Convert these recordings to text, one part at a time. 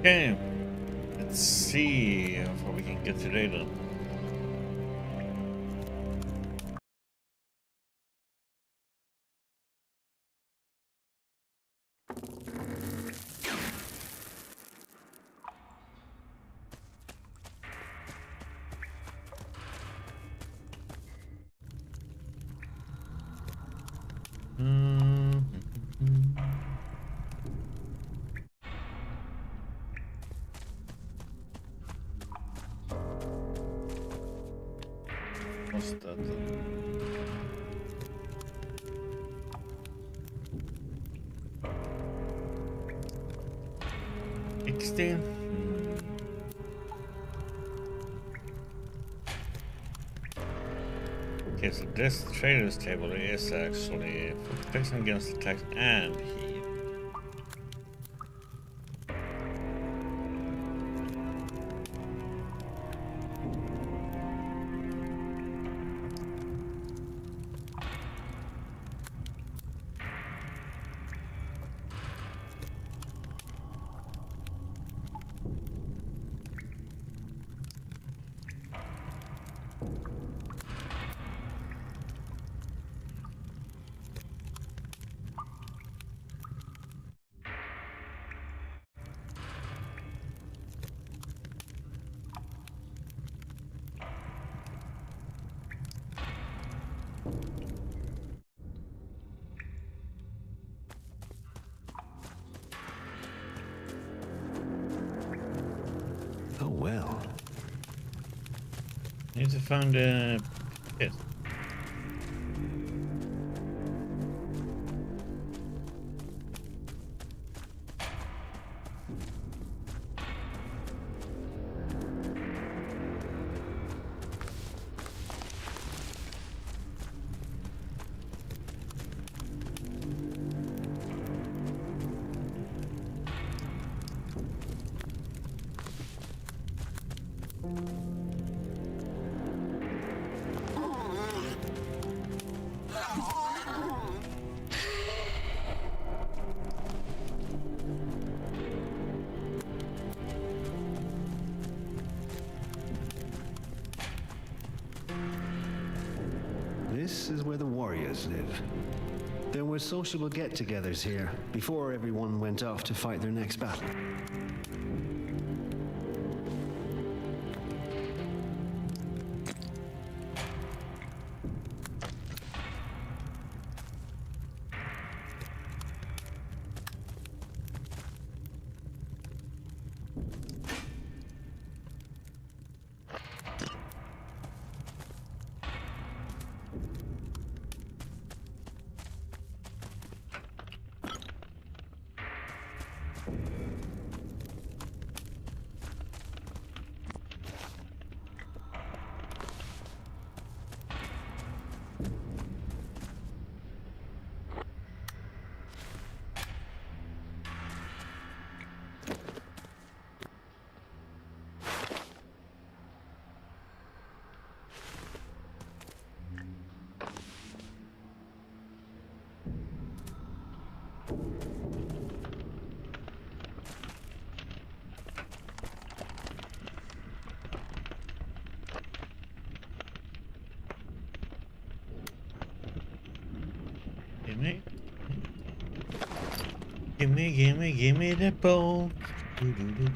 Okay, let's see how far we can get today then. What's that then? 16? Okay, so this trader's table is actually for protection against attacks and heal. Oh well. Need to find a pit. This is where the warriors live. There were sociable get-togethers here before everyone went off to fight their next battle. Gimme that bowl. Doo-doo-doo-doo.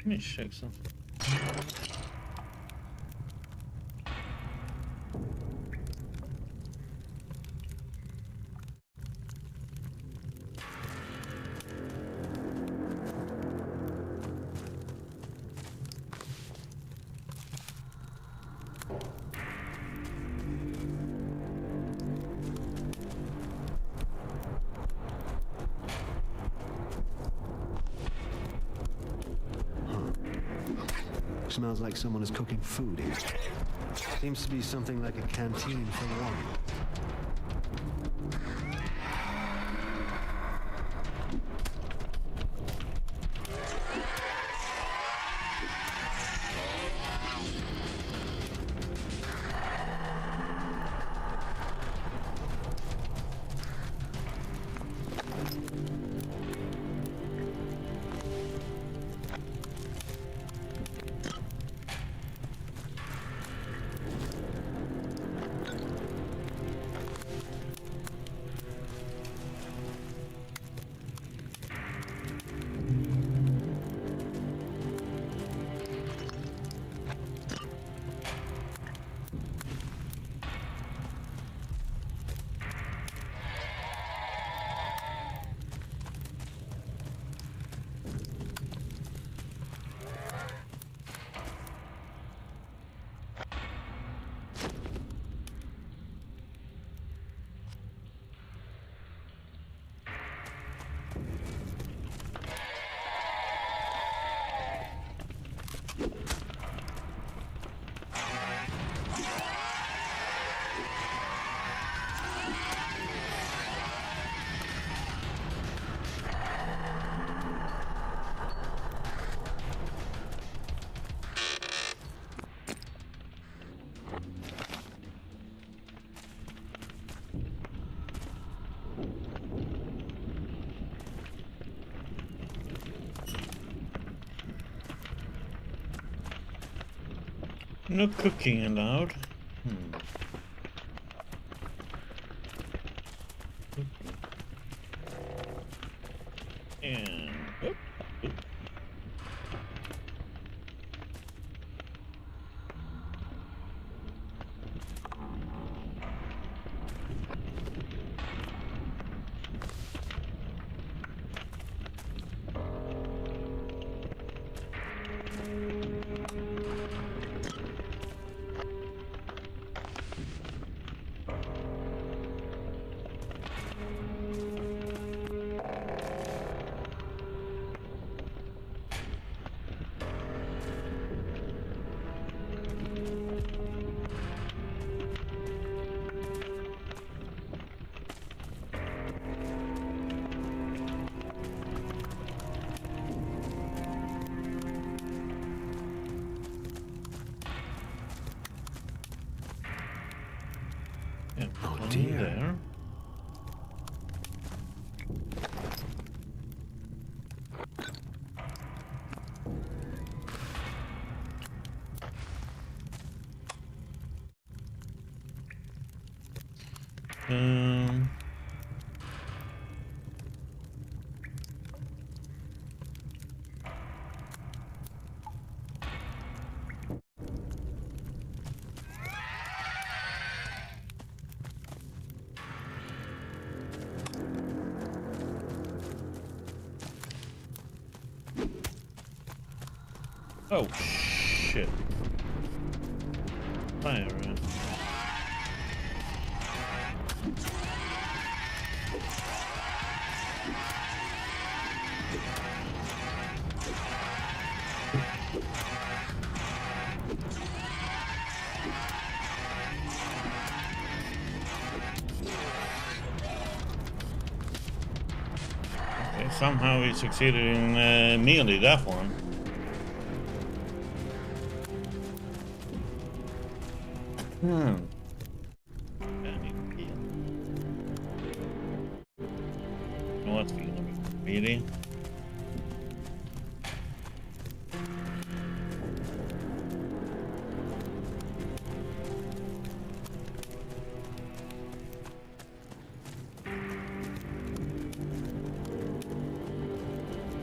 Let me check something. Smells like someone is cooking food here. Seems to be something like a canteen for one. No cooking allowed. And oop, oop. Yeah, Oh one dear. there. Um. Oh shit! Fire! Okay, somehow we succeeded in melee that one. What's really?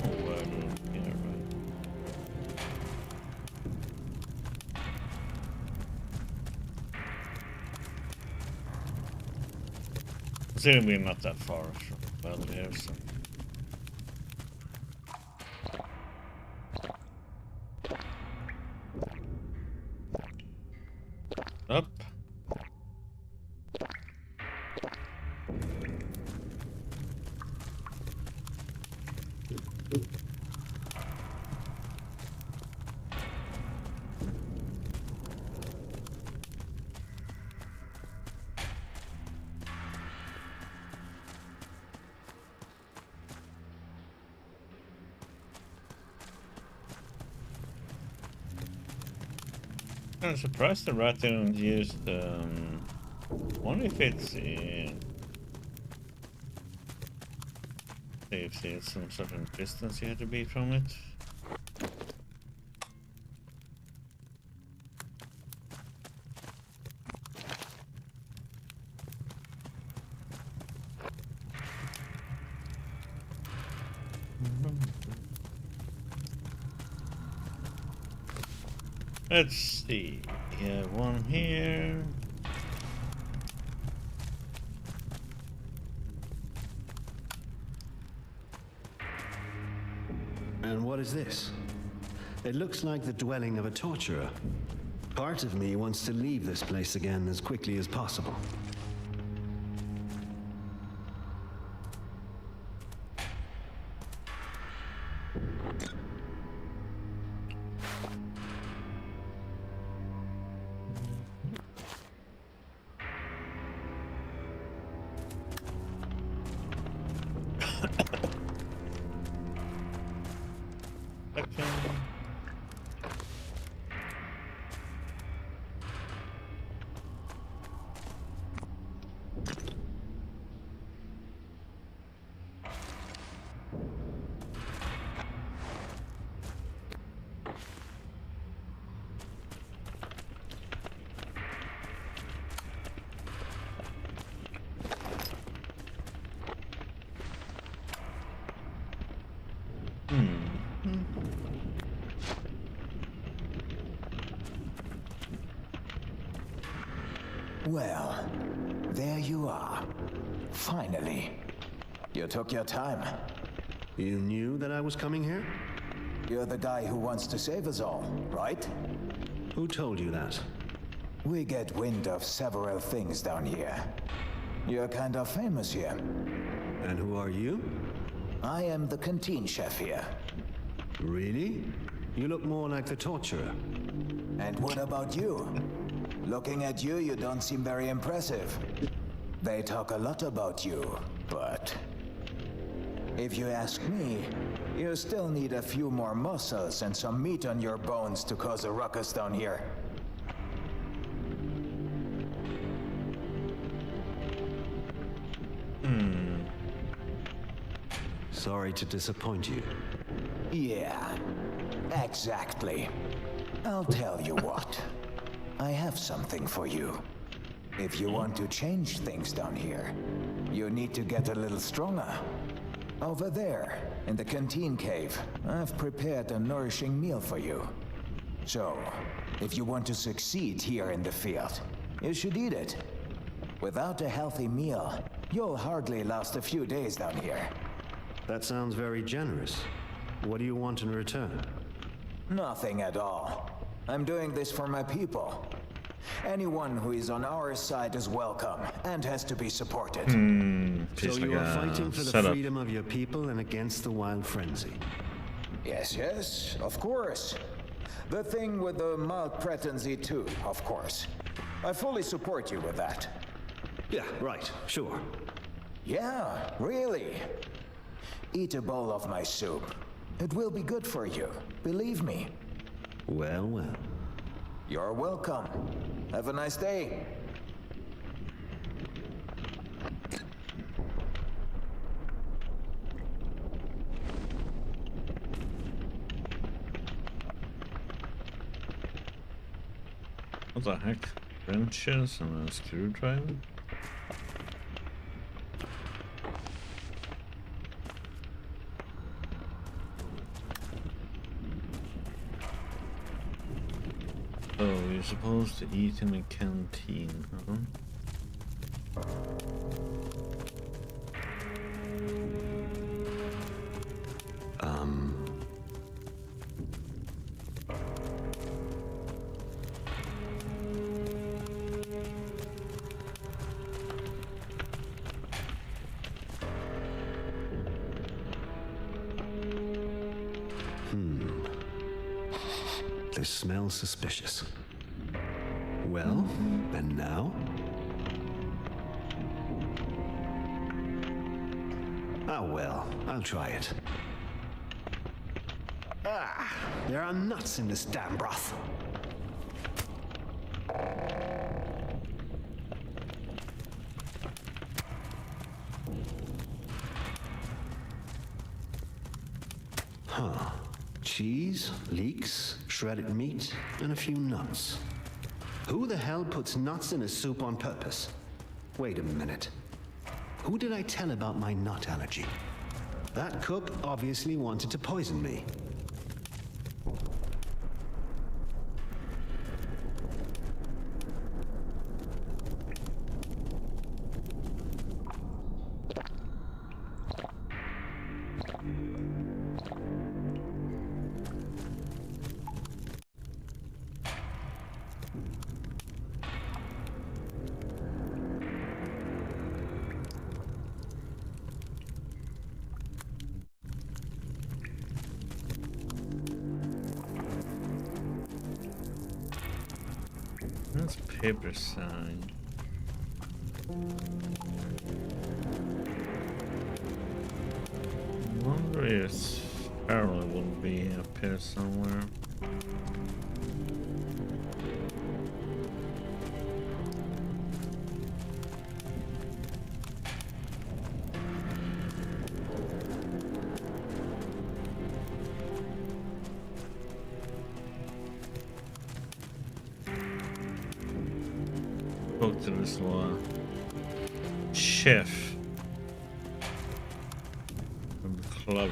Oh, yeah, right. Considering we're not that far from well here, so. Up. I'm surprised the rat didn't use the. Wonder if it's if it's some certain distance you have to be from it. Let's see. We have one here. And what is this? It looks like the dwelling of a torturer. Part of me wants to leave this place again as quickly as possible. Well, there you are. Finally. You took your time. You knew that I was coming here? You're the guy who wants to save us all, right? Who told you that? We get wind of several things down here. You're kind of famous here. And who are you? I am the canteen chef here. Really? You look more like the torturer. And what about you? Looking at you, you don't seem very impressive. They talk a lot about you, but... if you ask me, you still need a few more muscles and some meat on your bones to cause a ruckus down here. Sorry to disappoint you. Yeah, exactly. I'll tell you what. I have something for you. If you want to change things down here, you need to get a little stronger. Over there, in the canteen cave, I've prepared a nourishing meal for you. So, if you want to succeed here in the field, you should eat it. Without a healthy meal, you'll hardly last a few days down here. That sounds very generous. What do you want in return? Nothing at all. I'm doing this for my people. Anyone who is on our side is welcome and has to be supported. So you are fighting for the freedom of your people and against the wild frenzy. Yes, of course. The thing with the mild pretency too, of course. I fully support you with that. Yeah, right, sure. Yeah, really. Eat a bowl of my soup. It will be good for you, believe me. Well, well. You're welcome. Have a nice day. What the heck? Wrenches and a screwdriver? Oh, you're supposed to eat in the canteen, huh? This smells suspicious. Well, and now? Oh well, I'll try it. Ah, there are nuts in this damn broth. Huh. Cheese, leeks, shredded meat, and a few nuts. Who the hell puts nuts in a soup on purpose? Wait a minute. Who did I tell about my nut allergy? That cook obviously wanted to poison me. That's paper sign. I wonder if Cralon will be up here somewhere. Spoke to this chef from the club.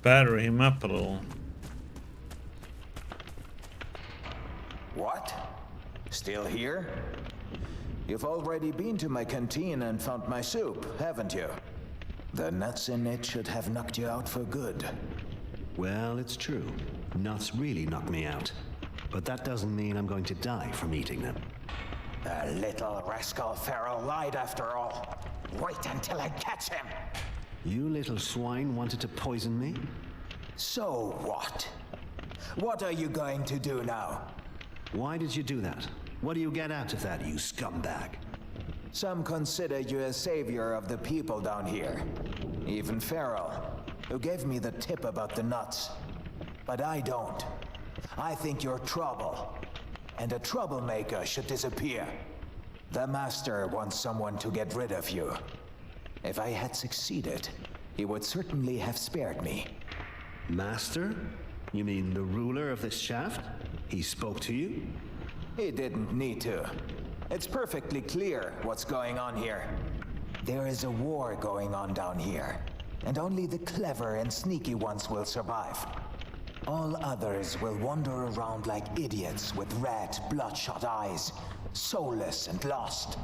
Batter him up a little. What? Still here? You've already been to my canteen and found my soup, haven't you? The nuts in it should have knocked you out for good. Well, it's true. Nuts really knock me out. But that doesn't mean I'm going to die from eating them. The little rascal Pharaoh lied after all. Wait until I catch him. You little swine wanted to poison me? So what? What are you going to do now? Why did you do that? What do you get out of that, you scumbag? Some consider you a savior of the people down here. Even Pharaoh, who gave me the tip about the nuts. But I don't. I think you're trouble. And a troublemaker should disappear. The Master wants someone to get rid of you. If I had succeeded, he would certainly have spared me. Master? You mean the ruler of this shaft? He spoke to you? He didn't need to. It's perfectly clear what's going on here. There is a war going on down here. And only the clever and sneaky ones will survive. All others will wander around like idiots with red, bloodshot eyes, soulless and lost.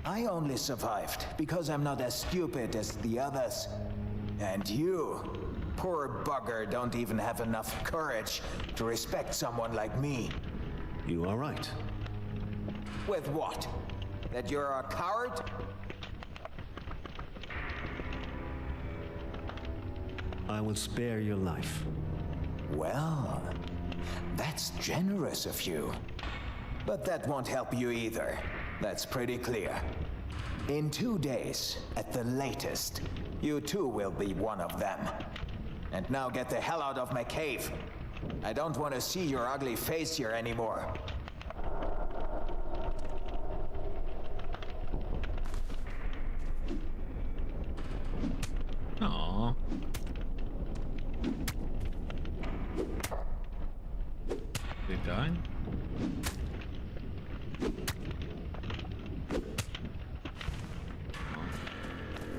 I only survived because I'm not as stupid as the others. And you, poor bugger, don't even have enough courage to respect someone like me. You are right. With what? That you're a coward? I will spare your life. Well, that's generous of you. But that won't help you either. That's pretty clear. In 2 days, at the latest, you too will be one of them. And now get the hell out of my cave. I don't want to see your ugly face here anymore. Aww. They died?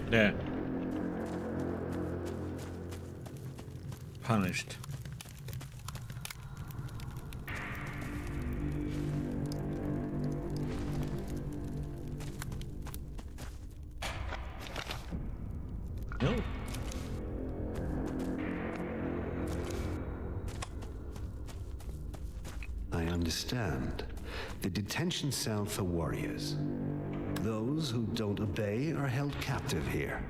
There. Punished. No. I understand. The detention cell for warriors. Those who don't obey are held captive here.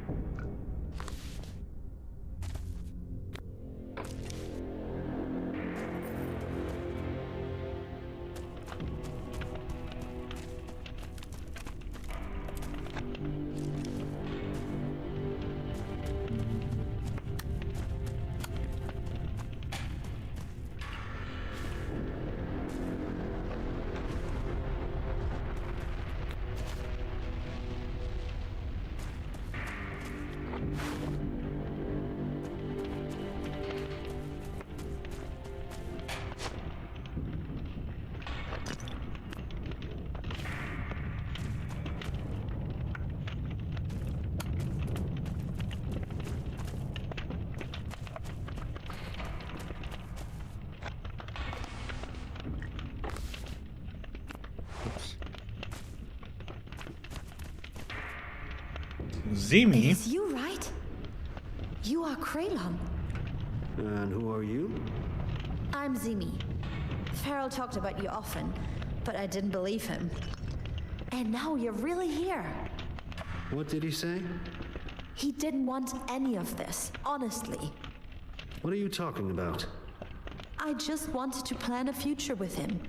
Zimi? It's you, right? You are Cralon. And who are you? I'm Zimi. Farrell talked about you often, but I didn't believe him. And now you're really here. What did he say? He didn't want any of this, honestly. What are you talking about? I just wanted to plan a future with him.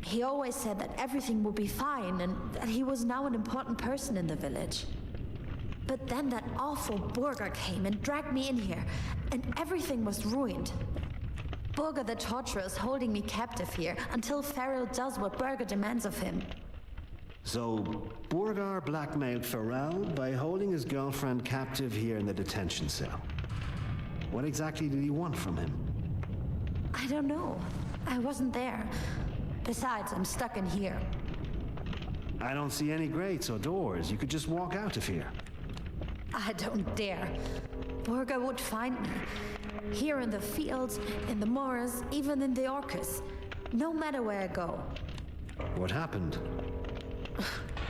He always said that everything would be fine and that he was now an important person in the village. But then that awful Burger came and dragged me in here, and everything was ruined. Burger the Torturer is holding me captive here until Farrell does what Burger demands of him. So, Burgar blackmailed Farrell by holding his girlfriend captive here in the detention cell. What exactly did he want from him? I don't know. I wasn't there. Besides, I'm stuck in here. I don't see any grates or doors. You could just walk out of here. I don't dare. Burger would find me. Here in the fields, in the moors, even in the Orcus. No matter where I go. What happened?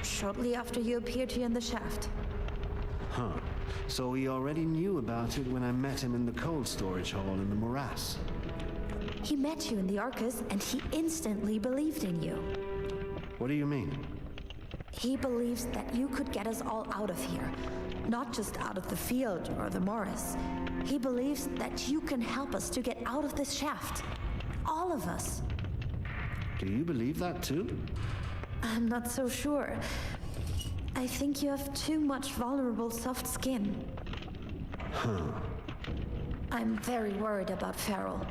Shortly after you appeared here in the shaft. Huh. So he already knew about it when I met him in the cold storage hall in the morass. He met you in the Orcus and he instantly believed in you. What do you mean? He believes that you could get us all out of here. Not just out of the field or the morass. He believes that you can help us to get out of this shaft. All of us. Do you believe that too? I'm not so sure. I think you have too much vulnerable soft skin. Huh. I'm very worried about Farrell.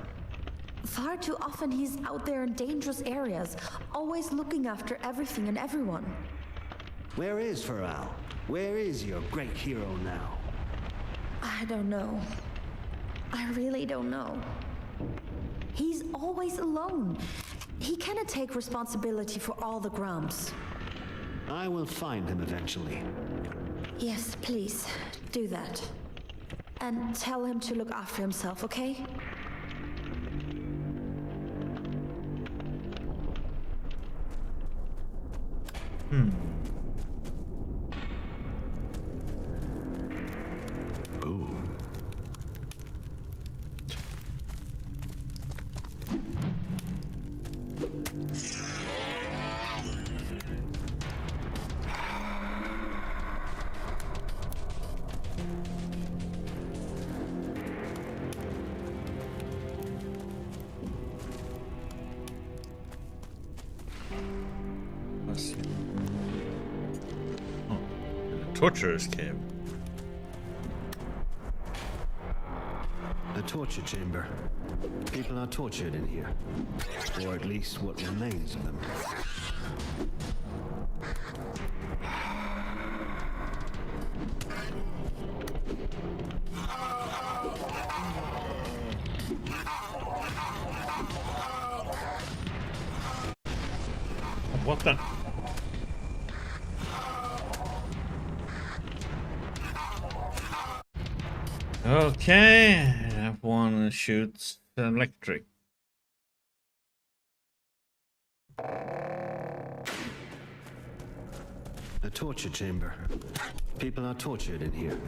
Far too often he's out there in dangerous areas, always looking after everything and everyone. Where is Farrell? Where is your great hero now? I don't know. I really don't know. He's always alone. He cannot take responsibility for all the grumps. I will find him eventually. Yes, please, do that. And tell him to look after himself, okay? Ooh. Let's see. Oh, the torturer's cave. A torture chamber. People are tortured in here. Or at least what remains of them. What the? Okay, that one shoots electric. A torture chamber. People are tortured in here.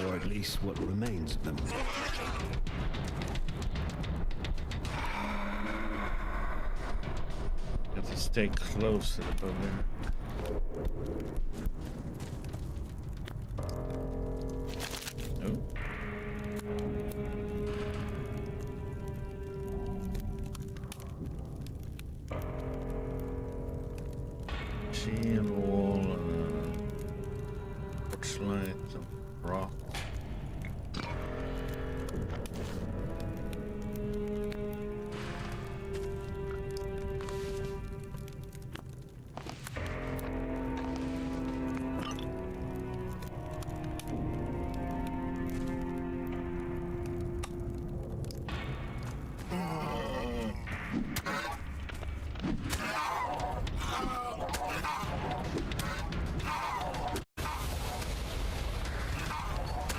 Or at least what remains of them. Have to stay close to the building. Oh. See a wall and a torchlight, a rock.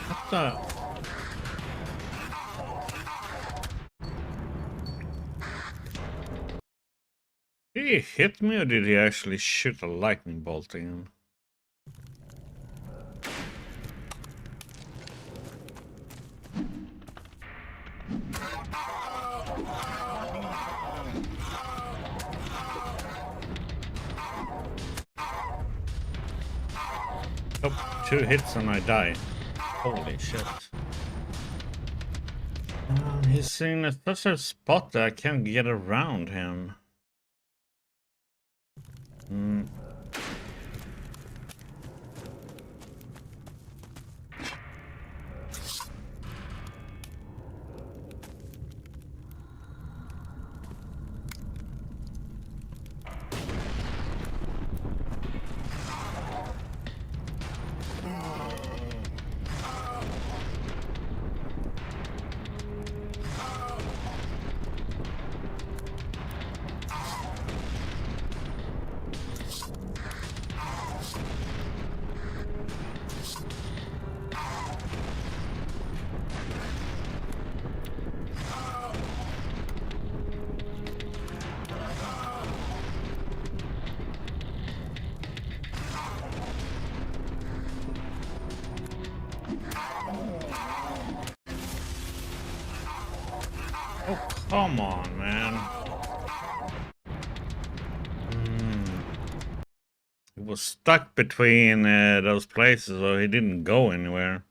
What the? Did he hit me or did he actually shoot a lightning bolt in? 2 hits and I die. Holy shit. He's in such a spot that I can't get around him. Oh, come on, man. He was stuck between those places, so he didn't go anywhere.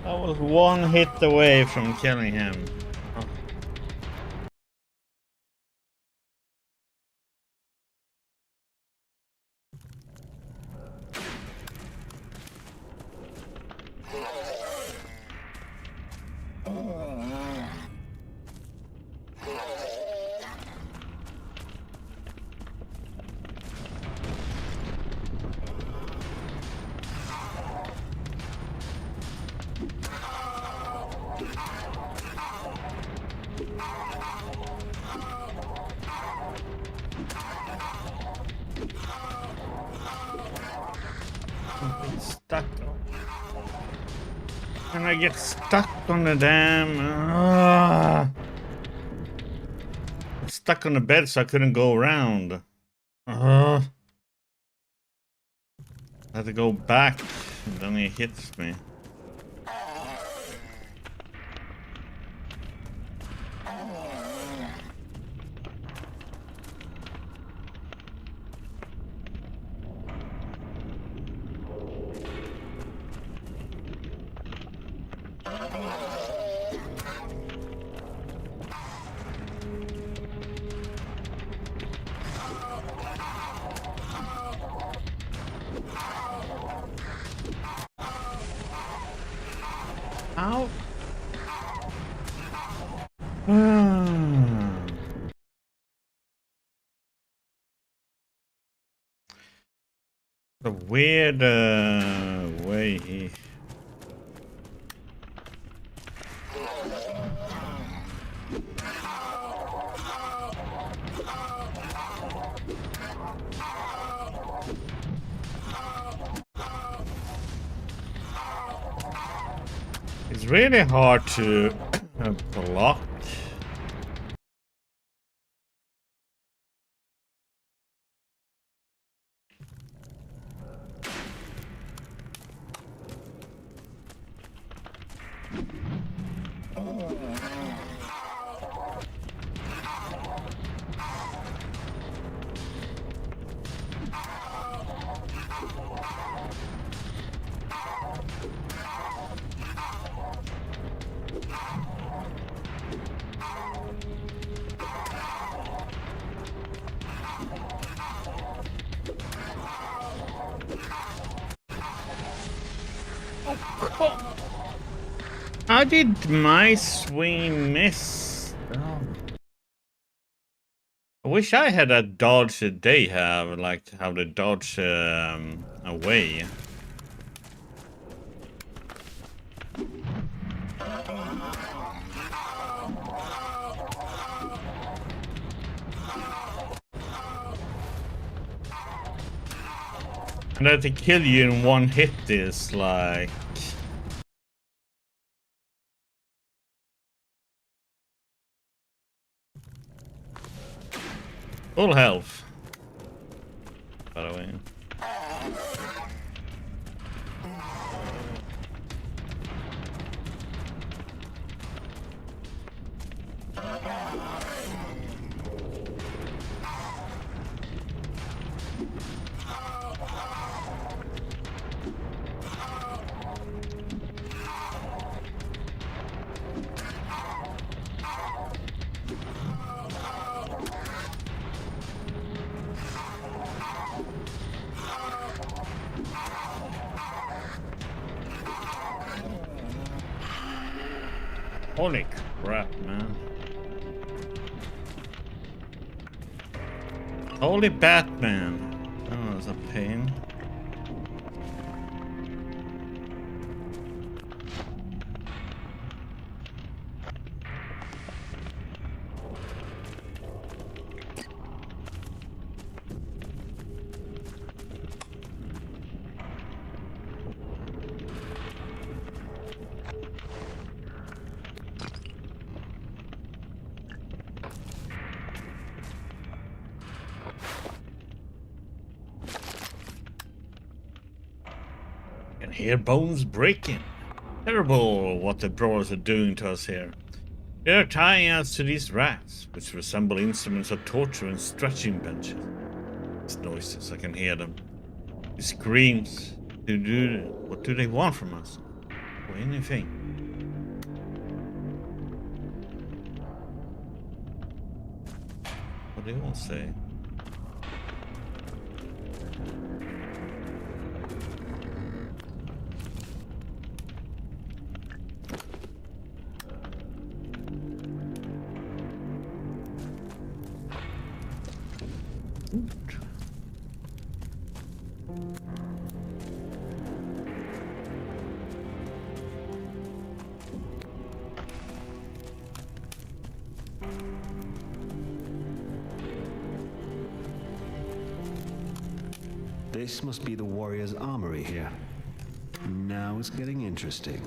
I was 1 hit away from killing him. Oh. Stuck. And I get stuck on the damn. Stuck on the bed, so I couldn't go around. I had to go back, and then he hits me. Ow. The weird way he... It's really hard to block. How did my swing miss? Oh. I wish I had a dodge that they have, like how to dodge away. And that to kill you in 1 hit is like... Full health. By the way. Holy crap, man. Holy Batman. Oh, that's a pain. Can hear bones breaking. Terrible what the drawers are doing to us here. They're tying us to these racks, which resemble instruments of torture and stretching benches. These noises, I can hear them. These screams. What do they want from us? Or anything? What do they all say? This must be the warrior's armory here. Now it's getting interesting.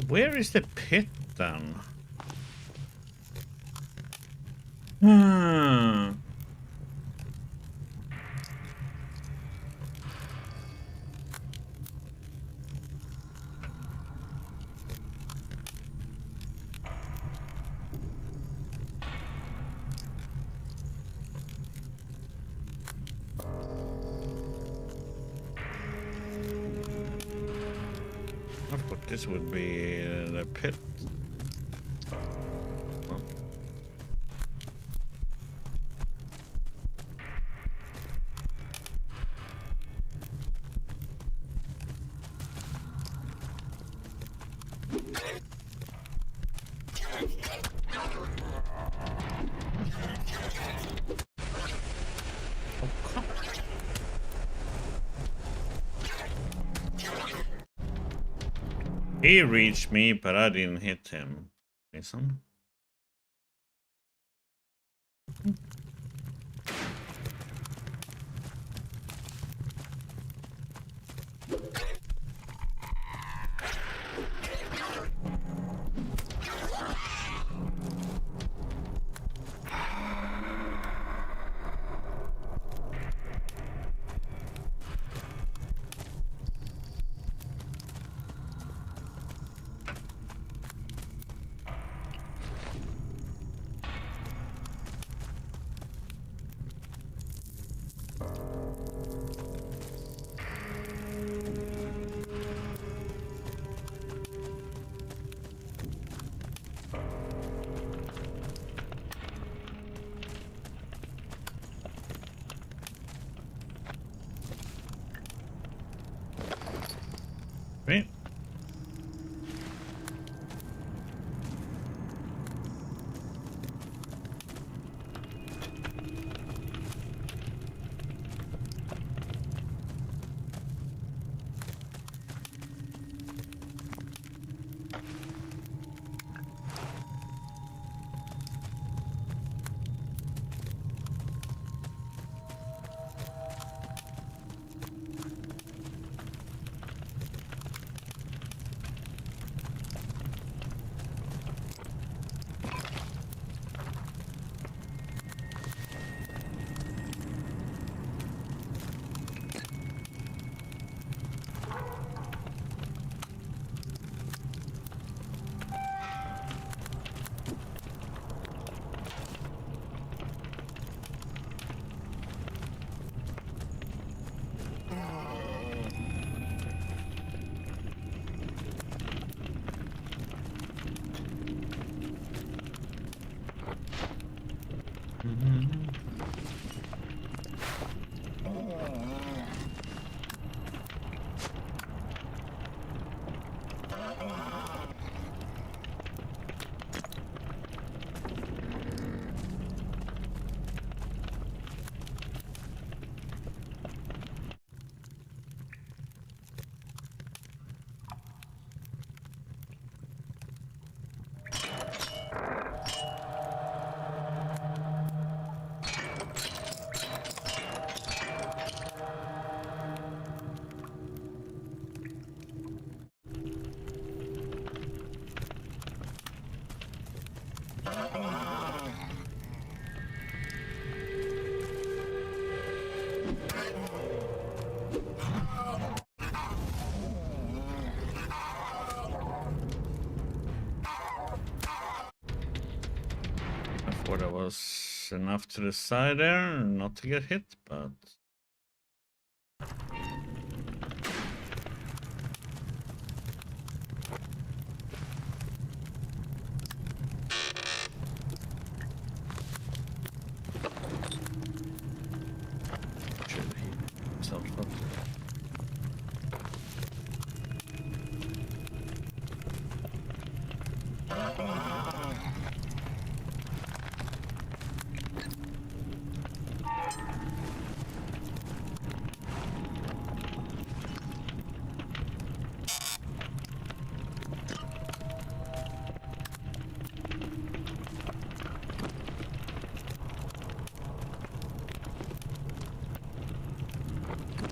Where is the pit then? I thought this would be the pit. Oh. He reached me, but I didn't hit him. Listen. Right. sure there was enough to the side there not to get hit, but... Should he himself up?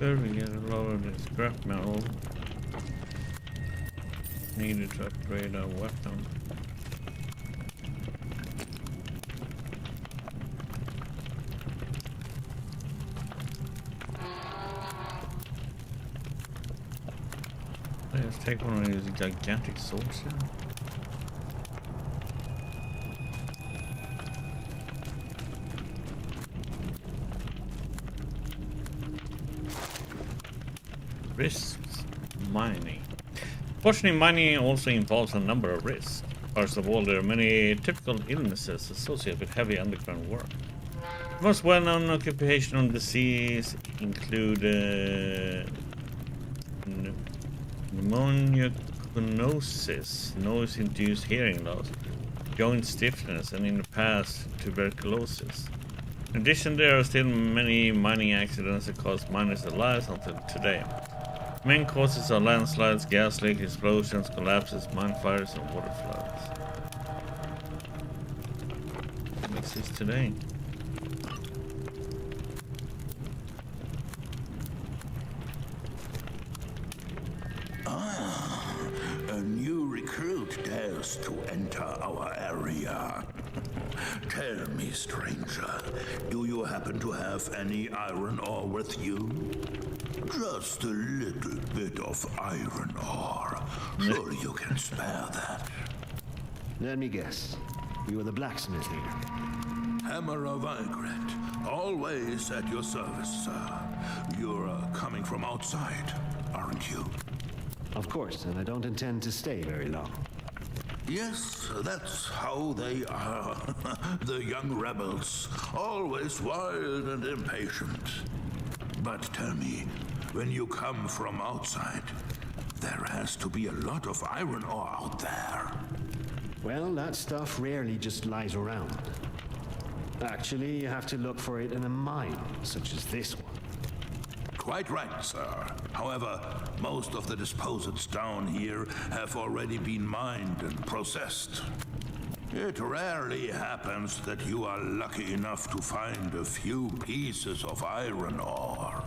We get a lot of the scrap metal needed to upgrade our weapon. Let's take one of these gigantic swords here. Risks mining. Fortunately, mining also involves a number of risks. First of all, there are many typical illnesses associated with heavy underground work. The most well-known occupational diseases include pneumoconiosis, noise-induced hearing loss, joint stiffness, and in the past, tuberculosis. In addition, there are still many mining accidents that cost miners their lives until today. Main causes are landslides, gas leaks, explosions, collapses, mine fires, and water floods. What makes this today? A new recruit dares to enter our area. Tell me, stranger, do you happen to have any iron ore with you? Just a little bit of iron ore. Surely you can spare that. Let me guess. You are the blacksmith here. Hammer of Vigret, always at your service, sir. You're coming from outside, aren't you? Of course, and I don't intend to stay very long. Yes, that's how they are. The young rebels, always wild and impatient. But tell me, when you come from outside, there has to be a lot of iron ore out there. Well, that stuff rarely just lies around. Actually, you have to look for it in a mine, such as this one. Quite right, sir. However, most of the disposeds down here have already been mined and processed. It rarely happens that you are lucky enough to find a few pieces of iron ore.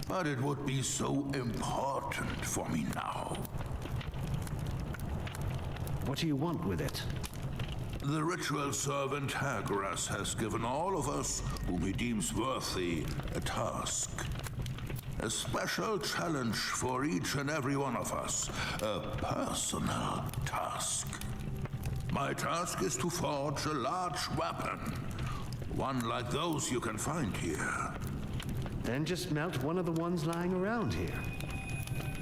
But it would be so important for me now. What do you want with it? The ritual servant Hagras has given all of us whom he deems worthy a task. A special challenge for each and every one of us. A personal task. My task is to forge a large weapon. One like those you can find here. Then just melt one of the ones lying around here.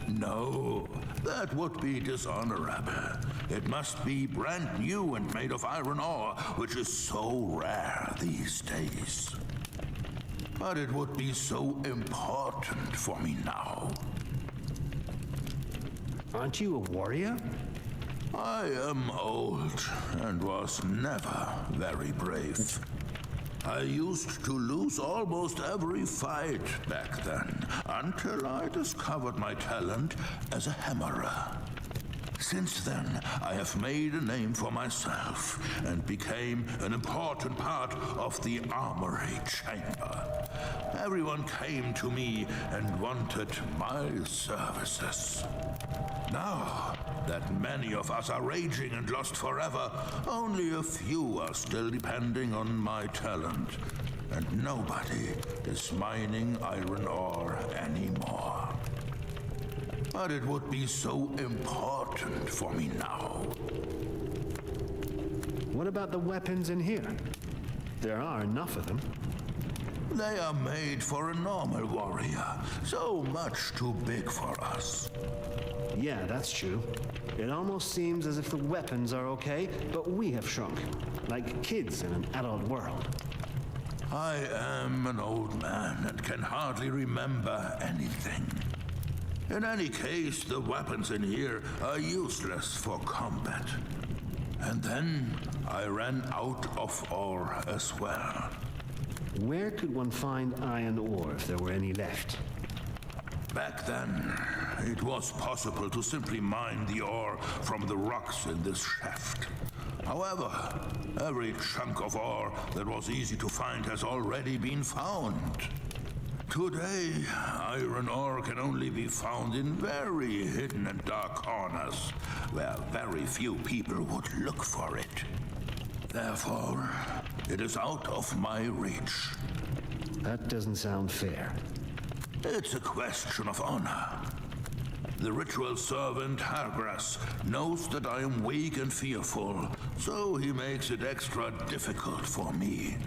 No, that would be dishonorable. It must be brand new and made of iron ore, which is so rare these days. But it would be so important for me now. Aren't you a warrior? I am old and was never very brave. I used to lose almost every fight back then, until I discovered my talent as a hammerer. Since then, I have made a name for myself and became an important part of the armory chamber. Everyone came to me and wanted my services. Now that many of us are raging and lost forever, only a few are still depending on my talent, and nobody is mining iron ore anymore. But it would be so important for me now. What about the weapons in here? There are enough of them. They are made for a normal warrior, so much too big for us. Yeah, that's true. It almost seems as if the weapons are okay, but we have shrunk. Like kids in an adult world. I am an old man and can hardly remember anything. In any case, the weapons in here are useless for combat. And then I ran out of ore as well. Where could one find iron ore if there were any left? Back then, it was possible to simply mine the ore from the rocks in this shaft. However, every chunk of ore that was easy to find has already been found. Today, iron ore can only be found in very hidden and dark corners, where very few people would look for it. Therefore, it is out of my reach. That doesn't sound fair. It's a question of honor. The ritual servant, Hargras, knows that I am weak and fearful, so he makes it extra difficult for me.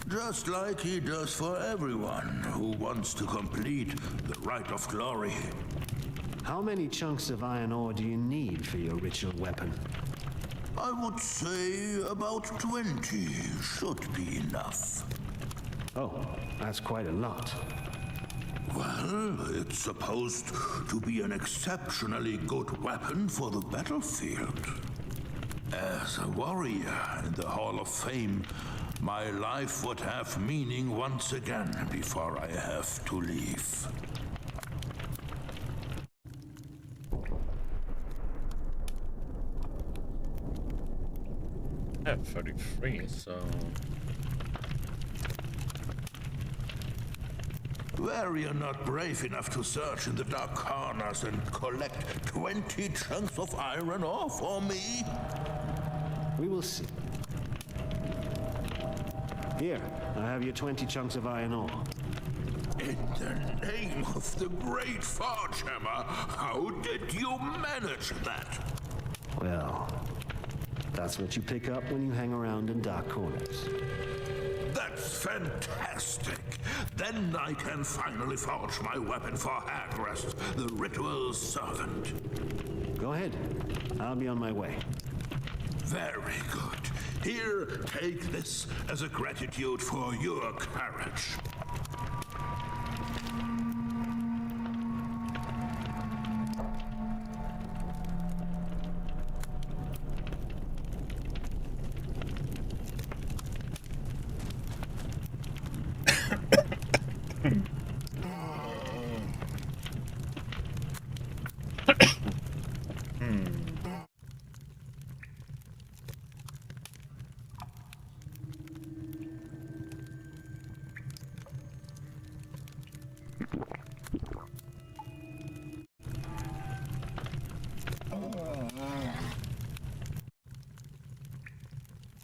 Just like he does for everyone who wants to complete the Rite of Glory. How many chunks of iron ore do you need for your ritual weapon? I would say about 20 should be enough. Oh, that's quite a lot. Well, it's supposed to be an exceptionally good weapon for the battlefield. As a warrior in the Hall of Fame, my life would have meaning once again before I have to leave. I have 33, so... Were you not brave enough to search in the dark corners and collect 20 chunks of iron ore for me? We will see. Here, I have your 20 chunks of iron ore. In the name of the great Forgehammer, how did you manage that? Well, that's what you pick up when you hang around in dark corners. That's fantastic! Then I can finally forge my weapon for Hargras, the ritual servant. Go ahead. I'll be on my way. Very good. Here, take this as a gratitude for your courage.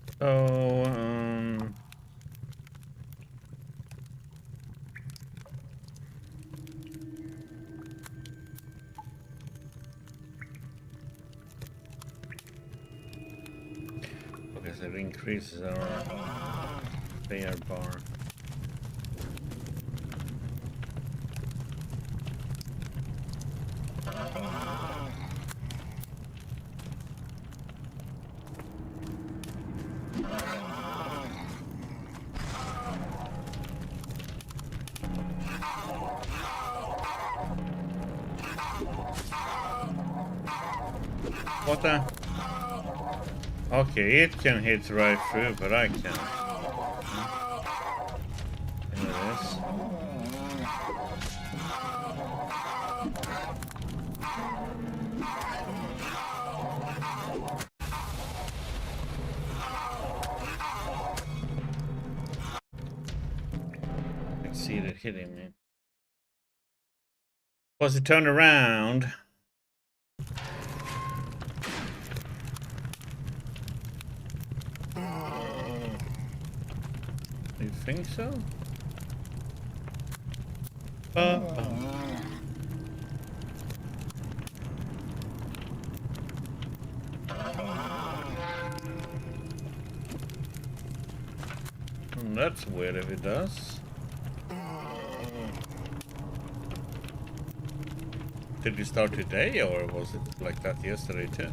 So, because it increases our player bar. What the? Okay, it can hit right through, but I can't. Look at this. I can see it hitting me. Once it turned around. You think so? That's weird if it does. Did we start today, or was it like that yesterday too?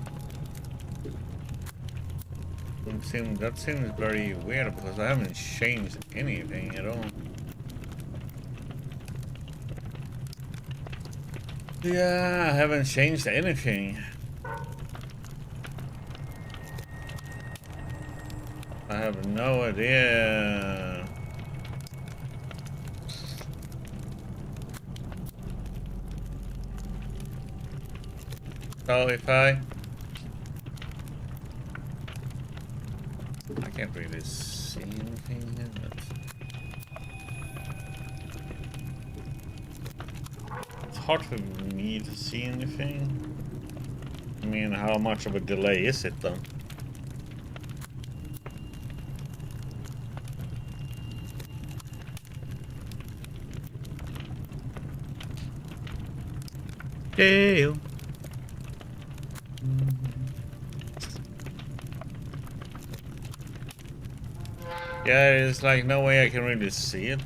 That seems very weird because I haven't changed anything at all. Yeah, I haven't changed anything. I have no idea. So if I can't really see anything here. It's hard for me to see anything. I mean, how much of a delay is it though? Damn. Yeah, there's like no way I can really see it.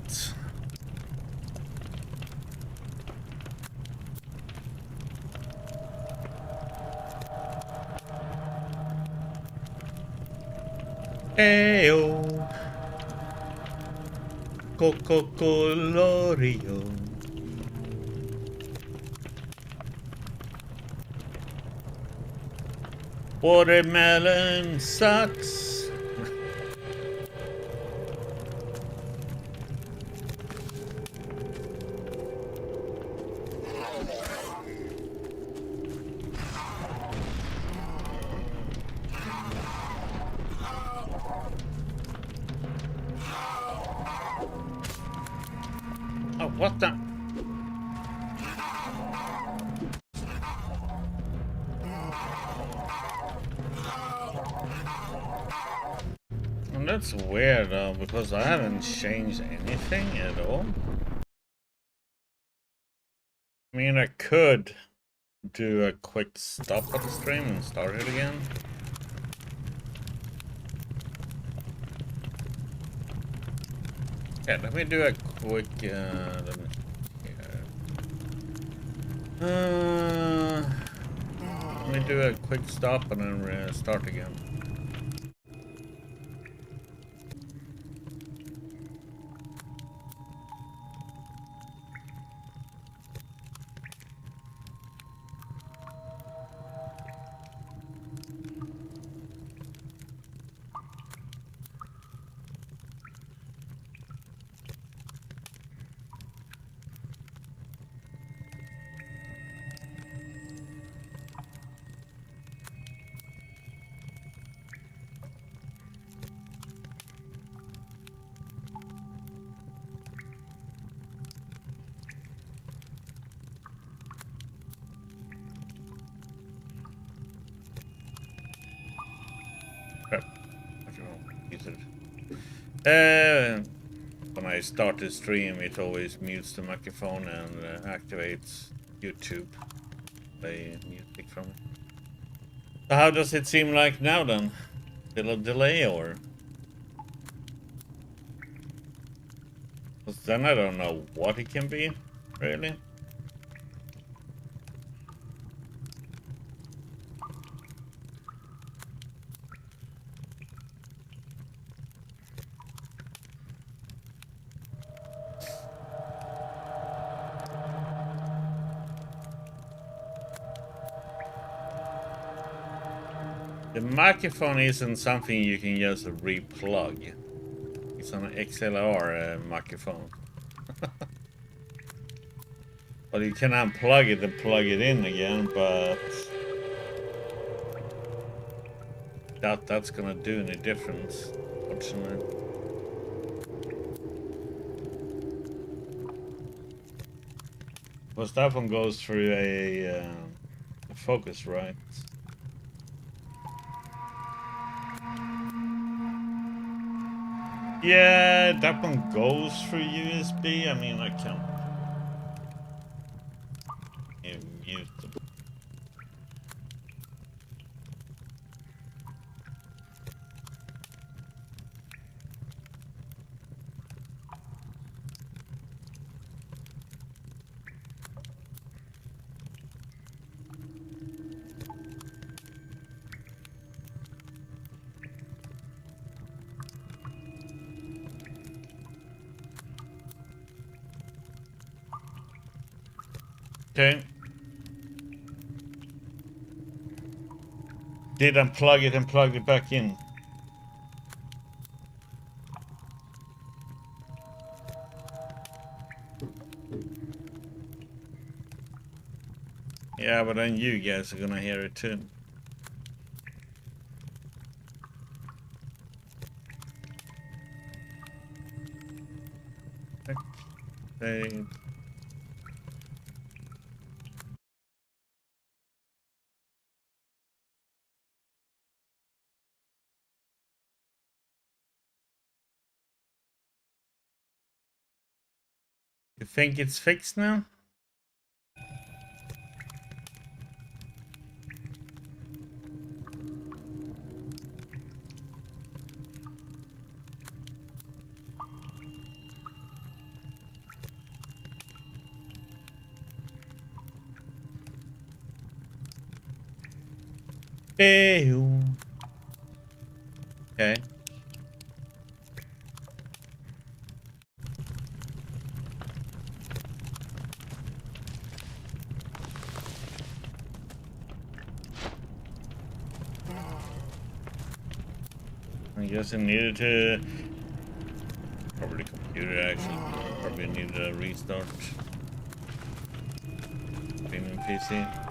Heyo, Coco Colorio. Watermelon sucks. Oh, what the? And that's weird though, because I haven't changed anything at all. I mean, I could do a quick stop of the stream and start it again. Yeah, let me do a quick, let me do a quick stop and then start again. When I start the stream, it always mutes the microphone and activates YouTube. Play music from it. So how does it seem like now then? Still a delay or? Because then I don't know what it can be, really. The microphone isn't something you can just replug. It's an XLR microphone. But you can unplug it and plug it in again, but doubt that's gonna do any difference, fortunately. Because that one goes through a focus, right? Yeah, that one goes through USB. I mean, I can't mute them. Okay. Did unplug it and plug it back in. Yeah, but then you guys are gonna hear it too. Okay. You think it's fixed now? Hey. Okay. I guess I needed to... Probably the computer actually. Probably needed a restart. Gaming PC.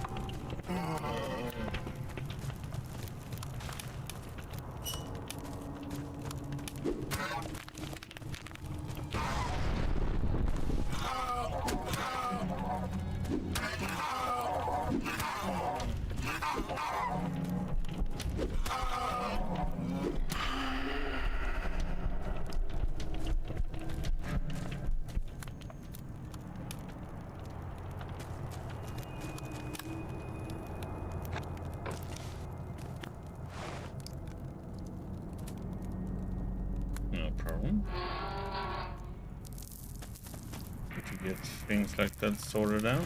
No problem. To get things like that sorted out.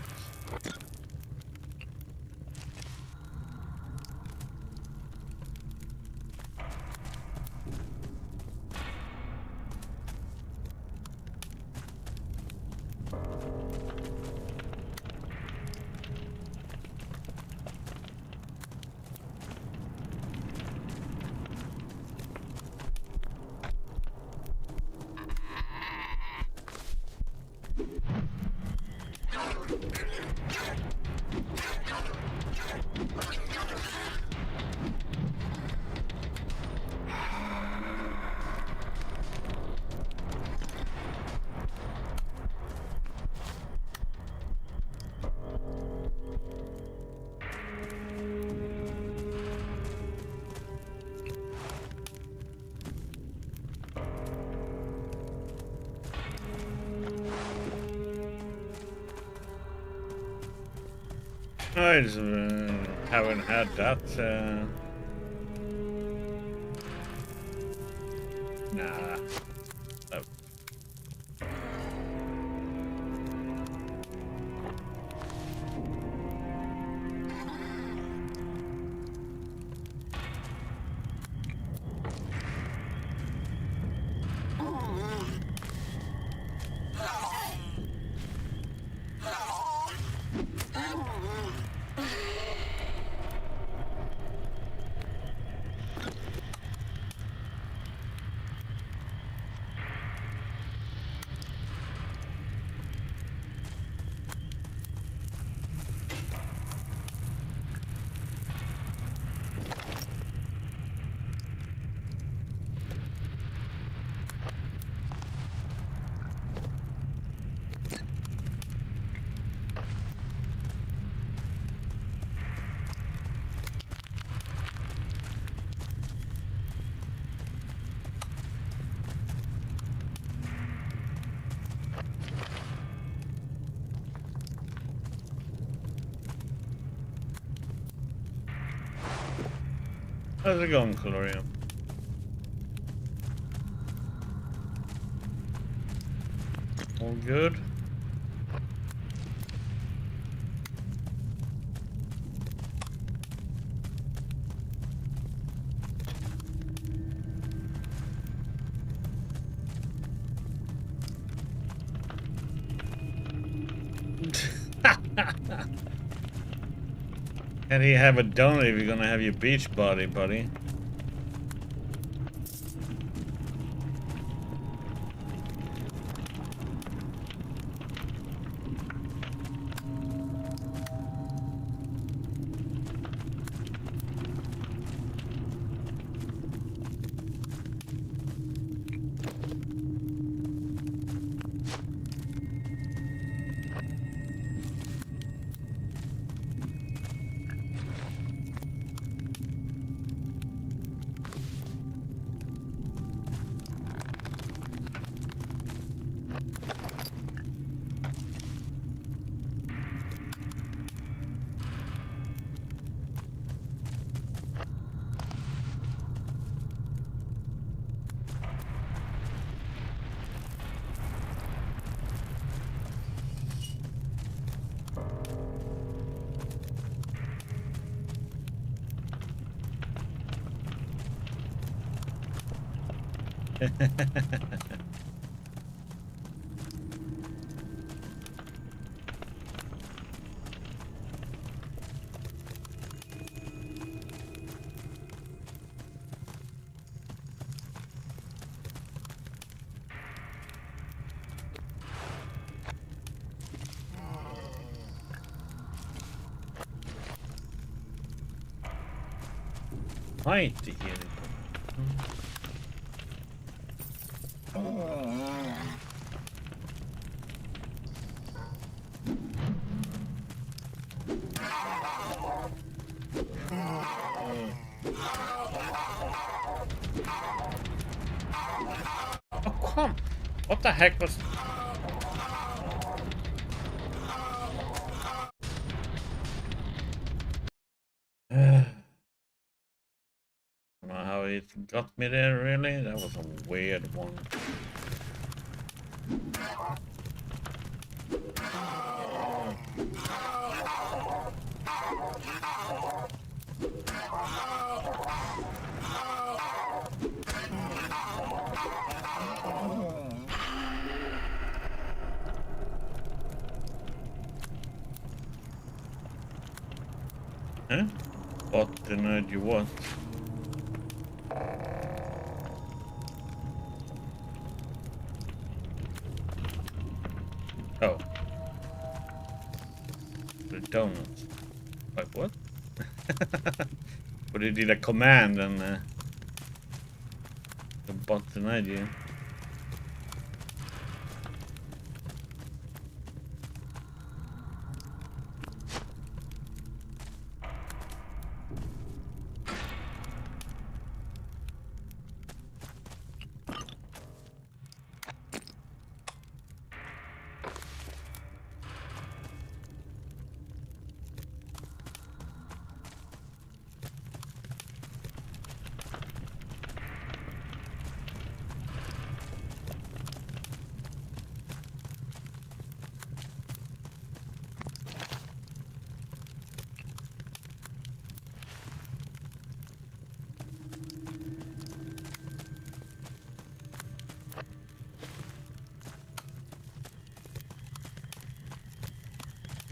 I just haven't had that. Nah. Oh. How's it going, Gloria? All good? Can he have a donut if you're gonna have your beach body, buddy? Mighty here. Oh, come! What the heck was... I don't know how it got me there, really. That was a weird one. Huh? What denied you what? Oh. The donuts. Like what? But he did a command and the bot denied you.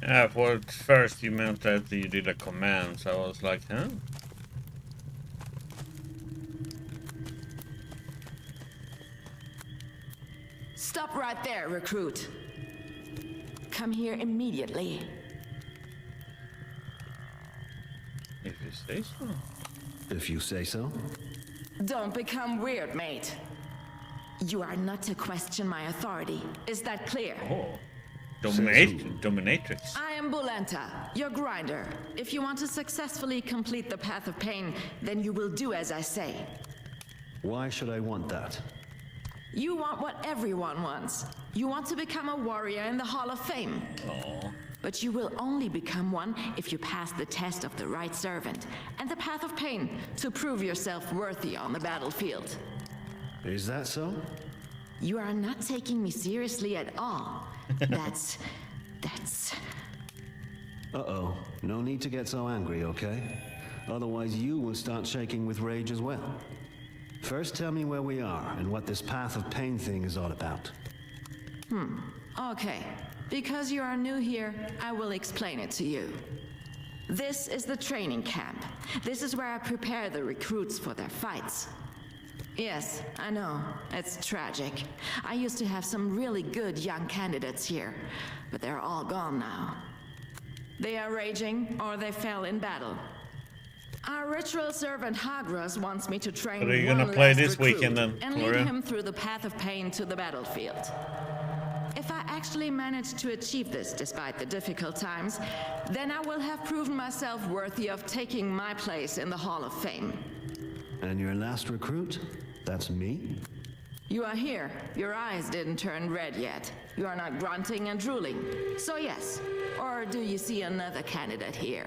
Yeah, for first you meant that you did a command, so I was like, huh? Stop right there, recruit. Come here immediately. If you say so. If you say so. Don't become weird, mate. You are not to question my authority. Is that clear? Oh. Dominatrix. I am Bulenta, your grinder. If you want to successfully complete the path of pain, then you will do as I say. Why should I want that? You want what everyone wants. You want to become a warrior in the Hall of Fame. Oh. But you will only become one if you pass the test of the right servant and the path of pain to prove yourself worthy on the battlefield. Is that so? You are not taking me seriously at all. That's... Uh-oh. No need to get so angry, okay? Otherwise you will start shaking with rage as well. First tell me where we are and what this path of pain thing is all about. Okay. Because you are new here, I will explain it to you. This is the training camp. This is where I prepare the recruits for their fights. Yes, I know. It's tragic. I used to have some really good young candidates here, but they're all gone now. They are raging, or they fell in battle. Our ritual servant Hagros wants me to train But are you one gonna play last this recruit weekend then, and lead Gloria? him through the path of pain to the battlefield. If I actually manage to achieve this despite the difficult times, then I will have proven myself worthy of taking my place in the Hall of Fame. And your last recruit? That's me? You are here. Your eyes didn't turn red yet. You are not grunting and drooling. So yes. Or do you see another candidate here?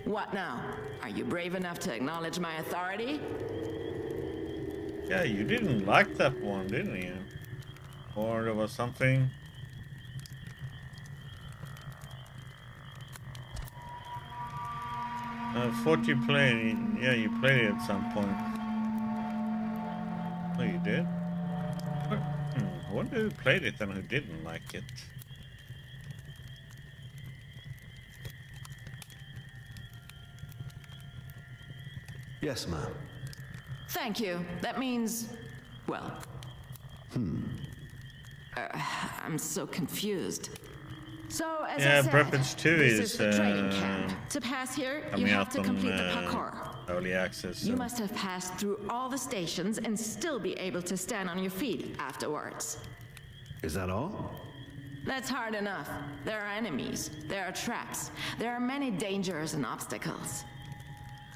What now? Are you brave enough to acknowledge my authority? Yeah, you didn't like that one, didn't you? Or there was something. I thought you played. Yeah, you played it at some point. Oh, you did? I wonder who played it and who didn't like it. Yes, ma'am. Thank you. That means, well... I'm so confused. So, as I said, Preference 2 this is the training camp. To pass here, you coming have out to on complete the parkour. early access. You so- must have passed through all the stations and still be able to stand on your feet afterwards. Is that all? That's hard enough. There are enemies, there are traps, there are many dangers and obstacles.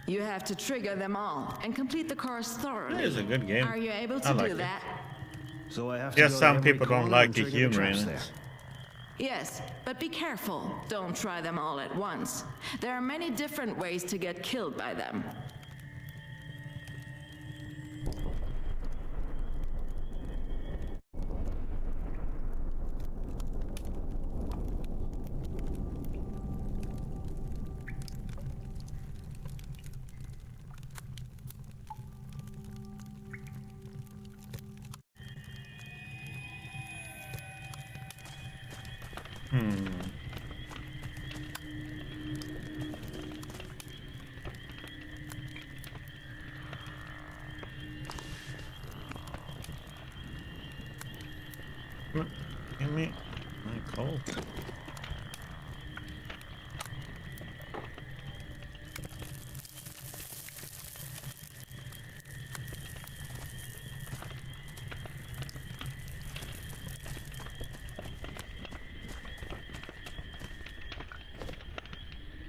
You have to trigger them all and complete the course thoroughly. It is a good game. Are you able I to like do it. that? So I have to Yes, go to some every people don't corner like and the trigger humor traps in there. it. Yes, but be careful. Don't try them all at once. There are many different ways to get killed by them. Give me my coal.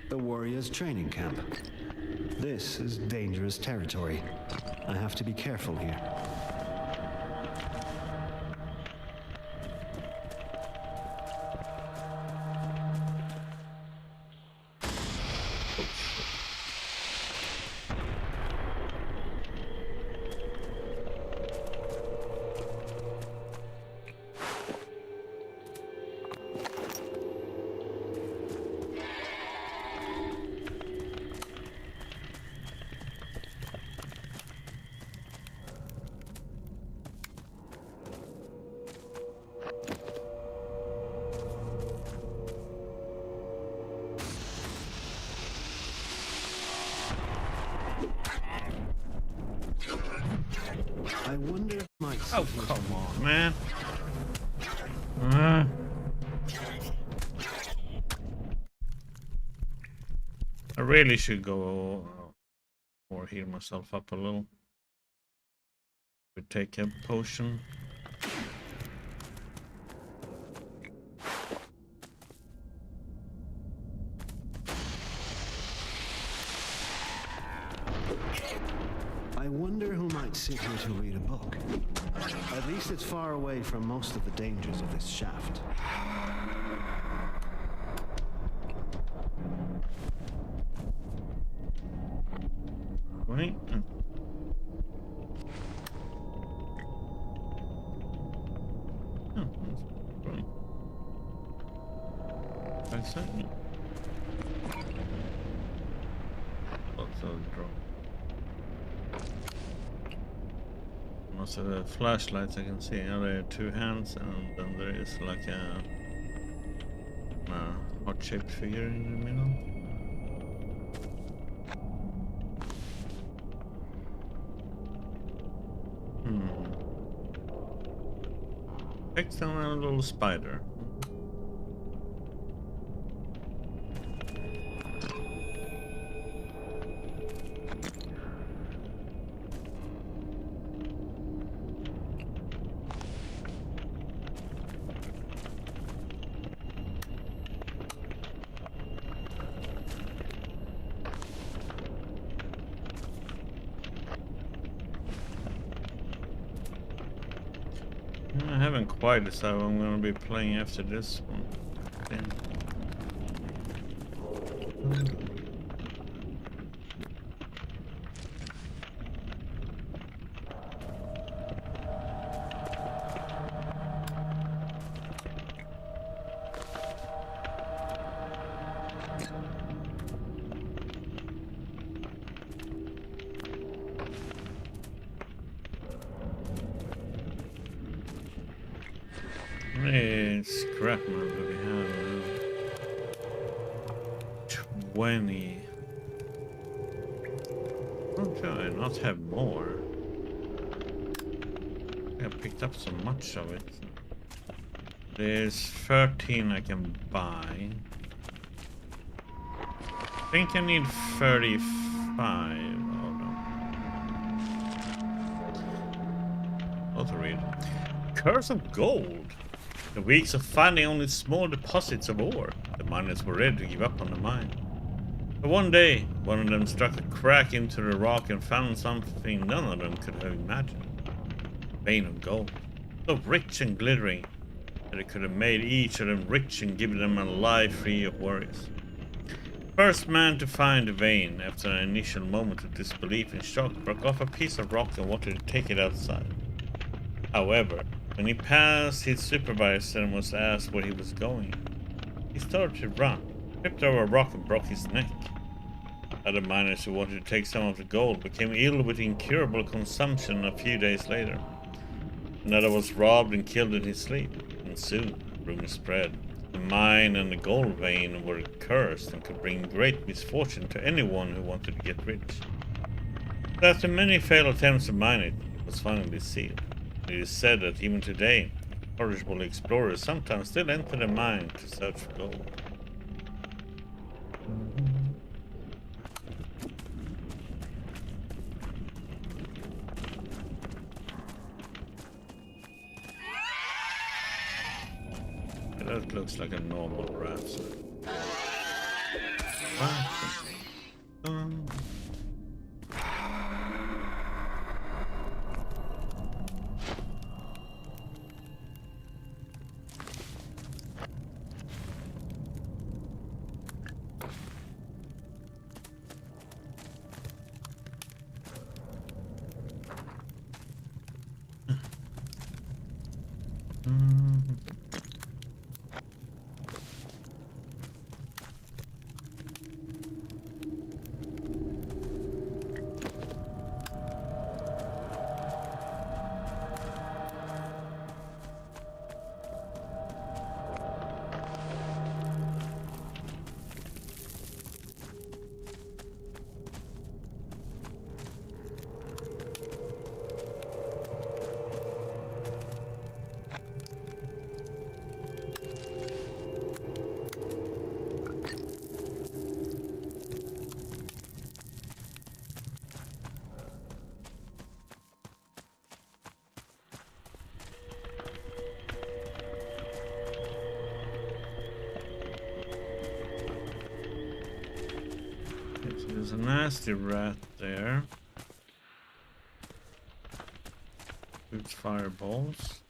The Warriors Training Camp. This is dangerous territory. I have to be careful here. I wonder if my Oh, come on, man. I really should go or heal myself up a little. We take a potion. I wonder who might sit here to read a book. At least it's far away from most of the dangers of this shaft. Right? Oh, that's great. That's it. Lots of drop. Most of the flashlights I can see. Now there are two hands, and then there is like a heart-shaped figure in the middle. Takes down a little spider. I haven't quite decided what I'm going to be playing after this one. Hey, scrap metal do we have? 20. Oh, should I not have more? I picked up so much of it. There's 13 I can buy. I think I need 35. Hold on. What to read? Curse of Gold. The weeks of finding only small deposits of ore, the miners were ready to give up on the mine. But one day, one of them struck a crack into the rock and found something none of them could have imagined. A vein of gold, so rich and glittering that it could have made each of them rich and given them a life free of worries. First man to find the vein, after an initial moment of disbelief and shock, broke off a piece of rock and wanted to take it outside. However, when he passed his supervisor and was asked where he was going, he started to run, tripped over a rock and broke his neck. Other miners who wanted to take some of the gold became ill with incurable consumption a few days later. Another was robbed and killed in his sleep, and soon rumors spread. The mine and the gold vein were cursed and could bring great misfortune to anyone who wanted to get rich. But after many failed attempts to mine it, it was finally sealed. It is said that even today, incorrigible explorers sometimes still enter the mine to search for gold. That looks like a normal rat. There's a nasty rat there. Shoots fireballs.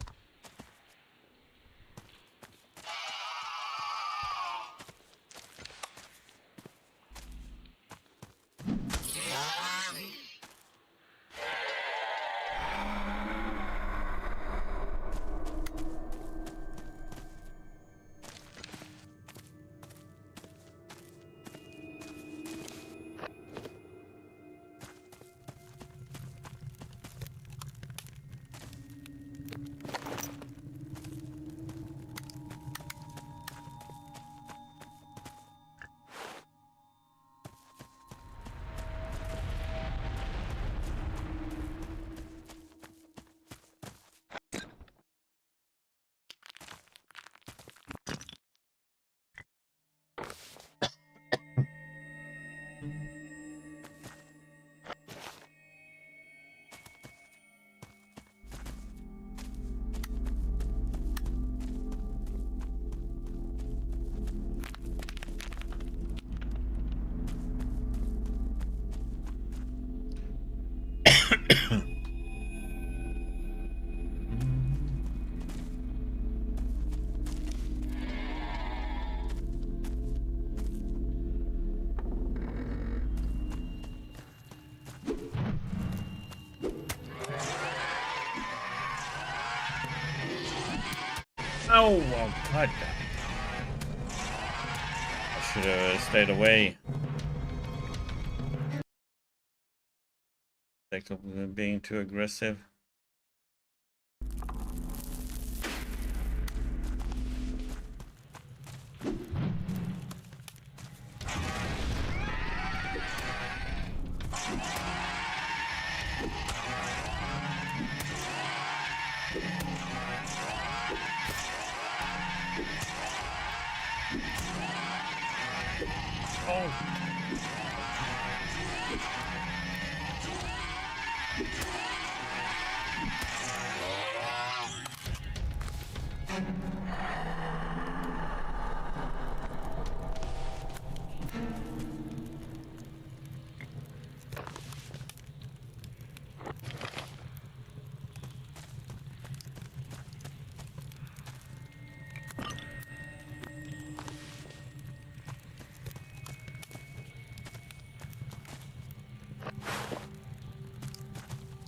Oh, well, god. I should have stayed away. Like being too aggressive.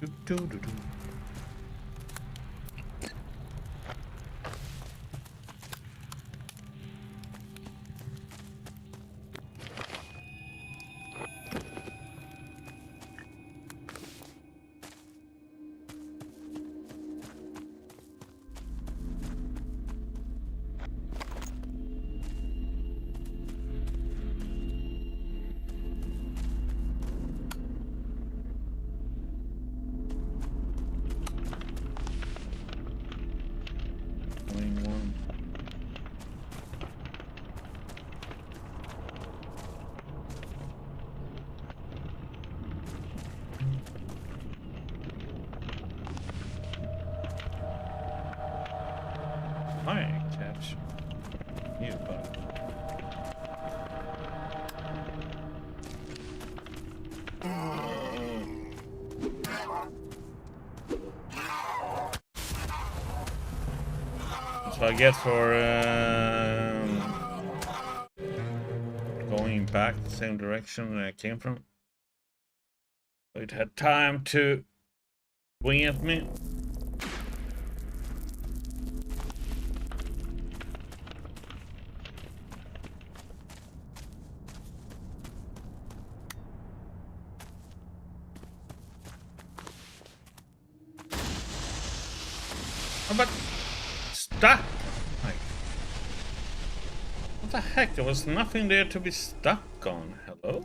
Do, do, do, do. One. I catch you, but that's what I get for going back the same direction that I came from. It had time to wing at me. How about stuck? Like, what the heck? There was nothing there to be stuck on. Hello?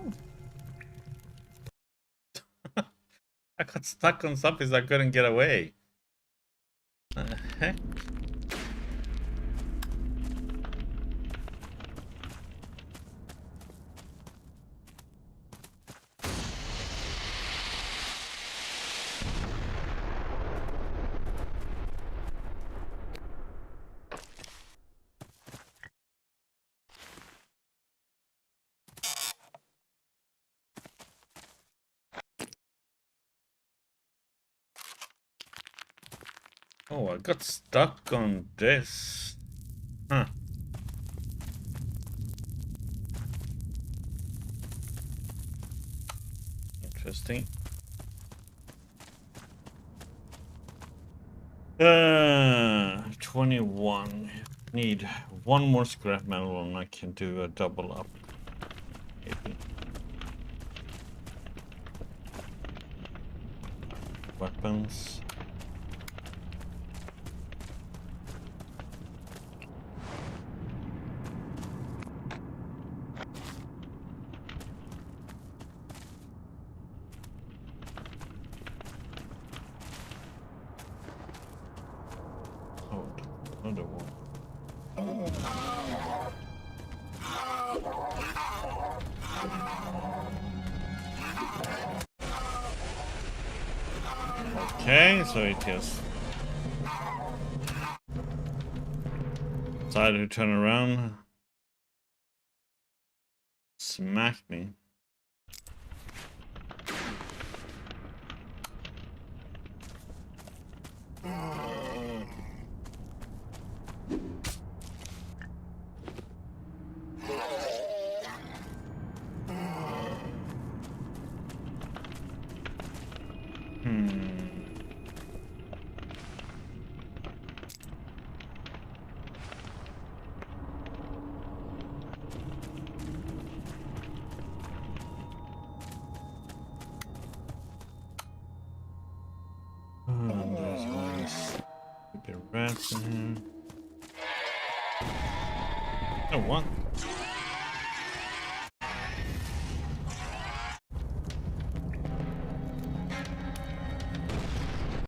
I got stuck on something so I couldn't get away. The heck? Oh, I got stuck on this. Huh. Interesting. 21. Need one more scrap metal and I can do a double up. Maybe. Weapons. Another one. Okay, so it just decided to turn around, smack me. Rats in here. Oh, what?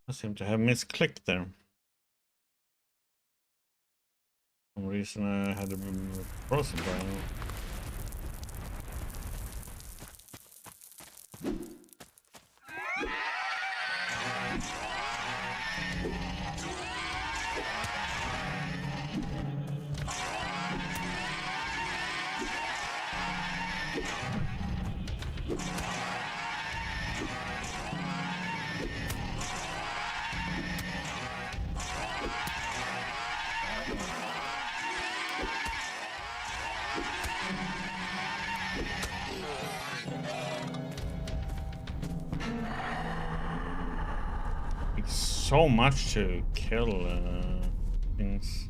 I seem to have misclicked there. For some reason I had a frozen bar. So much to kill things.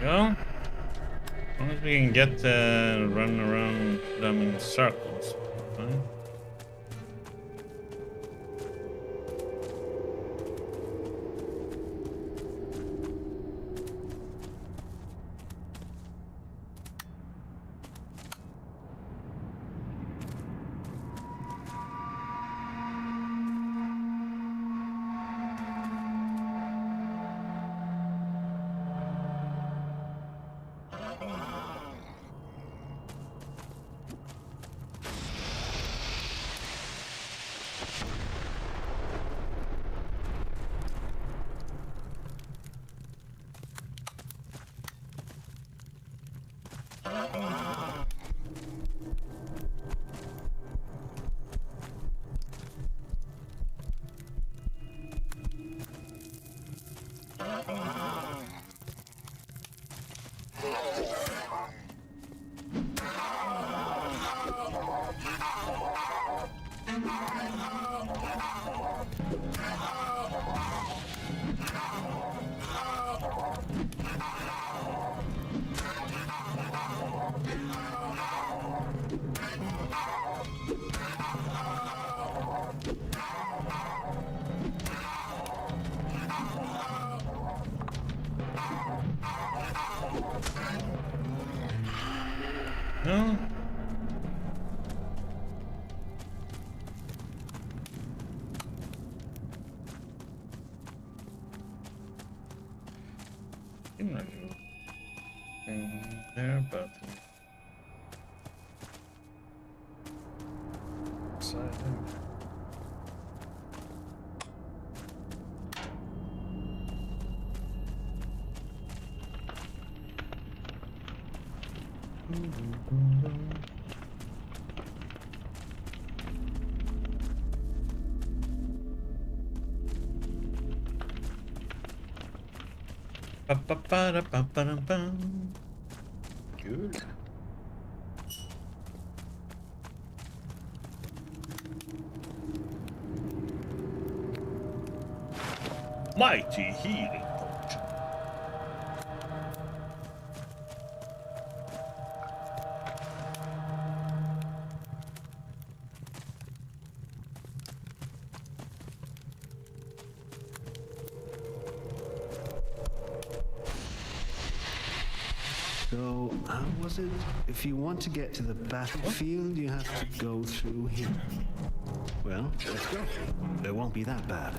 Go. As long as we can get run around them in circles, fine. No. I'm not in there, but side him. Good. Mighty healing potion. So, how was it? If you want to get to the battlefield, you have to go through here. Well, let's go. It won't be that bad.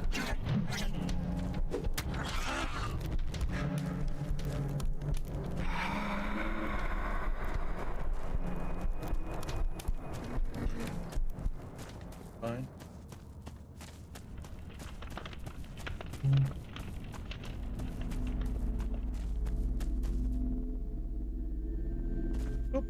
Fine. Oop.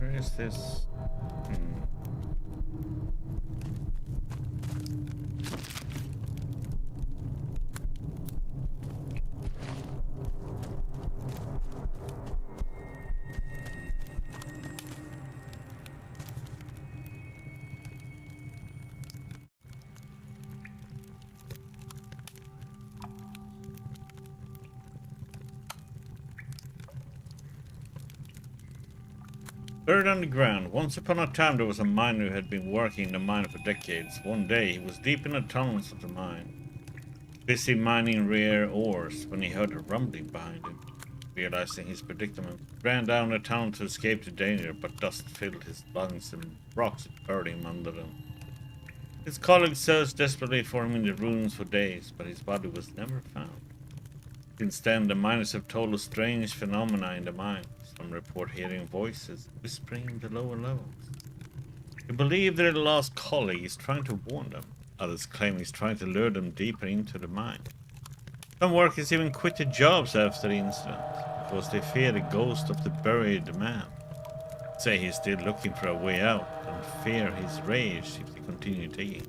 Where is this? Buried underground. Once upon a time there was a miner who had been working in the mine for decades. One day he was deep in the tunnels of the mine, busy mining rare ores, when he heard a rumbling behind him. Realizing his predicament, he ran down the tunnel to escape the danger, but dust filled his lungs and rocks buried him under them. His colleagues searched desperately for him in the ruins for days, but his body was never found. Since then, the miners have told of strange phenomena in the mine. Some report hearing voices whispering in the lower levels. They believe their lost colleague is trying to warn them. Others claim he's trying to lure them deeper into the mine. Some workers even quit their jobs after the incident because they fear the ghost of the buried man. Say he's still looking for a way out and fear his rage if they continue digging.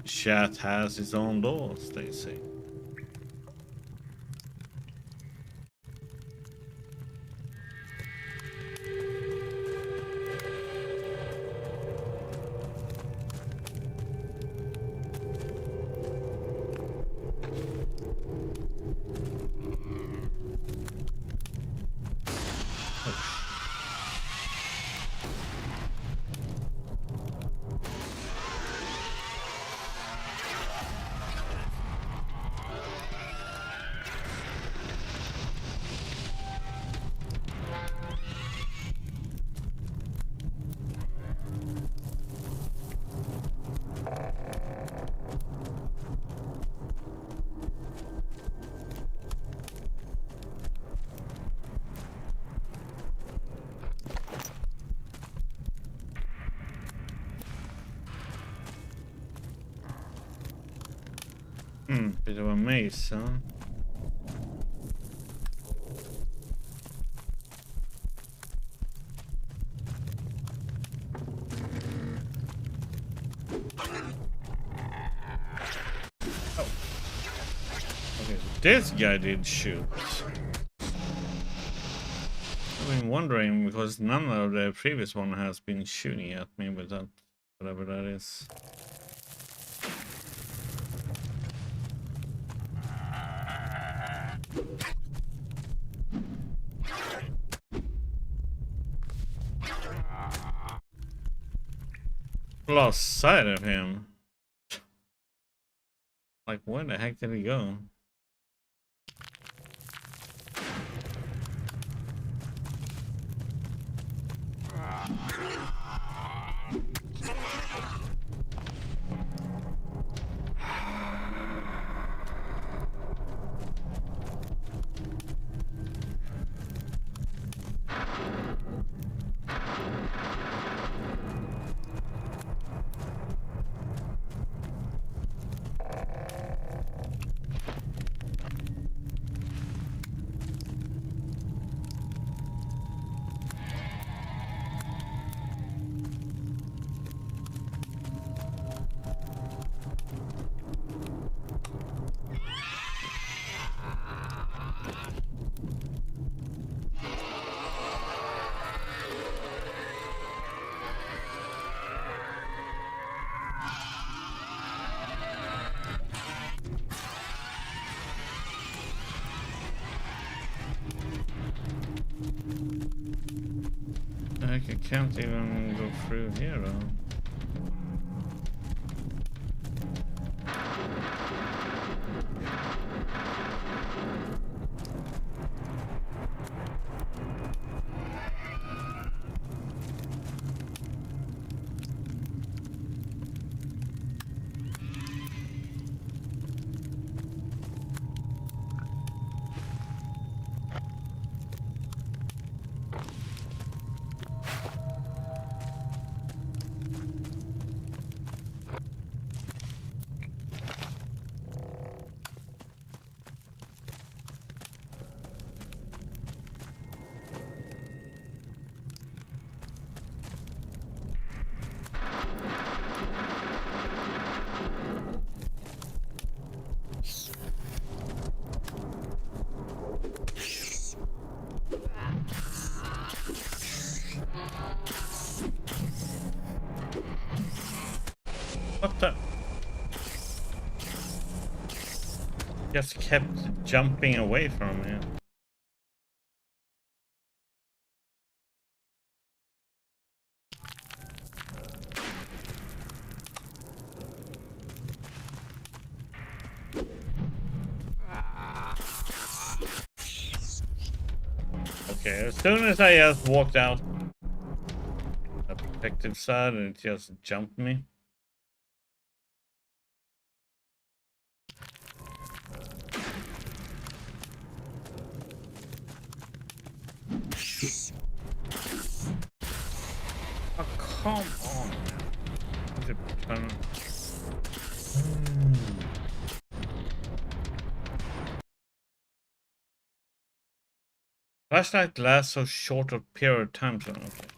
The shaft has its own laws, they say. Bit of a maze, huh? Oh. Okay, so this guy did shoot. I've been wondering because none of the previous one has been shooting at me with that, whatever that is. Lost sight of him. Like, where the heck did he go? can't even go through here though. What the? Just kept jumping away from me. Okay, as soon as I just walked out the protective side, it just jumped me. Oh, come on. Is it turn? Flashlight lasts so short a period of time, so okay.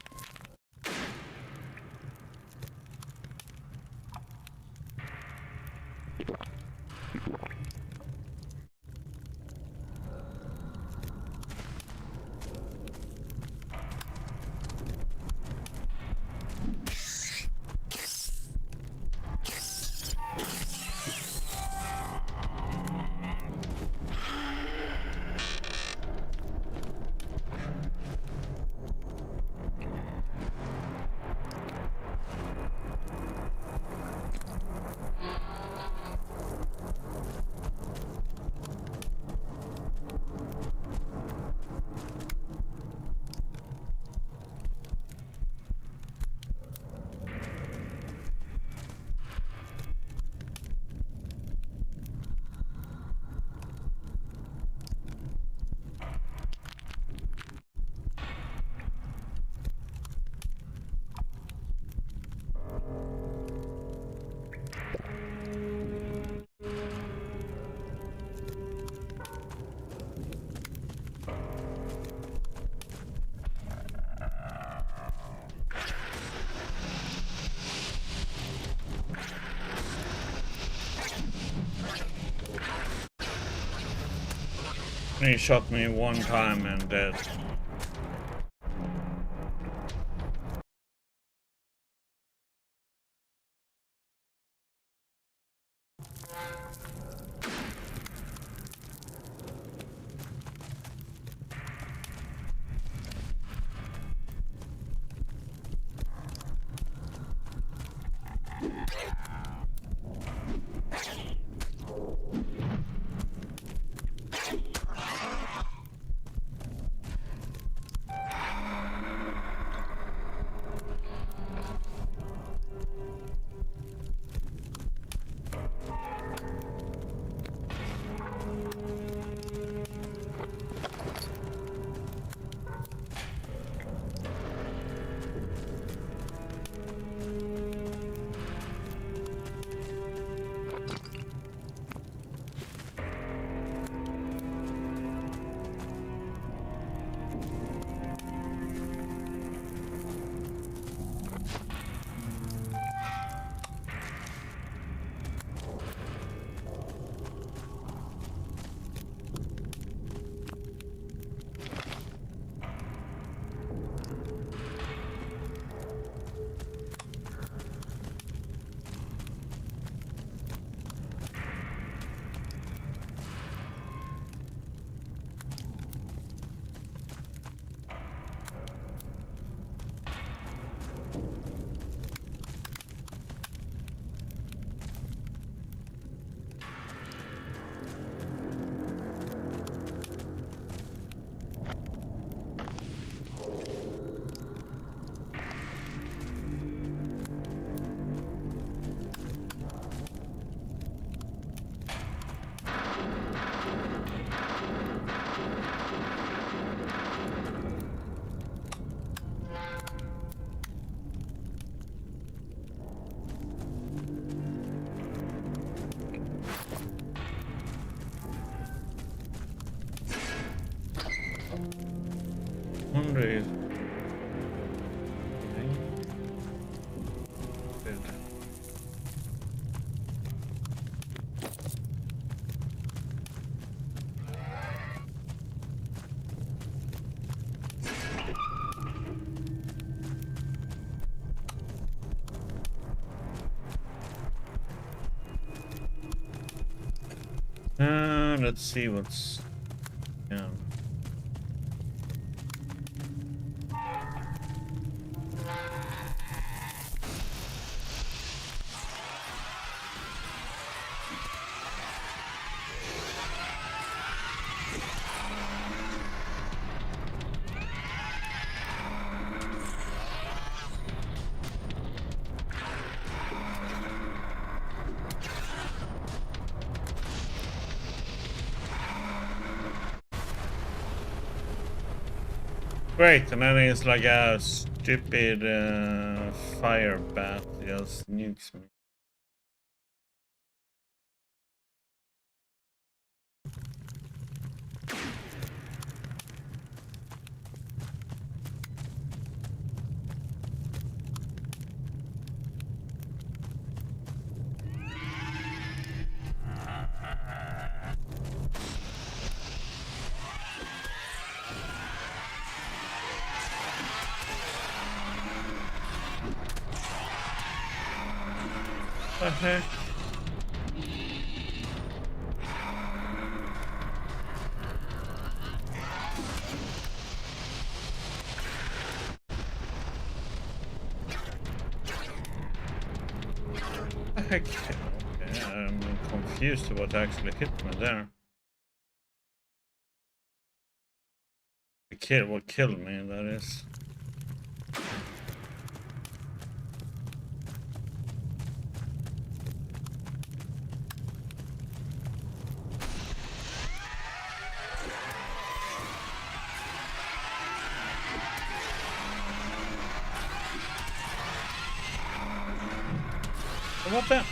He shot me one time and dead. wonder if... let's see what's... Yeah. Great, and then it's like a stupid fire bat just nukes me. What the heck? What the heck? Okay, I'm confused to what actually hit me there. What killed me, that is. What the?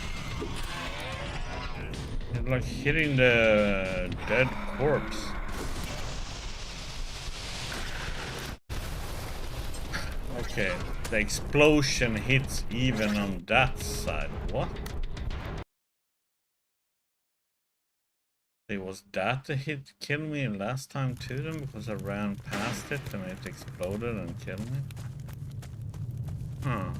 It's like hitting the dead corpse. Okay, the explosion hits even on that side. What? It was that the hit killed me last time too then, because I ran past it and it exploded and killed me? Huh.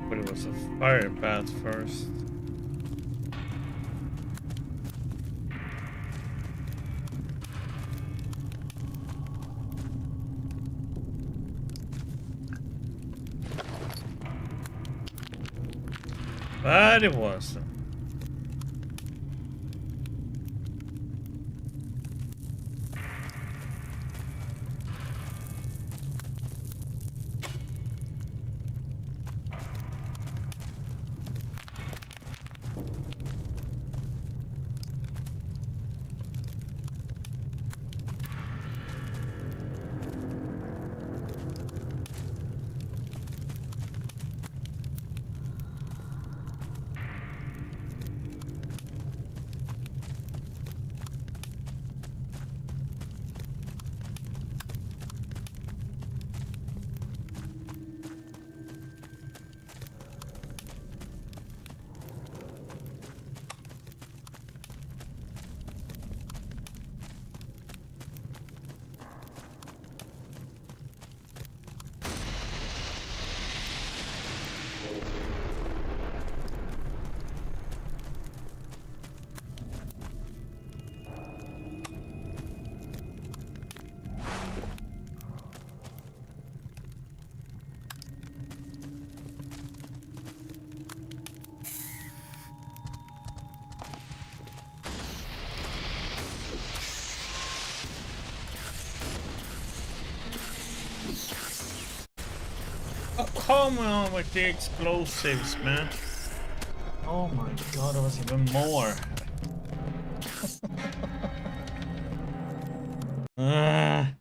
But it was a fire bat first. But it wasn't. Oh, come on with the explosives, man. Oh my god, there was even more. Ah.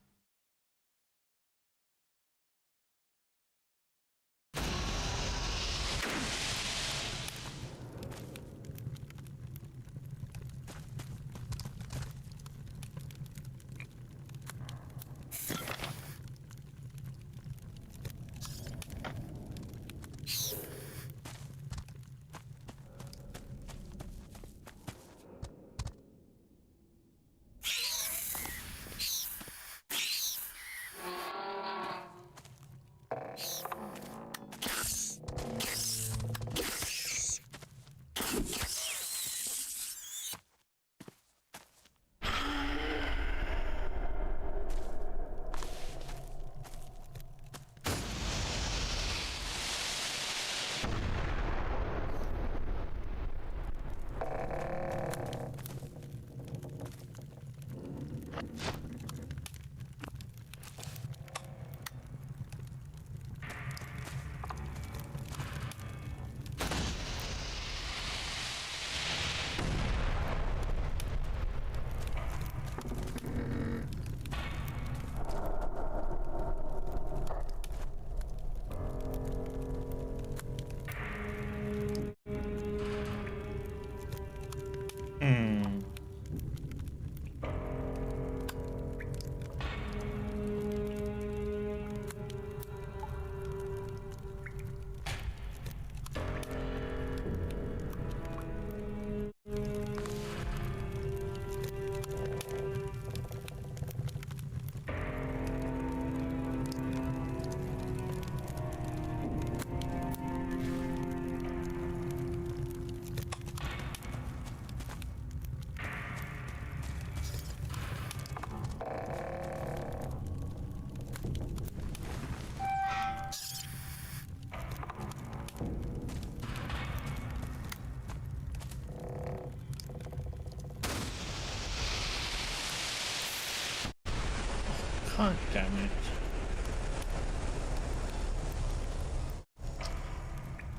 God damn it.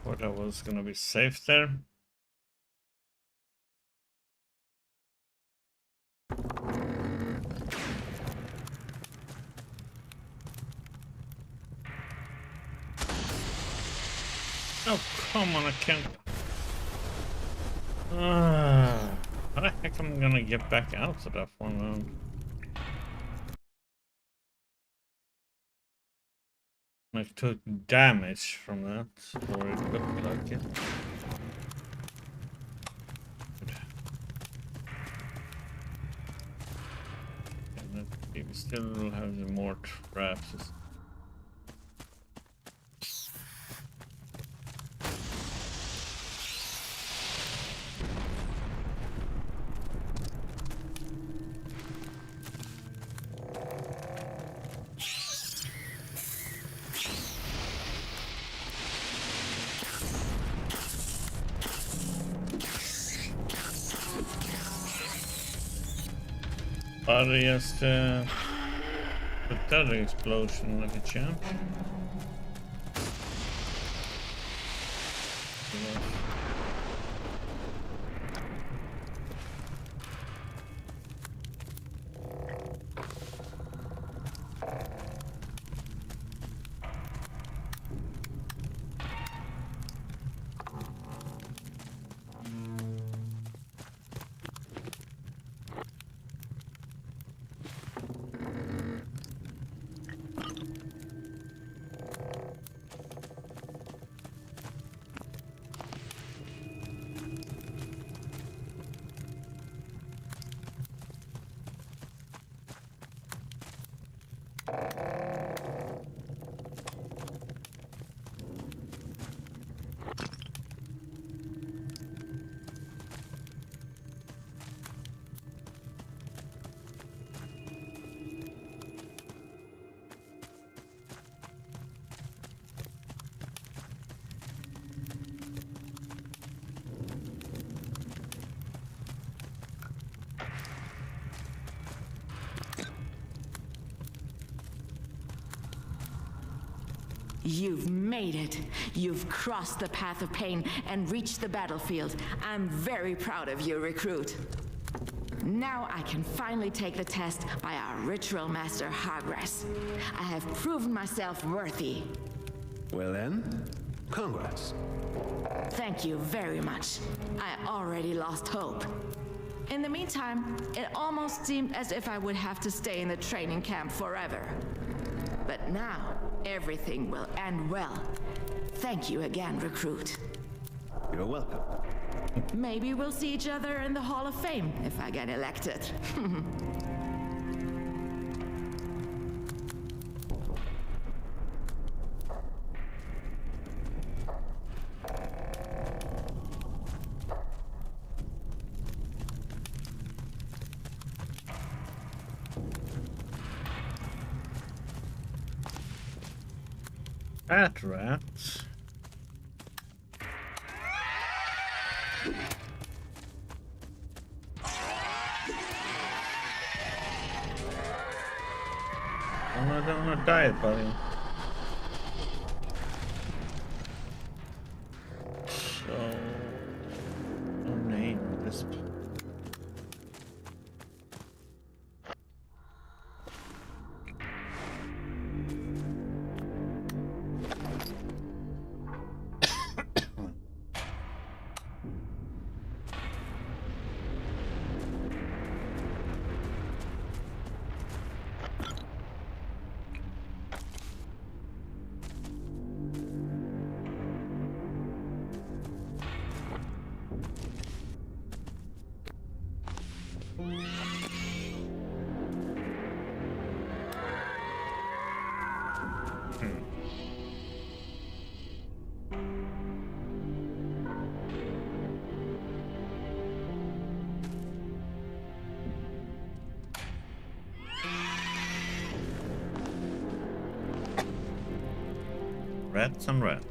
Thought I was gonna be safe there. Oh, come on, I can't. How the heck am I gonna get back out of that one? I took damage from that, or it looked like it. And we still have the more traps. But just put that explosion like a champ. You've made it. You've crossed the path of pain and reached the battlefield. I'm very proud of you, recruit. Now I can finally take the test by our ritual master, Hargress. I have proven myself worthy. Well then, congrats. Thank you very much. I already lost hope. In the meantime, it almost seemed as if I would have to stay in the training camp forever. But now, everything will end well. Thank you again, recruit. You're welcome. Maybe we'll see each other in the Hall of Fame if I get elected. Fat rats. I don't want to die, buddy. So, no name this. Rats and rats.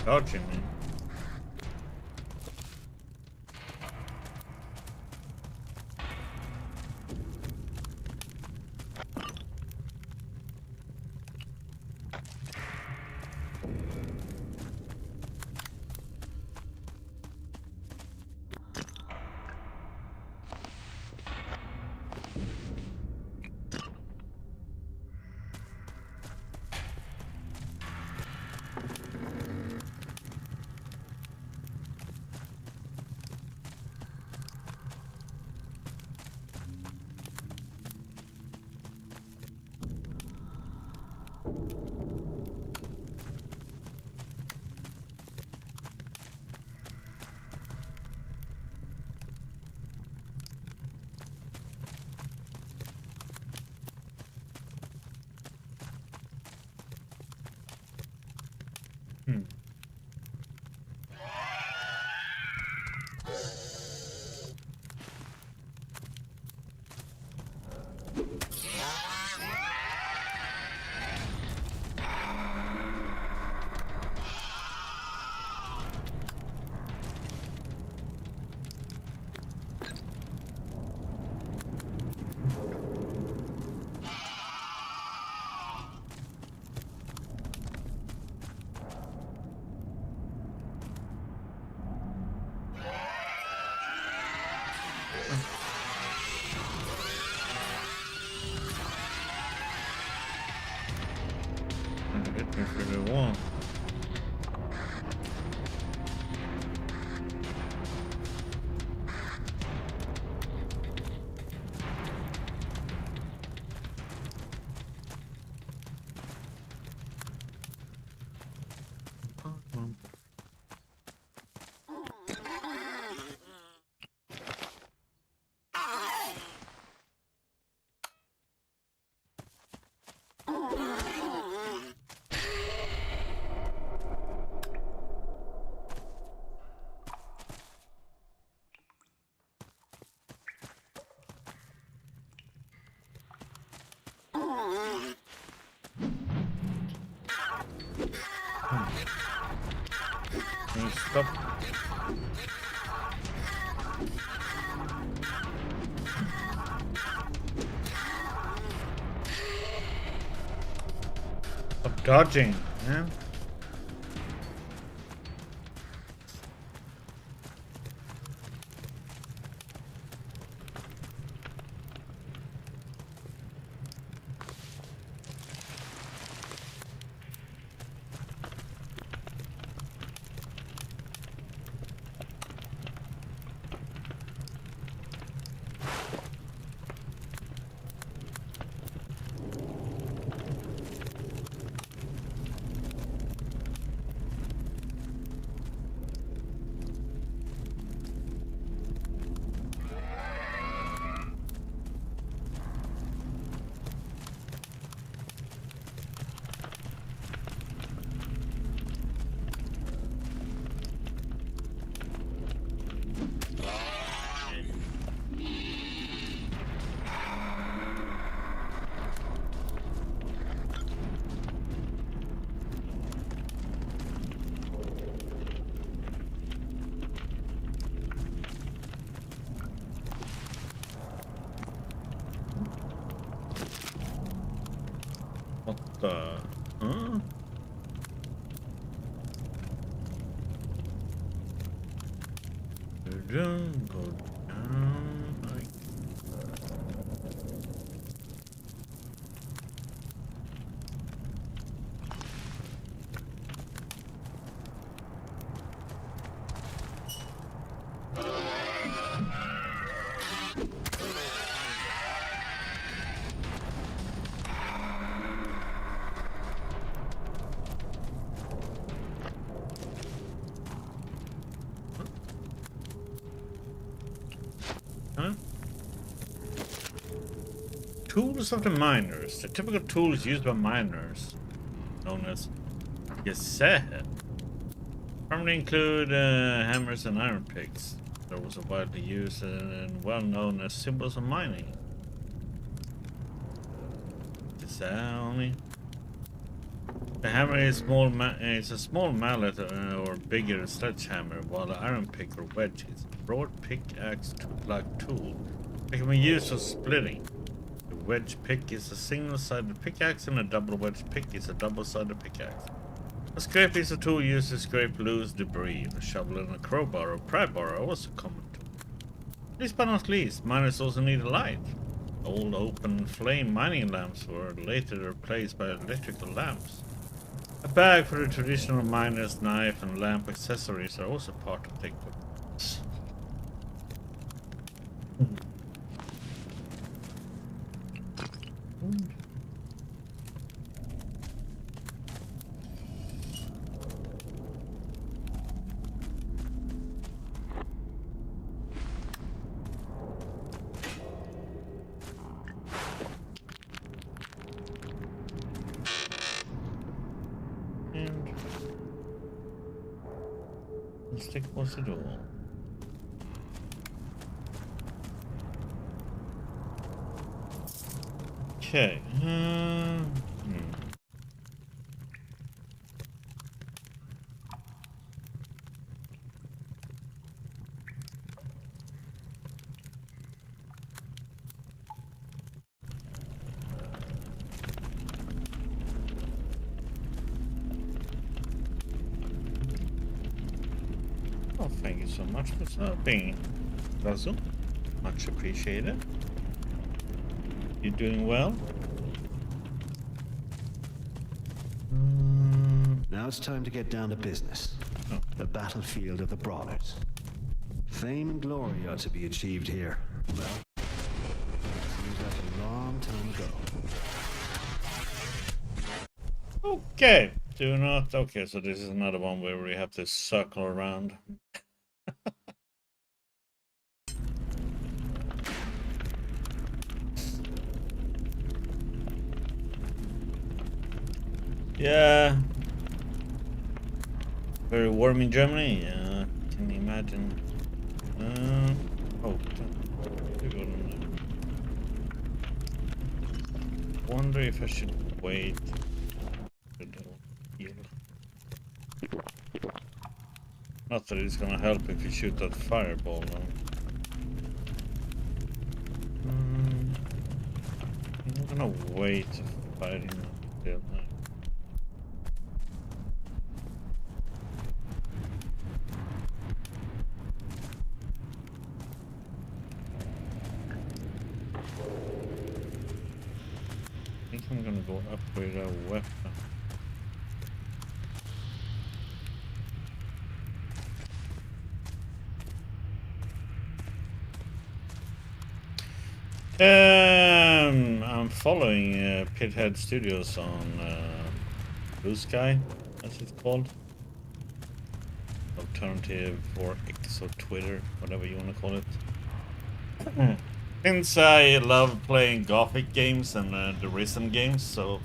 Dodging me. Stop. Stop dodging, man. What the? Huh? Go down. Like... Huh? Tools of the miners. The typical tools used by miners, known as gesätt, primarily include hammers and iron picks. Those are widely used and well known as symbols of mining. Only. The hammer is it's a small mallet or bigger sledgehammer, while the iron pick or wedge is a broad pickaxe-like tool that can be used for splitting. The wedge pick is a single-sided pickaxe, and a double wedge pick is a double-sided pickaxe. A scraper is a tool used to scrape loose debris. A shovel and a crowbar or pry bar are also common tools. Last but not least, miners also need a light. Old open flame mining lamps were later replaced by electrical lamps. A bag for the traditional miner's knife and lamp accessories are also part of the equipment. Let's take what's the door. Okay. Oh, thank you so much for stopping, Razu. Much appreciated. You doing well? Now it's time to get down to business. Oh. The battlefield of the Brawlers. Fame and glory are to be achieved here. Well, seems like a long time ago. Okay. Do not. Okay, so this is another one where we have to circle around. Yeah. Very warm in Germany. Yeah, can you imagine? Oh, wonder if I should wait. Not that it's gonna help if you shoot that fireball though. I'm not gonna wait to fight him until I think I'm gonna go upgrade our weapon. I'm following Pithead Studios on Blue Sky, as it's called. Alternative or X or Twitter, whatever you want to call it. Since I love playing Gothic games and the Risen games, so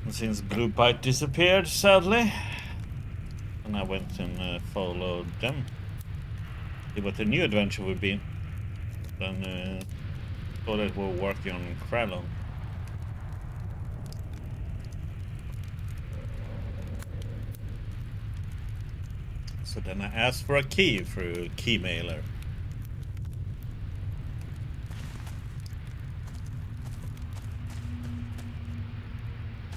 and since Blue Bite disappeared, sadly, and I went and followed them. See what the new adventure would be. Then thought that we're working on Cralon. So then I asked for a key through keymailer.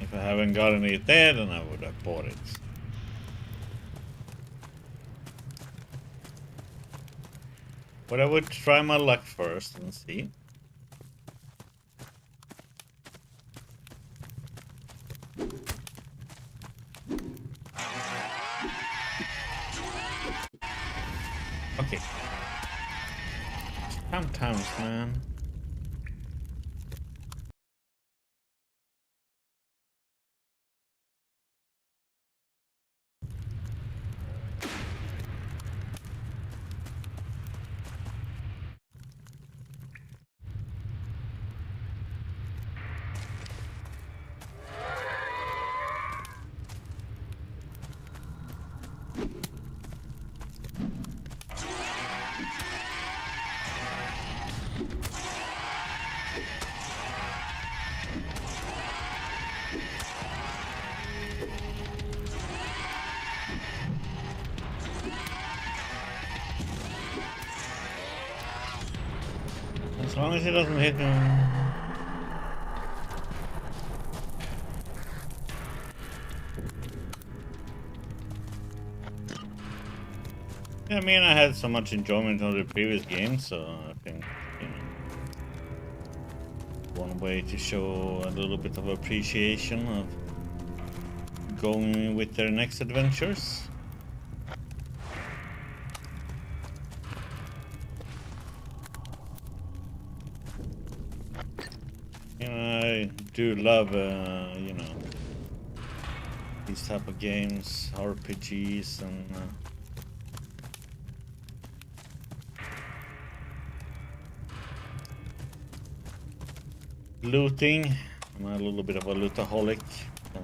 If I haven't gotten it there, then I would have bought it. But I would try my luck first and see. Okay. Sometimes, man. As long as he doesn't hit me. Yeah, I mean, I had so much enjoyment on the previous game, so I think, you know, one way to show a little bit of appreciation of going with their next adventures. You know, I do love, you know, these type of games, RPGs, and looting. I'm a little bit of a lootaholic. So.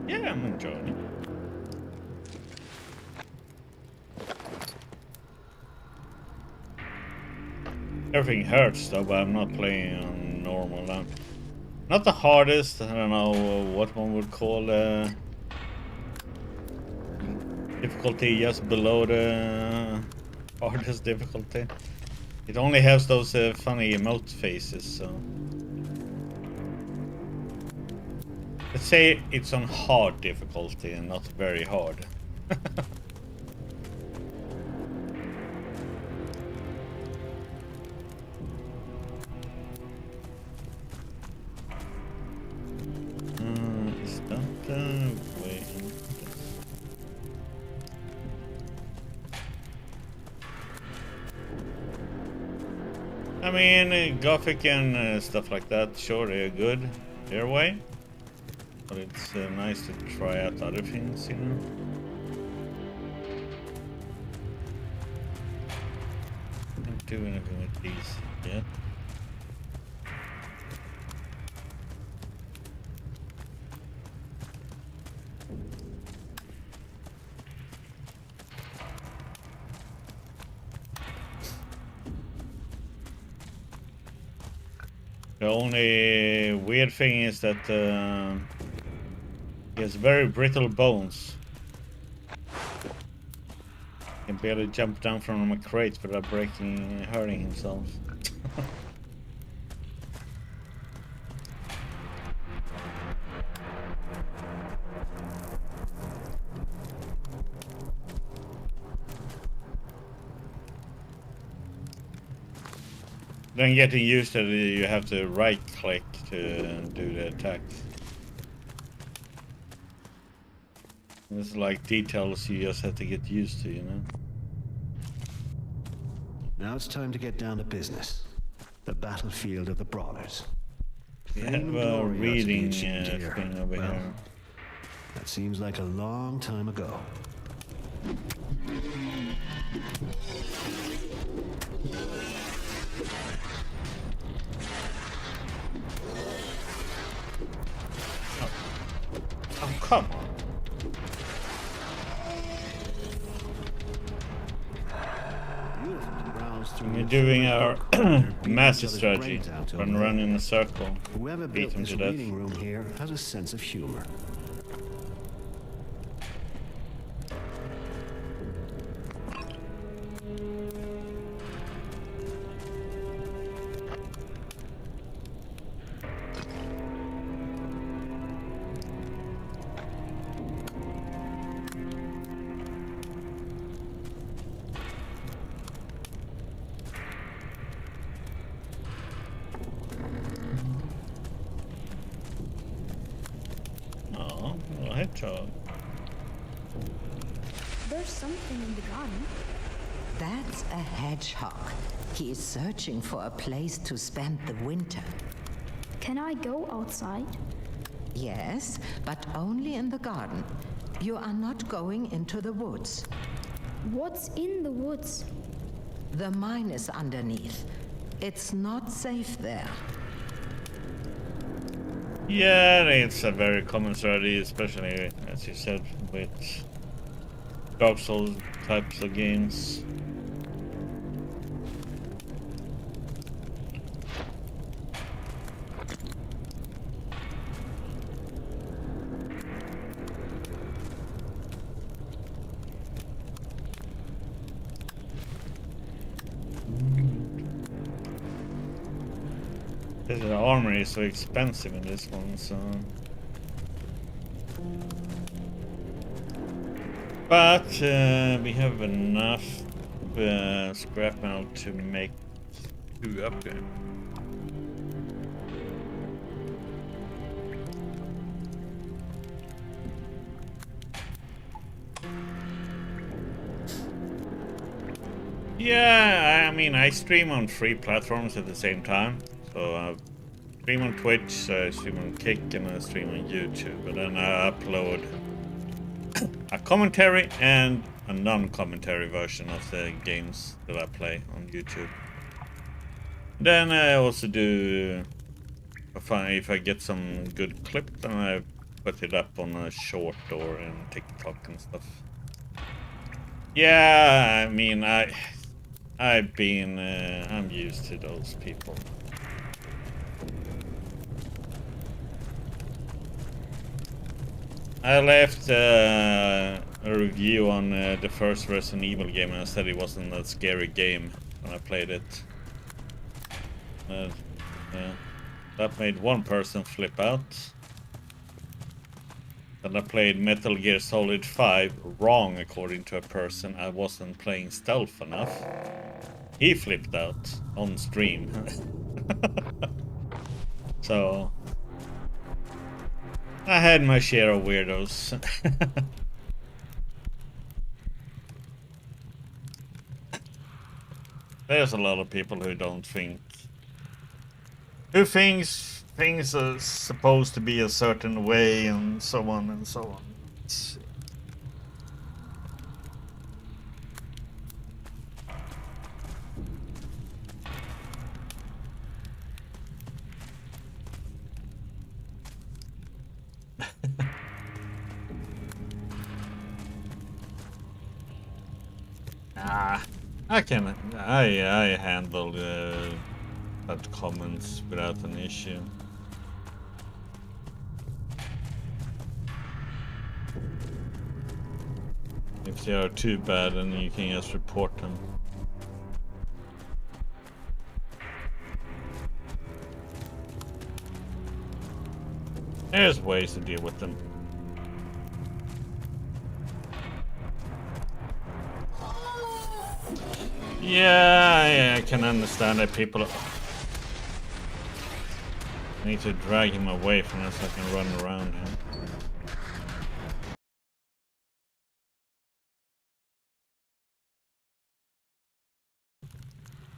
Yeah, I'm enjoying it. Everything hurts though, but I'm not playing on normal now. Not the hardest, I don't know what one would call difficulty, just below the hardest difficulty. It only has those funny emote faces, so... Let's say it's on hard difficulty and not very hard. Is that the way? I mean, Gothic and stuff like that, sure, they're good their way. But it's nice to try out other things, you know? I can't do anything with these yet. The only weird thing is that he has very brittle bones. He can barely jump down from a crate without hurting himself. Then getting used to it, you have to right click to do the attacks. It's like details you just have to get used to, you know? Now it's time to get down to business. The battlefield of the brawlers. We have Fame and a glory are to be reading achieved here. thing over Well, here. that seems like a long time ago. Oh, come on. Beautiful to browse through. We're doing our master each other's strategy. brains out Run over around there. in a circle. Whoever Beat built him this to death. reading room here has a sense of humor. Oh, a hedgehog. There's something in the garden. That's a hedgehog. He is searching for a place to spend the winter. Can I go outside? Yes, but only in the garden. You are not going into the woods. What's in the woods? The mine is underneath. It's not safe there. Yeah, it's a very common strategy, especially, as you said, with Dark Souls types of games. The armor is so expensive in this one, so... But we have enough scrap metal to make 2 upgrades. Yeah, I mean, I stream on 3 platforms at the same time. So I stream on Twitch, I stream on Kick, and I stream on YouTube. And then I upload a commentary and a non-commentary version of the games that I play on YouTube. Then I also do, if I get some good clip, then I put it up on a short or in TikTok and stuff. Yeah, I mean, I'm used to those people. I left a review on the first Resident Evil game, and I said it wasn't a scary game when I played it. Yeah, that made one person flip out. Then I played Metal Gear Solid 5 wrong, according to a person. I wasn't playing stealth enough. He flipped out on stream. So I had my share of weirdos. There's a lot of people who don't think, who thinks things are supposed to be a certain way, and so on and so on. I handle that comments without an issue. If they are too bad, then you can just report them. There's ways to deal with them. Yeah, I can understand that people need to drag him away from us so I can run around him.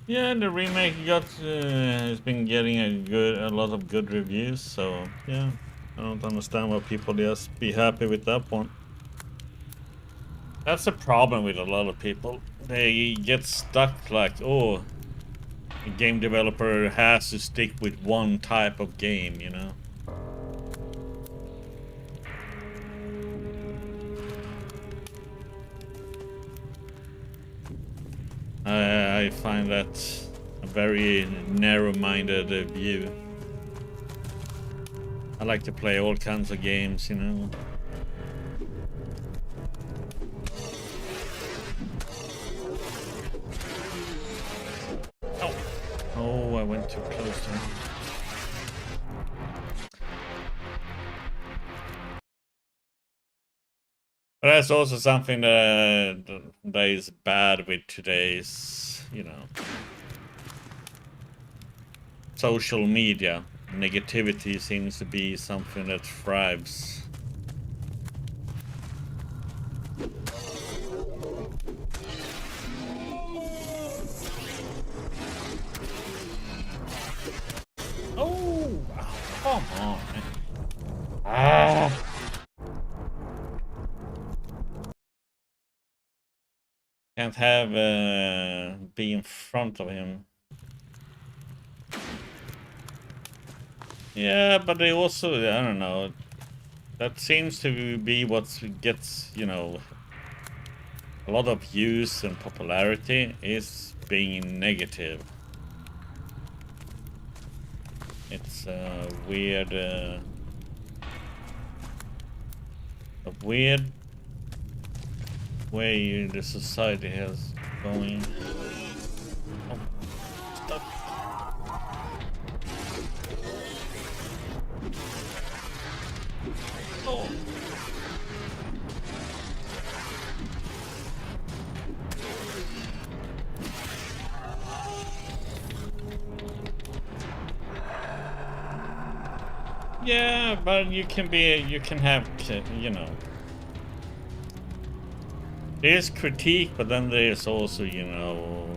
Yeah, the remake has been getting a lot of good reviews, so yeah, I don't understand why people just be happy with that one. That's the problem with a lot of people. They get stuck like, oh, a game developer has to stick with one type of game, you know? I find that a very narrow-minded view. I like to play all kinds of games, you know? Oh, I went too close to him. But that's also something that is bad with today's, you know, social media. Negativity seems to be something that thrives. Oh, come on. Ah. Can't have be in front of him. Yeah, but they also, I don't know. That seems to be what gets, you know, a lot of views and popularity is being negative. It's a weird way the society has going. Oh, stop. Oh. Yeah, but you can have, you know, there's critique, but then there's also, you know,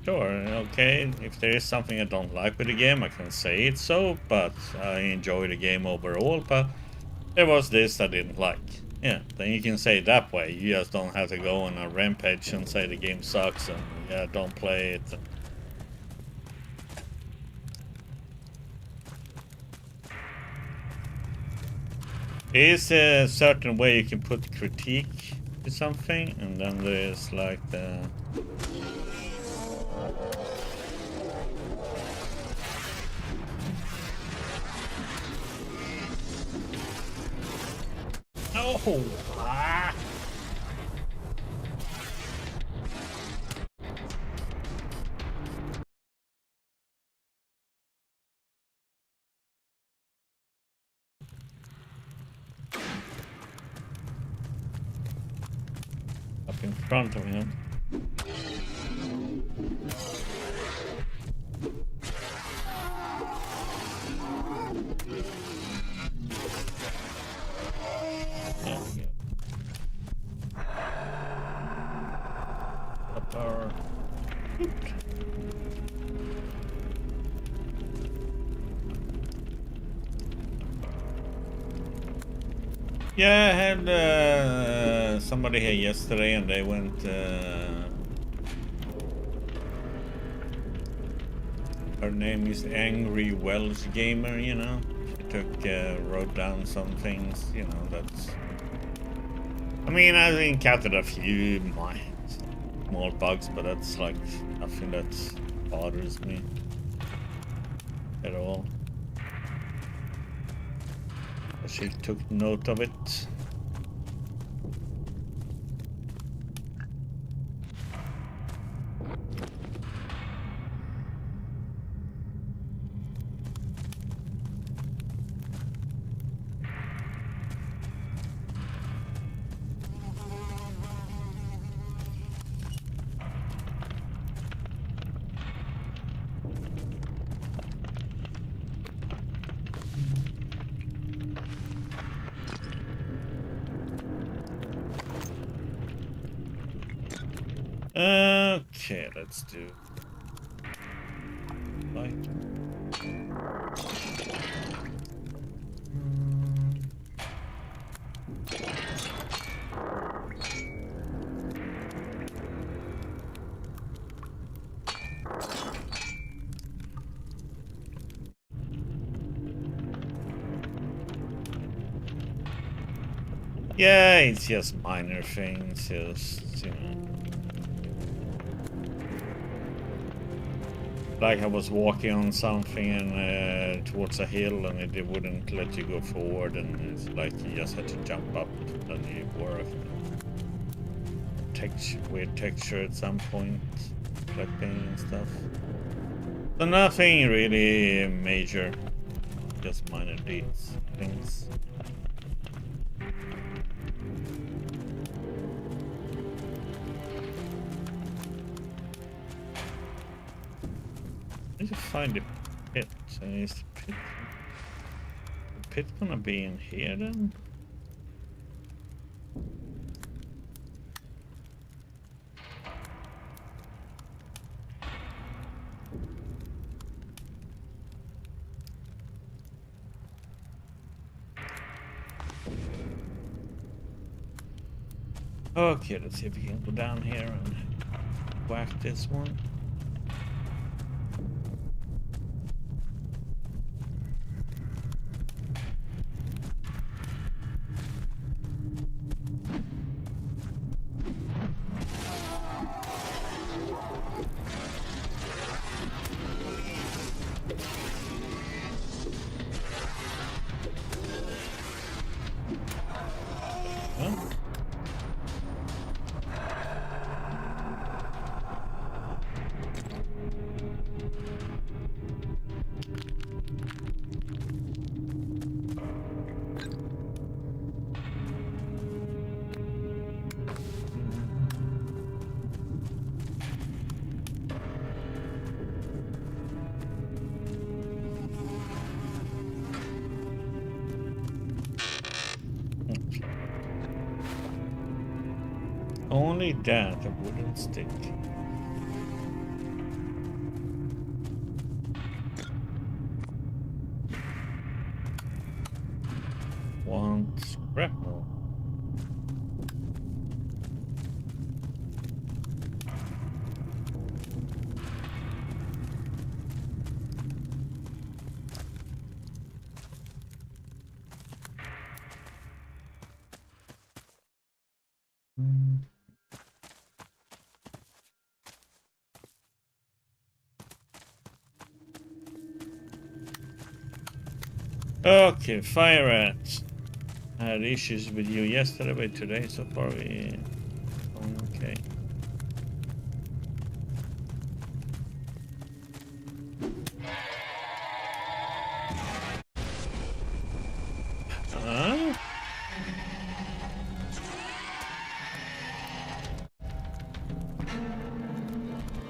sure, okay, if there is something I don't like with the game, I can say it so, but I enjoy the game overall, but there was this I didn't like. Yeah, then you can say it that way. You just don't have to go on a rampage and say the game sucks and, yeah, don't play it. There is a certain way you can put critique to something, and then there's like the... Oh! Ah. Up in front of him. There we go. Up our... Yeah, I had somebody here yesterday and they went... her name is Angry Welsh Gamer, you know? She wrote down some things, you know, that's... I mean, I've encountered a few small bugs, but that's like nothing that bothers me. at all. She took note of it. Okay, let's do like yeah, it's just minor things, just, you know. Like I was walking on something and towards a hill and it wouldn't let you go forward, and it's like you just had to jump up and you work. Weird texture at some point, reflecting and stuff. So nothing really major, just minor things. I need to find the pit. Is the pit gonna be in here then? Okay, let's see if we can go down here and whack this one. Only that, a wooden stick. One scrap metal. Okay, fire rats. I had issues with you yesterday, but today so far we okay. Huh?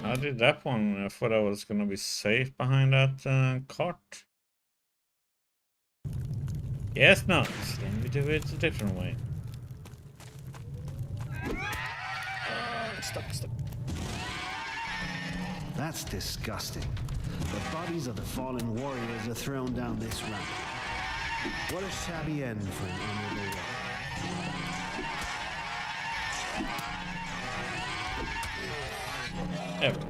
How did that one? I thought I was gonna be safe behind that cart. Yes, not. Then we do it a different way. Stuck. That's disgusting. The bodies of the fallen warriors are thrown down this ramp. What a shabby end for an honorable work. Ever.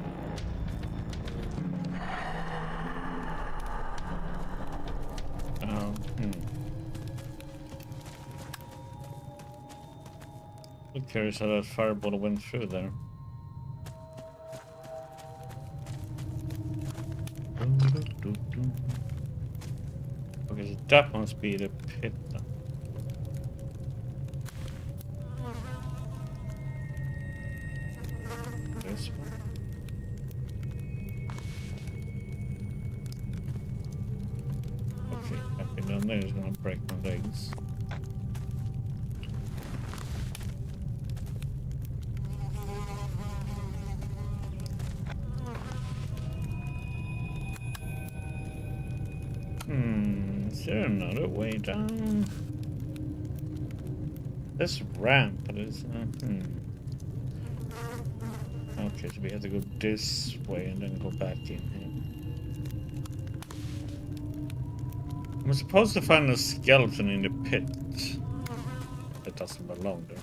I'm curious how that fireball went through there. that must be the pit. This one. Okay, nothing down there is gonna break my legs. Is there another way down? This ramp, but it's Okay, so we have to go this way and then go back in here. I'm supposed to find a skeleton in the pit. That doesn't belong there.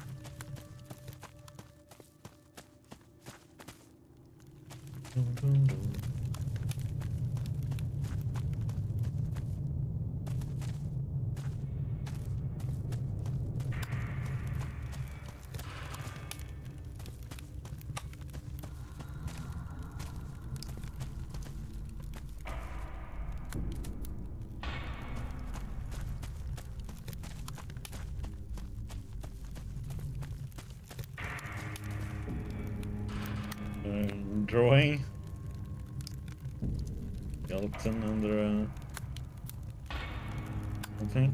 Drawing skeleton under something.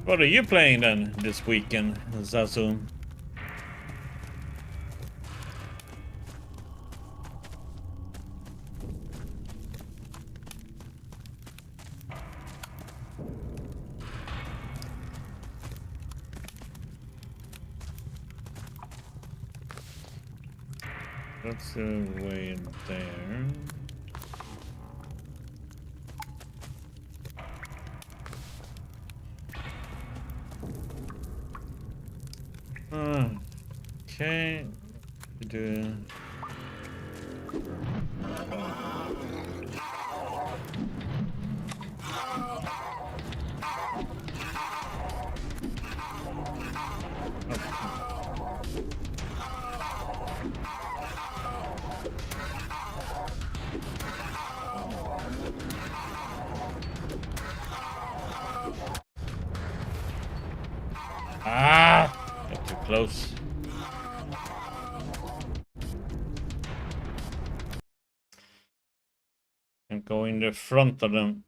What are you playing then this weekend, Zazu? That's the way in there. Okay, do. Got too close. And go in the front of them.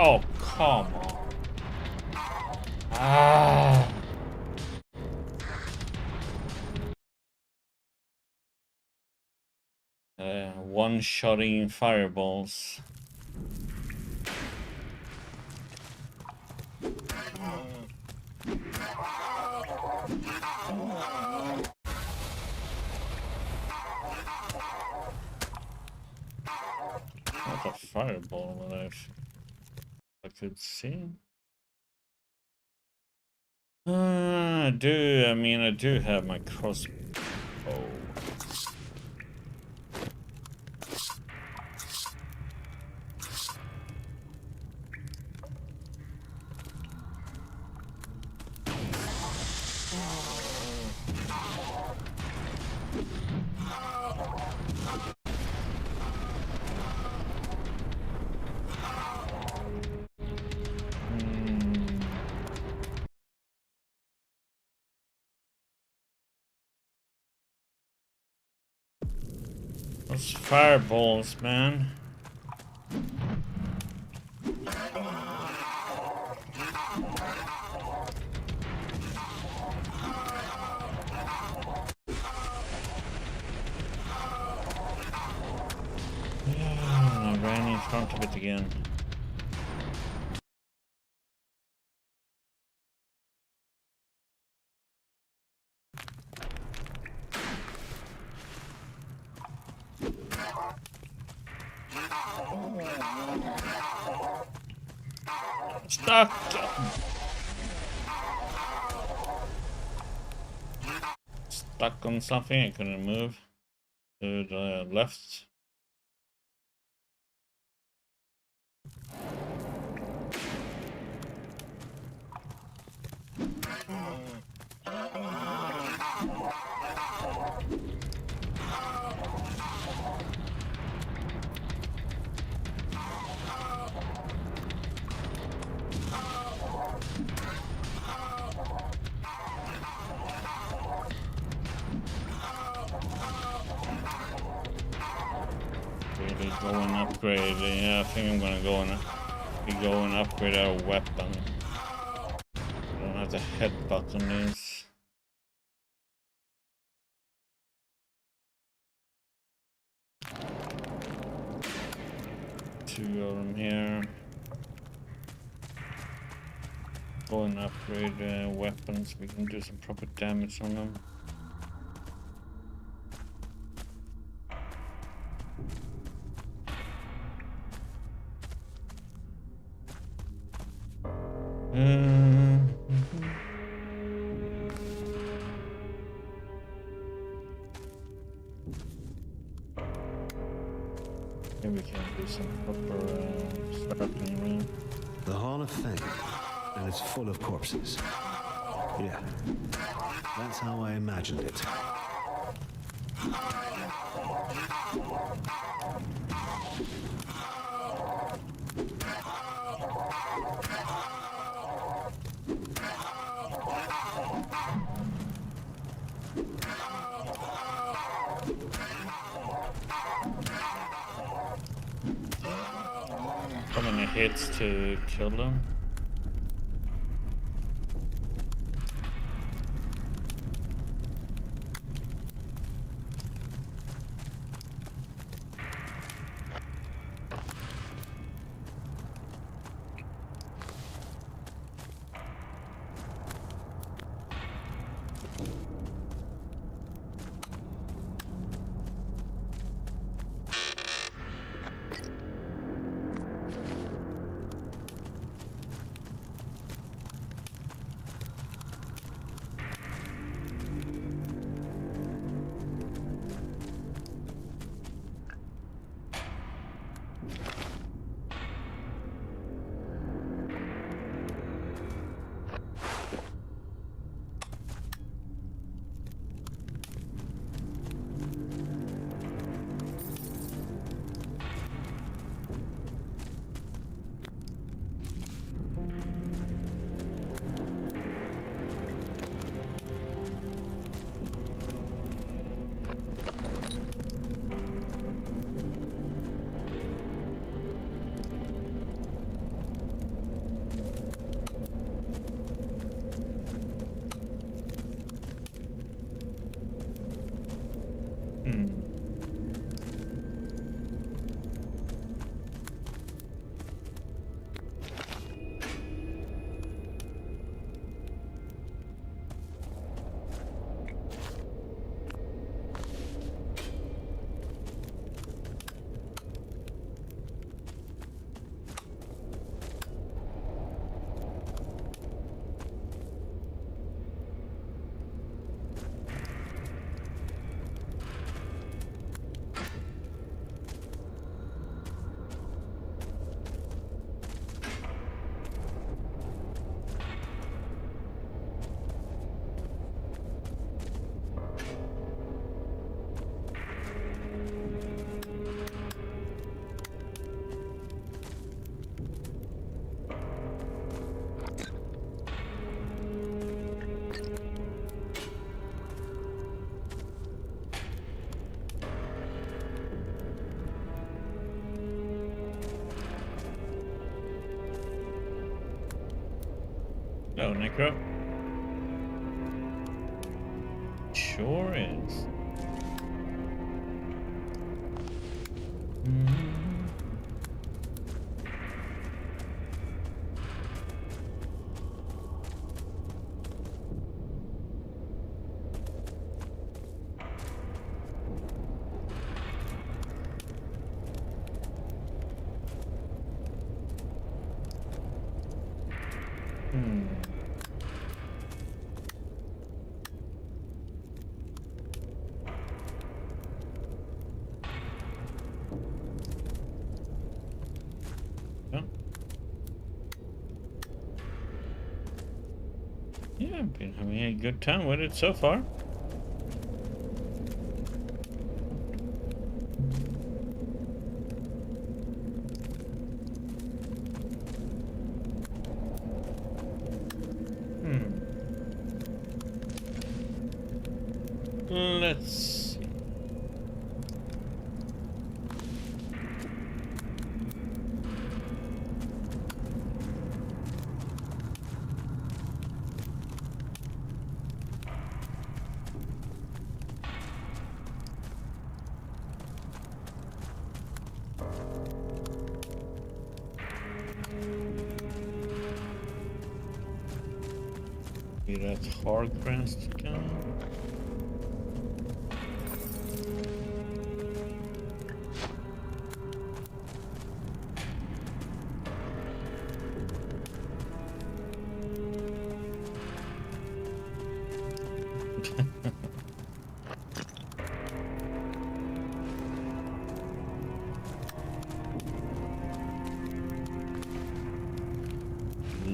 Oh, come on. One-shotting fireballs. Not a fireball, but I could see. I do have my crossbow. Those fireballs, man. front of it again. Stuck! Stuck on something, I couldn't move. To the left. Go and upgrade. Yeah, I think I'm gonna go and upgrade our weapon. I don't have the head button is. Two of them here. Go and upgrade weapons. We can do some proper damage on them. Maybe we can do some proper starting room. The Hall of Fame, and it's full of corpses. Yeah, that's how I imagined it. How many hits to kill them? Oh, Necro. Sure is. I've been having a good time with it so far. Let's see. That's hard grass to come.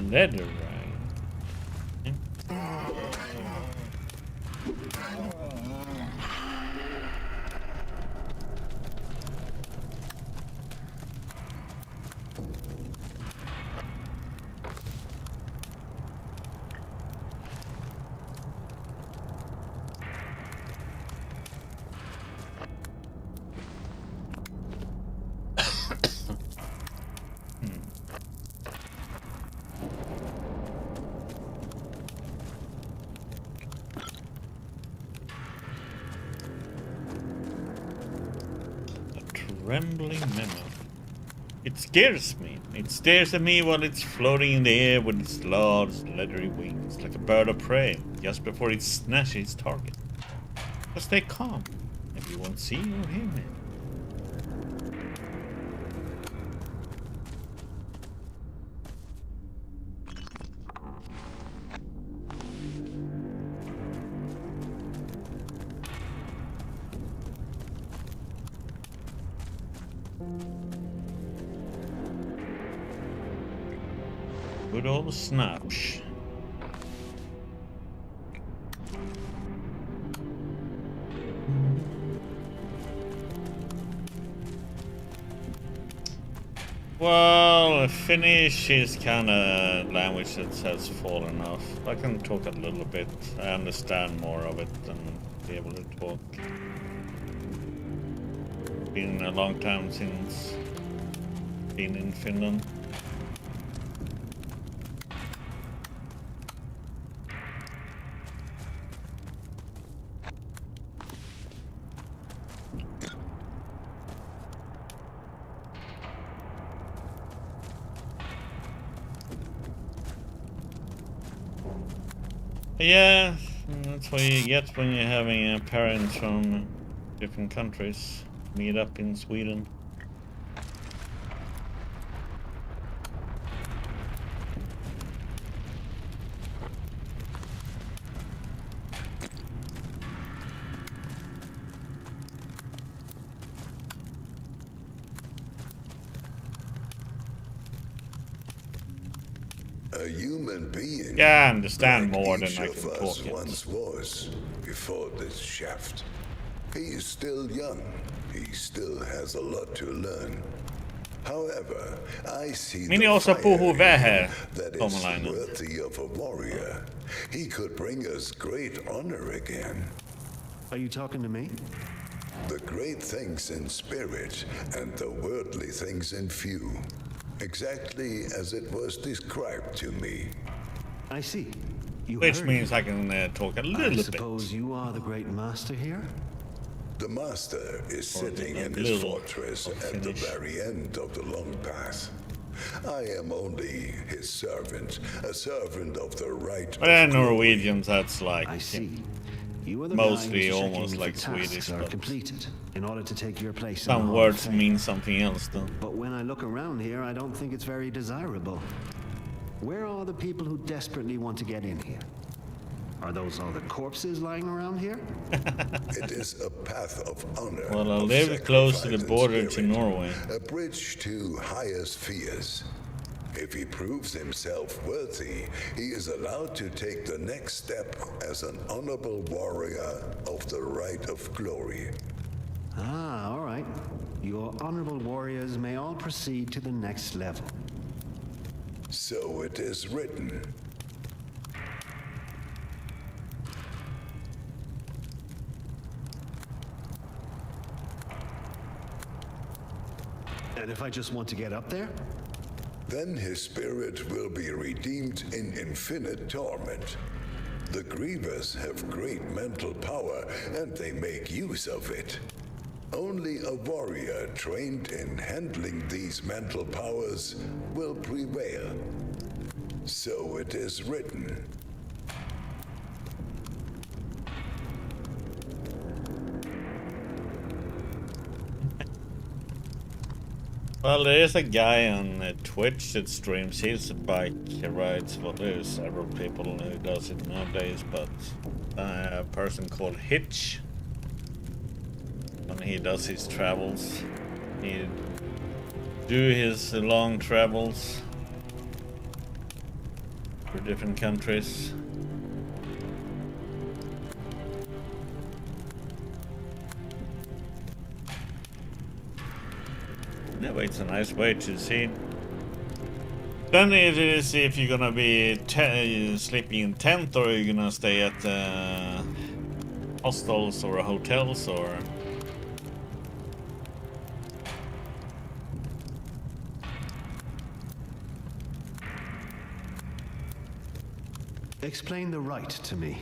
Leather. Trembling memo. It scares me. It stares at me while it's floating in the air with its large, leathery wings, like a bird of prey, just before it snatches its target. But stay calm, and you won't see or hear me. Good old snaps. Well, Finnish is kind of language that has fallen off. I can talk a little bit. I understand more of it than be able to talk. Been a long time since been in Finland. Yeah, that's what you get when you're having parents from different countries meet up in Sweden. A human being. Yeah, I understand like more than each I of can us talk it. once was before this shaft. He is still young. He still has a lot to learn. However, I see Minä the osaa fire puhua in vähän him that is suomalainen. worthy of a warrior. He could bring us great honor again. Are you talking to me? The great things in spirit and the worldly things in few. Exactly as it was described to me. I see. You Which heard means me. I can talk a little I bit. suppose you are the great master here? The master is Or sitting a in his little fortress of at the Finnish. very end of the long path. I am only his servant, a servant of the right But of glory. Norwegians, that's like I see. You are the mostly guy who's checking almost if like the tasks Swedish, are but completed in order to take your place in the some Hall of words Fame. mean something else though. But when I look around here, I don't think it's very desirable. Where are the people who desperately want to get in here? Are those all the corpses lying around here? It is a path of honor. Well, I of live close to the sacrifice and border to spirit, Norway. A bridge to higher spheres. If he proves himself worthy, he is allowed to take the next step as an honorable warrior of the Right of Glory. Ah, all right. Your honorable warriors may all proceed to the next level. So it is written. And if I just want to get up there? Then his spirit will be redeemed in infinite torment. The Grievous have great mental power, and they make use of it. Only a warrior trained in handling these mental powers will prevail. So it is written. Well, there is a guy on Twitch that streams his bike rides. Well, there's several people who does it nowadays, but a person called Hitch, when he does his travels, he do his long travels for different countries. Anyway, it's a nice way to see. Then it is if you're gonna be sleeping in tent, or you're gonna stay at hostels or hotels, or Explain the right to me.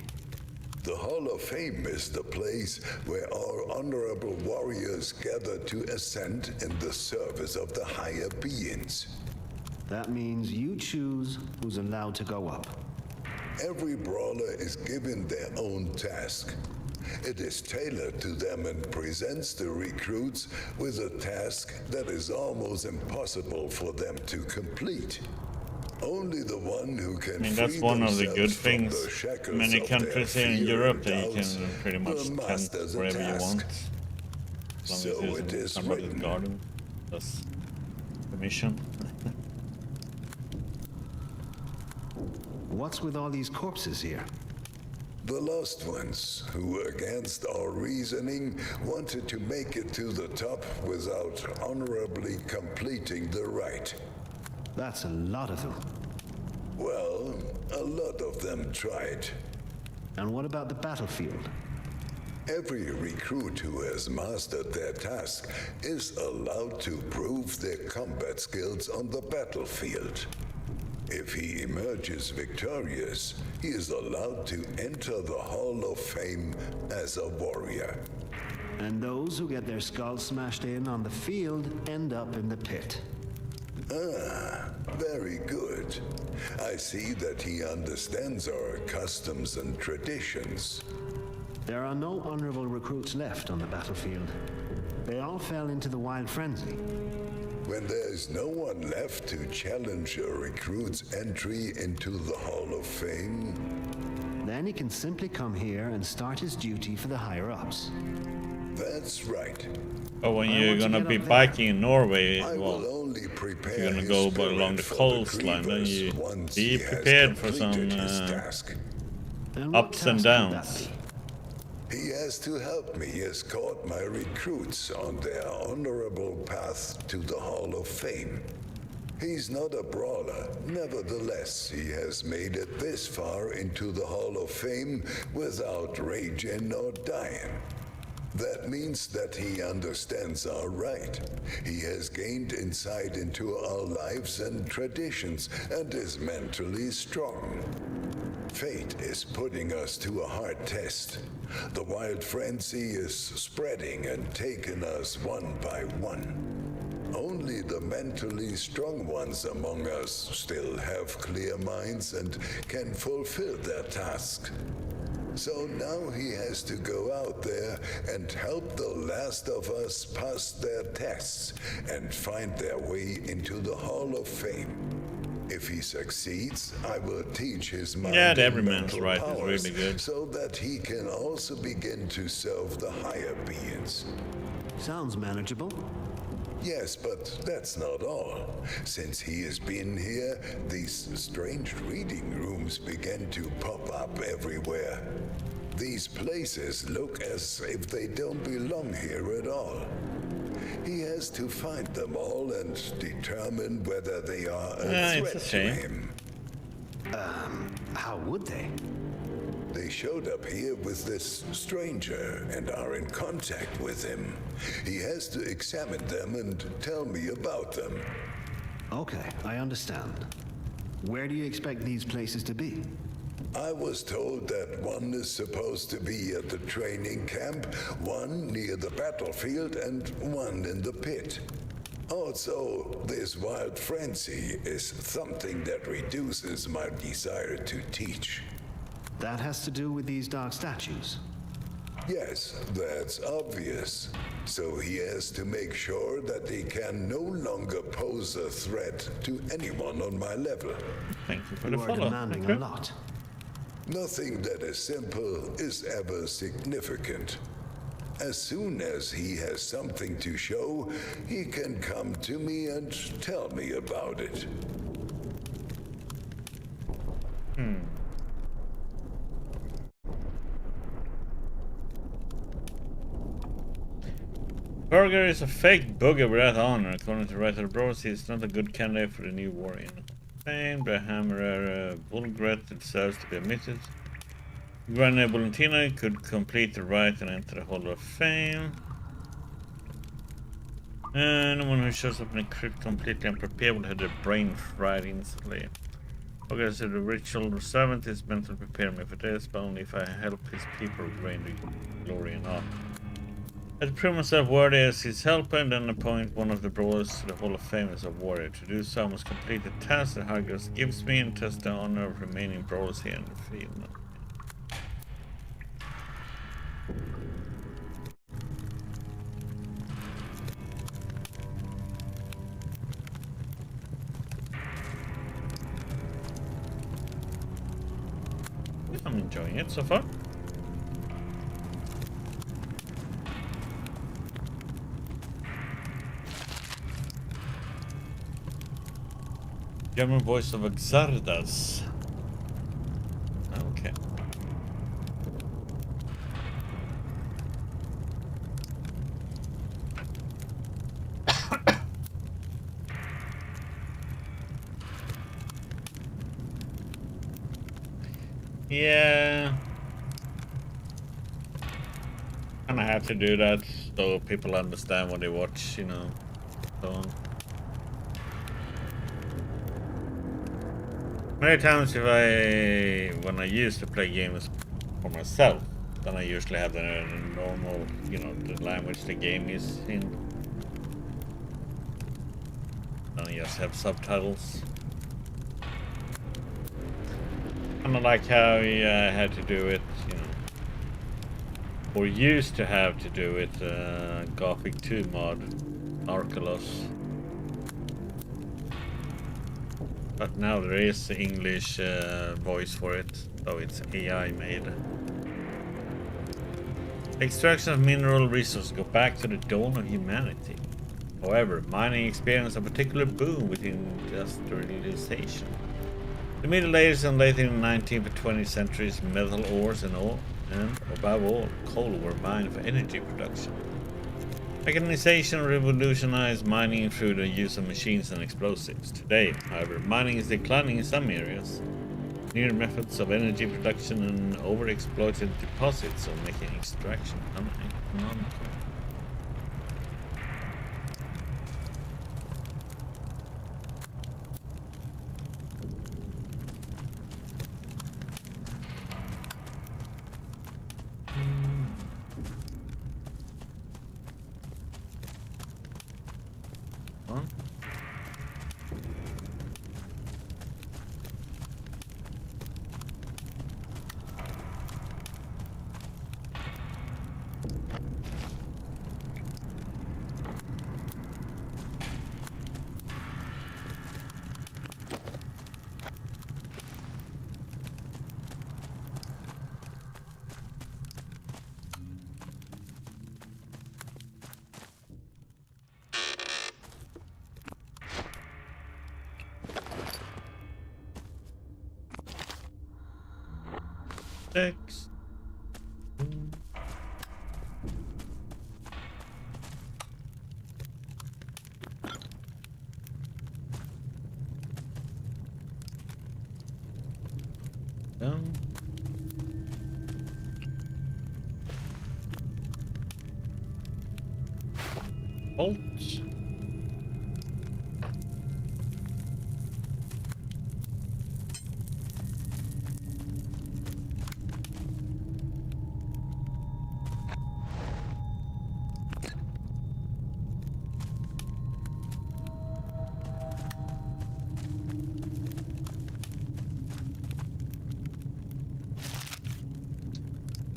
The Hall of Fame is the place where our honorable warriors gather to ascend in the service of the higher beings. That means you choose who's allowed to go up. Every brawler is given their own task. It is tailored to them and presents the recruits with a task that is almost impossible for them to complete. Only the one who can that's one of the good things. Many countries here in Europe that you can pretty much tent wherever you want, as long as it's in somebody's garden. That's permission. What's with all these corpses here? The lost ones, who against our reasoning wanted to make it to the top without honorably completing the rite. That's a lot of them. Well, a lot of them tried. And what about the battlefield? Every recruit who has mastered their task is allowed to prove their combat skills on the battlefield. If he emerges victorious, he is allowed to enter the Hall of Fame as a warrior. And those who get their skulls smashed in on the field end up in the pit. Ah, very good. I see that he understands our customs and traditions. There are no honorable recruits left on the battlefield. They all fell into the wild frenzy. When there is no one left to challenge a recruit's entry into the Hall of Fame, then he can simply come here and start his duty for the higher-ups. That's right. But when you're gonna be biking in Norway, well, if you're gonna go along the coastline, then you be prepared for some ups and downs. He has to help me escort my recruits on their honorable path to the Hall of Fame. He's not a brawler. Nevertheless, he has made it this far into the Hall of Fame without raging or dying. That means that he understands our right. He has gained insight into our lives and traditions and is mentally strong. Fate is putting us to a hard test. The wild frenzy is spreading and taking us one by one. Only the mentally strong ones among us still have clear minds and can fulfill their task. So now he has to go out there and help the last of us pass their tests and find their way into the Hall of Fame. If he succeeds, I will teach his mind yeah, every man's right is really good. So that he can also begin to serve the higher beings. Sounds manageable. Yes, but that's not all. Since he has been here, these strange reading rooms begin to pop up everywhere. These places look as if they don't belong here at all. He has to find them all and determine whether they are a It's threat a to shame. him. How would they? They showed up here with this stranger and are in contact with him. He has to examine them and tell me about them. Okay, I understand. Where do you expect these places to be? I was told that one is supposed to be at the training camp, one near the battlefield, and one in the pit. Also, this wild frenzy is something that reduces my desire to teach. That has to do with these dark statues. Yes, that's obvious. So he has to make sure that they can no longer pose a threat to anyone on my level. Thank you for the You are follow. demanding Okay. a lot. Nothing that is simple is ever significant. As soon as he has something to show, he can come to me and tell me about it. Burger is a fake booger without honor. According to writer Bros, he is not a good candidate for the new warrior. Fame, the hammerer Bulgret deserves to be omitted. Grand Valentina could complete the rite and enter the Hall of Fame. Anyone who shows up in a crypt completely unprepared will have their brain fried instantly. Okay, so the ritual servant is meant to prepare me for this, but only if I help his people gain the glory and honor. I had to prove myself worthy as his helper and then appoint one of the brawlers to the Hall of Fame as a warrior. To do so, I must complete the task that Hargos gives me and test the honor of remaining brawlers here in the field. I'm enjoying it so far. German voice of Exardas. Okay. Yeah. And I have to do that so people understand what they watch, you know, so on. Many times when I used to play games for myself, then I usually have the normal, you know, the language the game is in. Then I just have subtitles. Kind of like how you had to do it, you know, or used to have to do it, Gothic 2 mod, Arcalos. But now there is English voice for it, though it's AI made. Extraction of mineral resources go back to the dawn of humanity. However, mining experienced a particular boom with industrialization. The Middle Ages and late in the 19th and 20th centuries, metal ores and above all, coal were mined for energy production. Mechanization revolutionized mining through the use of machines and explosives. Today, however, mining is declining in some areas. Newer methods of energy production and overexploited deposits are making extraction uneconomical. 6. Down. Bolts.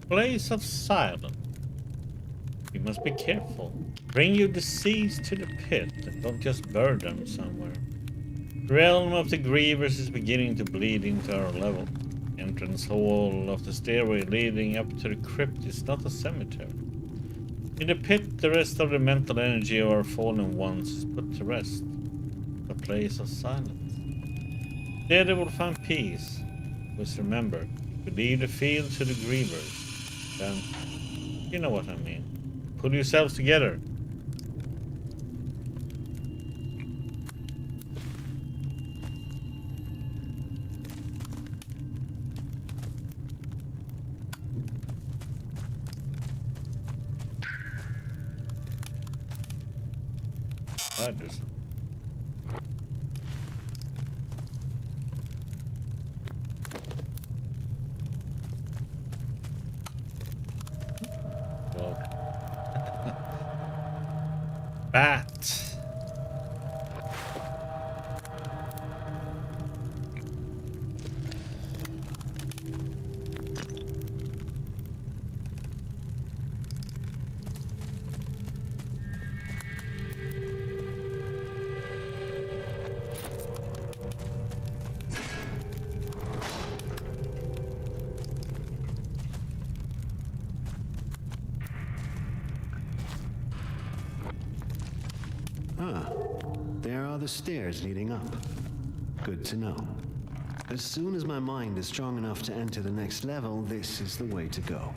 Place of silence. You must be careful. Bring your deceased to the pit and don't just bury them somewhere. The realm of the grievers is beginning to bleed into our level. Entrance hall of the stairway leading up to the crypt is not a cemetery. In the pit, the rest of the mental energy of our fallen ones is put to rest. A place of silence. There they will find peace. Just remember, to leave the field to the grievers. Then, you know what I mean. Pull yourselves together. Spiders. Bat. Ah, there are the stairs leading up. Good to know. As soon as my mind is strong enough to enter the next level, this is the way to go.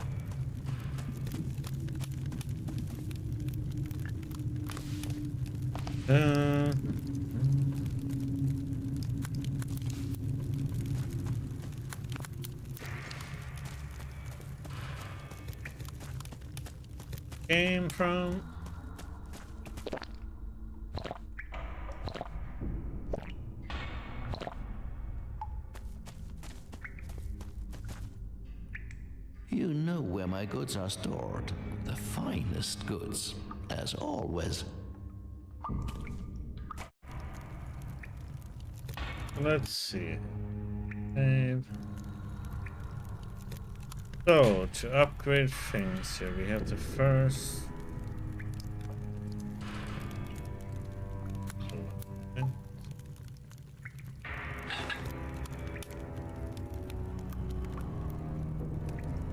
Came from... You know where my goods are stored. The finest goods, as always. Let's see. Save. So, to upgrade things here, we have to first...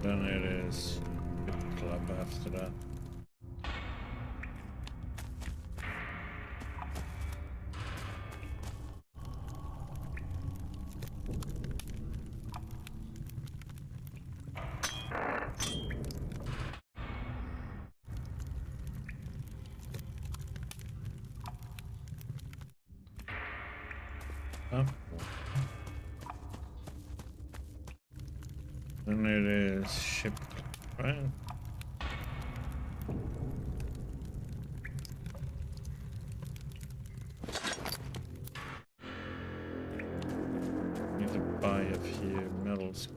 Then it is club after that. Oh. Then it is ship, right? Need to buy a few metals.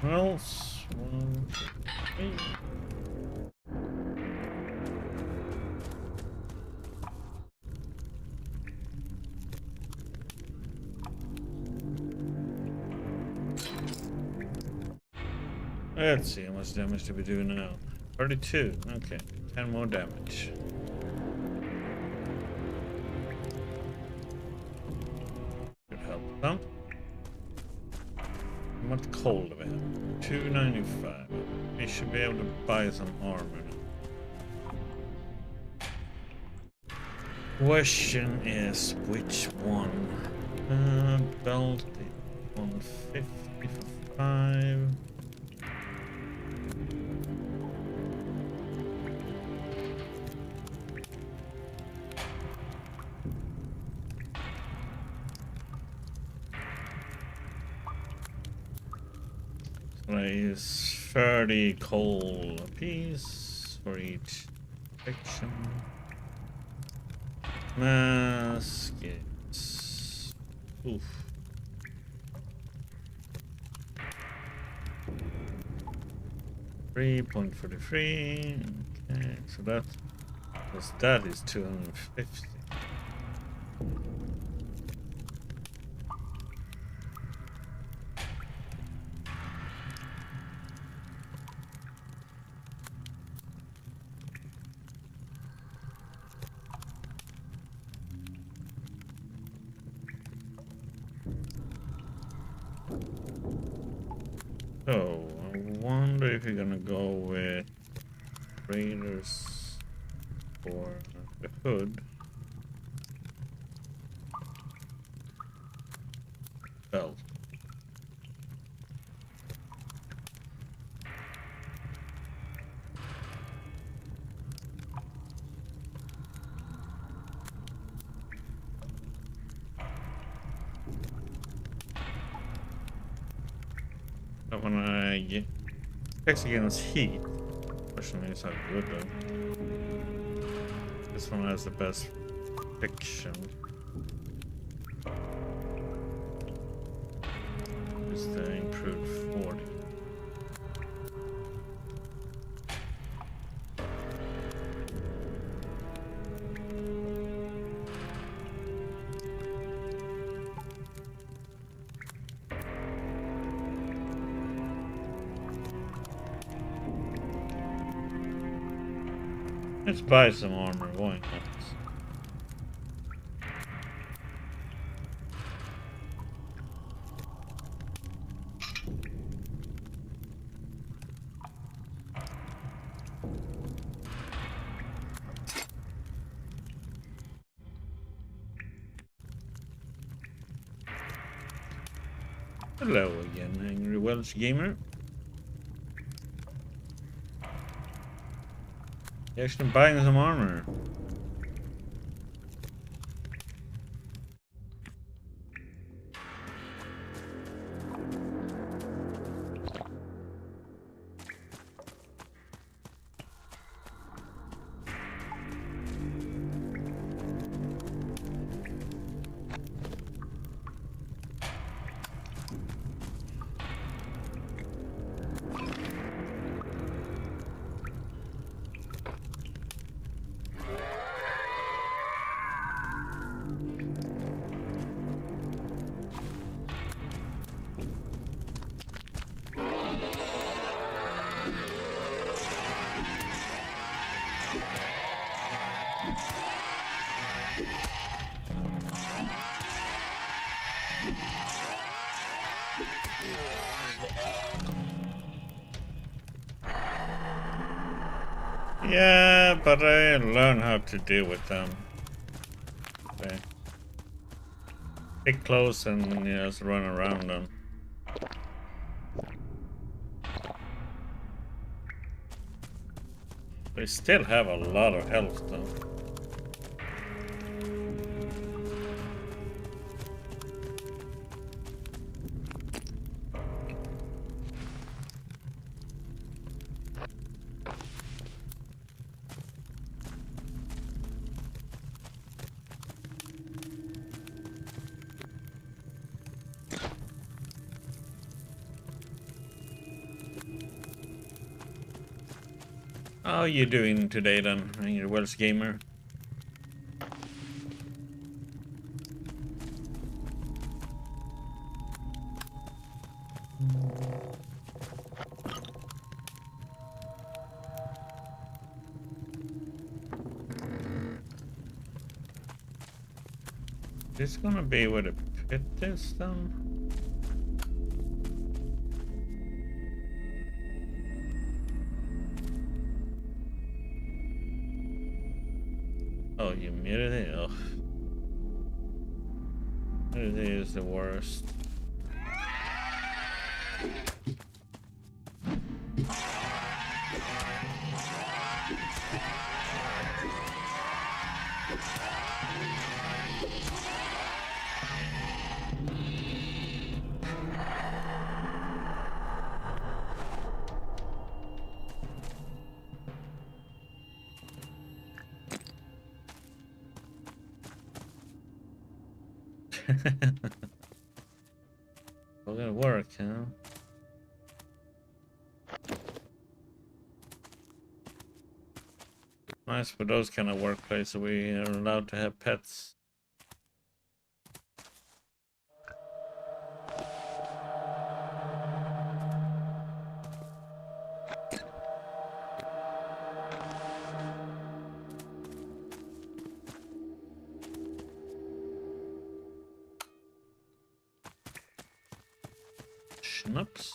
Metals, 1, 2, 3. Let's see, how much damage do we do now? 32, okay. 10 more damage. Could help some. How much coal do we have? 295. We should be able to buy some armor now. Question is which one? Belt 150 for 5. So I use 30 coal apiece for each section. Mask is... Oof. $3.43. Okay, so that is 250. So, I wonder if you're gonna go with Raiders for the hood. Belt. But when I get checks against heat, unfortunately it's not good though. This one has the best fiction. Is the improved 40. Let's buy some armor, why not? Hello again, Angry Welsh Gamer. You're actually buying some armor. Yeah, but I learned how to deal with them. Okay. Get close and just run around them. They still have a lot of health though. How are you doing today then, Angry Welsh Gamer? Is this gonna be where the pit is then? Oh, you muted it? Oh. Ugh. It is the worst. All gonna work, huh? Nice for those kind of workplaces we are allowed to have pets. Schnapps.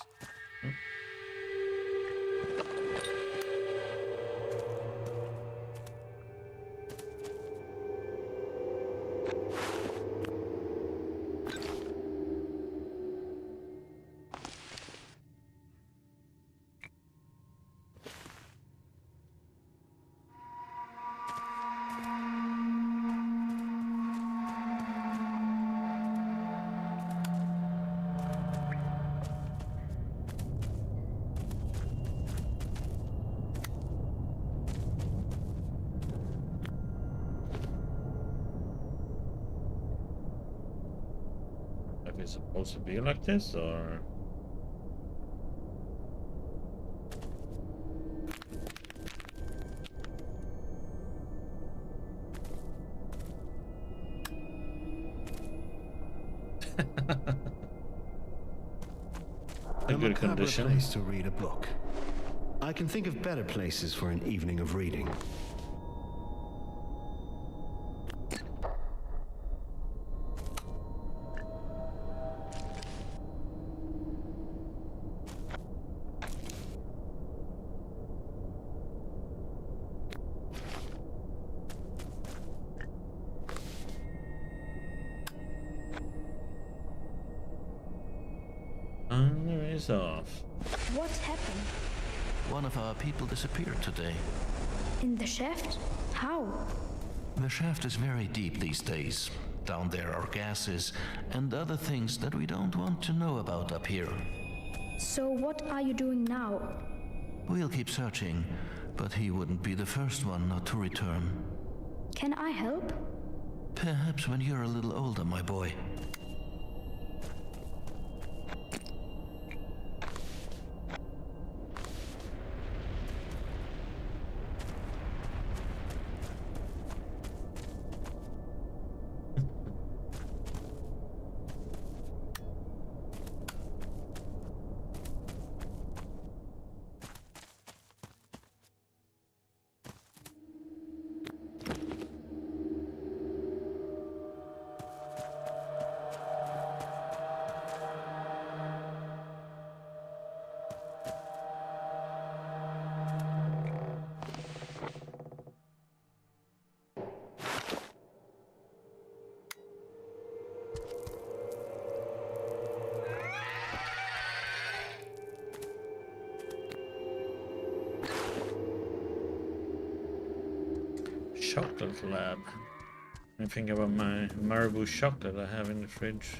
Is it supposed to be like this, or? A good condition. Place to read a book. I can think of better places for an evening of reading. Off. What happened? One of our people disappeared today. In the shaft? How? The shaft is very deep these days. Down there are gases and other things that we don't want to know about up here. So what are you doing now? We'll keep searching, but he wouldn't be the first one not to return. Can I help? Perhaps when you're a little older, my boy. Chocolate lab. I think about my Marabou chocolate I have in the fridge.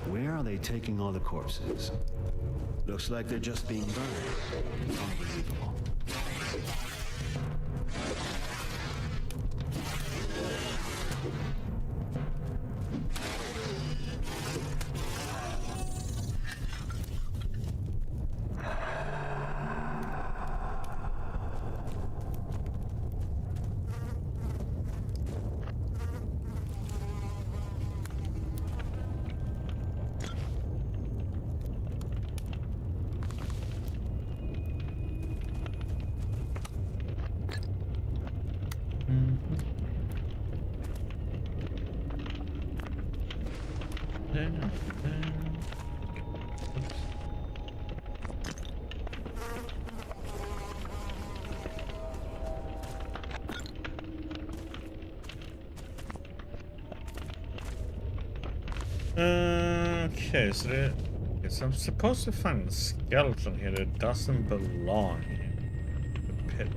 Where are they taking all the corpses? Looks like they're just being burned. Unbelievable. Okay, so I'm supposed to find a skeleton here that doesn't belong here. The pit.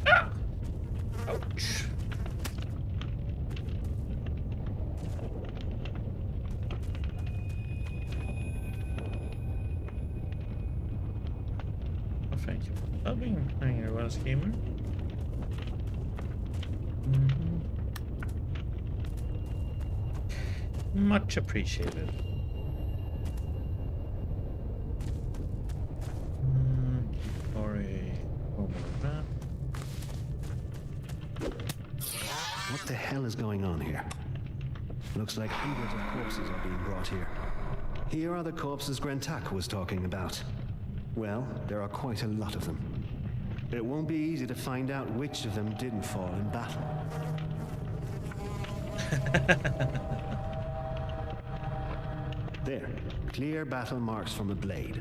Ah! Ouch. Thank you for loving your last gamer. Much appreciated. Sorry. What the hell is going on here? Looks like hundreds of corpses are being brought here. Here are the corpses Grentak was talking about. Well, there are quite a lot of them. It won't be easy to find out which of them didn't fall in battle. There, clear battle marks from a blade.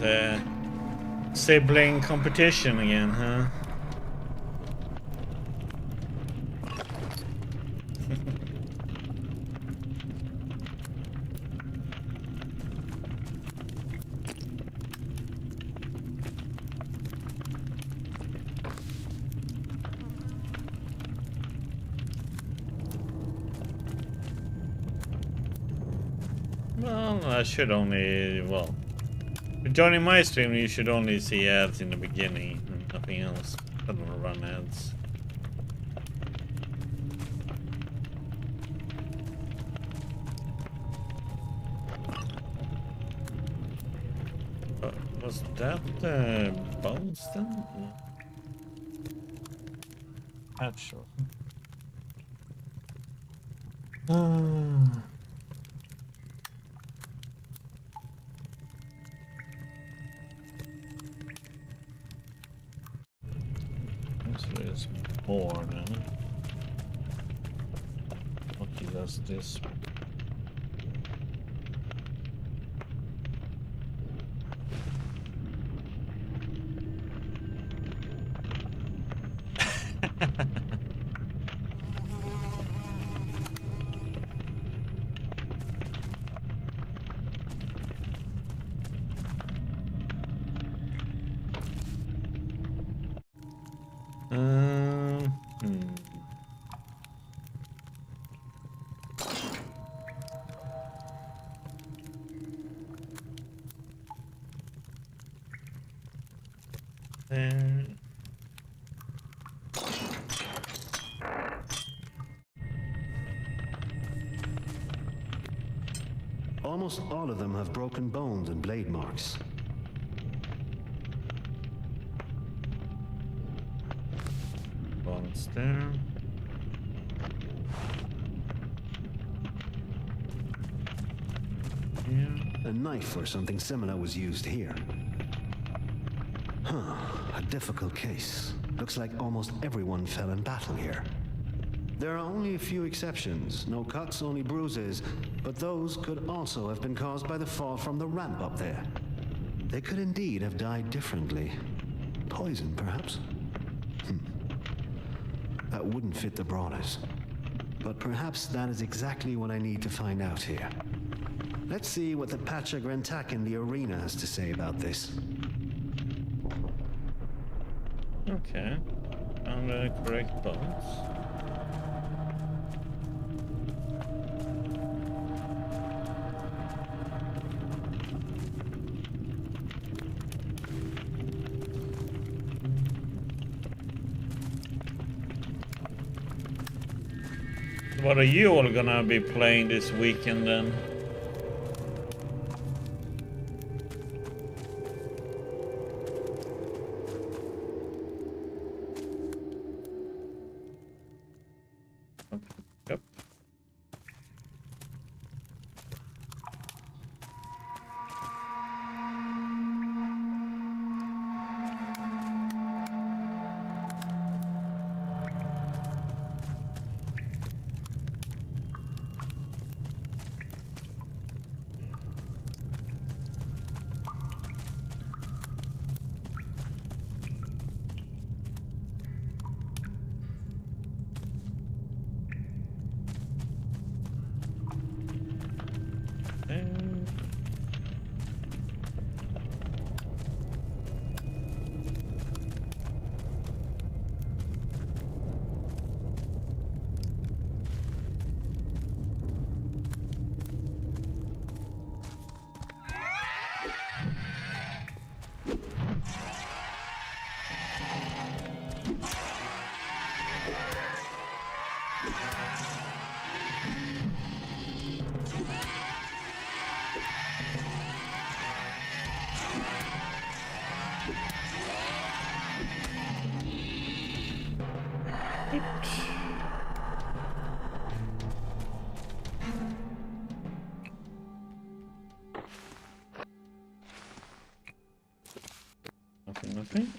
The sibling competition again, huh? Well, I should only, well, joining my stream, you should only see ads in the beginning and nothing else. I don't want to run ads. Was that the bones then? Not sure. There's more then. Okay, that's this. Almost all of them have broken bones and blade marks. Bones there. A knife or something similar was used here. Huh, a difficult case. Looks like almost everyone fell in battle here. There are only a few exceptions. No cuts, only bruises. But those could also have been caused by the fall from the ramp up there. They could indeed have died differently. Poison, perhaps? That wouldn't fit the brawlers. But perhaps that is exactly what I need to find out here. Let's see what the Pacha Grentak in the arena has to say about this. Okay. Found the correct bones. What are you all gonna be playing this weekend then? And nothing.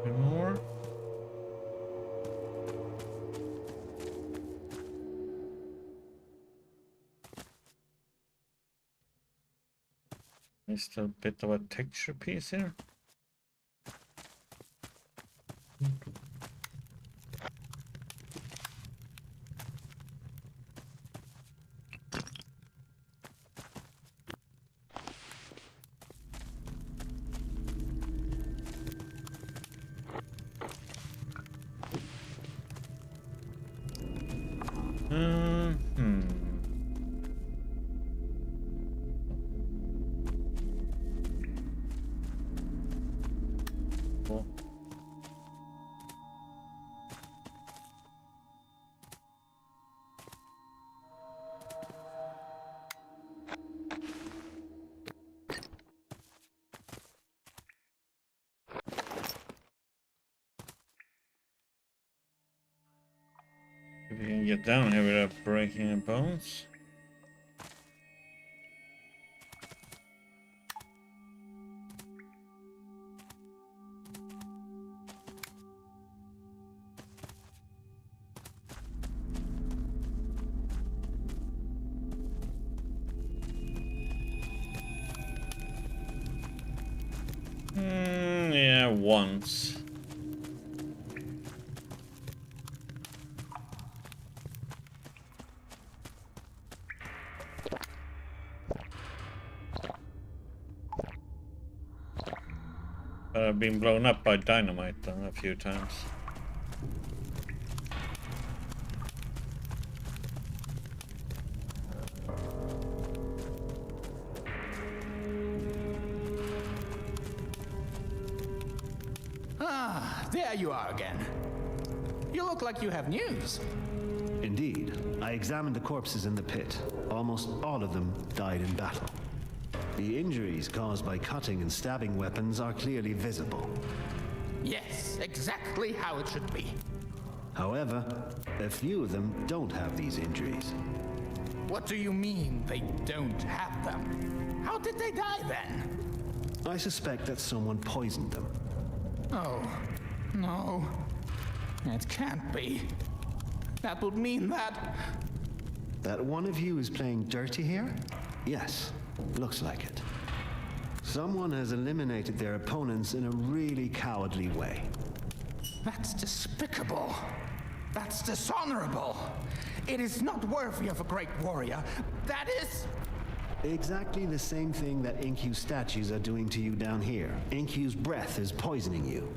More. Just a bit of a texture piece here. Cool. If we can get down here without breaking any bones. Yeah, once. I've been blown up by dynamite a few times. Ah, there you are again. You look like you have news. Indeed. I examined the corpses in the pit. Almost all of them died in battle. The injuries caused by cutting and stabbing weapons are clearly visible. Yes, exactly how it should be. However, a few of them don't have these injuries. What do you mean they don't have them? How did they die then? I suspect that someone poisoned them. Oh, no. It can't be. That would mean that... That one of you is playing dirty here? Yes, looks like it. Someone has eliminated their opponents in a really cowardly way. That's despicable. That's dishonorable. It is not worthy of a great warrior. That is... Exactly the same thing that Inkyu's statues are doing to you down here. Inkyu's breath is poisoning you.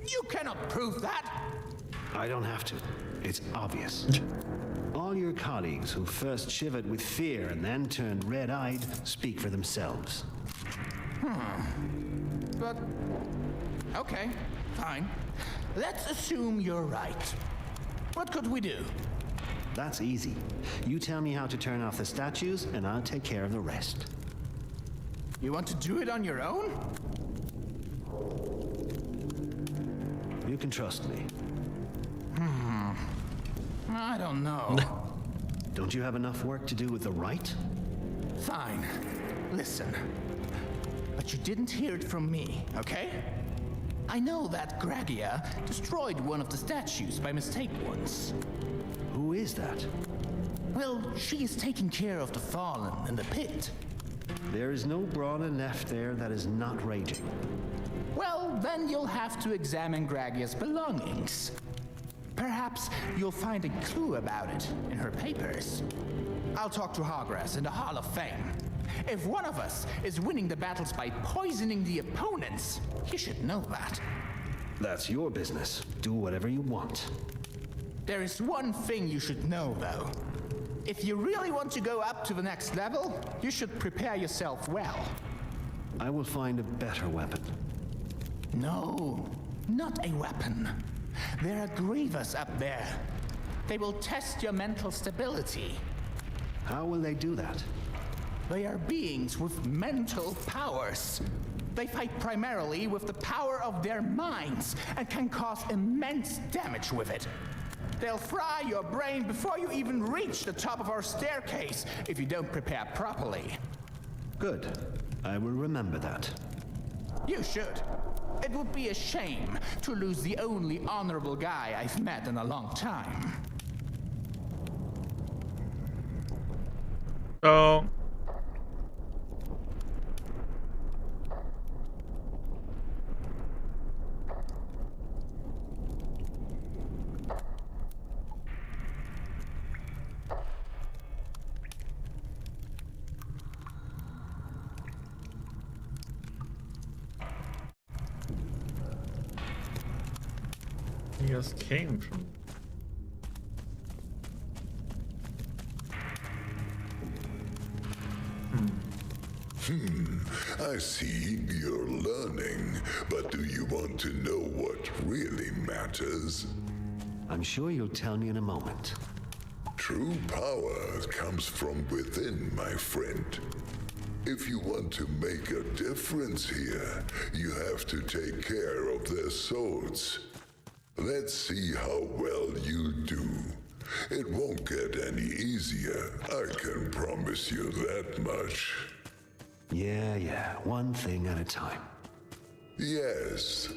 You cannot prove that! I don't have to. It's obvious. All your colleagues who first shivered with fear and then turned red-eyed speak for themselves. But... okay, fine. Let's assume you're right. What could we do? That's easy. You tell me how to turn off the statues, and I'll take care of the rest. You want to do it on your own? You can trust me. I don't know. Don't you have enough work to do with the right? Fine. Listen. But you didn't hear it from me, okay? I know that Gragia destroyed one of the statues by mistake once. Who is that? Well, she is taking care of the fallen in the pit. There is no brawler left there that is not raging. Well, then you'll have to examine Gragia's belongings. Perhaps you'll find a clue about it in her papers. I'll talk to Hogras in the Hall of Fame. If one of us is winning the battles by poisoning the opponents, you should know that. That's your business. Do whatever you want. There is one thing you should know, though. If you really want to go up to the next level, you should prepare yourself well. I will find a better weapon. No, not a weapon. There are grievers up there. They will test your mental stability. How will they do that? They are beings with mental powers. They fight primarily with the power of their minds and can cause immense damage with it. They'll fry your brain before you even reach the top of our staircase if you don't prepare properly. Good. I will remember that. You should. It would be a shame to lose the only honorable guy I've met in a long time. So he just came from. I see you're learning, but do you want to know what really matters? I'm sure you'll tell me in a moment. True power comes from within, my friend. If you want to make a difference here, you have to take care of their souls. Let's see how well you do. It won't get any easier, I can promise you that much. Yeah, one thing at a time. Yes.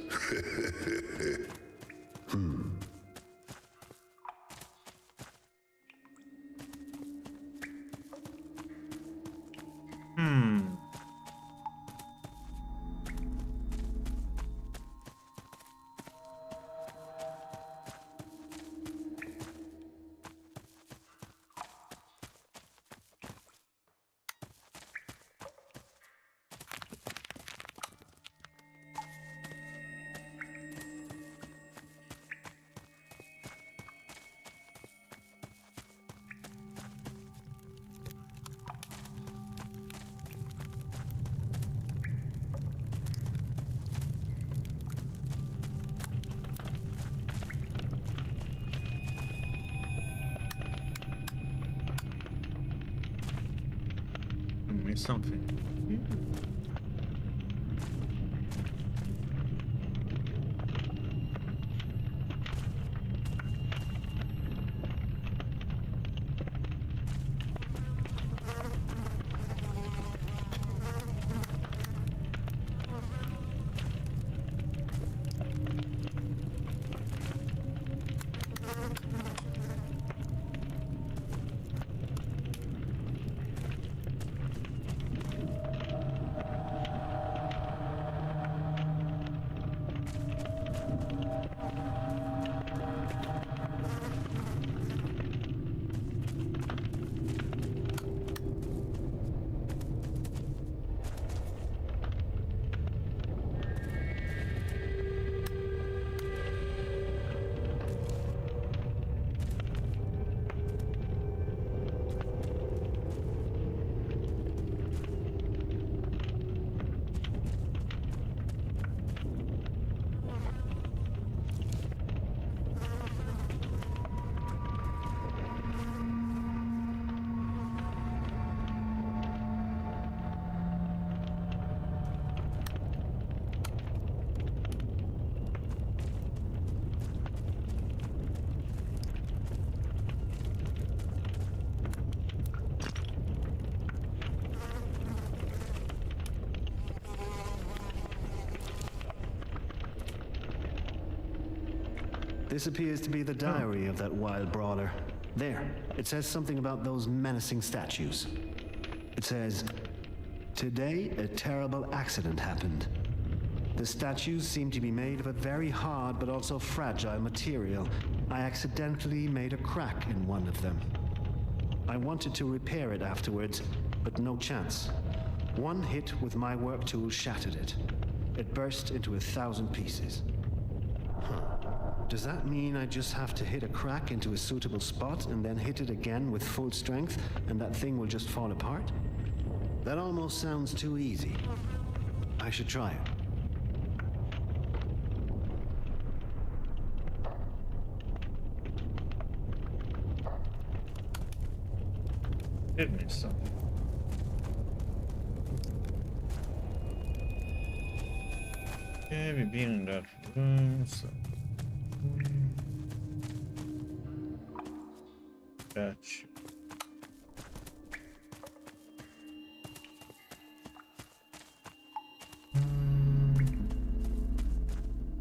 Something. This appears to be the diary of that wild brawler. There, it says something about those menacing statues. It says, "Today, a terrible accident happened. The statues seem to be made of a very hard but also fragile material. I accidentally made a crack in one of them. I wanted to repair it afterwards, but no chance. One hit with my work tool shattered it. It burst into 1,000 pieces. Does that mean I just have to hit a crack into a suitable spot and then hit it again with full strength and that thing will just fall apart? That almost sounds too easy. I should try it. Give me some. Yeah, we've been in that room, so... Gotcha.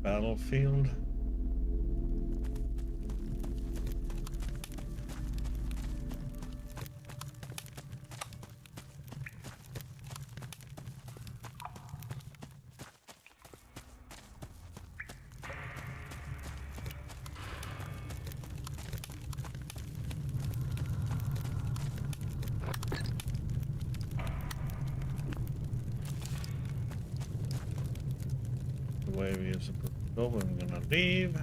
Battlefield. The way we are supposed to go, I'm gonna leave.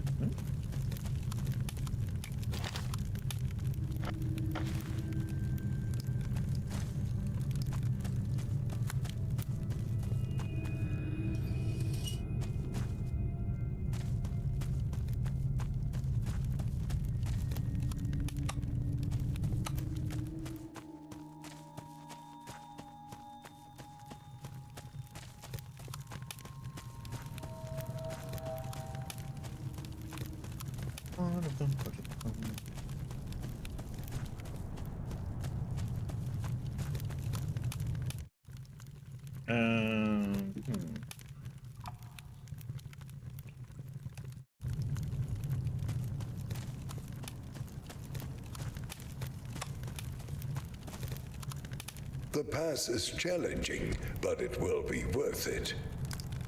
The pass is challenging, but it will be worth it.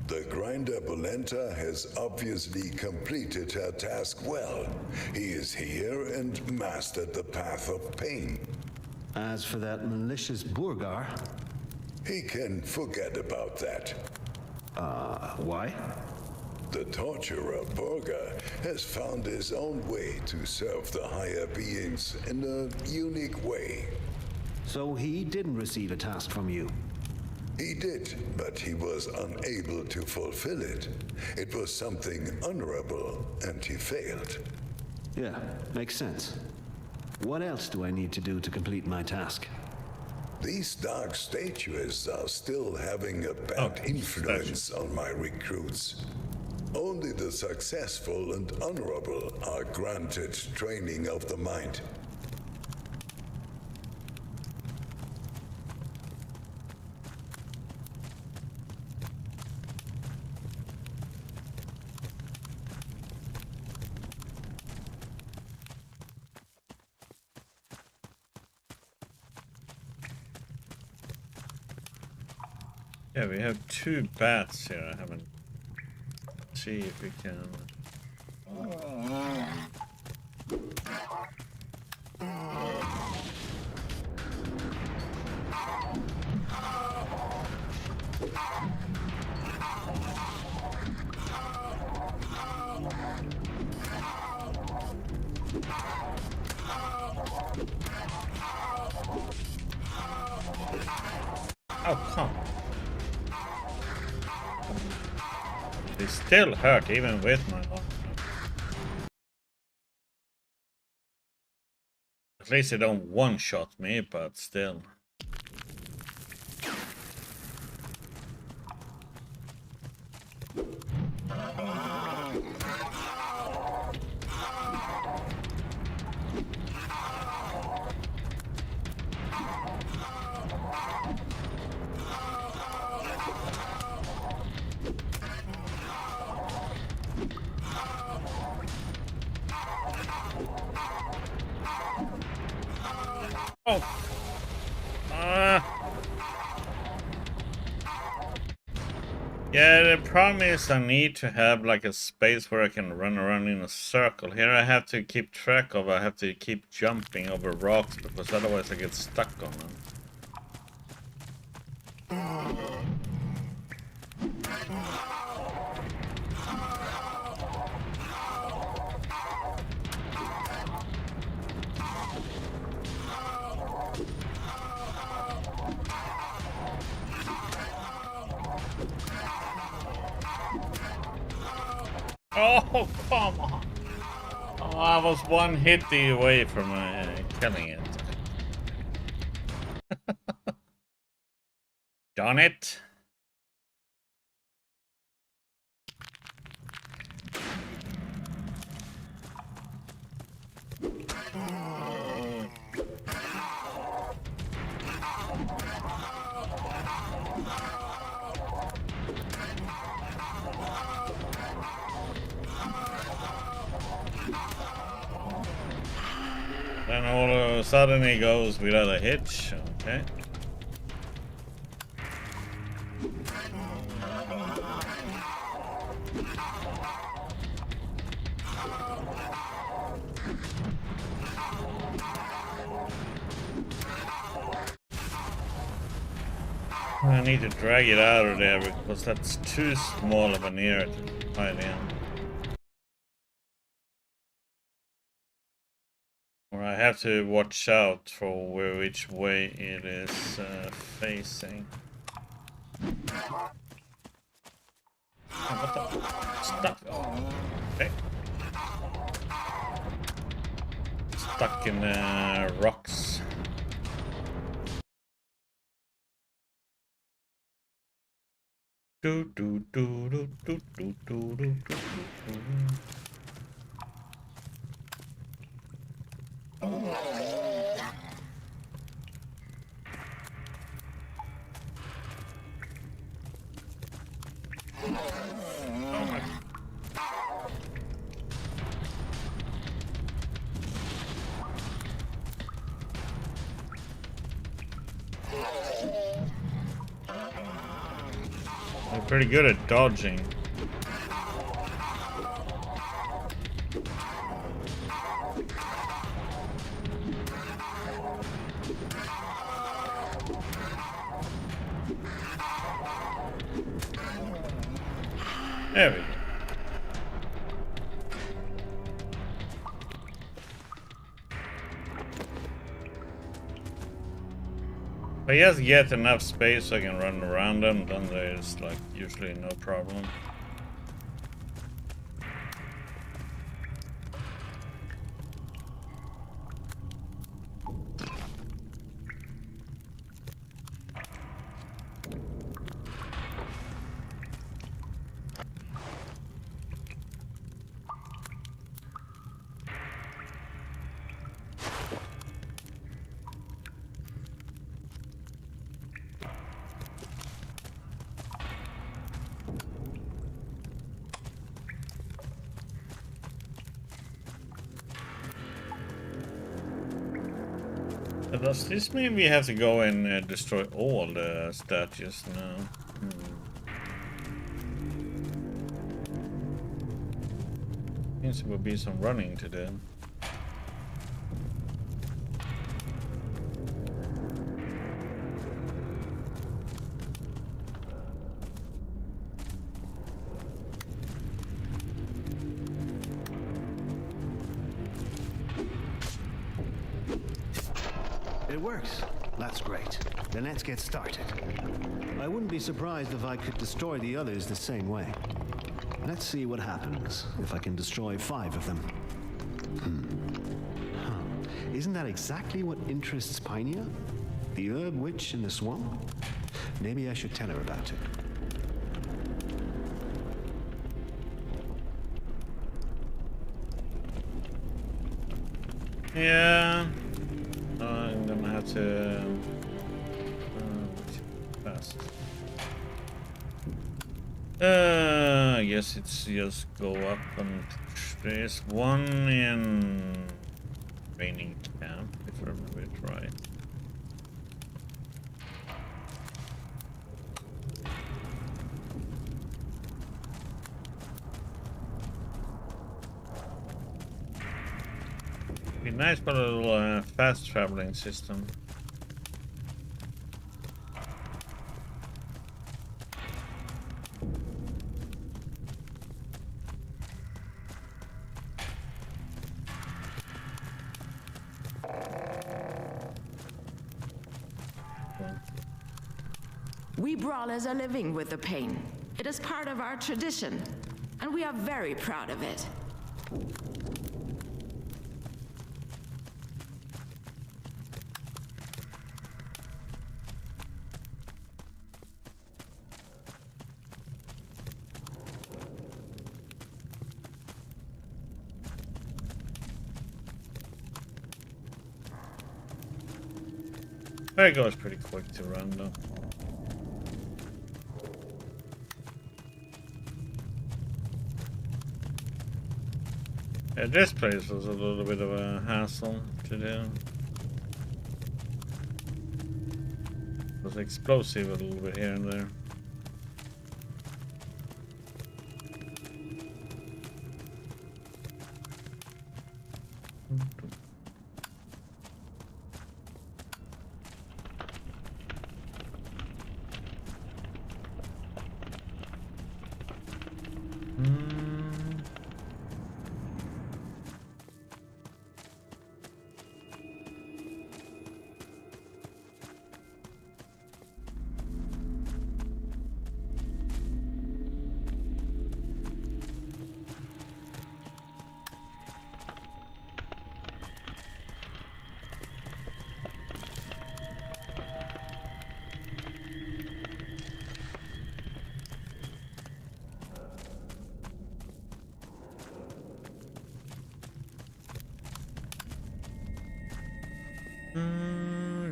The grinder Bolenta has obviously completed her task well. He is here and mastered the path of pain. As for that malicious Burgar... He can forget about that. Why? The torturer Burger has found his own way to serve the higher beings in a unique way. So he didn't receive a task from you? He did, but he was unable to fulfill it. It was something honorable, and he failed. Yeah, makes sense. What else do I need to do to complete my task? These dark statues are still having a bad influence on my recruits. Only the successful and honorable are granted training of the mind. Yeah, we have 2 bats here. I haven't. Let's see if we can. Oh, come. They still hurt even with my long. At least they don't one-shot me, but still. Oh. Yeah, the problem is I need to have like a space where I can run around in a circle. Here I have to keep track of, I have to keep jumping over rocks because otherwise I get stuck on them. Oh, come on. Oh, I was one hit away from killing it. Darn it. Then all of a sudden he goes without a hitch. Okay. I need to drag it out of there because that's too small of an area to hide in. Or I have to watch out for which way it is facing. Oh, what the? Stuck. Okay. Stuck in rocks. Do do do do do do do do do. I'm pretty good at dodging. There we go. If I just get enough space so I can run around them, then there's like usually no problem. Does this mean we have to go and destroy all the statues now? Seems there will be some running to do. It works. That's great. Then let's get started. I wouldn't be surprised if I could destroy the others the same way. Let's see what happens if I can destroy 5 of them. Isn't that exactly what interests Pinea? The herb witch in the swamp? Maybe I should tell her about it. Yeah. I'm gonna have to fast. I guess it's just go up and there's one in training camp if I remember it right. Be nice for a little fast traveling system. We brawlers are living with the pain. It is part of our tradition, and we are very proud of it. That goes pretty quick to run though. Yeah, this place was a little bit of a hassle to do. It was explosive a little bit here and there.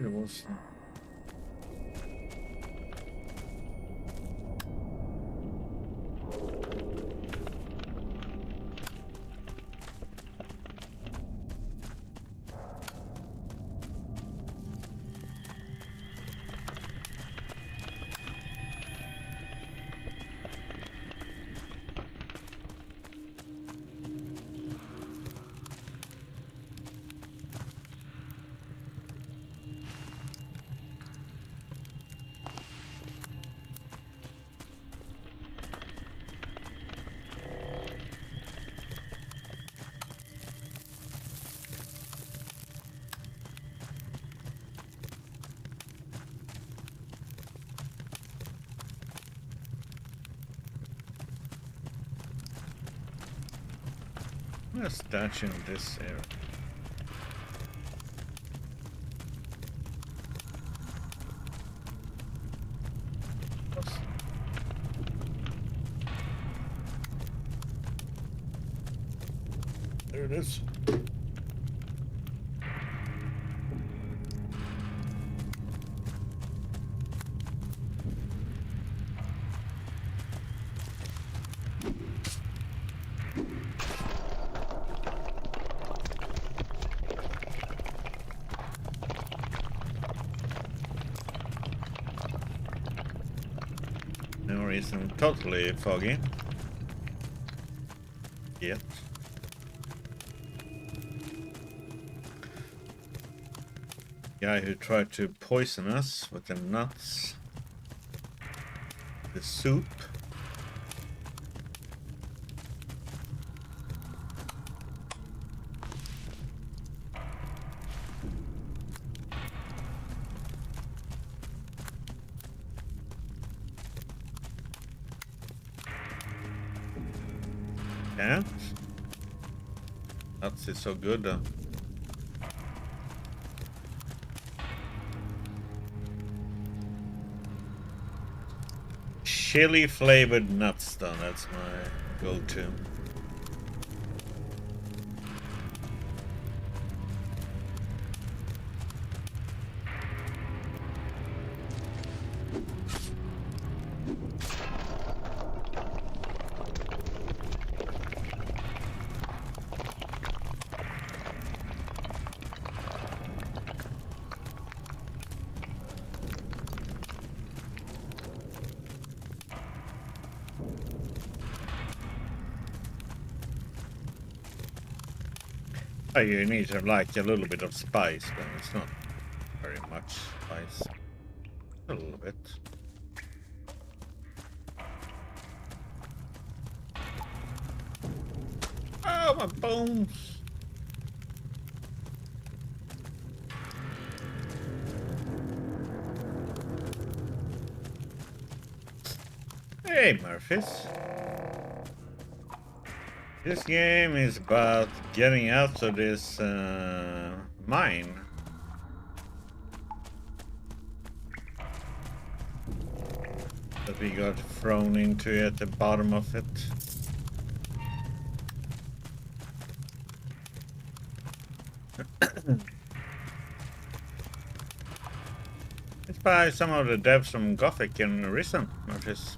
It was. A statue in this area. There it is. Memory isn't totally foggy yet. Guy who tried to poison us with the nuts, the soup. Yeah, nuts is so good though. Chili flavored nuts though, that's my go-to. Oh, you need to like a little bit of spice, but it's not very much spice. A little bit. Oh, my bones! Hey, Murphys. This game is about getting out of this mine. That we got thrown into at the bottom of it. It's by some of the devs from Gothic and Risen, Murphys.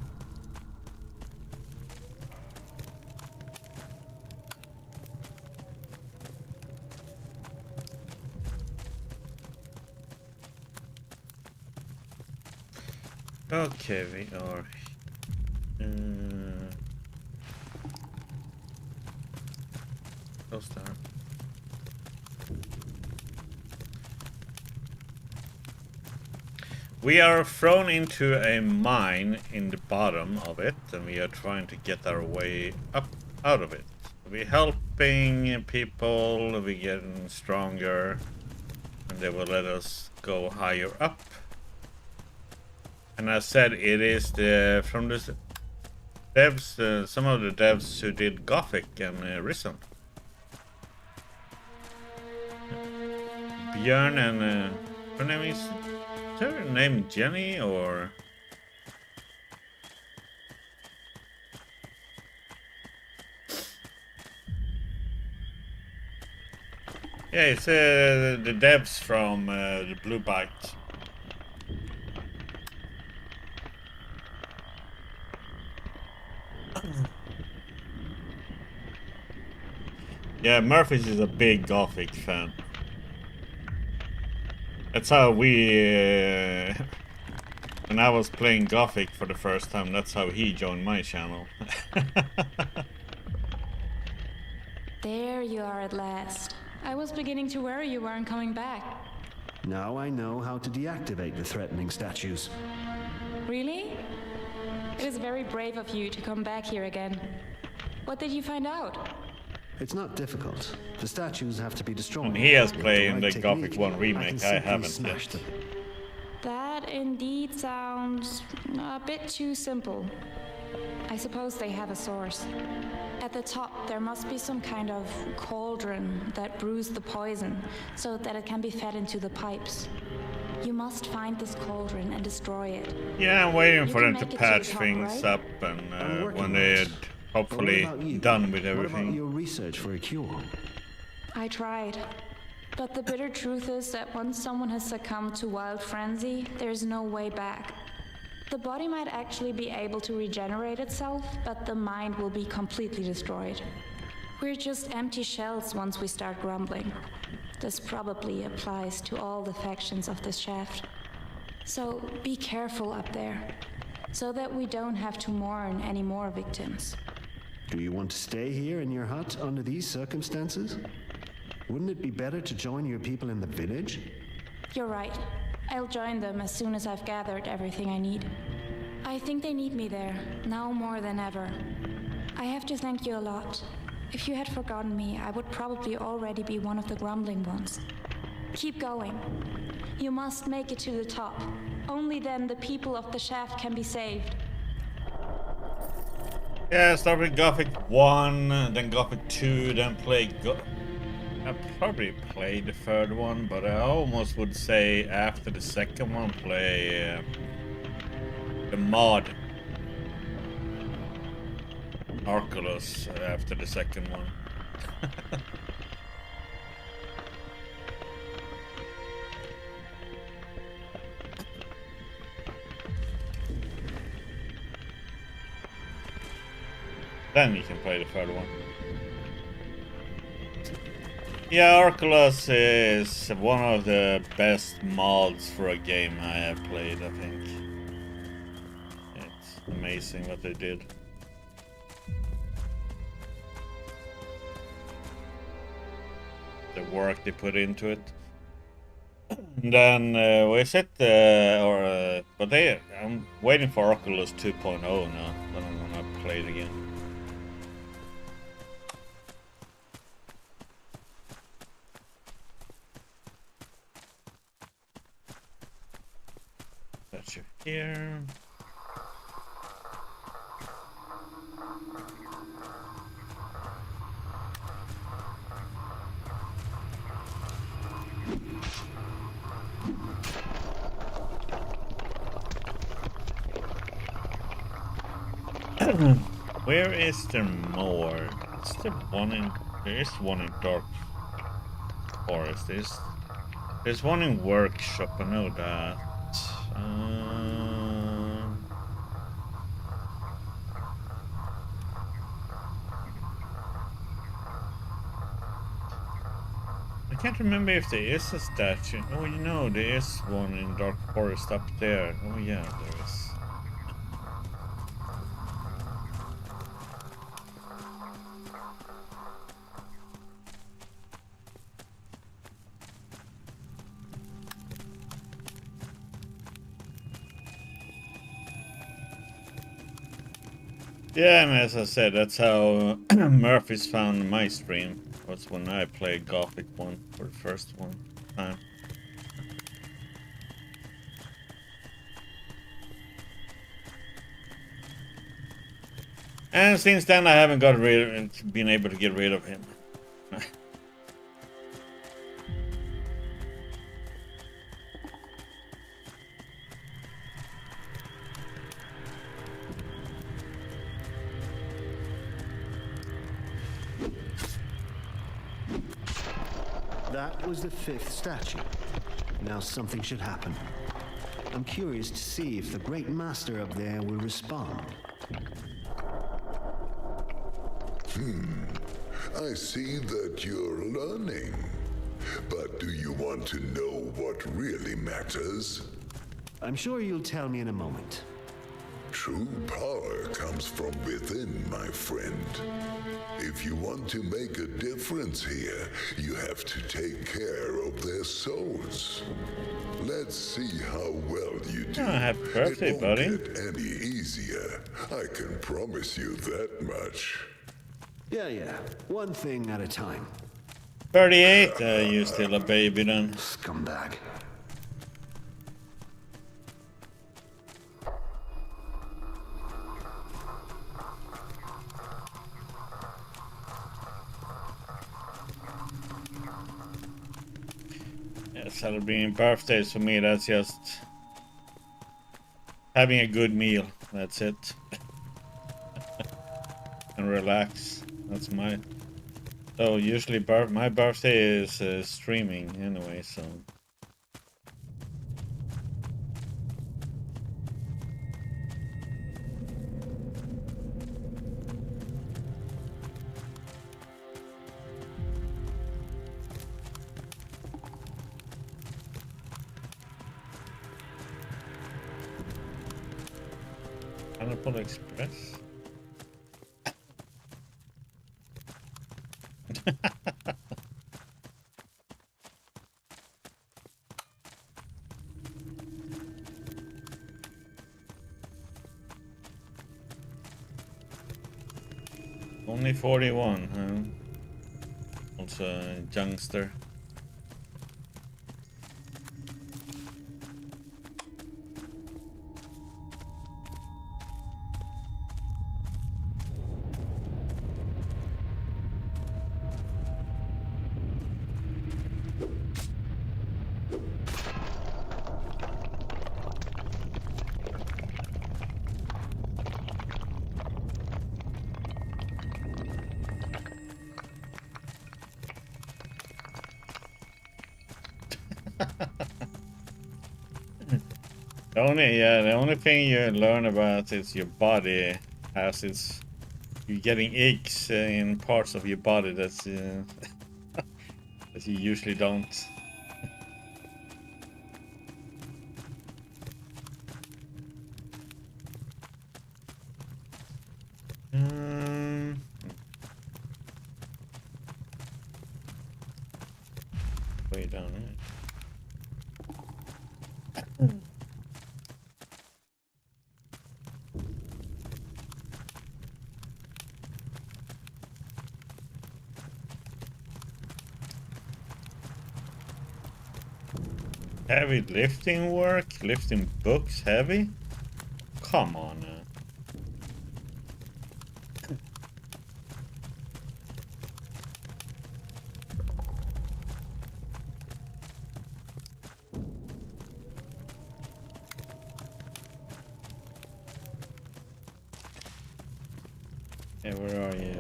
Okay, we are. Close down. We are thrown into a mine in the bottom of it, and we are trying to get our way up out of it. We're helping people, we're getting stronger, and they will let us go higher up. And I said it is from the devs, some of the devs who did Gothic and Risen. Björn and her name is her name Jenny or yeah, it's the devs from the Blue Bite. Yeah, Murphys is a big Gothic fan. That's how we... when I was playing Gothic for the first time, that's how he joined my channel. There you are at last. I was beginning to worry you weren't coming back. Now I know how to deactivate the threatening statues. Really? It is very brave of you to come back here again. What did you find out? It's not difficult. The statues have to be destroyed. And he has With played right the Gothic technique, 1 remake. I haven't smashed yet. them. That indeed sounds a bit too simple. I suppose they have a source. At the top, there must be some kind of cauldron that brews the poison so that it can be fed into the pipes. You must find this cauldron and destroy it. Yeah, I'm waiting You for can them to make it patch the top, things right? up I'm and working when on they're it. hopefully But what about you? done with What about everything. your research for a cure? I tried. But the bitter truth is that once someone has succumbed to wild frenzy, there's no way back. The body might actually be able to regenerate itself, but the mind will be completely destroyed. We're just empty shells once we start grumbling. This probably applies to all the factions of this shaft. So be careful up there, so that we don't have to mourn any more victims. Do you want to stay here in your hut under these circumstances? Wouldn't it be better to join your people in the village? You're right. I'll join them as soon as I've gathered everything I need. I think they need me there, now more than ever. I have to thank you a lot. If you had forgotten me, I would probably already be one of the grumbling ones. Keep going. You must make it to the top. Only then the people of the shaft can be saved. Yeah, start with Gothic 1, then Gothic 2, then play I probably played the third one, but I almost would say after the second one, play the mod Arculus after the second one. Then you can play the third one. Yeah, Arculus is one of the best mods for a game I have played, I think. It's amazing what they did. the work they put into it. And then is it but I'm waiting for Oculus 2.0 now. Then I'm gonna play it again. That's you here. Where is there more? Is there one in? There is one in Dark Forest. There's one in Workshop. I know that. I can't remember if there is a statue. Oh, you know, there is one in Dark Forest up there. Oh yeah, there is. Yeah, and as I said, that's how Murphy's found my stream. Was when I played Gothic 1 for the first one time. And since then, I haven't been able to get rid of him. That was the 5th statue. Now something should happen. I'm curious to see if the great master up there will respond. I see that you're learning. But do you want to know what really matters? I'm sure you'll tell me in a moment. True power comes from within, my friend. If you want to make a difference here, you have to take care of their souls. Let's see how well you do. Oh, happy birthday, it won't buddy. get any easier. I can promise you that much. Yeah. One thing at a time. 38, you still a baby then. Scumbag. Celebrating birthdays for me, that's just having a good meal. That's it. And relax. That's my. So usually my birthday is streaming anyway, so. Pineapple Express. Only 41, huh? Also a youngster. The only thing you learn about is your body has its. You're getting aches in parts of your body that's that you usually don't. way down here. Heavy lifting work? Lifting books heavy? Come on now. Hey, where are you?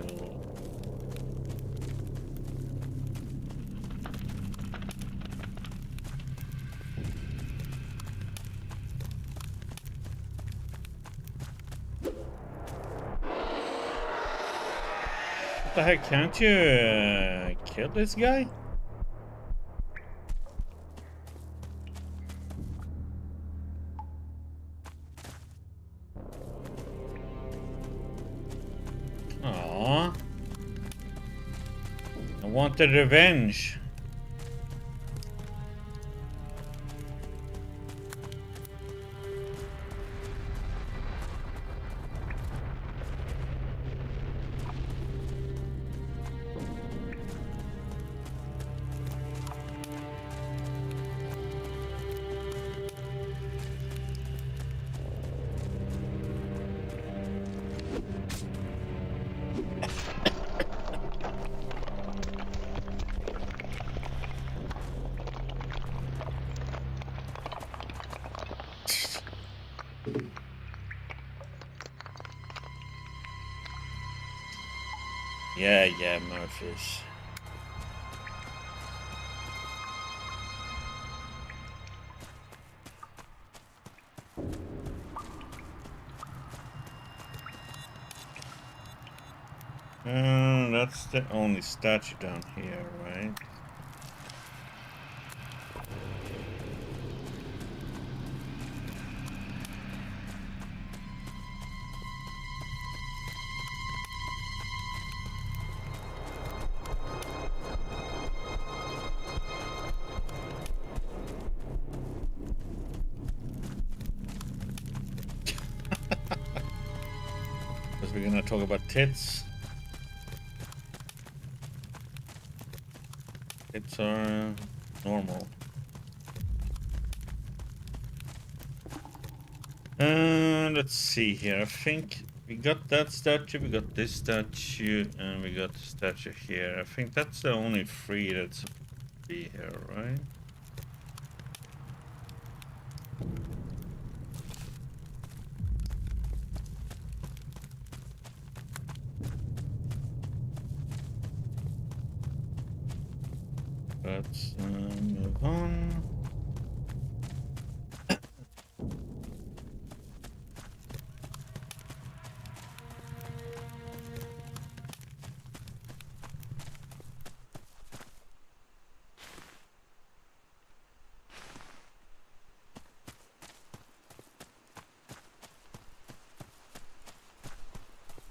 What the heck, can't you kill this guy? Aww. I wanted revenge. Yeah, Murphys. That's the only statue down here, right? Because we're gonna talk about tits. Tits are normal. Let's see here. I think we got that statue, we got this statue, and we got the statue here. I think that's the only three that's supposed to be here, right? Let's move on.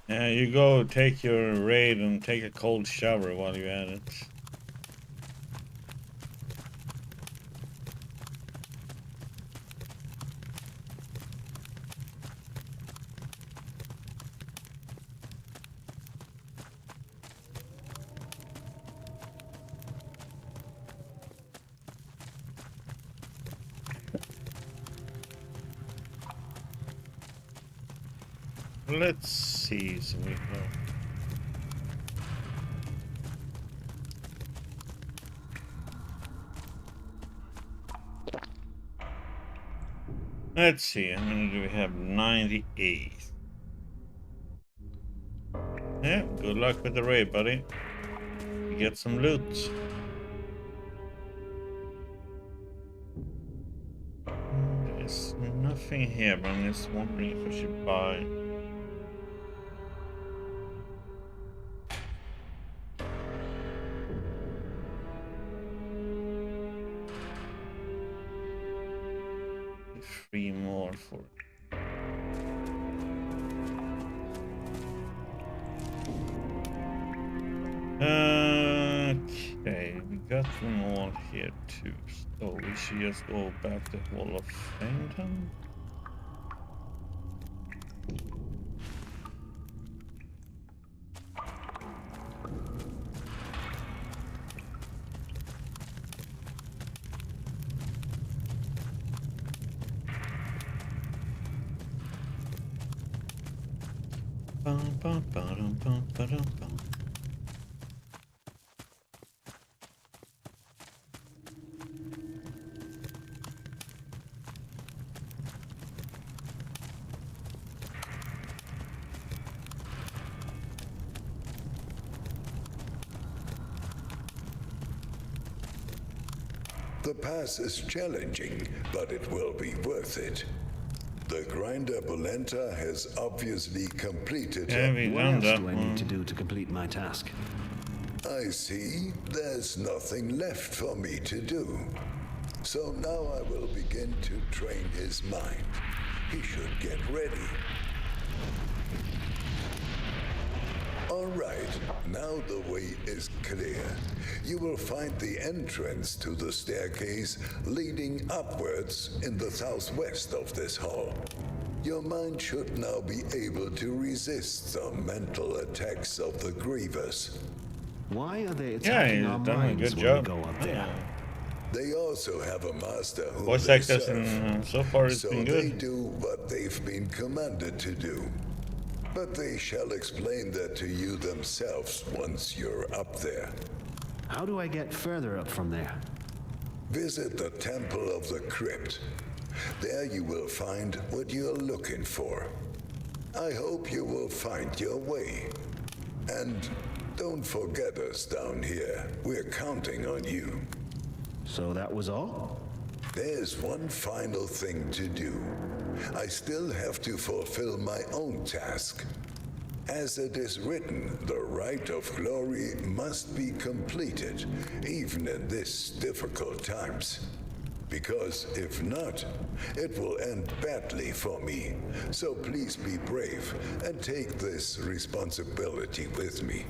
Yeah, you go take your raid and take a cold shower while you're at it. Let's see. So we Let's see. How many do we have? 98. Yeah. Good luck with the raid, buddy. You get some loot. There's nothing here, but I'm just wondering if I should buy. Three more for it. Okay, we got them all here too. So we should just go back to Hall of Fame then. Bum, bum, ba-dum, bum, ba-dum, bum. The pass is challenging, but it will be worth it. The grinder Bolenta has obviously completed Yeah, we What done else that do I need to one. do to complete my task? I see there's nothing left for me to do. So now I will begin to train his mind. He should get ready. All right, now the way is clear. You will find the entrance to the staircase leading upwards in the southwest of this hall. Your mind should now be able to resist the mental attacks of the Grievous. Why are they Yeah, attacking he's our done a minds good when job. we go up there? They also have a master whom Voice they actors serve. and so far it's So been they good. do what they've been commanded to do. But they shall explain that to you themselves once you're up there. How do I get further up from there? Visit the Temple of the Crypt. There you will find what you're looking for. I hope you will find your way. And don't forget us down here. We're counting on you. So that was all? There's one final thing to do. I still have to fulfill my own task. As it is written, the rite of glory must be completed, even in this difficult times. Because if not, it will end badly for me. So please be brave and take this responsibility with me.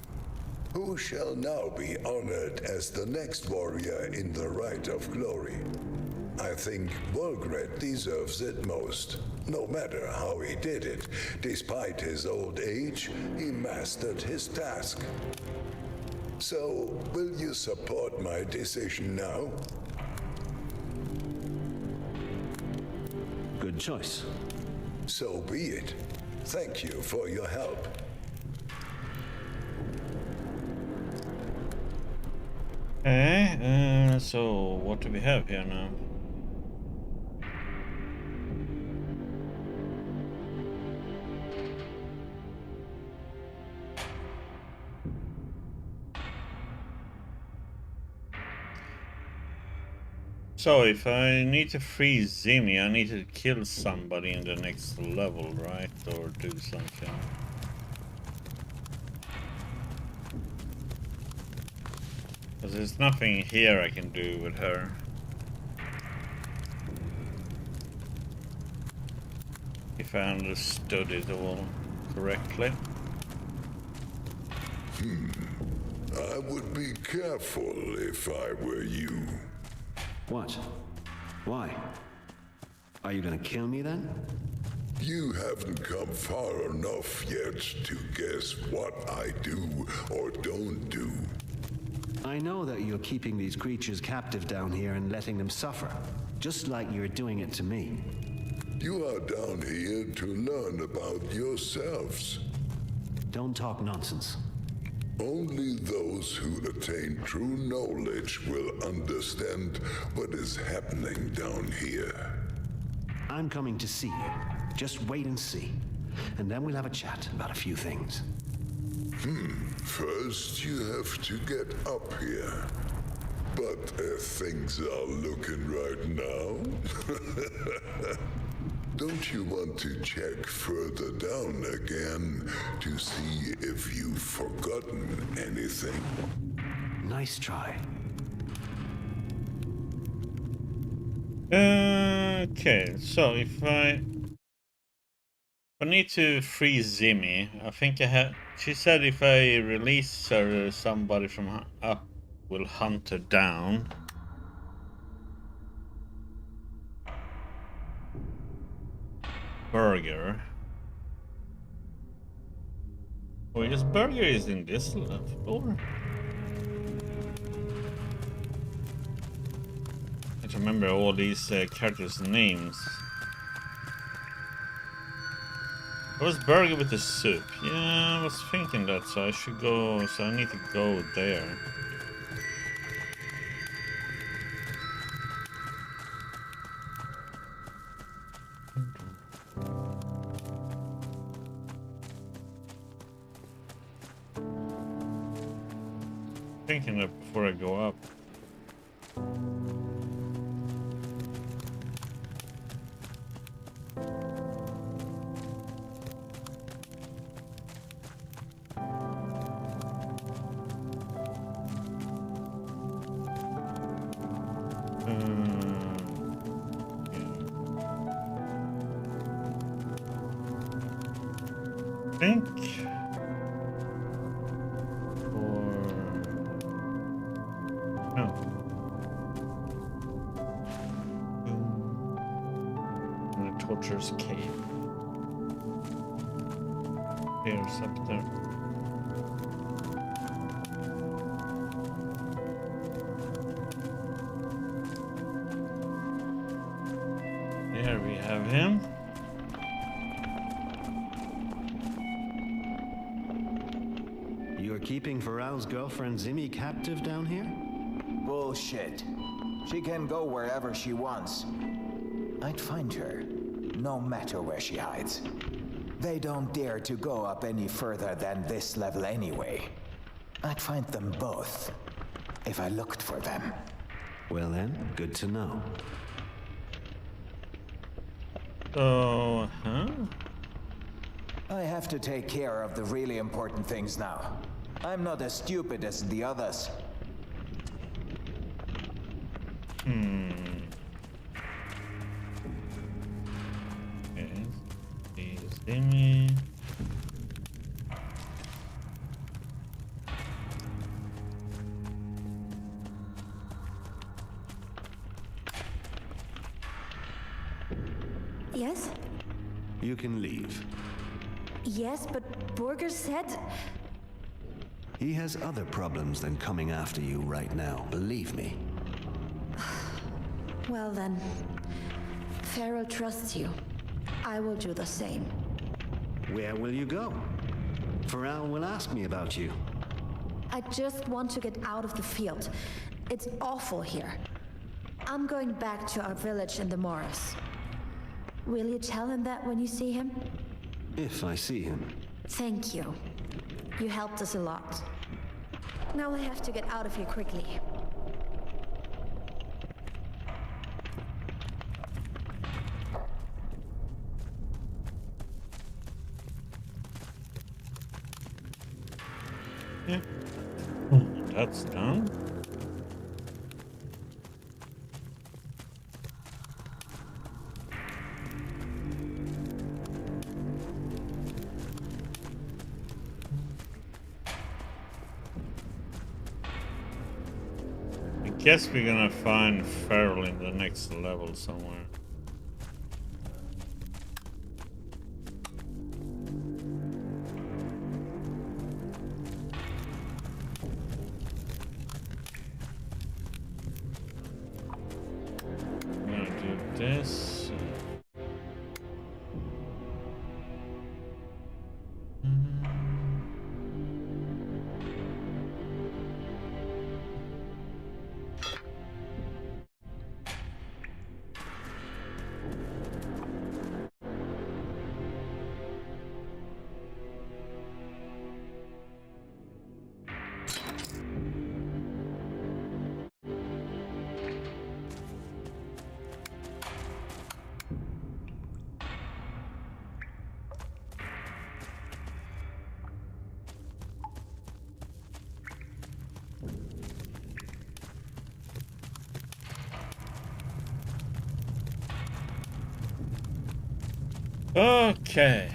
Who shall now be honored as the next warrior in the rite of glory? I think Volgred deserves it most. No matter how he did it, despite his old age, he mastered his task. So, will you support my decision now? Good choice. So be it. Thank you for your help. Okay, so what do we have here now? So if I need to free Zimmy, I need to kill somebody in the next level, right? Or do something. Because there's nothing here I can do with her. If I understood it all correctly. I would be careful if I were you. What? Why? Are you gonna kill me then? You haven't come far enough yet to guess what I do or don't do. I know that you're keeping these creatures captive down here and letting them suffer, just like you're doing it to me. You are down here to learn about yourselves. Don't talk nonsense. Only those who attain true knowledge will understand what is happening down here. I'm coming to see you. Just wait and see. And then we'll have a chat about a few things. First, you have to get up here. But as things are looking right now, don't you want to check further down again to see if you've forgotten anything? Nice try. Okay, so if I need to free Zimmy, I think I have. She said if I release her, somebody from up We'll hunt her down. Burger. Oh, I guess Burger is in this floor. I can't remember all these characters' names. It was Burger with the soup. Yeah, I was thinking that, so I should go. So I need to go there. Thinking that before I go up. Think Torture's cave. Here's up there. There we have him. You're keeping Farrell's girlfriend Zimmy captive down here? Bullshit. She can go wherever she wants. I'd find her, no matter where she hides. They don't dare to go up any further than this level anyway. I'd find them both, if I looked for them. Well then, good to know. Oh, I have to take care of the really important things now. I'm not as stupid as the others. Okay. Please see me. Yes? You can leave. Yes, but Borger said... He has other problems than coming after you right now, believe me. Well then, Farrell trusts you. I will do the same. Where will you go? Farrell will ask me about you. I just want to get out of the field. It's awful here. I'm going back to our village in the Morris. Will you tell him that when you see him? If I see him. Thank you. You helped us a lot. Now I have to get out of here quickly. Yeah. That's done. I guess we're gonna find Farrell in the next level somewhere. I'm gonna do this. Okay,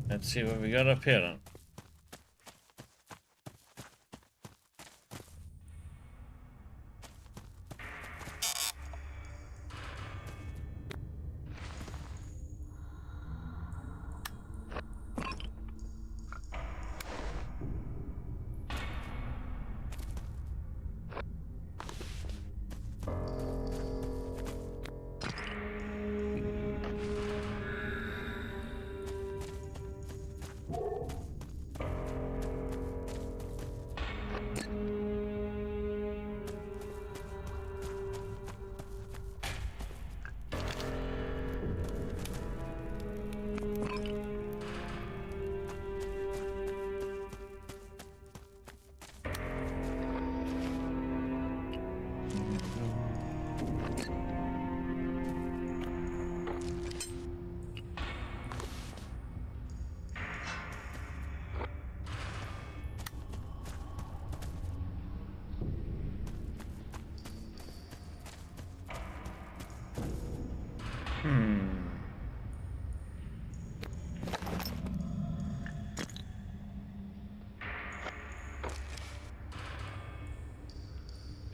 let's see what we got up here then.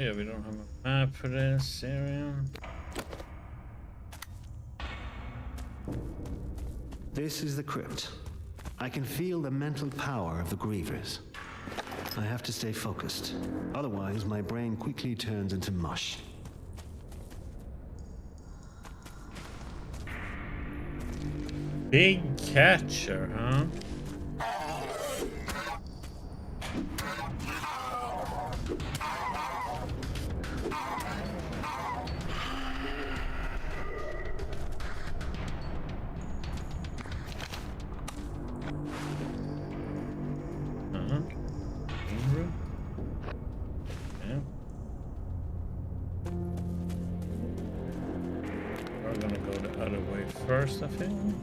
Yeah, we don't have a map for this area. This is the crypt. I can feel the mental power of the grievers. I have to stay focused. Otherwise, my brain quickly turns into mush. Big catcher, huh? We're gonna go the other way first, I think.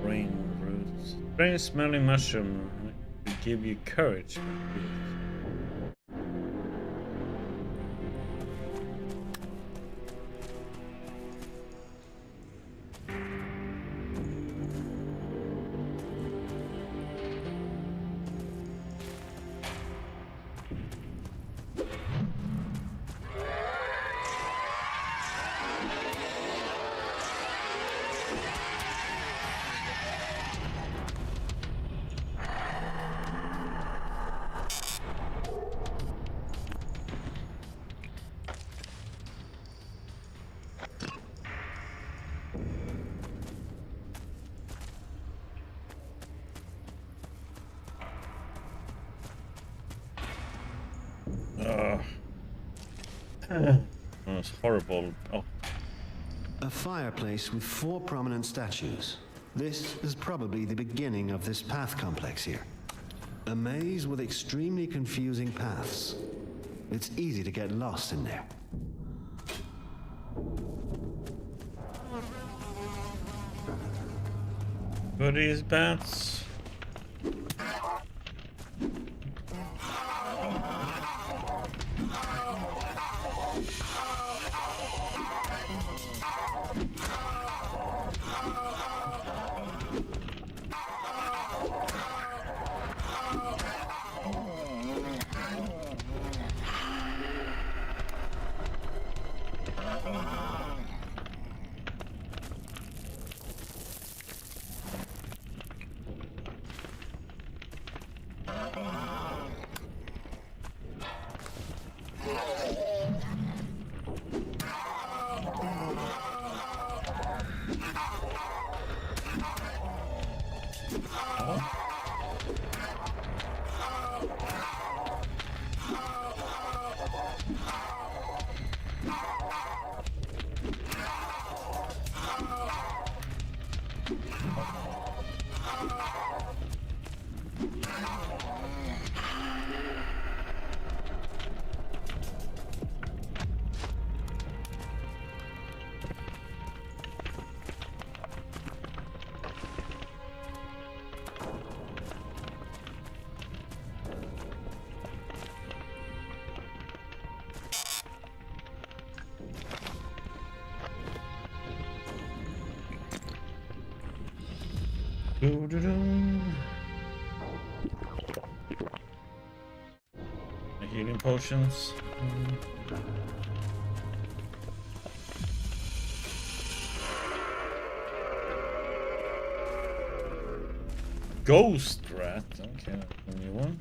Brain roots. Brain smelling mushroom will give you courage. That's horrible. Oh. A fireplace with 4 prominent statues. This is probably the beginning of this path complex here. A maze with extremely confusing paths. It's easy to get lost in there. Goodies, bats. Healing potions. Ghost rat. Okay, a new one.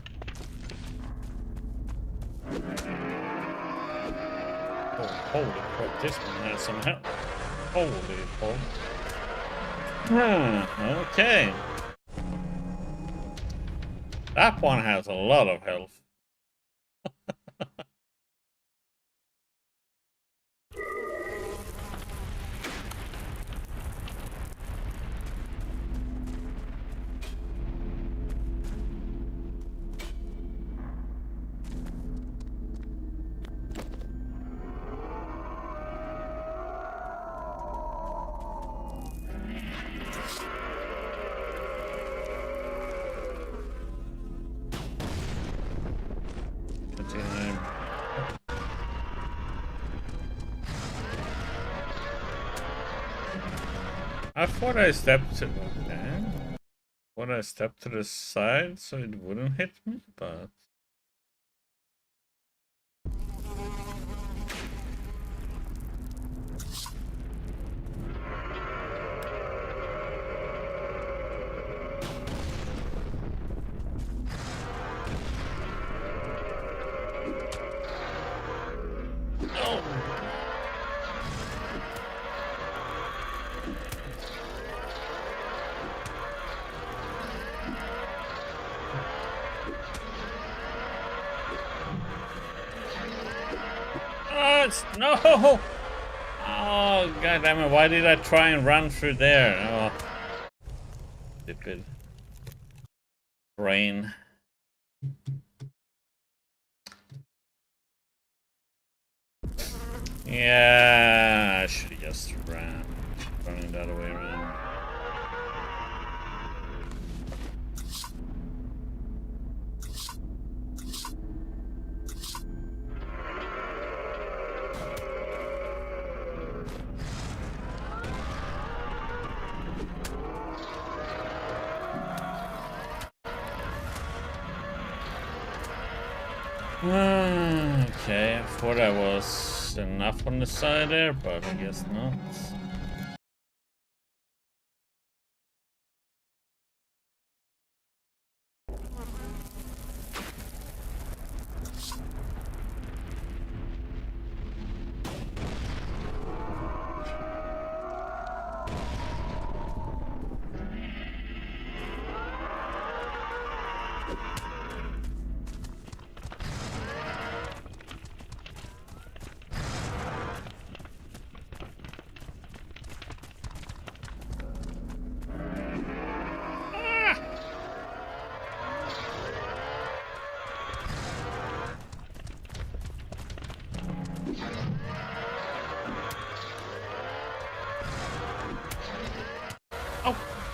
Oh, holy crap! This one has some help. Holy fuck. Okay. That one has a lot of health. I thought I stepped to... Would I step to the side so it wouldn't hit me? But no! Oh god damn it! Why did I try and run through there? Oh, stupid brain. Yeah, I should have just running the other way around. Okay, I thought I was enough on the side there, but I guess not.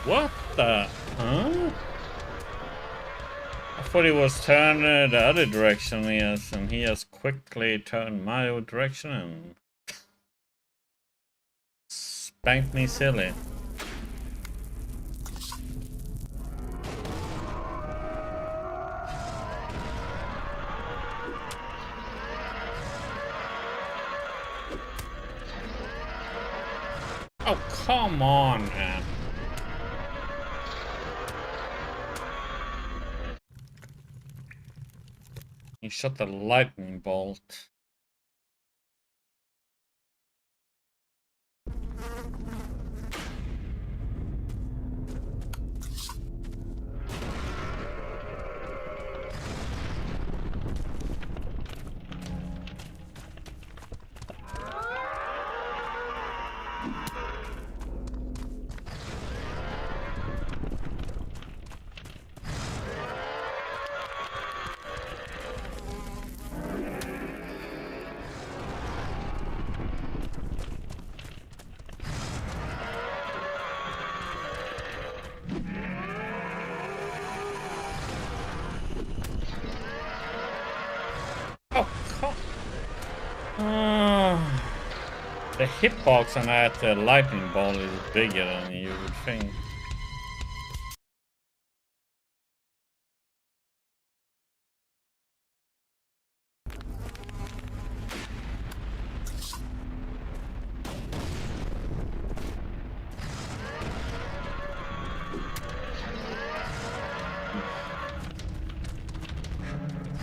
What the? Huh? I thought he was turned the other direction, yes, and he has quickly turned my direction and spanked me silly. Oh, come on, man. He shot the lightning bolt. The hitbox on that lightning ball is bigger than you would think.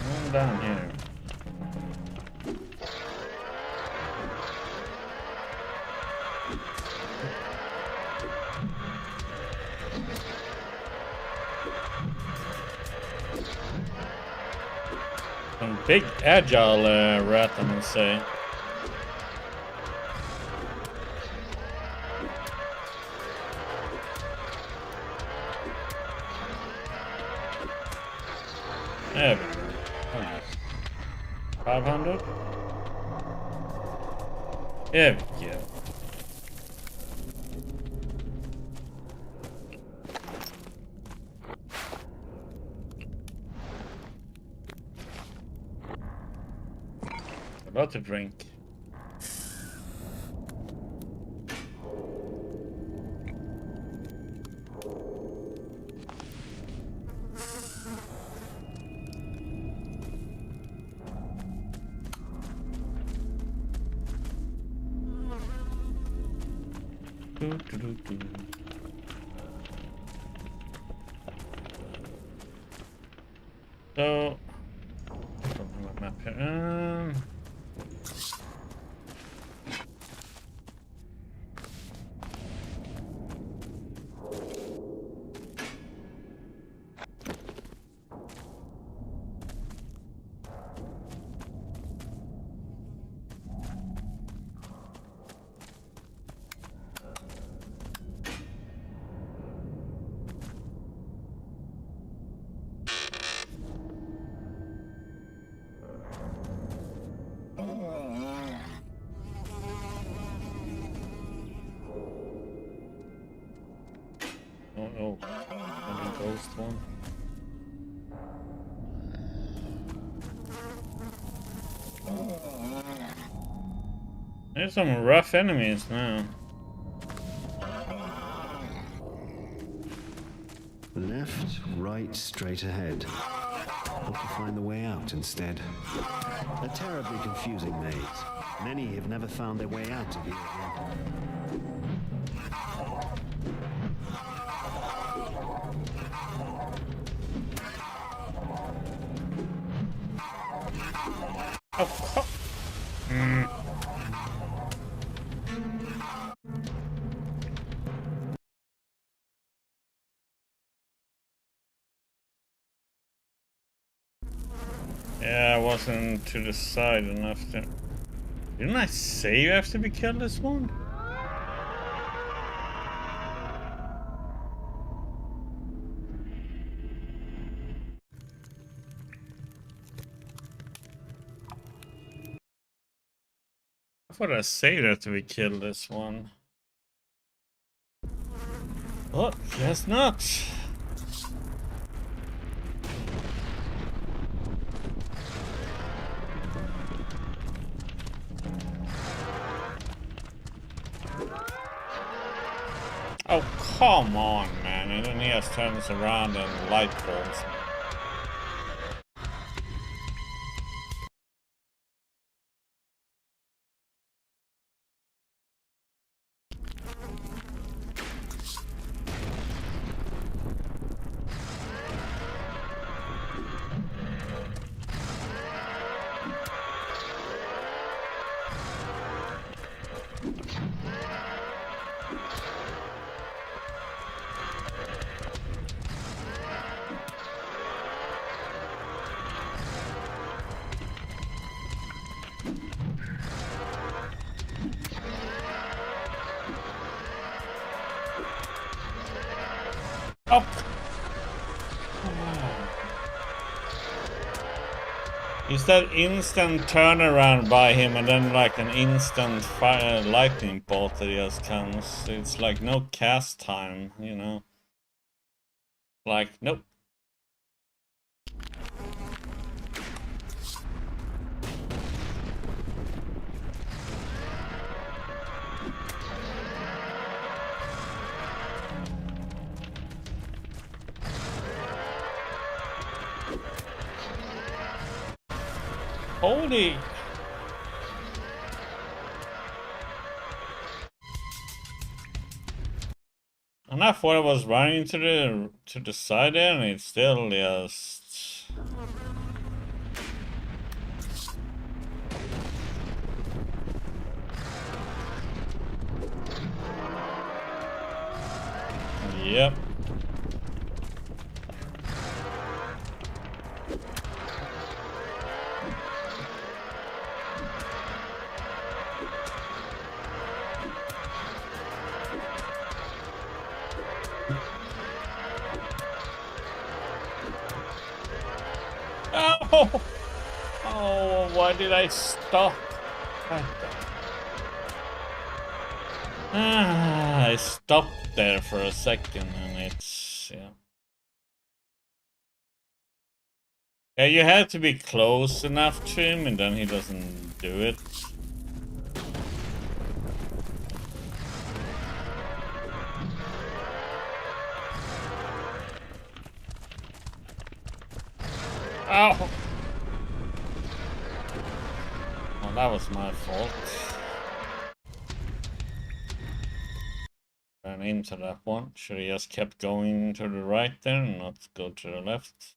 Going down here. Some big agile rat, I must say. There we go. Oh, nice. 500? There we go. About to drink. So, my map here. Oh, a ghost one. There's some rough enemies now. Left, right, straight ahead. Hope to find the way out instead. A terribly confusing maze. Many have never found their way out of here again. Yeah, I wasn't to the side enough to... Didn't I say you have to be killed this one? I thought I saved her to be killed this one. Oh, guess not. Oh, come on, man. And then he just turns around and light bulbs. Oh. Is that instant turnaround by him and then like an instant fire lightning bolt that just comes? It's like no cast time, you know? Like, nope. Holy! And I thought I was running to the side there, and it's still just... Yep. Oh! Oh, why did I stop? I stopped there for a second and it's... yeah. Yeah, you have to be close enough to him and then he doesn't do it. Oh! Well, that was my fault. aim to that one. Should have just kept going to the right there and not go to the left.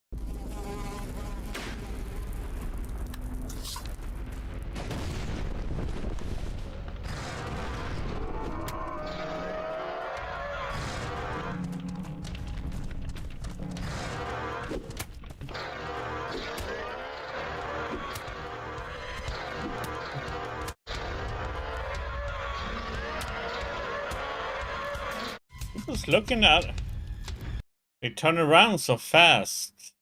He was looking at... They turn around so fast.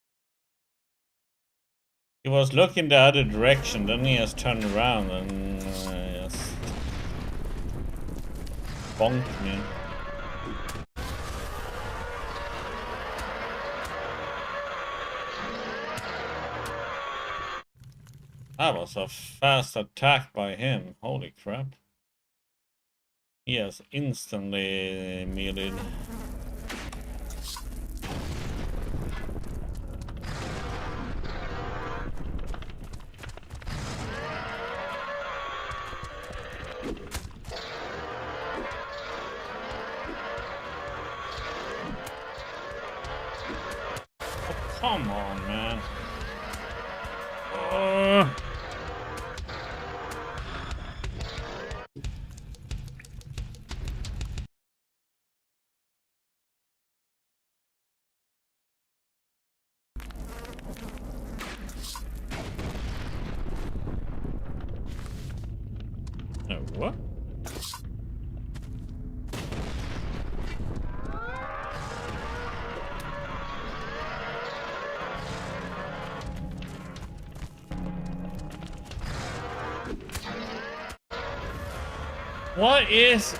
He was looking the other direction, then he just turned around and just bonked me. That was a fast attack by him. Holy crap. He has instantly meleeed. Oh, come on, man. What? What is...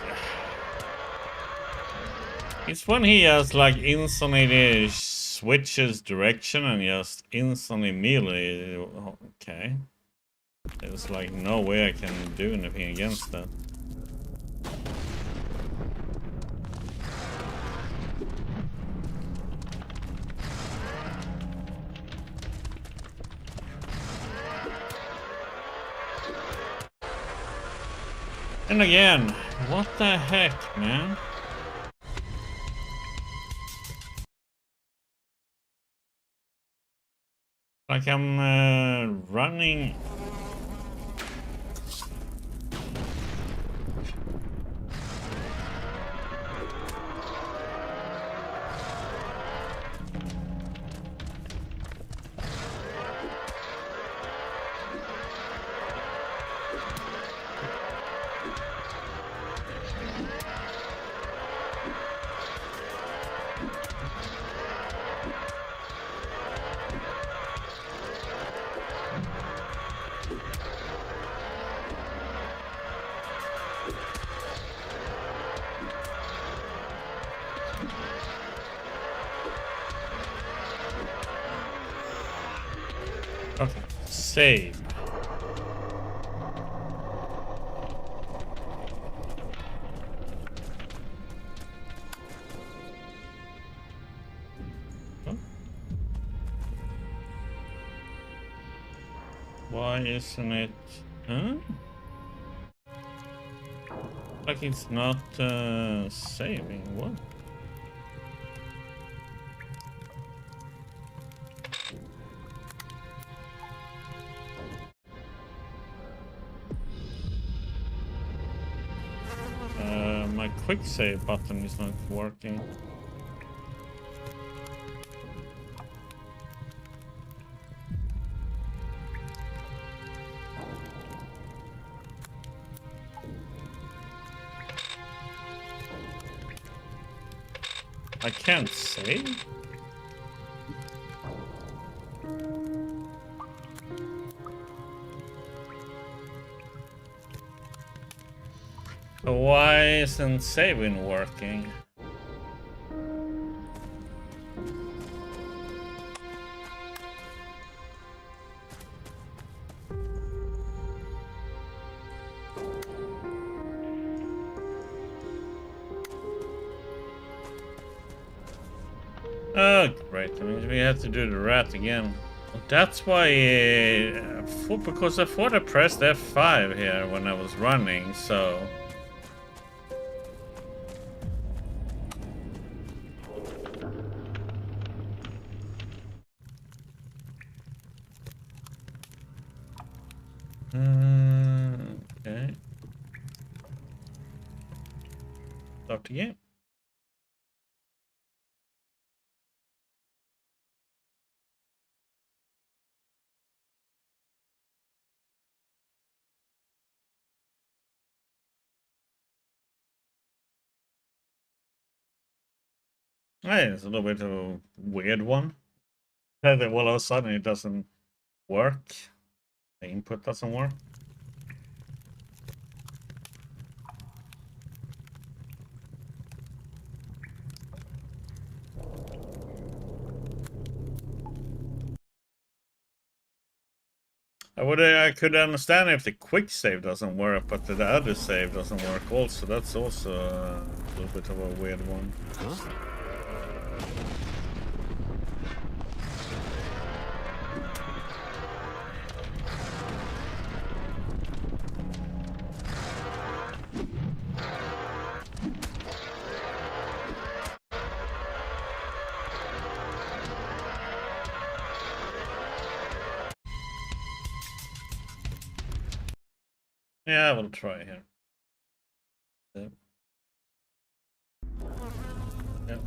It's when he just like instantly switches direction and just instantly melee. Okay. There's like no way I can do anything against that. And again, what the heck, man? Like I'm running. Okay, save. Huh? Why isn't it? Huh? Like it's not saving. What? My quick save button is not working. I can't save? So why isn't saving working? Oh, great. That means we have to do the rat again. That's why, because I thought I pressed F5 here when I was running, so... Okay. Start the game. Hey, it's a little bit of a weird one. Well, all of a sudden it doesn't work. The input doesn't work. I could understand if the quick save doesn't work, but the other save doesn't work also. That's also a little bit of a weird one. Huh? Yeah, we'll try here. Yep. Yep.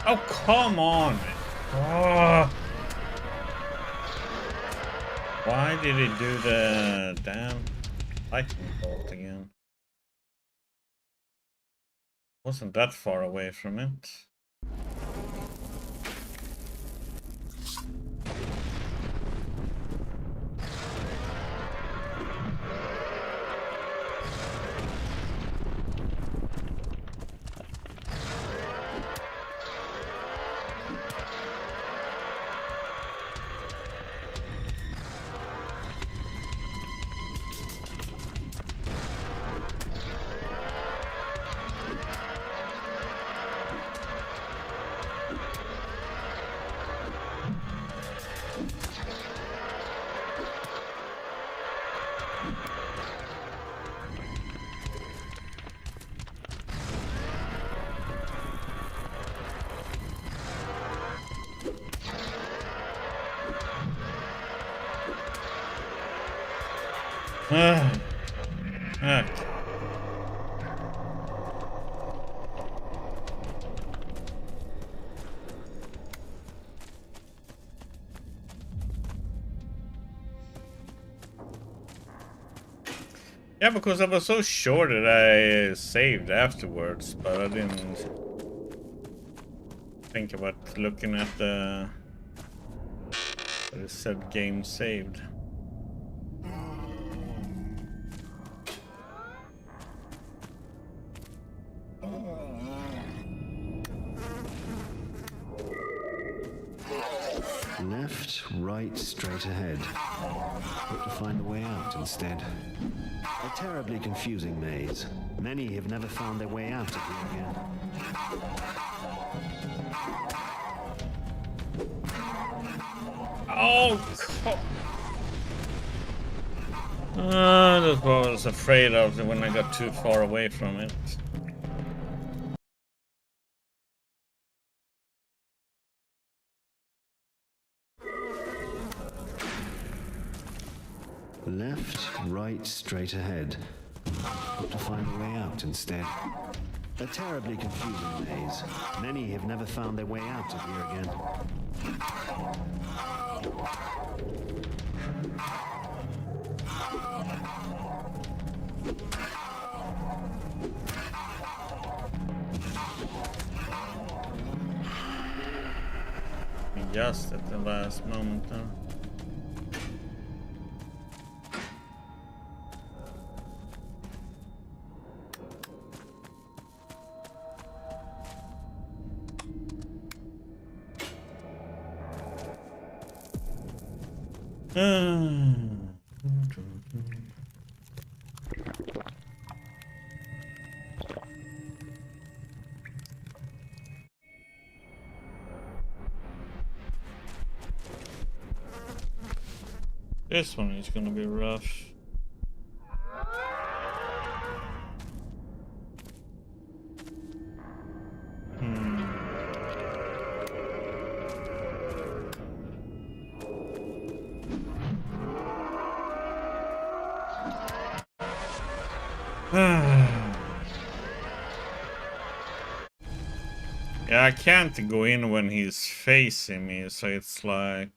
Oh, come on! Oh. Why did he do the damn lightning bolt again? Wasn't that far away from it. Okay. Yeah, because I was so sure that I saved afterwards, but I didn't think about looking at the what it said game saved. Left, right, straight ahead. Hope to find a way out instead. A terribly confusing maze. Many have never found their way out of here again. Oh, that's what I was afraid of when I got too far away from it. Left, right, straight ahead. Hope to find a way out instead. A terribly confusing maze. Many have never found their way out of here again. Just at the last moment, though. This one is gonna be rough. Yeah, I can't go in when he's facing me, so it's like,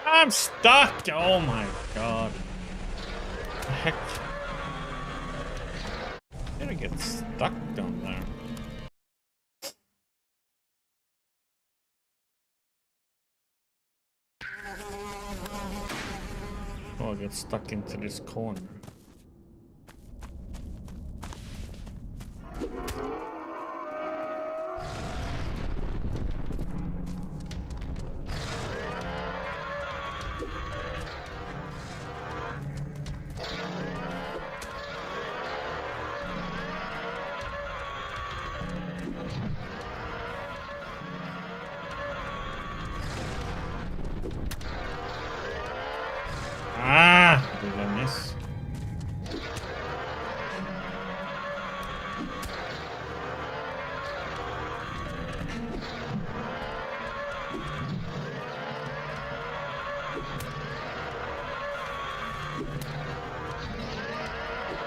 I'm stuck! Oh my god. What the heck? I'm gonna get stuck down there. Oh, I get stuck into this corner. Ah! Did I miss?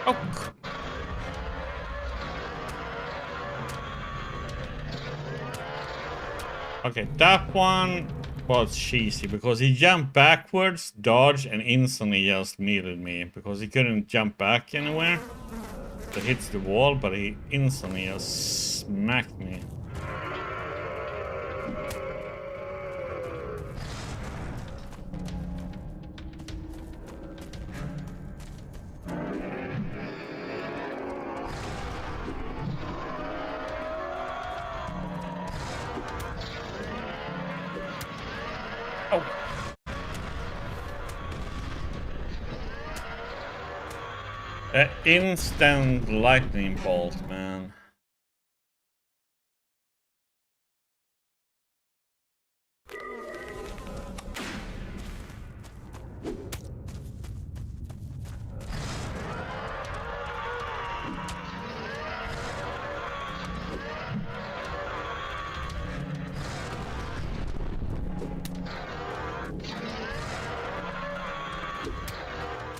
Oh! Okay, that one was cheesy because he jumped backwards, dodged, and instantly just muted me because he couldn't jump back anywhere. So it hits the wall, but he instantly just smacked me. Instant lightning bolt, man.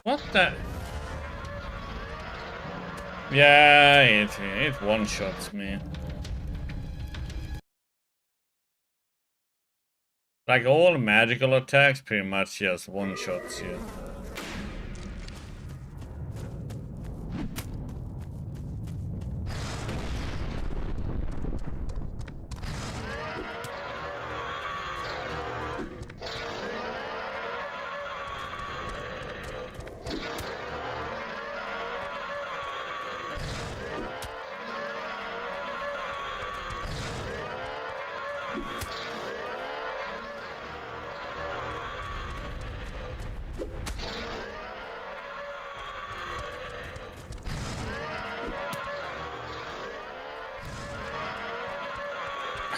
What the? Yeah, it one-shots me. Like all magical attacks pretty much just one-shots you.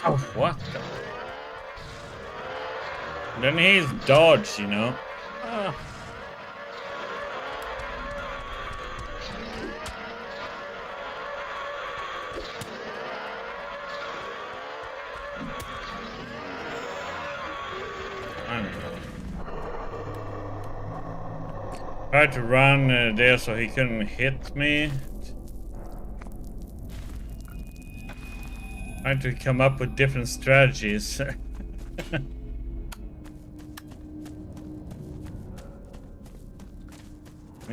Oh, what the? Then he's dodged, you know. I don't know. Tried to run there so he couldn't hit me. Trying to come up with different strategies. I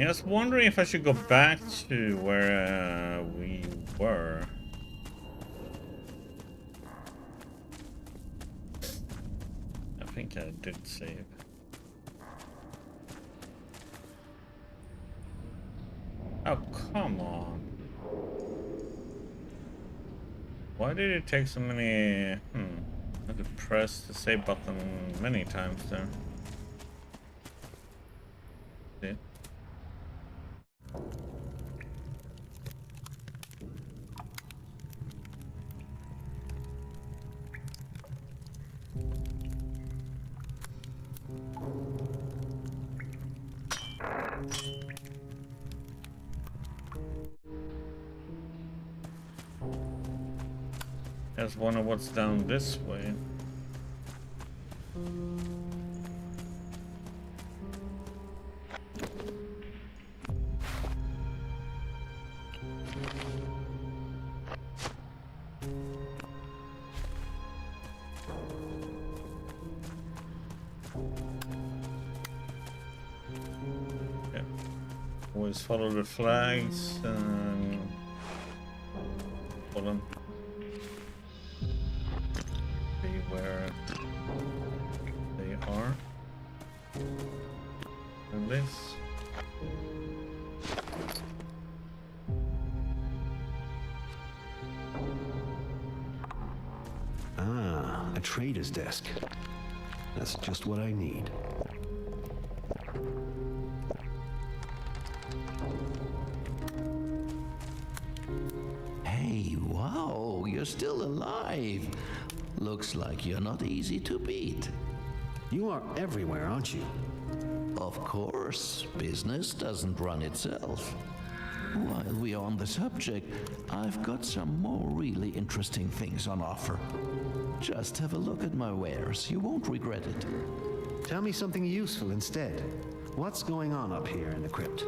was wondering if I should go back to where we were. think I did save. Oh, come on. Why did it take so many... I had to press the save button many times there. See? I just wonder what's down this way. Yeah. Always follow the flags and hold on. Where they are. And this. Ah, a trader's desk. That's just what I need. Hey, wow, you're still alive. Looks like you're not easy to beat. You are everywhere, aren't you? Of course, business doesn't run itself. While we are on the subject, I've got some more really interesting things on offer. Just have a look at my wares. You won't regret it. Tell me something useful instead. What's going on up here in the crypt?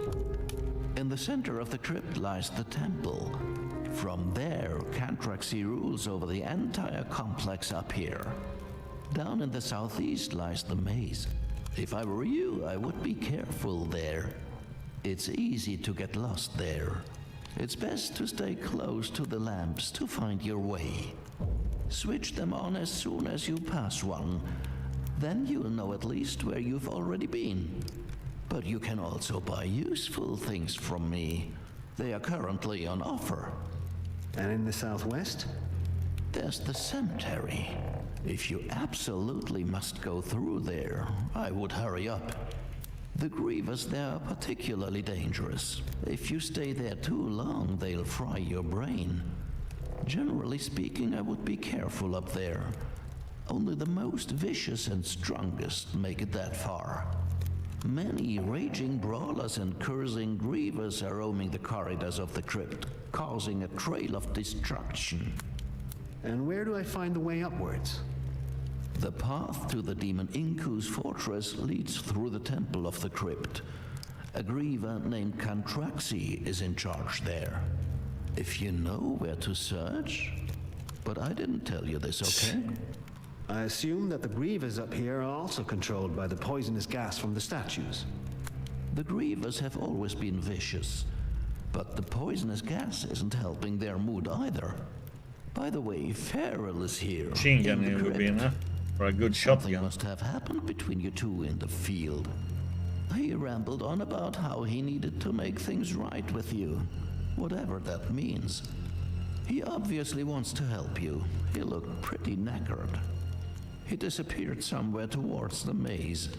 In the center of the crypt lies the temple. From there, Cantraxy rules over the entire complex up here. Down in the southeast lies the maze. If I were you, I would be careful there. It's easy to get lost there. It's best to stay close to the lamps to find your way. Switch them on as soon as you pass one. Then you'll know at least where you've already been. But you can also buy useful things from me. They are currently on offer. And in the southwest? There's the cemetery. If you absolutely must go through there, I would hurry up. The grievers there are particularly dangerous. If you stay there too long, they'll fry your brain. Generally speaking, I would be careful up there. Only the most vicious and strongest make it that far. Many raging brawlers and cursing grievers are roaming the corridors of the crypt, causing a trail of destruction. And where do I find the way upwards? The path to the demon Inku's fortress leads through the temple of the crypt. A griever named Cantraxy is in charge there. If you know where to search... But I didn't tell you this, okay? I assume that the grievers up here are also controlled by the poisonous gas from the statues. The grievers have always been vicious, but the poisonous gas isn't helping their mood either. By the way, Farrell is here. Machine gun would be enough for a good shotgun. Something must have happened between you two in the field. He rambled on about how he needed to make things right with you, whatever that means. He obviously wants to help you. He looked pretty knackered. He disappeared somewhere towards the maze.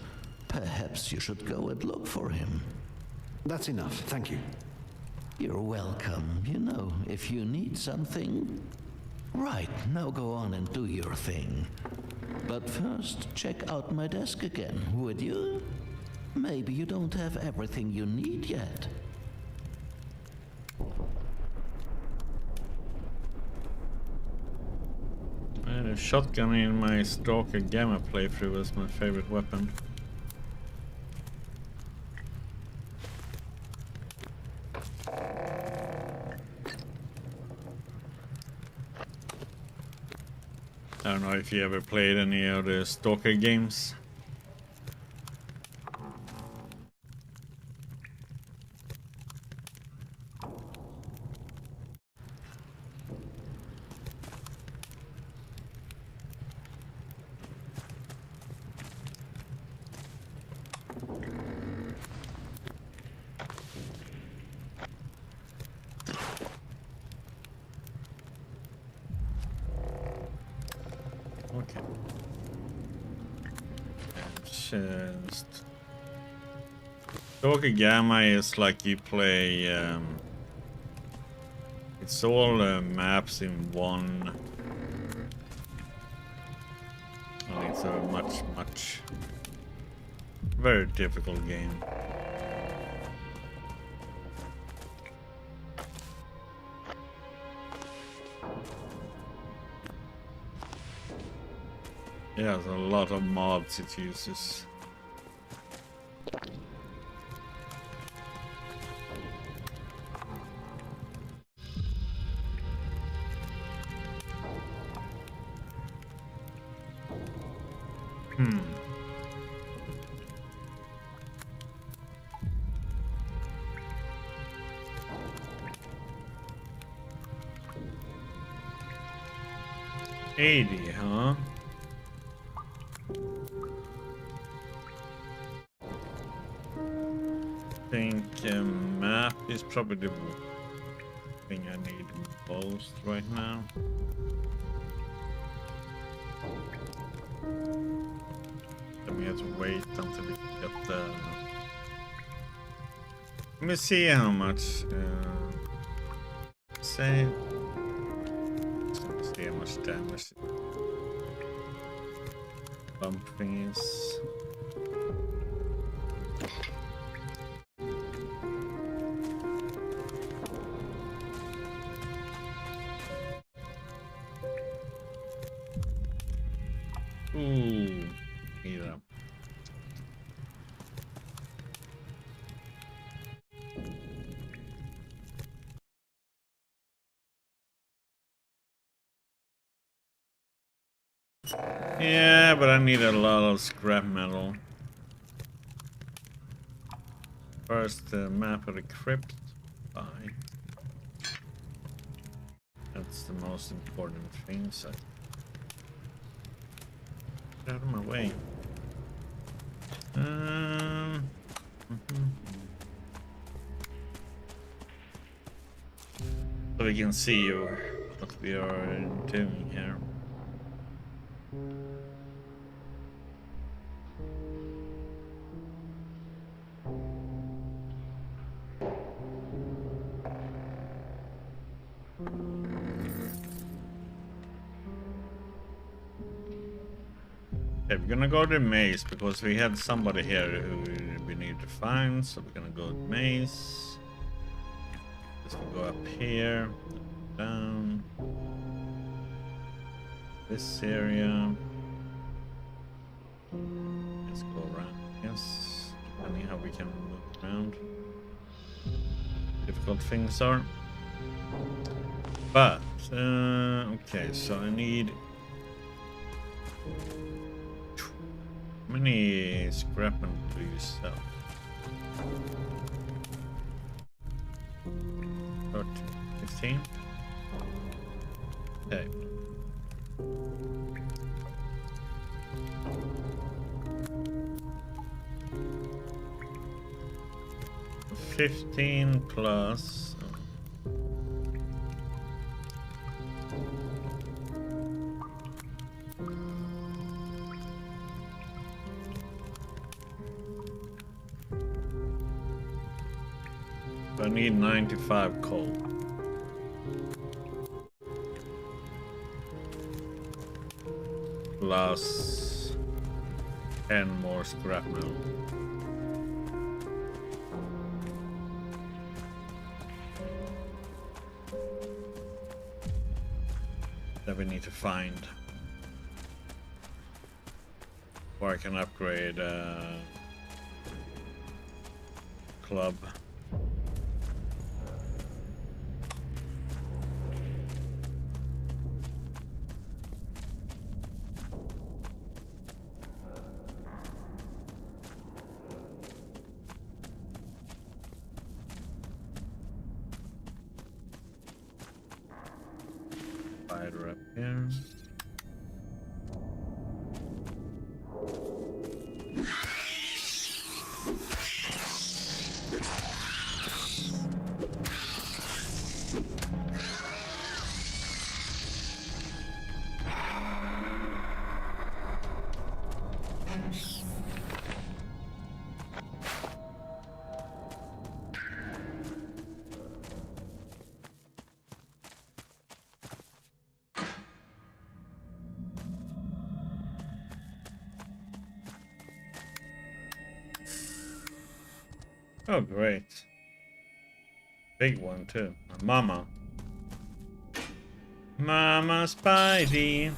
Perhaps you should go and look for him. That's enough, thank you. You're welcome. You know, if you need something... Right, now go on and do your thing. But first, check out my desk again, would you? Maybe you don't have everything you need yet. I had a shotgun in my Stalker Gamma playthrough was my favorite weapon. I don't know if you ever played any of the Stalker games. just Talker Gamma is like you play. It's all maps in one. And it's a much very difficult game. Yeah, there's a lot of mods it uses. $80, huh? I think map is probably the thing I need most right now. Then we have to wait until we get the. Let me see how much. Say. Let's see how much damage. Bump thingies. Ooh, yeah. Yeah, but I need a lot of scrap metal. First, the map of the crypt. Bye. That's the most important thing. So get out of my way. So we can see what we are doing here. Okay, we're gonna go to maze because we had somebody here who we need to find, so we're gonna go to maze. Let's go up here, down this area. Let's go around. Yes, depending how we can move around. Difficult things are. But okay, so I need. How many scrap metal do you sell? 13, 15? Okay. $15 plus. I need 95 coal. Plus 10 more scrap metal. That we need to find. Or I can upgrade club. Spider up here. Oh, great. Big one, too. A mama. Mama Spidey.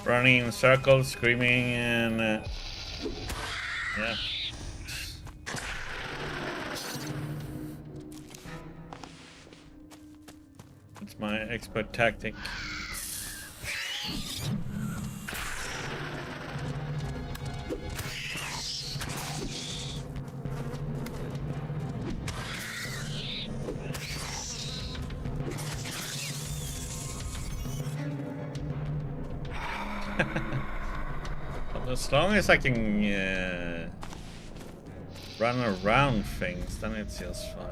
Running in circles, screaming, and yeah. It's my expert tactic. As long as I can run around things, then it's just fine.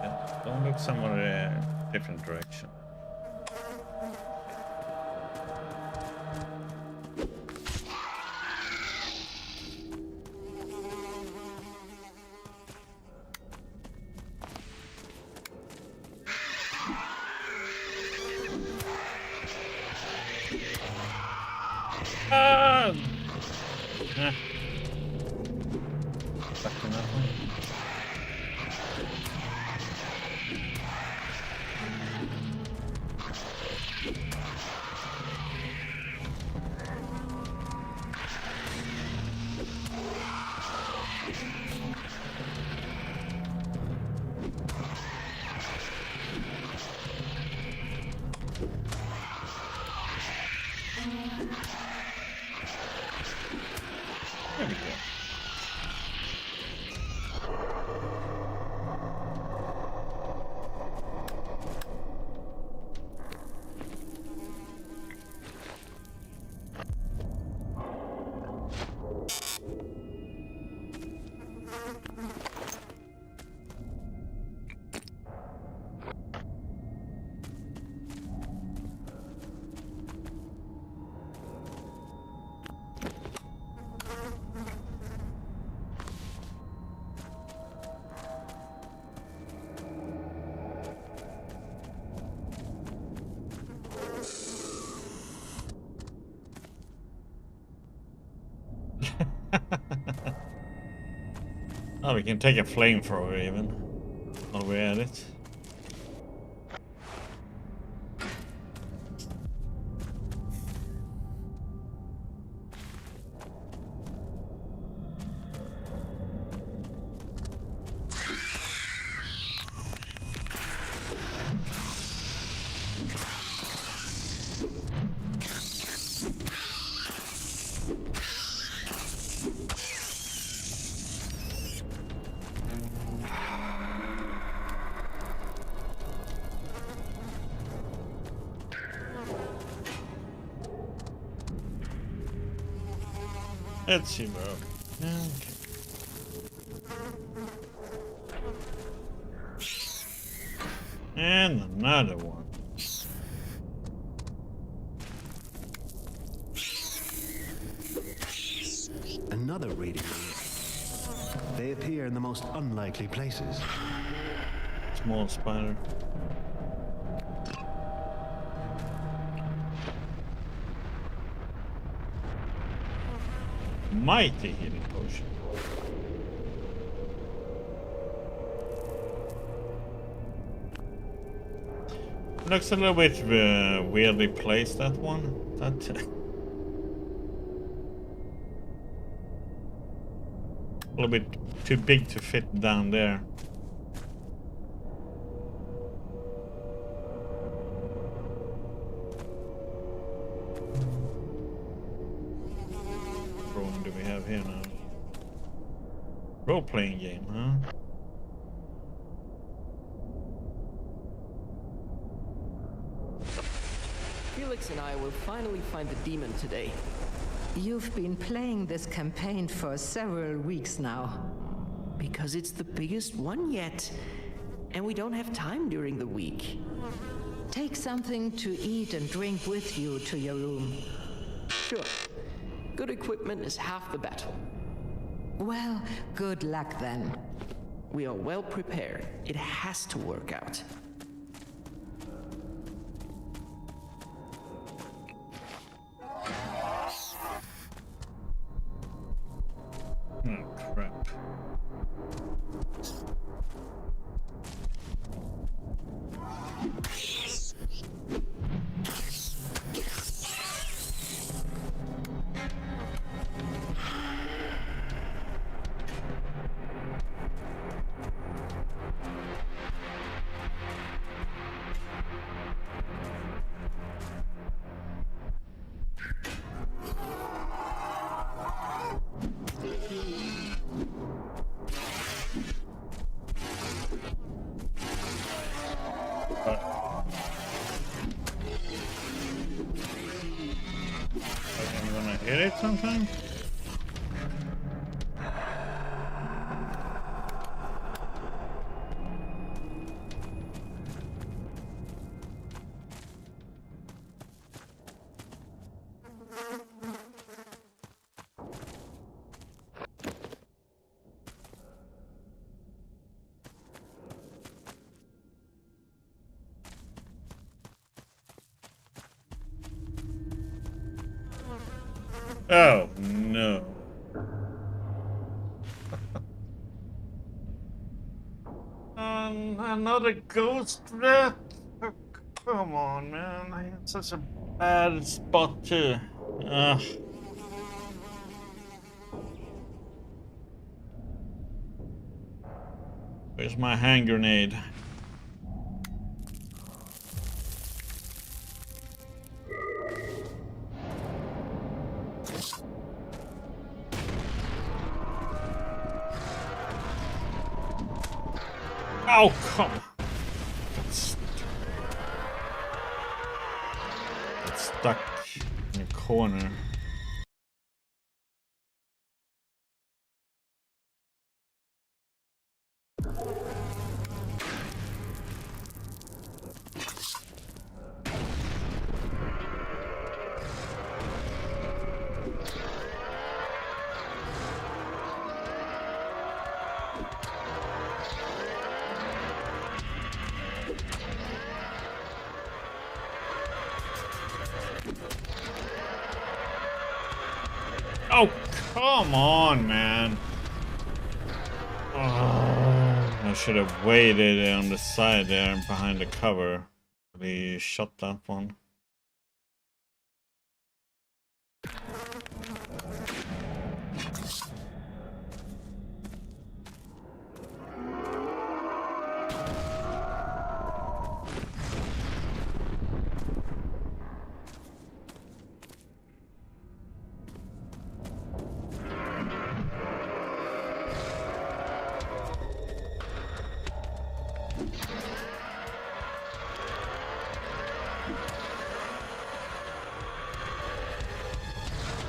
Yeah, don't look somewhere different direction. Stuck in that one. There we go. Oh, we can take a flamethrower even while we're at it. Let's see, bro. Okay. And another one. Another reading. They appear in the most unlikely places. Small spider. Mighty healing potion. Looks a little bit weirdly placed, that one. That a little bit too big to fit down there. What do we have here now? Role-playing game, huh? Felix and I will finally find the demon today. You've been playing this campaign for several weeks now. Because it's the biggest one yet. And we don't have time during the week. Take something to eat and drink with you to your room. Sure. Good equipment is half the battle. Well, good luck then. We are well prepared. It has to work out. hit it sometimes? Oh, no. Another ghost rat? Oh, come on, man. I had such a bad spot too. Where's my hand grenade? Oh, come on. It's stuck in the corner. Oh, come on, man. Oh, I should have waited on the side there behind the cover. We shot that one.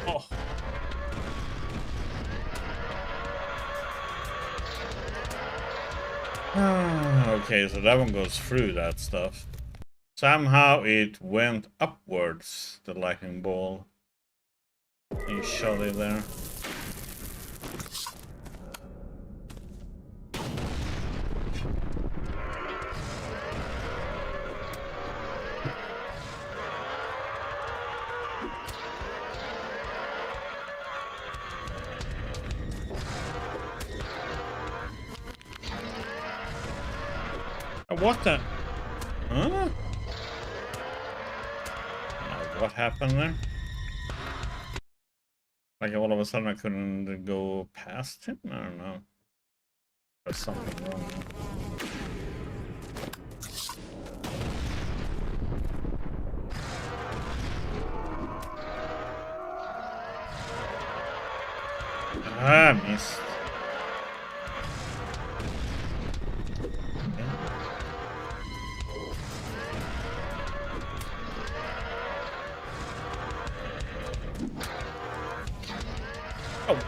Oh. Okay, so that one goes through that stuff. Somehow it went upwards, the lightning ball. You shot it there. What the? Huh? What happened there? Like all of a sudden I couldn't go past him? I don't know. There's something wrong. Ah, missed. Oh.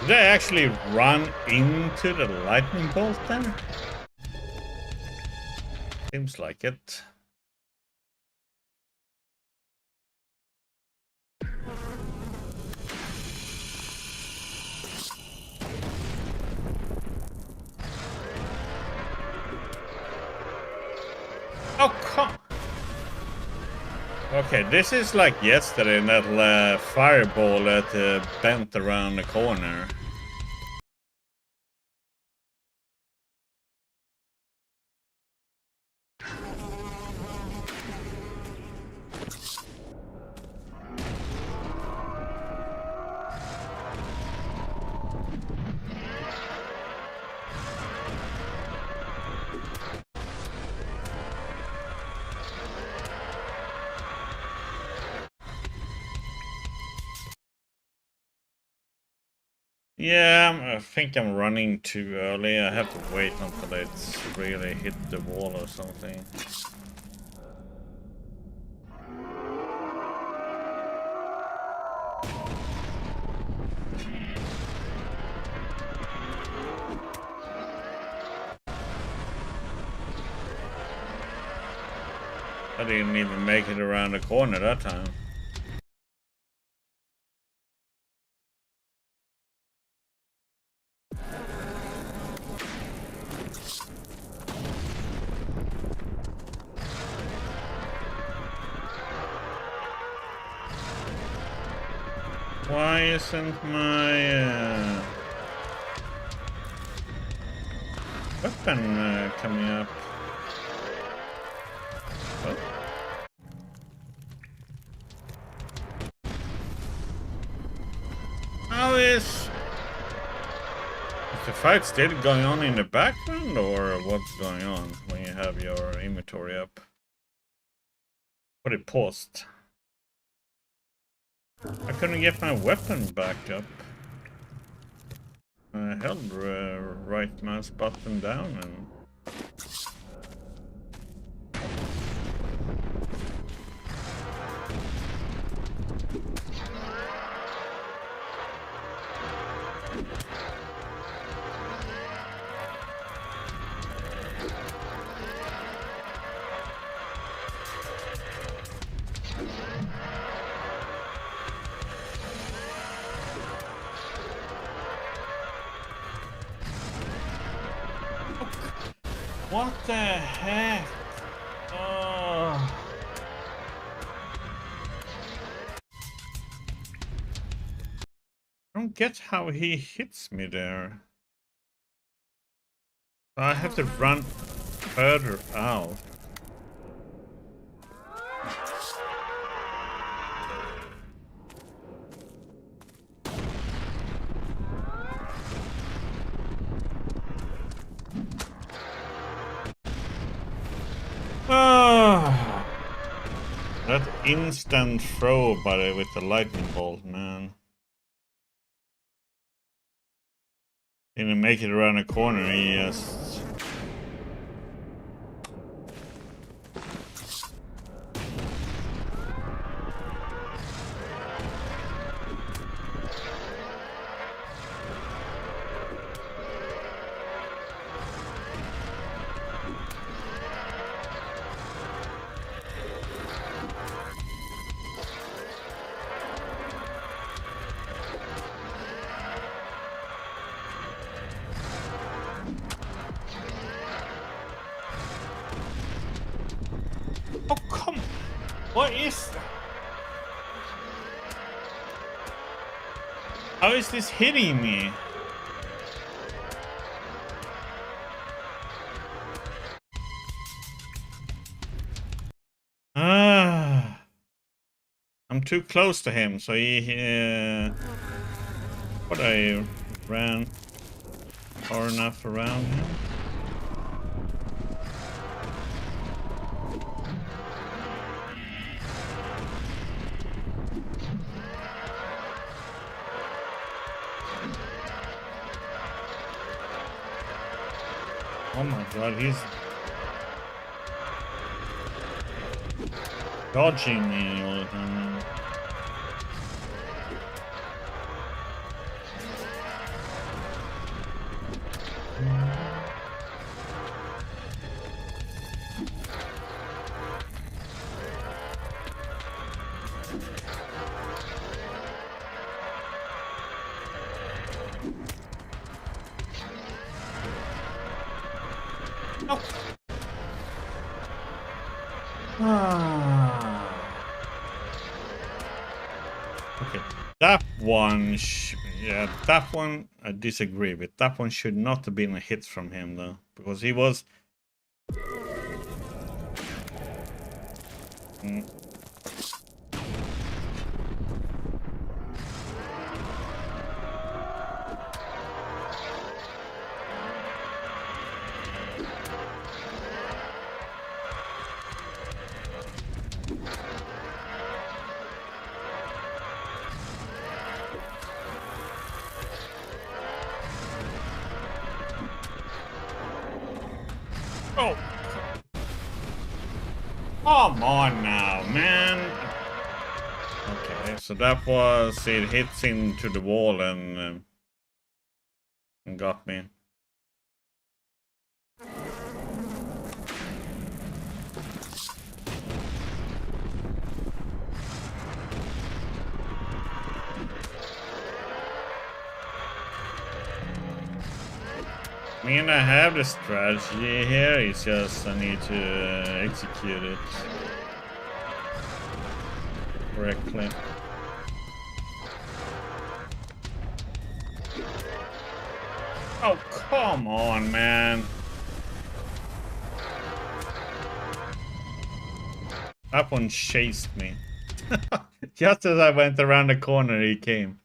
Did I actually run into the lightning bolt then? Seems like it. Oh, come. Okay, this is like yesterday, that fireball that bent around the corner. Yeah, I think I'm running too early. I have to wait until it's really hit the wall or something. I didn't even make it around the corner that time. Why isn't my weapon coming up? Oh. How is the fight still going on in the background, or what's going on when you have your inventory up? But it paused. I couldn't get my weapon back up. I held right mouse button down and... What the heck? Oh. I don't get how he hits me there. I have to run further out. That instant throw with the lightning bolt, man. Didn't make it around the corner, he just... Oh, come! What is that? How is this hitting me? I'm too close to him, so but I ran far enough around him. Oh my god, he's dodging me all the time. Oh. Okay, that one, yeah, that one I disagree with. That one should not have been a hit from him though, because he was... Oh! Come on now, man! Okay, so that was... it hits into the wall and got me. mean, I have the strategy here, it's just I need to execute it correctly. Oh, come on, man. That one chased me. Just as I went around the corner, he came.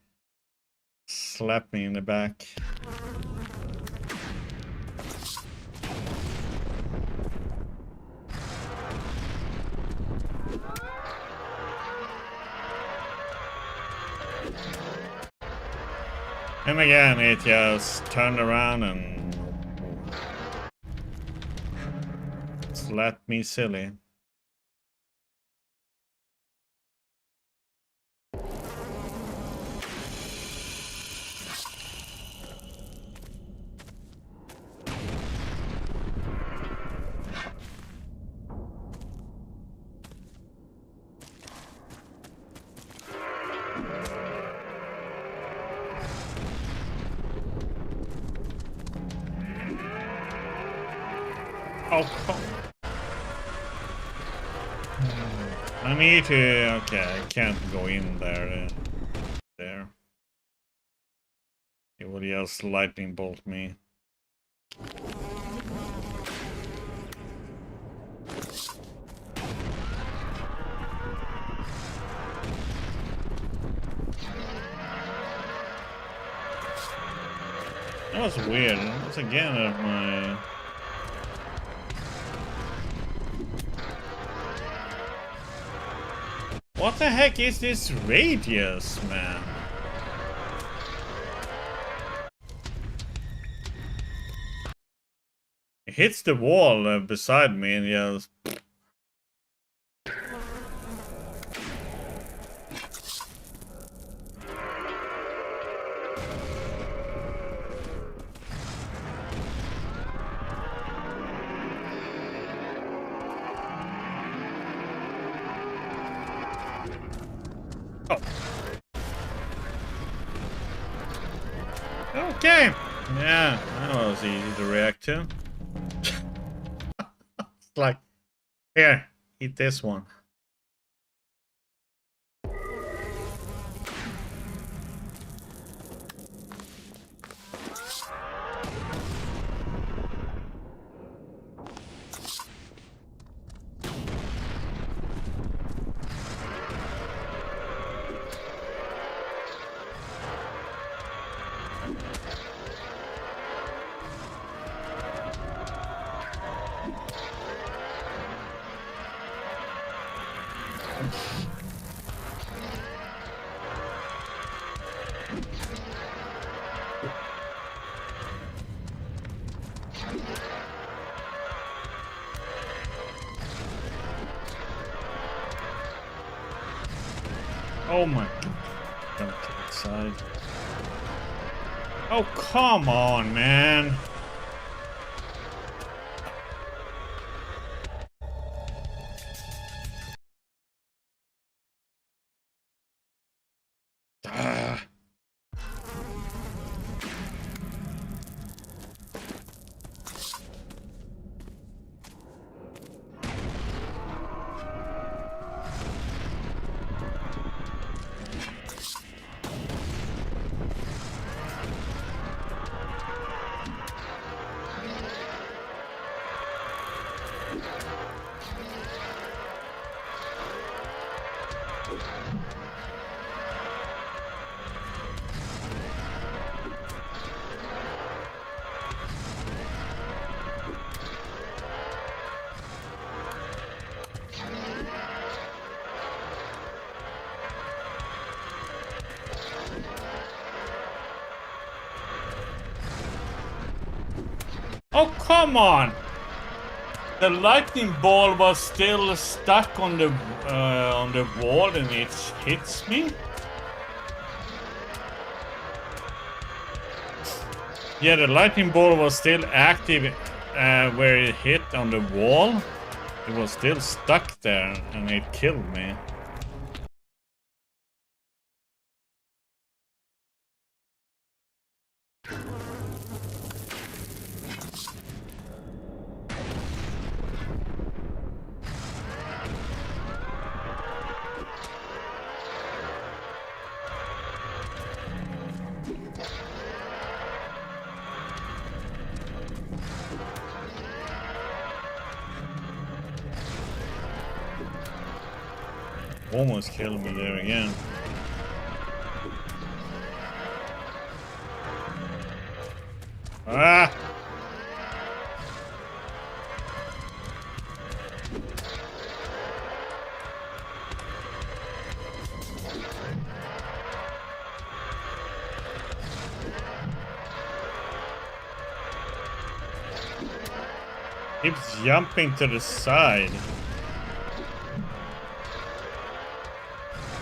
Slapped me in the back. And again, it just turned around and slapped me silly. Oh, come. I need to. Okay, I can't go in there. There. It would just lightning bolt me. That was weird. That's again of my. What the heck is this radius, man? It hits the wall beside me and yells. Okay. Yeah, that was easy to react to. It's like, here, eat this one. Oh my god. Jump to the side. Oh, come on, man. Ah. Oh, come on! The lightning ball was still stuck on the wall and it hits me? Yeah, the lightning ball was still active where it hit on the wall. It was still stuck there and it killed me. Almost killed me there again. Ah! Keeps jumping to the side.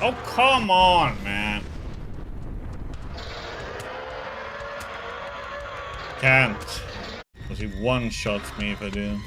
Oh, come on, man. Can't. Because he one-shots me if I do.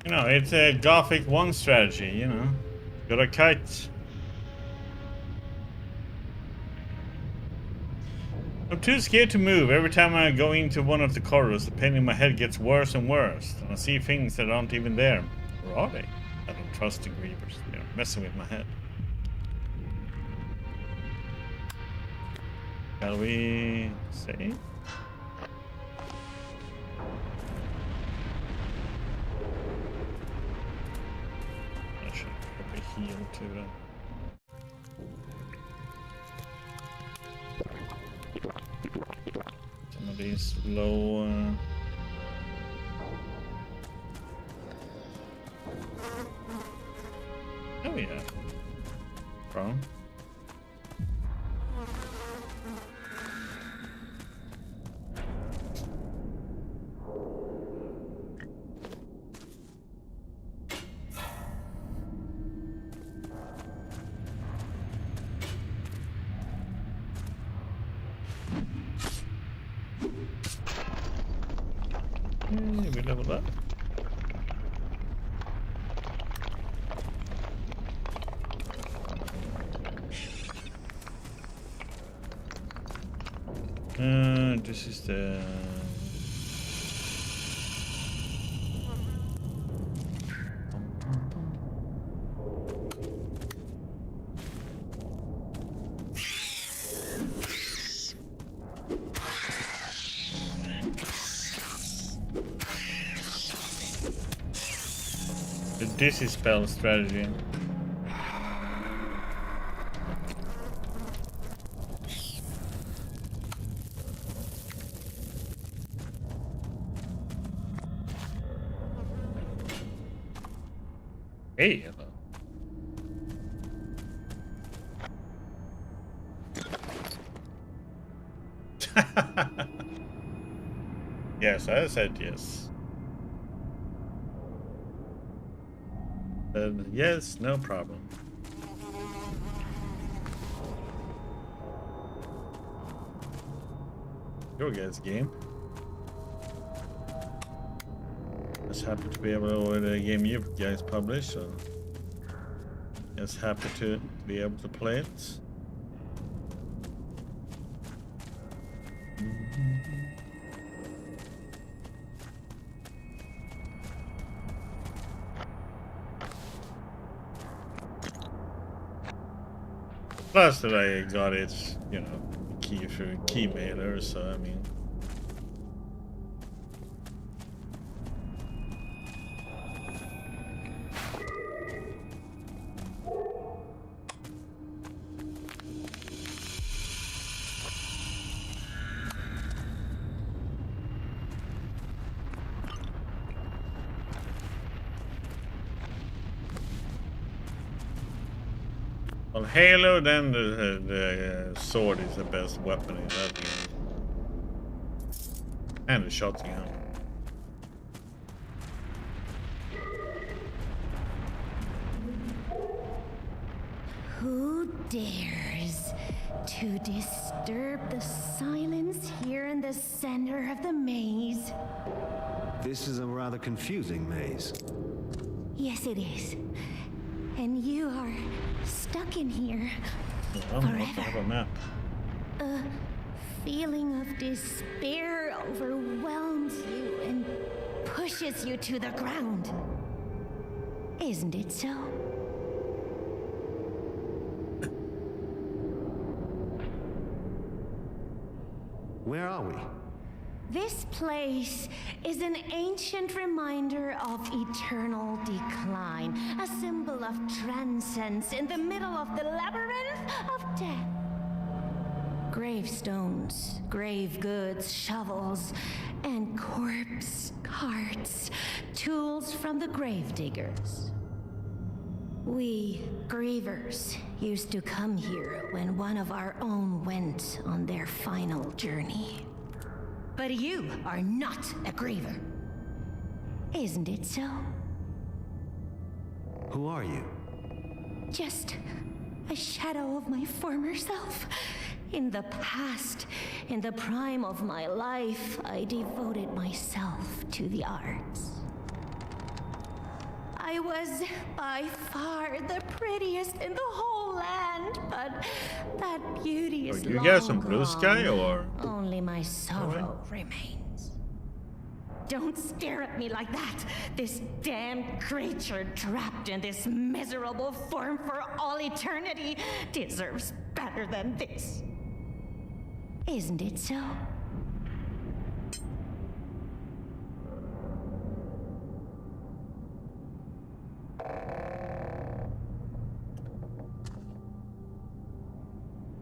You know, it's a Gothic 1 strategy, you know. Gotta kite. I'm too scared to move. Every time I go into one of the corridors, the pain in my head gets worse and worse. And I see things that aren't even there. Or are they? I don't trust the Grievers. They're messing with my head. Shall we save? I should probably heal too then. Some of these low... Oh yeah. Wrong. We leveled up. This is the... the Dizzy spell strategy. Hey, hello. Yes, I said yes. Yes, no problem. Your guys' game. Just happy to be able to order a game you guys publish, so just happy to be able to play it. Plus that I got it, you know, key through keymailer, so I mean. On Halo, then the sword is the best weapon in that game. And the shotgun. Who dares to disturb the silence here in the center of the maze? This is a rather confusing maze. Yes, it is. And you are stuck in here I'm forever. not to have a map. A feeling of despair overwhelms you and pushes you to the ground. Isn't it so? Where are we? This place is an ancient reminder of eternal decline, a symbol of transcendence in the middle of the labyrinth of death. Gravestones, grave goods, shovels, and corpse carts, tools from the gravediggers. We grievers used to come here when one of our own went on their final journey. But you are not a griever. Isn't it so? Who are you? Just a shadow of my former self. In the past, in the prime of my life, I devoted myself to the arts. I was by far the prettiest in the whole land, but that beauty is You long got some blue sky gone. or? Only my sorrow remains. Don't stare at me like that! This damned creature trapped in this miserable form for all eternity deserves better than this. Isn't it so?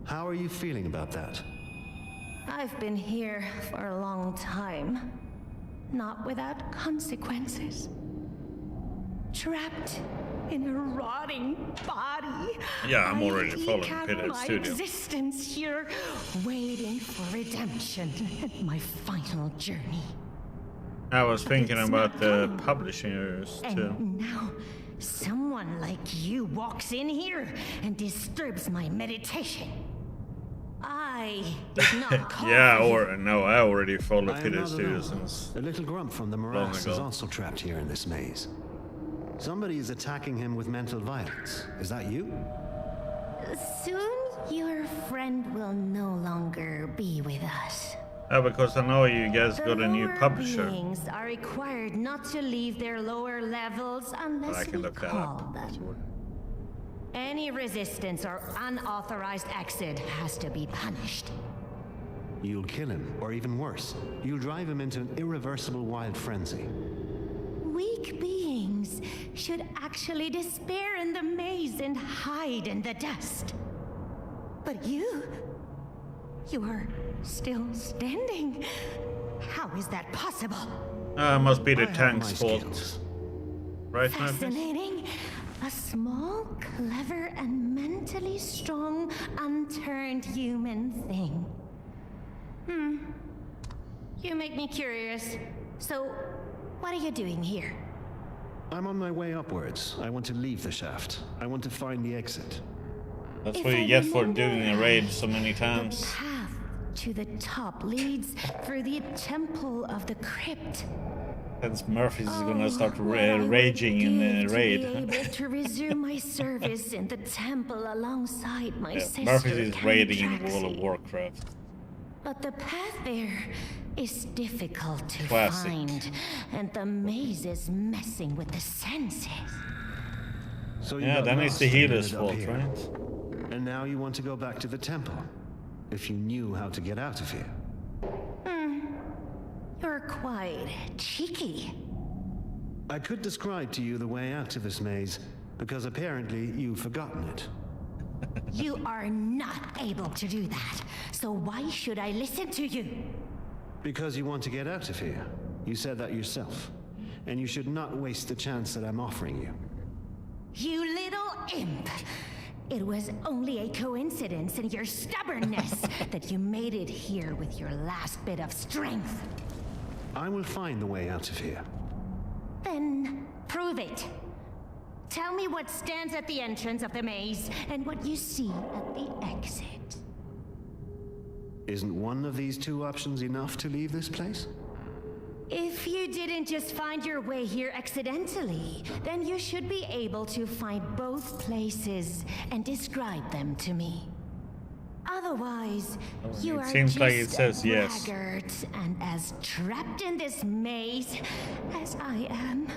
How are you feeling about that? I've been here for a long time, not without consequences. Trapped in a rotting body. Yeah, I'm I already following eke out Peter my Studio. existence here, waiting for redemption and my final journey. I was thinking it's about not the coming. publishers too. And now, someone like you walks in here and disturbs my meditation. I did not call Yeah, for you. or no, I already followed I am Peter not Studio alone. since. The little grump from the long morass is ago. also trapped here in this maze. Somebody is attacking him with mental violence. Is that you? Soon, your friend will no longer be with us. Because I know you guys The got a new lower publisher. beings are required not to leave their lower levels I unless can we look that call up. them. Any resistance or unauthorized exit has to be punished. You'll kill him, or even worse, you'll drive him into an irreversible wild frenzy. Weak beings should actually despair in the maze and hide in the dust. But you are still standing. How is that possible? Must be I the have tank's my fault. skills. Right, Memphis? Fascinating. A small, clever, and mentally strong, unturned human thing. You make me curious. So, what are you doing here? I'm on my way upwards. I want to leave the shaft. I want to find the exit. That's If what you I get for remember doing a raid right, so many The times. path to the top leads through the temple of the crypt. Hence Murphy's is gonna start What I would raging in the give raid. To be able to resume my service in the temple alongside my Yeah, sister. Murphy's is raiding in Cantraxi. World of Warcraft. But the path there is difficult to Classic. find, and the maze is messing with the senses. So you Yeah, got then it's lost the and healer's ended up fault, here. right? And now you want to go back to the temple. If you knew how to get out of here. You're quite cheeky. I could describe to you the way out of this maze, because apparently you've forgotten it. You are not able to do that, so why should I listen to you? Because you want to get out of here. You said that yourself. And you should not waste the chance that I'm offering you. You little imp! It was only a coincidence and your stubbornness that you made it here with your last bit of strength. I will find the way out of here. Then prove it. Tell me what stands at the entrance of the maze and what you see at the exit. Isn't one of these two options enough to leave this place? If you didn't just find your way here accidentally, then you should be able to find both places and describe them to me. Otherwise, you are seems just like it says a yes. braggart and as trapped in this maze as I am.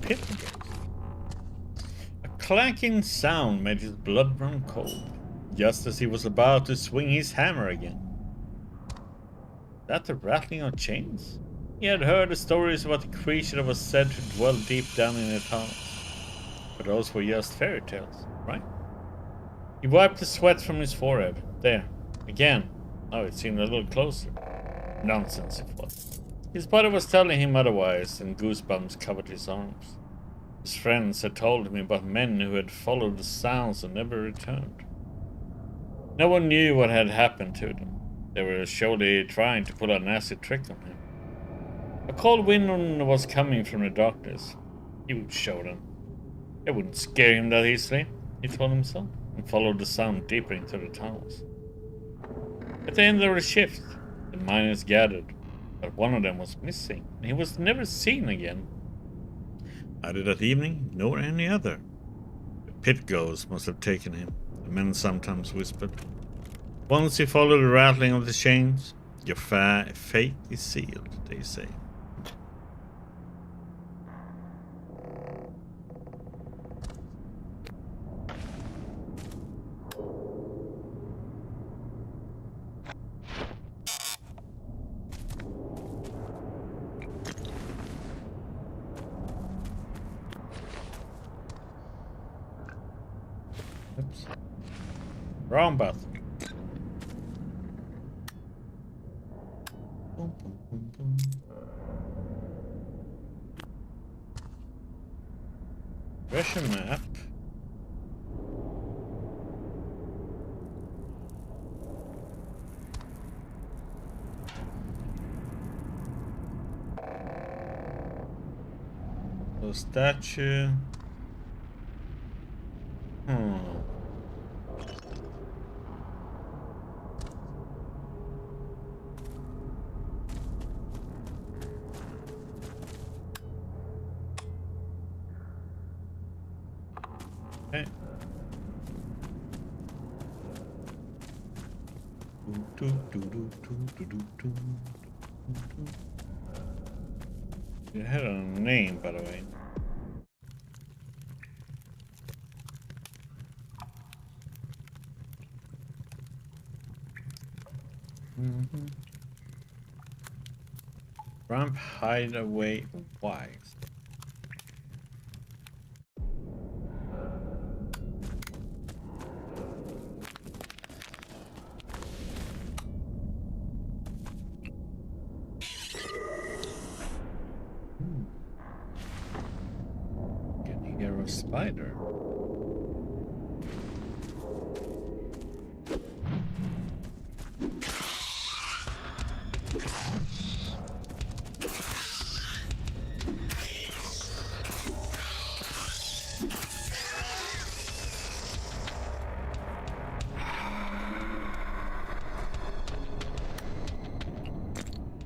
Pit ghost. A clanking sound made his blood run cold, just as he was about to swing his hammer again. That the rattling of chains? He had heard the stories about the creature that was said to dwell deep down in the tunnels. But those were just fairy tales, right? He wiped the sweat from his forehead. There. Again. Now it seemed a little closer. Nonsense it was. His body was telling him otherwise, and goosebumps covered his arms. His friends had told him about men who had followed the sounds and never returned. No one knew what had happened to them. They were surely trying to pull a nasty trick on him. A cold wind was coming from the darkness. He would show them. It wouldn't scare him that easily, he told himself, and followed the sound deeper into the tunnels. At the end of the shift, the miners gathered, but one of them was missing, and he was never seen again. Neither that evening, nor any other. The pit ghost must have taken him, the men sometimes whispered. Once you follow the rattling of the chains, your fate is sealed, they say. Oops. Wrong button. Boom, boom, boom, boom. Where's your map? The statue. Okay. It had a name, by the way. Ramp hideaway wise. Can hear a spider.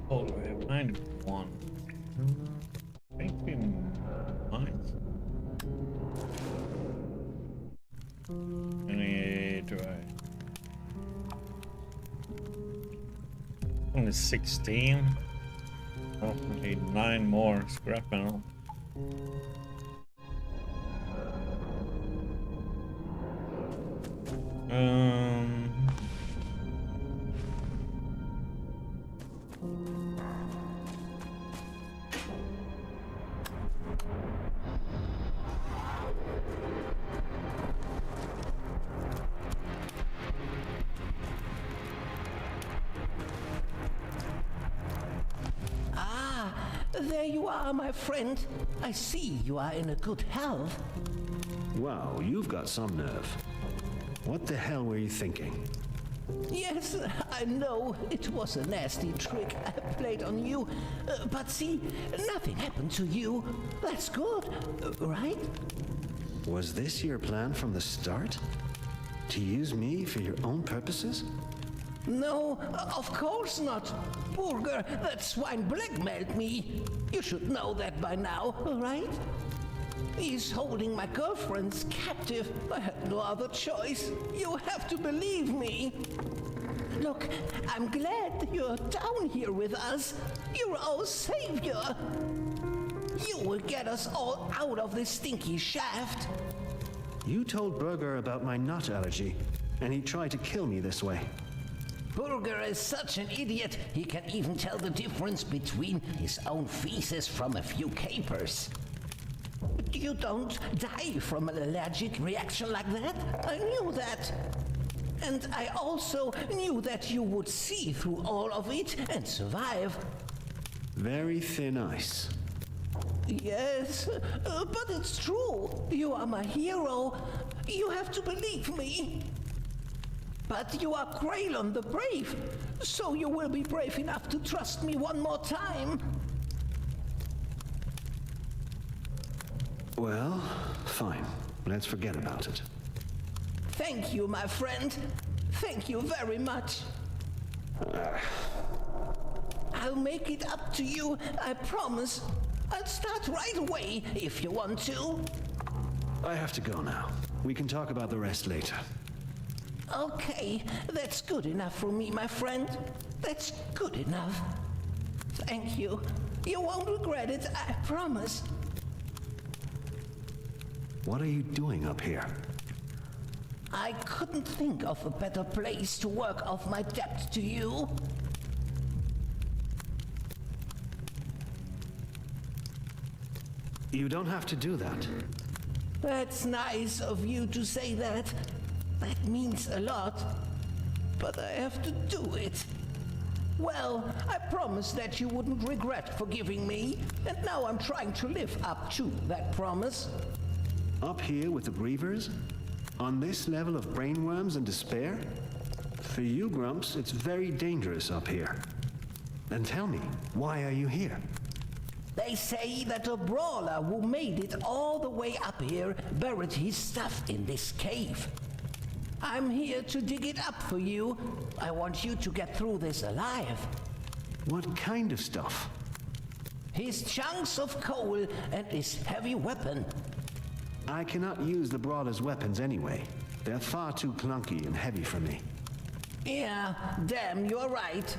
Oh, we have 91. I think we might. 28, right? Only 16. Oh, we need 9 more scrap metal. there you are, my friend. I see you are in a good health. Wow, you've got some nerve. What the hell were you thinking? Yes, I know it was a nasty trick I played on you. But see, nothing happened to you. That's good, right? Was this your plan from the start? To use me for your own purposes? No, of course not. Burger, that swine blackmailed me. You should know that by now, right? He's holding my girlfriend's captive. I had no other choice. You have to believe me. Look, I'm glad you're down here with us. You're our savior. You will get us all out of this stinky shaft. You told Burger about my nut allergy, and he tried to kill me this way. Burger is such an idiot, he can even tell the difference between his own feces from a few capers. You don't die from an allergic reaction like that. I knew that. And I also knew that you would see through all of it and survive. Very thin ice. Yes, but it's true. You are my hero. You have to believe me. But you are Cralon the Brave, so you will be brave enough to trust me one more time. Well, fine. Let's forget about it. Thank you, my friend. Thank you very much. I'll make it up to you, I promise. I'll start right away if you want to. I have to go now. We can talk about the rest later. Okay, that's good enough for me, my friend. That's good enough. Thank you. You won't regret it, I promise. What are you doing up here? I couldn't think of a better place to work off my debt to you. You don't have to do that. That's nice of you to say that. That means a lot. But I have to do it. Well, I promised that you wouldn't regret forgiving me, and now I'm trying to live up to that promise. Up here with the Grievers? On this level of brainworms and despair? For you, Grumps, it's very dangerous up here. Then tell me, why are you here? They say that a brawler who made it all the way up here buried his stuff in this cave. I'm here to dig it up for you. I want you to get through this alive. What kind of stuff? His chunks of coal and his heavy weapon. I cannot use the brawler's weapons anyway. They're far too clunky and heavy for me. Yeah, damn, you're right.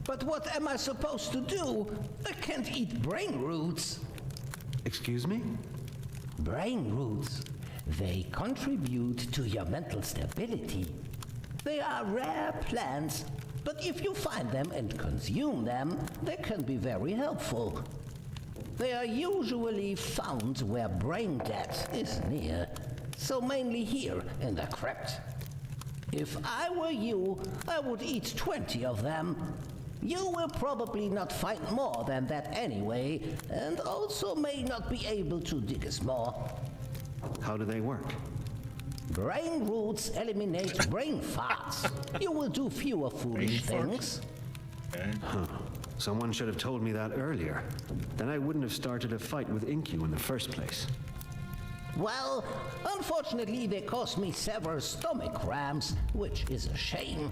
But what am I supposed to do? I can't eat brain roots. Excuse me? Brain roots. They contribute to your mental stability. They are rare plants, but if you find them and consume them, they can be very helpful. They are usually found where brain death is near, so mainly here in the crypt. If I were you, I would eat 20 of them. You will probably not find more than that anyway, and also may not be able to dig as more. How do they work? Brain roots eliminate brain farts. You will do fewer foolish things. Okay. Huh. Someone should have told me that earlier. Then I wouldn't have started a fight with Inkyu in the first place. Well, unfortunately they caused me several stomach cramps, which is a shame.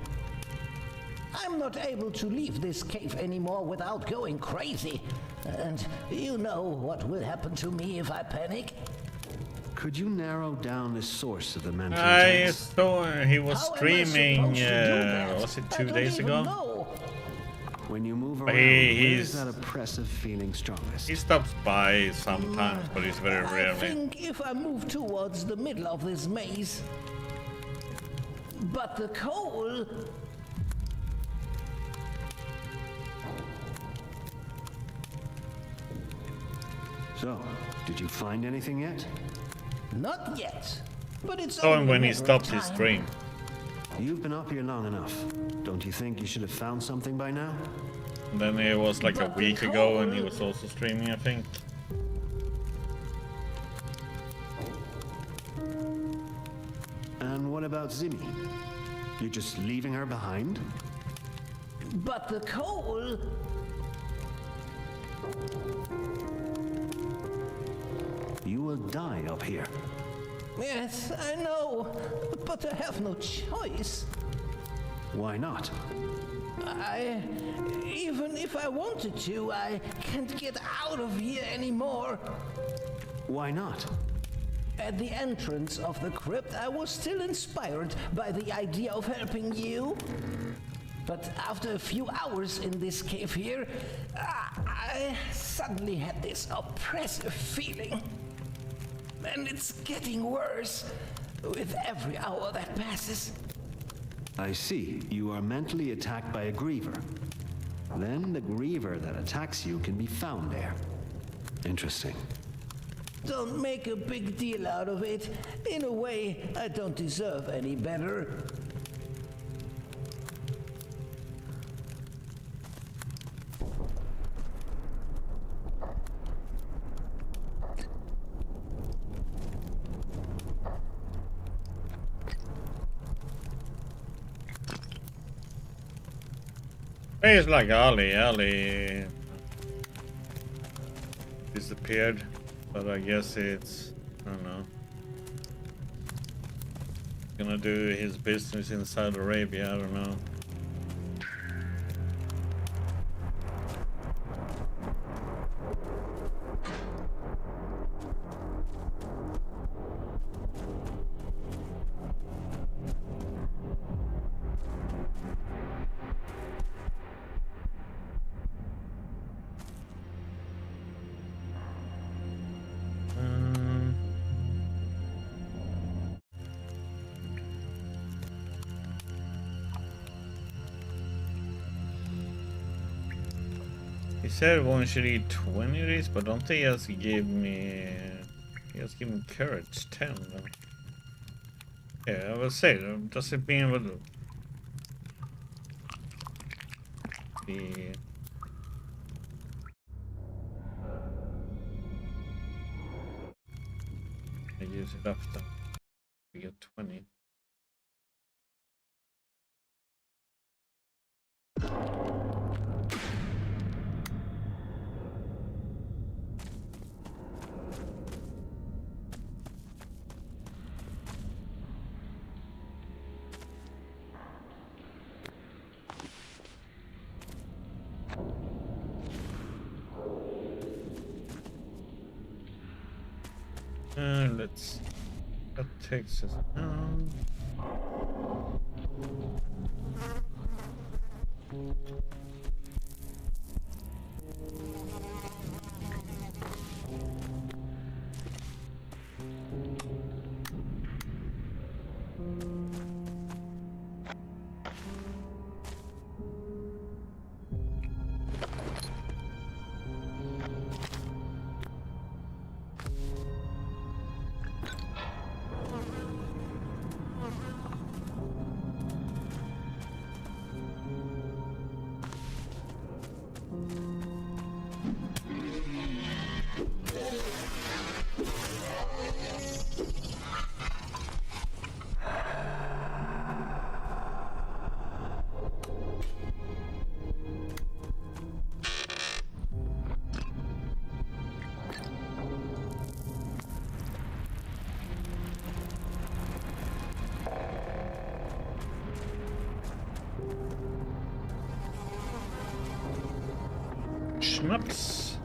I'm not able to leave this cave anymore without going crazy. And you know what will happen to me if I panic. Could you narrow down the source of the mental I attacks? saw he was streaming, was it 2 days ago? When you move But around, he's where's that oppressive feeling strongest? He stops by sometimes, but he's very I rarely. think if I move towards the middle of this maze. But the coal... So, did you find anything yet? Not yet, but it's So only when a he matter of stops his time. stream. You've been up here long enough. Don't you think you should have found something by now? And then it was like a week ago and he was also streaming, I think. And what about Zimmy? You're just leaving her behind? But the coal... You will die up here. Yes, I know, but I have no choice. Why not? Even if I wanted to, I can't get out of here anymore. Why not? At the entrance of the crypt, I was still inspired by the idea of helping you. But after a few hours in this cave here, I suddenly had this oppressive feeling. And it's getting worse with every hour that passes. I see. You are mentally attacked by a griever. Then the griever that attacks you can be found there. Interesting. Don't make a big deal out of it. In a way, I don't deserve any better. It's like Ali disappeared, but I guess it's, I don't know, gonna do his business in Saudi Arabia, I don't know. He said one should eat 20 of these, but don't they just give me... He just give me courage 10 though. Yeah, I will say, does it mean with the... I use it up then. We get 20. Let's... That takes us down. Schnaps.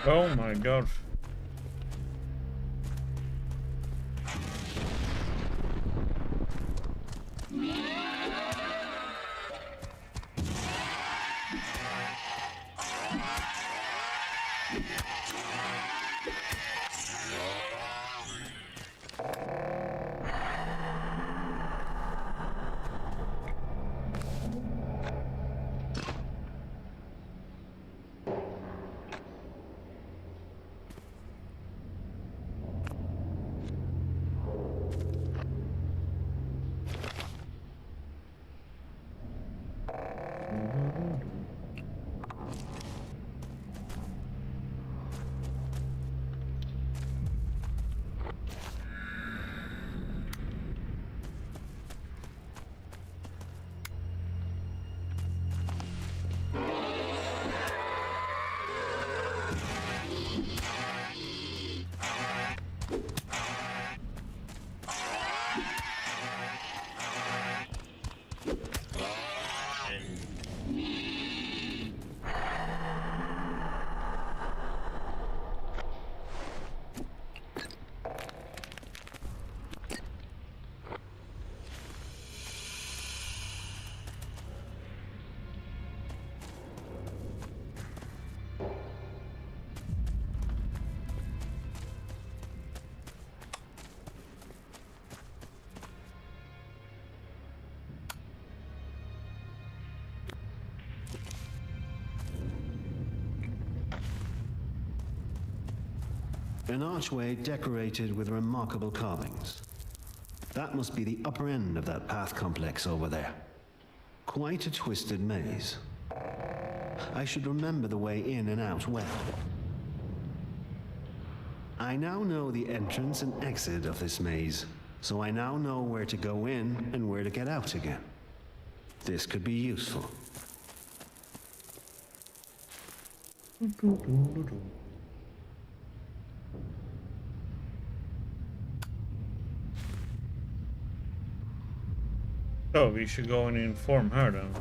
Oh my god. An archway decorated with remarkable carvings. That must be the upper end of that path complex over there. Quite a twisted maze. I should remember the way in and out well. I now know the entrance and exit of this maze, so I now know where to go in and where to get out again. This could be useful. So we should go and inform her then.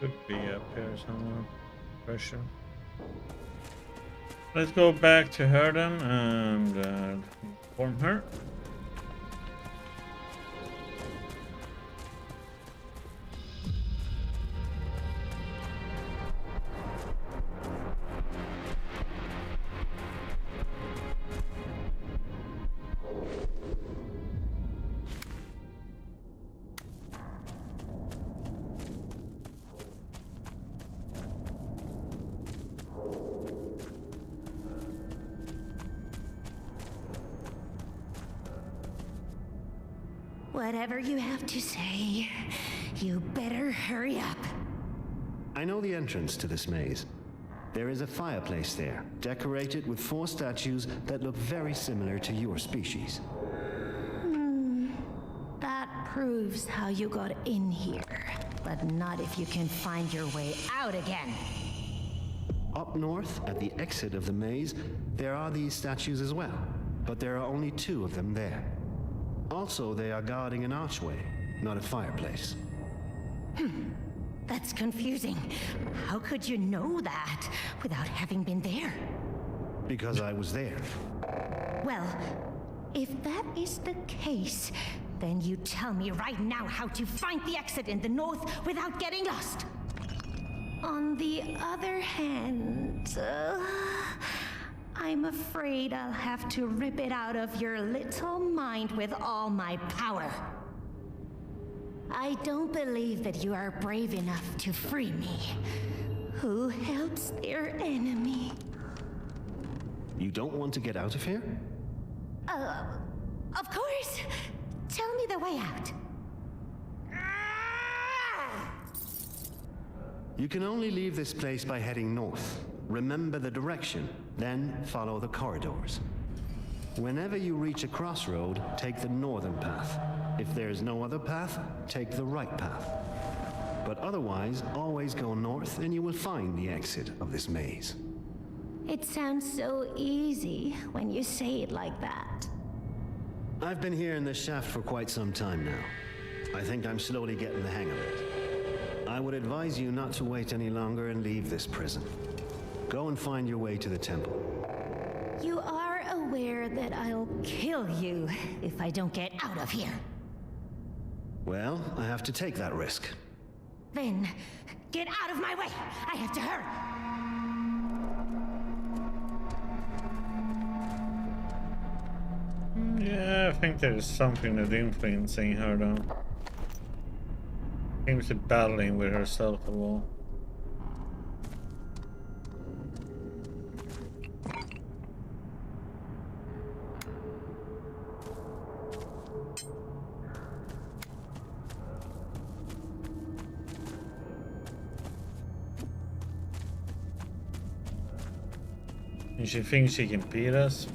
Could be up here somewhere. Pressure. Let's go back to her then and inform her. Whatever you have to say, you better hurry up. I know the entrance to this maze. There is a fireplace there, decorated with 4 statues that look very similar to your species. That proves how you got in here, but not if you can find your way out again. Up north, at the exit of the maze, there are these statues as well, but there are only 2 of them there. Also, they are guarding an archway, not a fireplace. That's confusing. How could you know that without having been there? Because I was there. Well, if that is the case, then you tell me right now how to find the exit in the north without getting lost. On the other hand, I'm afraid I'll have to rip it out of your little mind with all my power. I don't believe that you are brave enough to free me. Who helps their enemy? You don't want to get out of here? Of course. Tell me the way out. You can only leave this place by heading north. Remember the direction, then follow the corridors. Whenever you reach a crossroad, take the northern path. If there is no other path, take the right path. But otherwise, always go north and you will find the exit of this maze. It sounds so easy when you say it like that. I've been here in this shaft for quite some time now. I think I'm slowly getting the hang of it. I would advise you not to wait any longer and leave this prison. Go and find your way to the temple. You are aware that I'll kill you if I don't get out of here. Well, I have to take that risk. Then, get out of my way! I have to hurry! Yeah, I think there's something that's influencing her though. Seems to be battling with herself a lot. And she thinks she can beat us?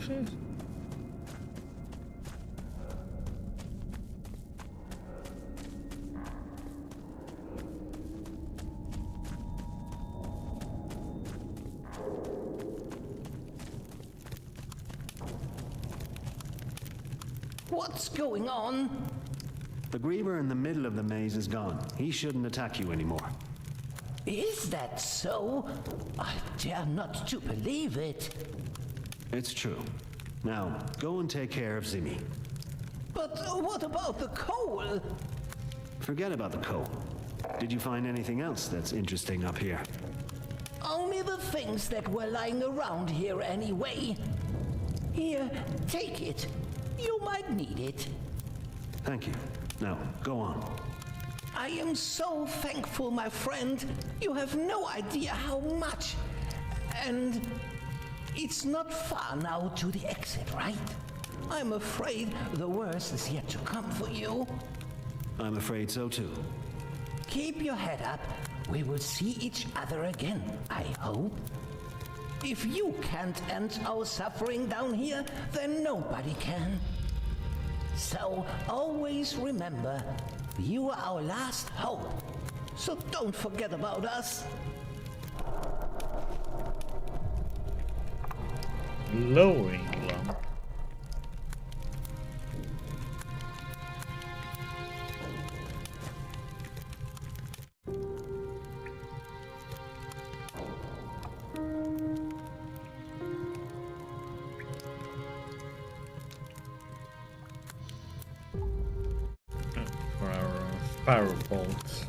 What's going on? The Griever in the middle of the maze is gone. He shouldn't attack you anymore. Is that so? I dare not to believe it. It's true. Now, go and take care of Zimmy. But what about the coal? Forget about the coal. Did you find anything else that's interesting up here? Only the things that were lying around here anyway. Here, take it. You might need it. Thank you. Now, go on. I am so thankful, my friend. You have no idea how much. And it's not far now to the exit, right? I'm afraid the worst is yet to come for you. I'm afraid so too. Keep your head up. We will see each other again, I hope. If you can't end our suffering down here, then nobody can. So always remember, you are our last hope. So don't forget about us. Glowing lump. For our fire bolts.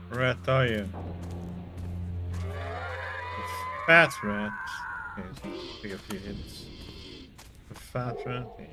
Rat are you? It's fat rat. Okay, so take a few hits. A fat rat. Okay.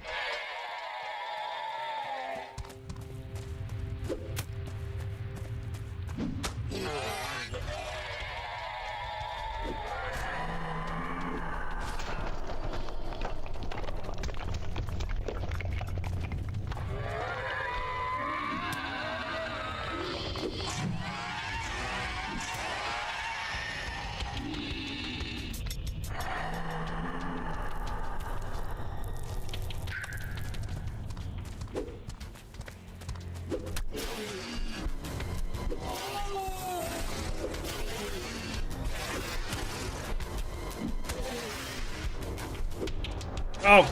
Oh!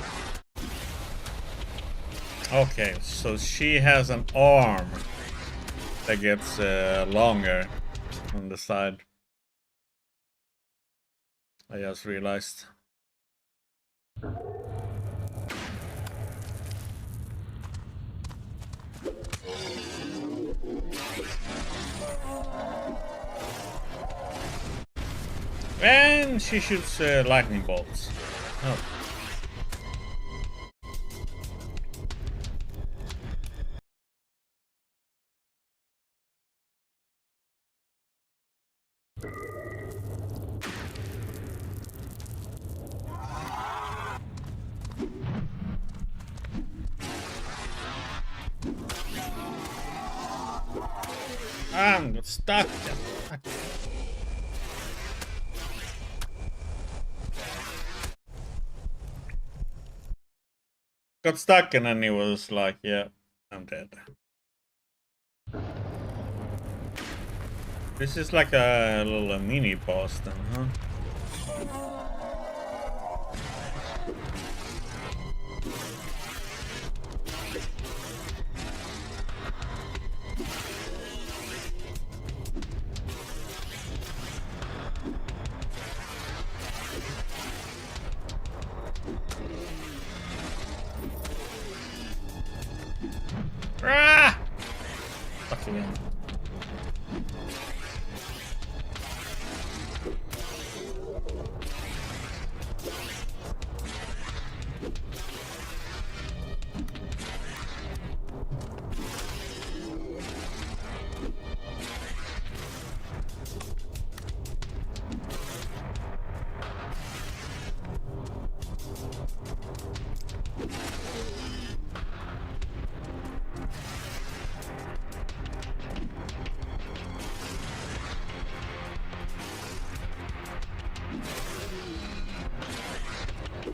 Okay, so she has an arm that gets longer on the side. I just realized. And she shoots lightning bolts. Oh. I'm stuck. Got stuck and then he was like, yeah, I'm dead. This is like a little mini boss then, huh? Ah! Fuck again.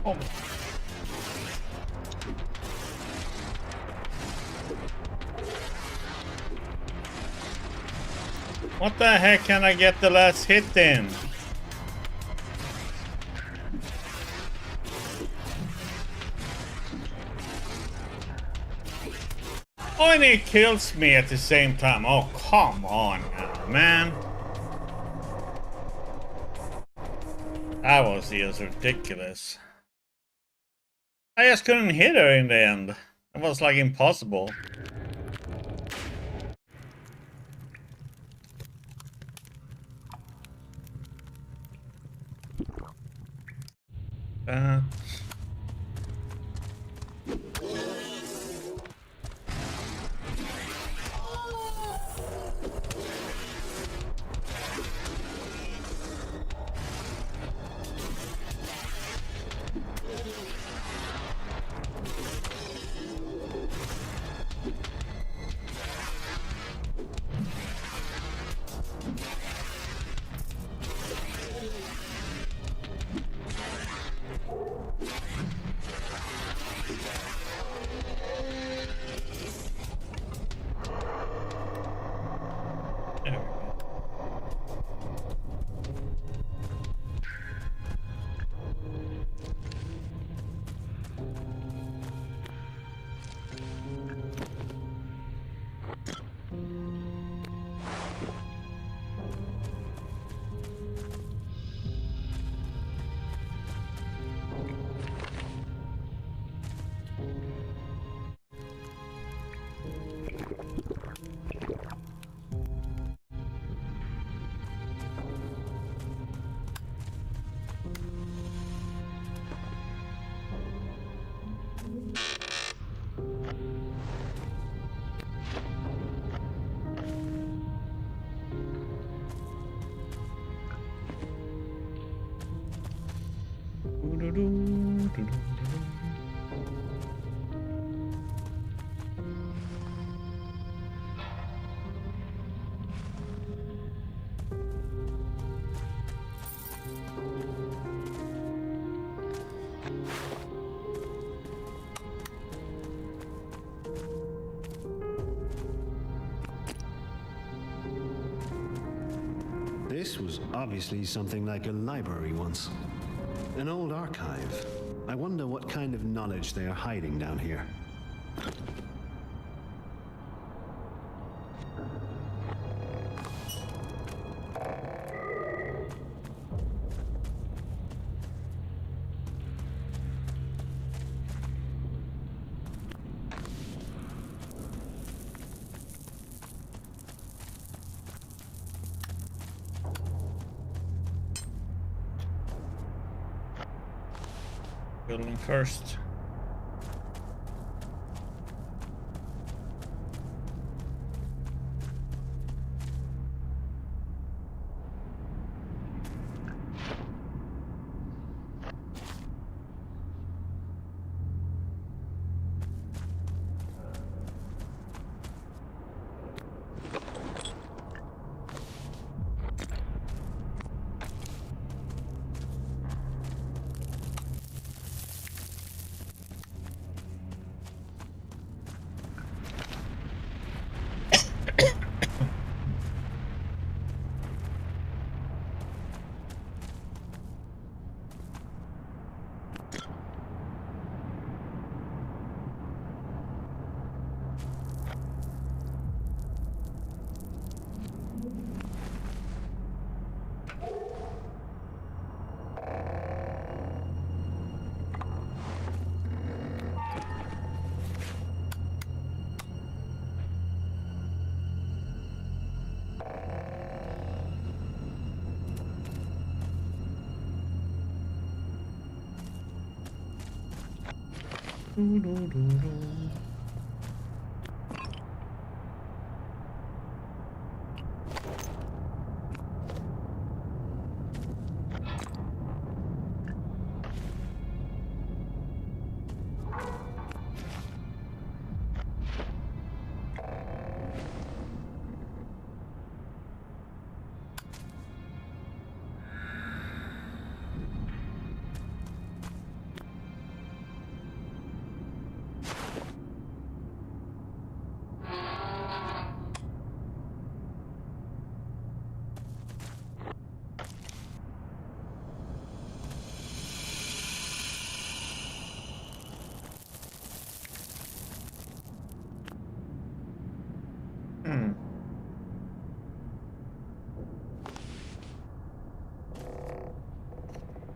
Oh. What the heck can I get the last hit in? Oh, and he kills me at the same time. Oh, come on now, man. That was just ridiculous. I just couldn't hit her in the end. It was like impossible. This was obviously something like a library once. An old archive. I wonder what kind of knowledge they are hiding down here. Building first.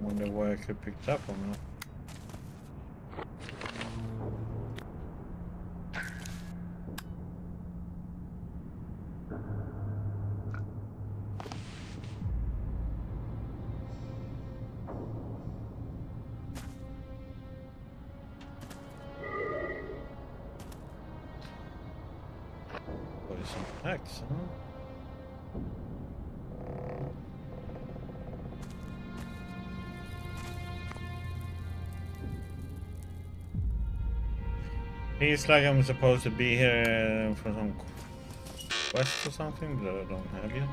Wonder why I could pick it up or not. What is some X, huh? It's like I'm supposed to be here for some quest or something that I don't have yet.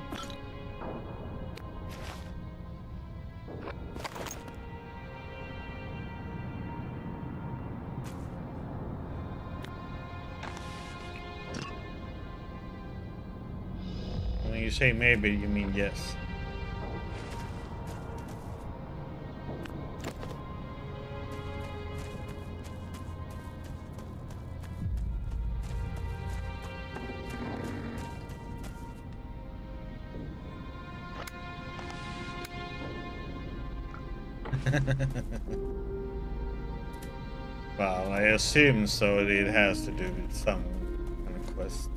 When you say maybe, you mean yes. Well, I assume so. It has to do with some kind of quest.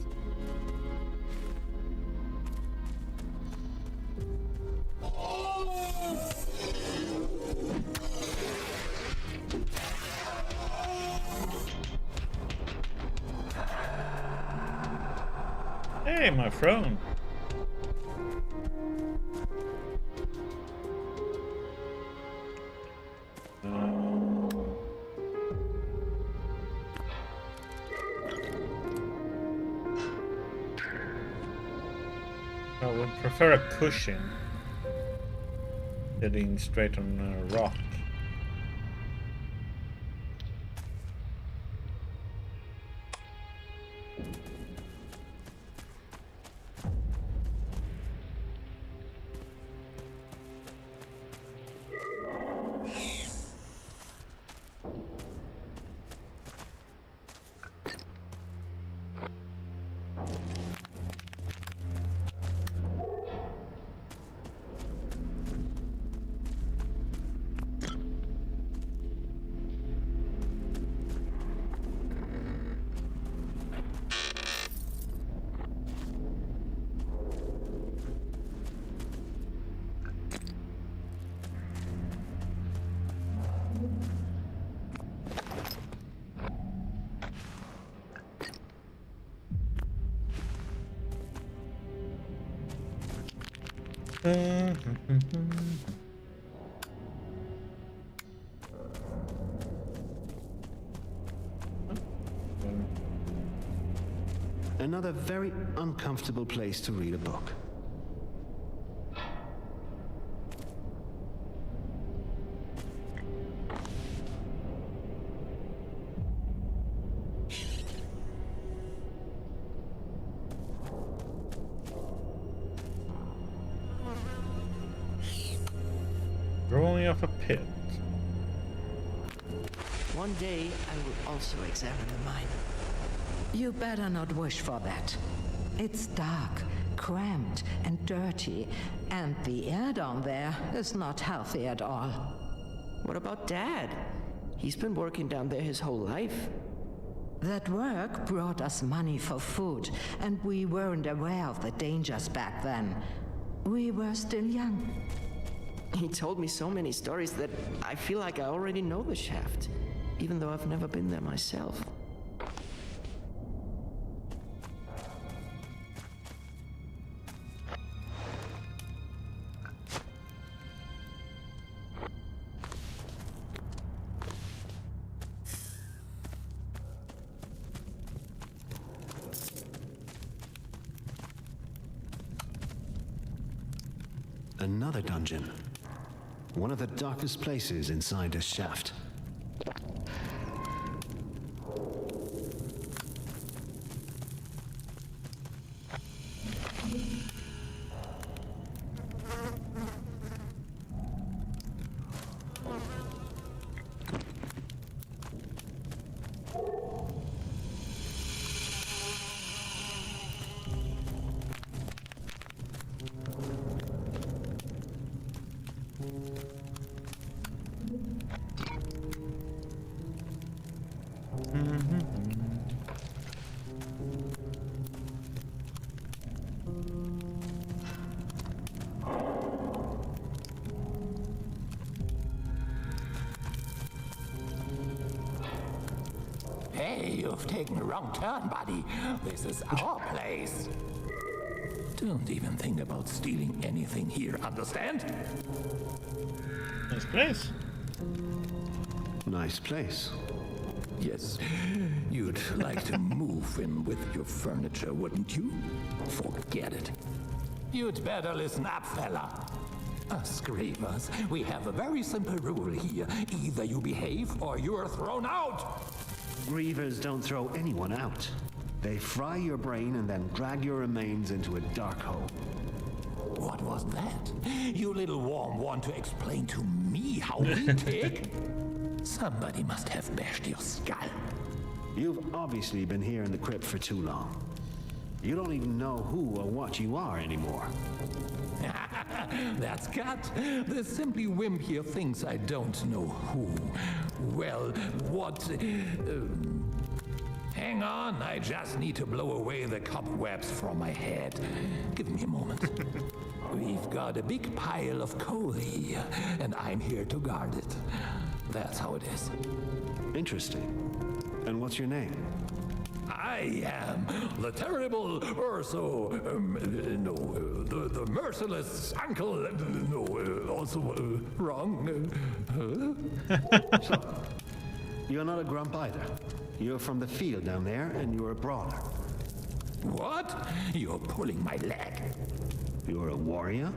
Hey, my throne. I would prefer a cushion sitting straight on a rock. Another very uncomfortable place to read a book. Drawing of a pit. One day I will also examine the mine. You better not wish for that. It's dark, cramped, and dirty, and the air down there is not healthy at all. What about Dad? He's been working down there his whole life. That work brought us money for food, and we weren't aware of the dangers back then. We were still young. He told me so many stories that I feel like I already know the shaft, even though I've never been there myself. Another dungeon. One of the darkest places inside this shaft. Hey, you've taken a wrong turn, buddy. This is our place. Don't even think about stealing anything here, understand? Nice place. Nice place. Yes, you'd like to move in with your furniture, wouldn't you? Forget it. You'd better listen up, fella. Us grievers, we have a very simple rule here. Either you behave or you're thrown out. Grievers don't throw anyone out. They fry your brain and then drag your remains into a dark hole. What was that? You little worm want to explain to me how we tick? Somebody must have bashed your skull. You've obviously been here in the crypt for too long. You don't even know who or what you are anymore. That's cut. The simply wimp here thinks I don't know who. Well, what... hang on, I just need to blow away the cobwebs from my head. Give me a moment. We've got a big pile of coal here, and I'm here to guard it. That's how it is. Interesting. And what's your name? I am the terrible the merciless uncle. No, also wrong. So, you're not a grump either. You're from the field down there, and you're a brawler. What? You're pulling my leg. You're a warrior?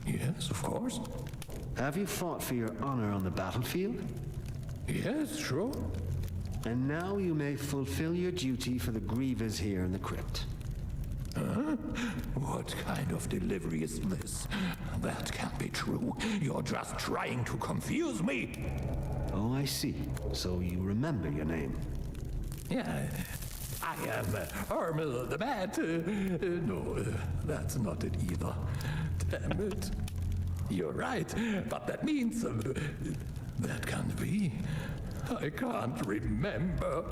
Yes, of course. Have you fought for your honor on the battlefield? Yes, sure. And now you may fulfill your duty for the grievers here in the crypt. Huh? What kind of delivery is this? That can't be true. You're just trying to confuse me. Oh, I see. So you remember your name. Yeah, I am Hermel the Bat. No, that's not it either. Damn it. You're right, but that means... that can't be. I can't remember.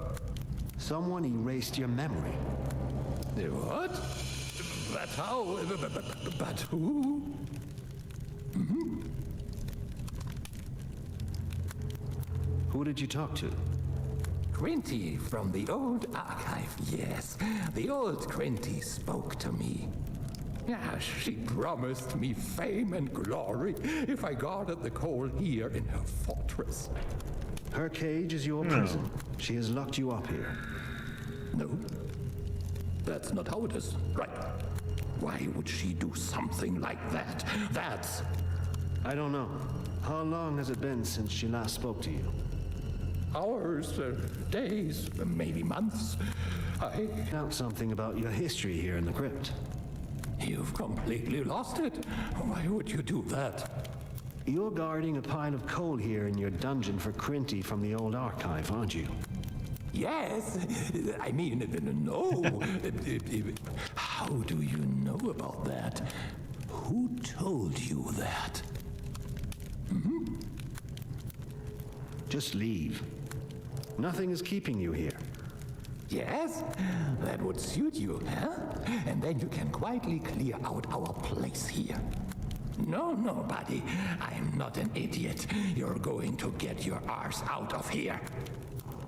Someone erased your memory. What? But how? But who? Mm-hmm. Who did you talk to? Quinty from the old archive, yes. The old Quinty spoke to me. She promised me fame and glory if I guarded the coal here in her fortress. Her cage is your prison. She has locked you up here. No, that's not how it is. Right. Why would she do something like that? That's... I don't know. How long has it been since she last spoke to you? Hours, days, maybe months. I doubt something about your history here in the crypt. You've completely lost it. Why would you do that? You're guarding a pile of coal here in your dungeon for Crinty from the old archive, aren't you? Yes. I mean, no. How do you know about that? Who told you that? Hmm? Just leave. Nothing is keeping you here. Yes? That would suit you, huh? And then you can quietly clear out our place here. No, buddy. I'm not an idiot. You're going to get your arse out of here.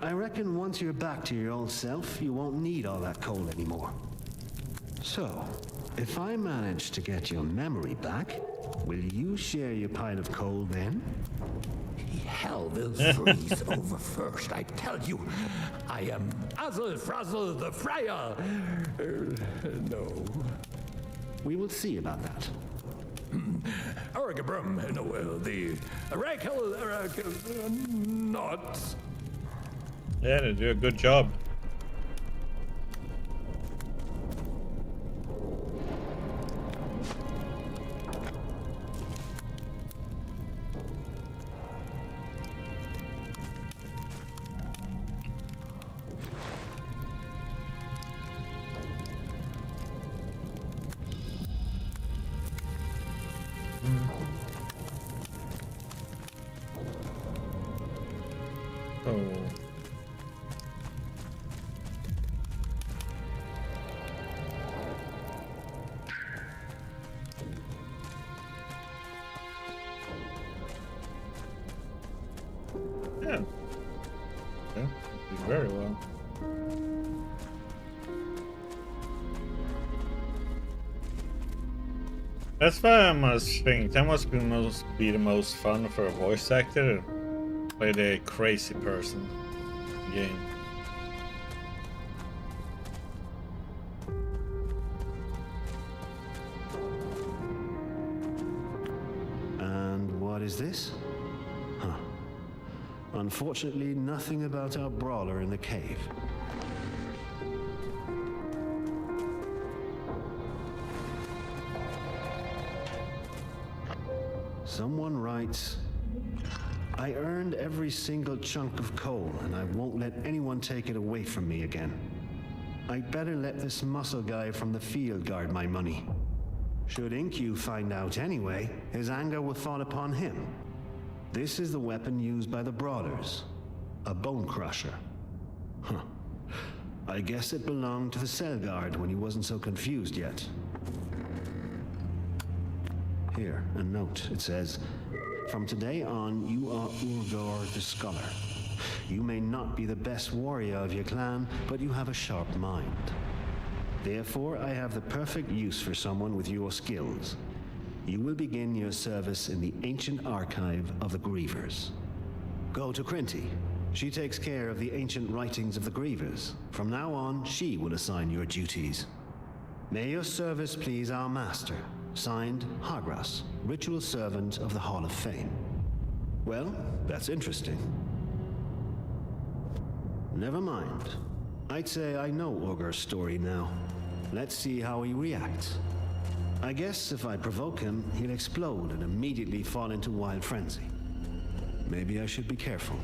I reckon once you're back to your old self, you won't need all that coal anymore. So, if I manage to get your memory back, will you share your pile of coal then? Hell will freeze over first, I tell you. I am Uzzle Frazzle the Friar. No. We will see about that. Urgabrum, no, the Rakel, not. Yeah, they do a good job. Very well. That's why I must think that must be the most fun for a voice actor to play the crazy person in the game. And what is this? Huh. Unfortunately, nothing about our brawler in the cave. Someone writes, I earned every single chunk of coal, and I won't let anyone take it away from me again. I'd better let this muscle guy from the field guard my money. Should Inku find out anyway, his anger will fall upon him. This is the weapon used by the Brawlers, a bone crusher. Huh. I guess it belonged to the cell guard when he wasn't so confused yet. Here, a note. It says, from today on, you are Urgor the Scholar. You may not be the best warrior of your clan, but you have a sharp mind. Therefore, I have the perfect use for someone with your skills. You will begin your service in the ancient archive of the Grievers. Go to Crinty. She takes care of the ancient writings of the Grievers. From now on, she will assign your duties. May your service please our master. Signed, Hagras, ritual servant of the Hall of Fame. Well, that's interesting. Never mind. I'd say I know Urgor's story now. Let's see how he reacts. I guess if I provoke him, he'll explode and immediately fall into wild frenzy. Maybe I should be careful.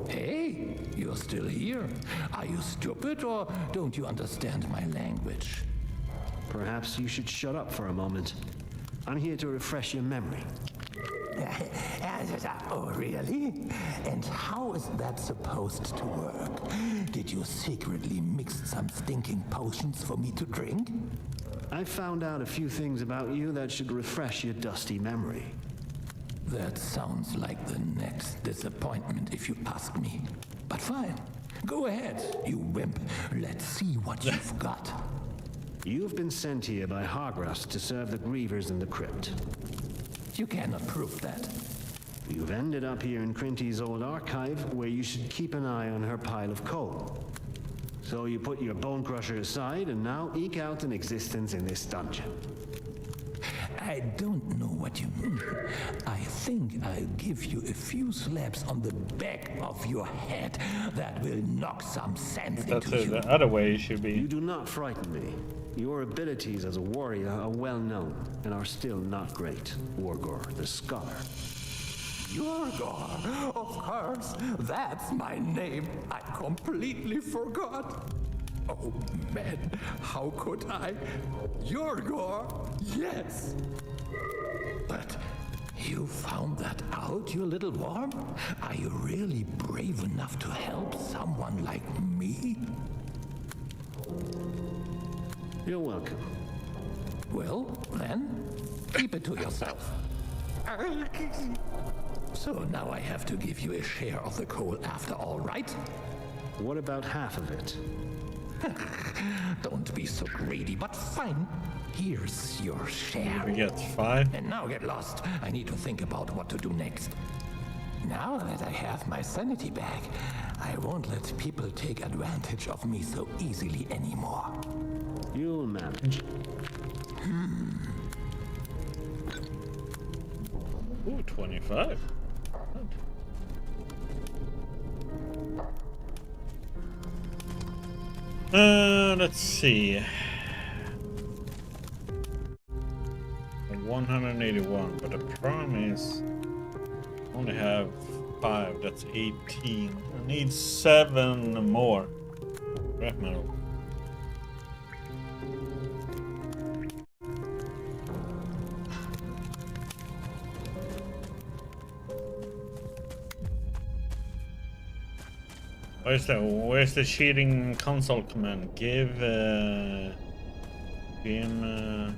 Hey, you're still here. Are you stupid or don't you understand my language? Perhaps you should shut up for a moment. I'm here to refresh your memory. Oh, really? And how is that supposed to work? Did you secretly mix some stinking potions for me to drink? I found out a few things about you that should refresh your dusty memory. That sounds like the next disappointment if you ask me. But fine. Go ahead, you wimp. Let's see what you've got. You've been sent here by Hargras to serve the grievers in the crypt. You cannot prove that. You've ended up here in Crinty's old archive, where you should keep an eye on her pile of coal. So you put your bone crusher aside and now eke out an existence in this dungeon. I don't know what you mean. I think I'll give you a few slaps on the back of your head that will knock some sense into you. The other way it should be. You do not frighten me. Your abilities as a warrior are well known and are still not great. Wargor, the scholar. Yorgor, of course. That's my name. I completely forgot. Oh man, how could I? Yorgor, yes. But you found that out, you little worm? Are you really brave enough to help someone like me? You're welcome. Well, then, keep it to yourself. So now I have to give you a share of the coal after all, right? What about half of it? Don't be so greedy, but fine. Here's your share. We get 5. And now get lost. I need to think about what to do next. Now that I have my sanity back, I won't let people take advantage of me so easily anymore. You'll manage. Ooh, 25. Let's see. 181, but the problem is I only have 5. That's 18. I need 7 more. Scrap metal. Where's the cheating console command? Give him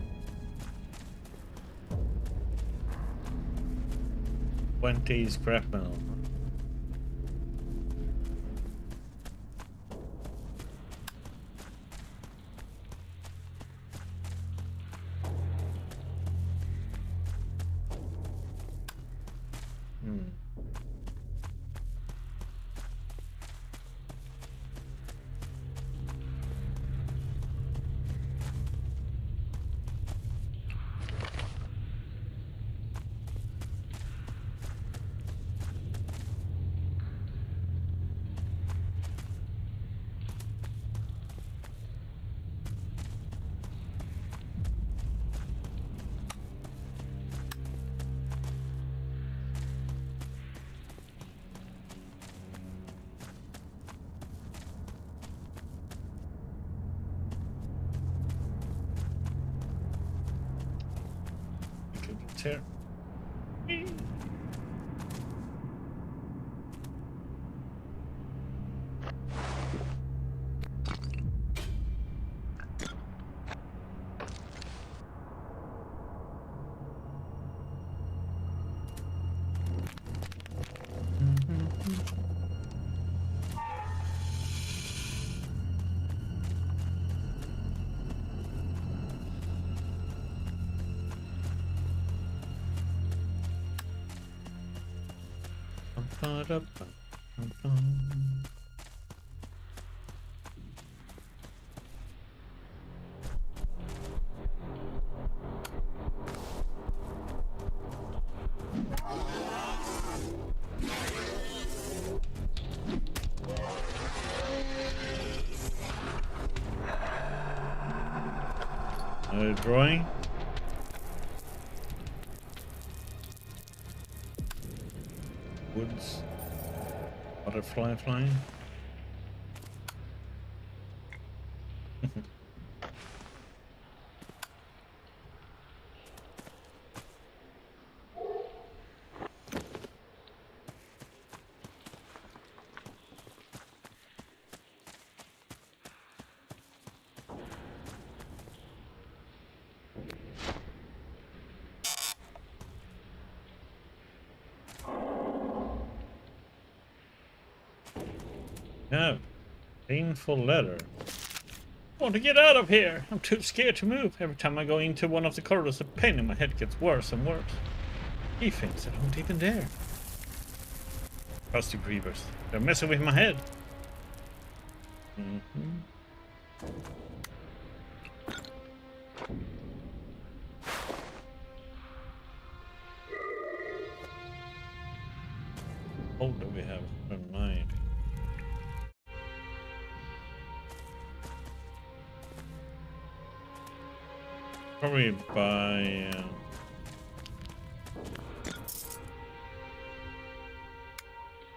20 scrap metal. Here. Drawing. Woods. Butterfly flying. Yeah, painful letter. I want to get out of here. I'm too scared to move. Every time I go into one of the corridors, the pain in my head gets worse and worse. He thinks I don't even dare. Trust the grievers. They're messing with my head. Oh, do we have 190? Probably by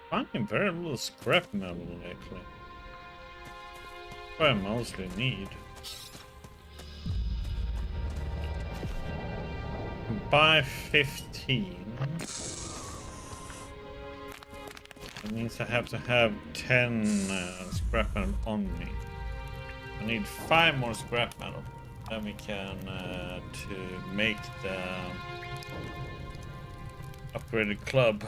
finding very little scrap metal actually. What I mostly need. Buy 15. That means I have to have 10 scrap metal on me. I need 5 more scrap metal. Then we can to make the upgraded club.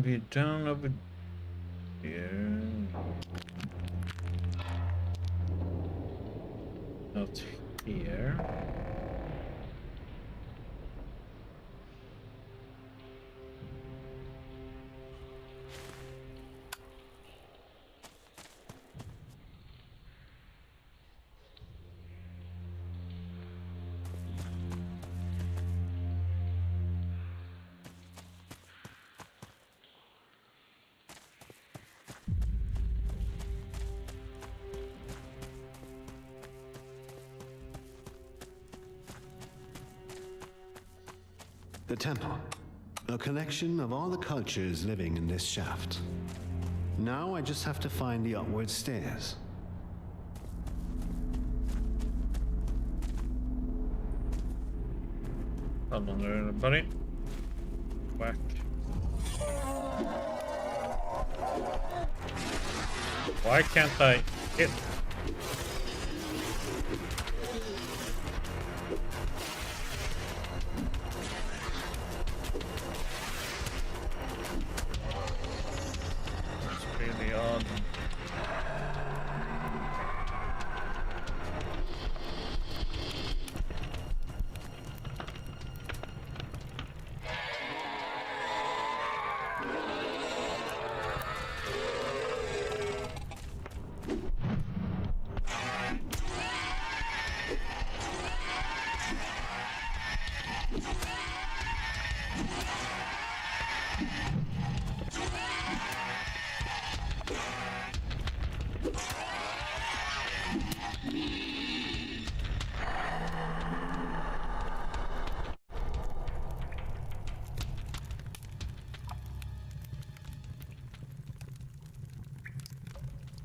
Be down over here. Not here. The temple. A collection of all the cultures living in this shaft. Now I just have to find the upward stairs. Hold on there, buddy. Whack. Why can't I hit?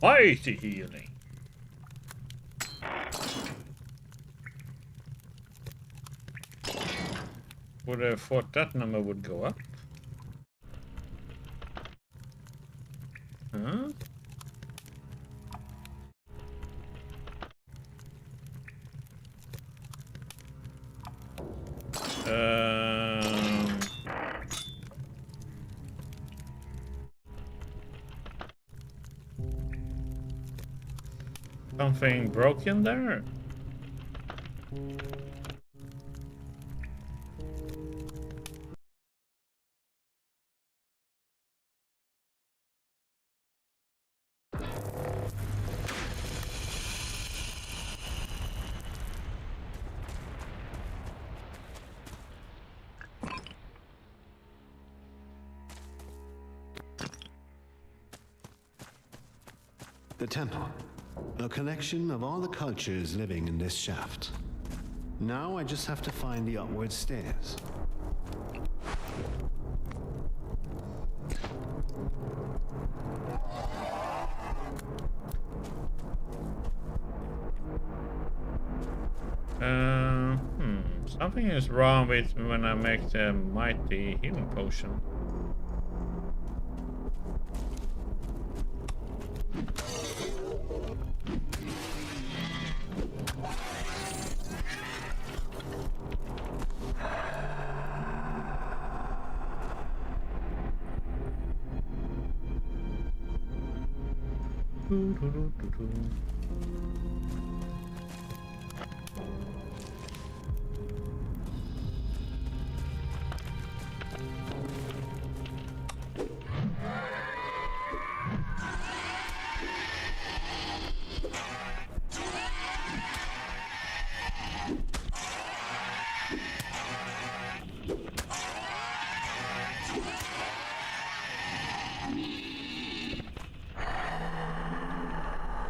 Mighty healing. Would have thought that number would go up. Huh? Something broken there? The temple. A collection of all the cultures living in this shaft. Now I just have to find the upward stairs. Something is wrong with me when I make the mighty healing potion.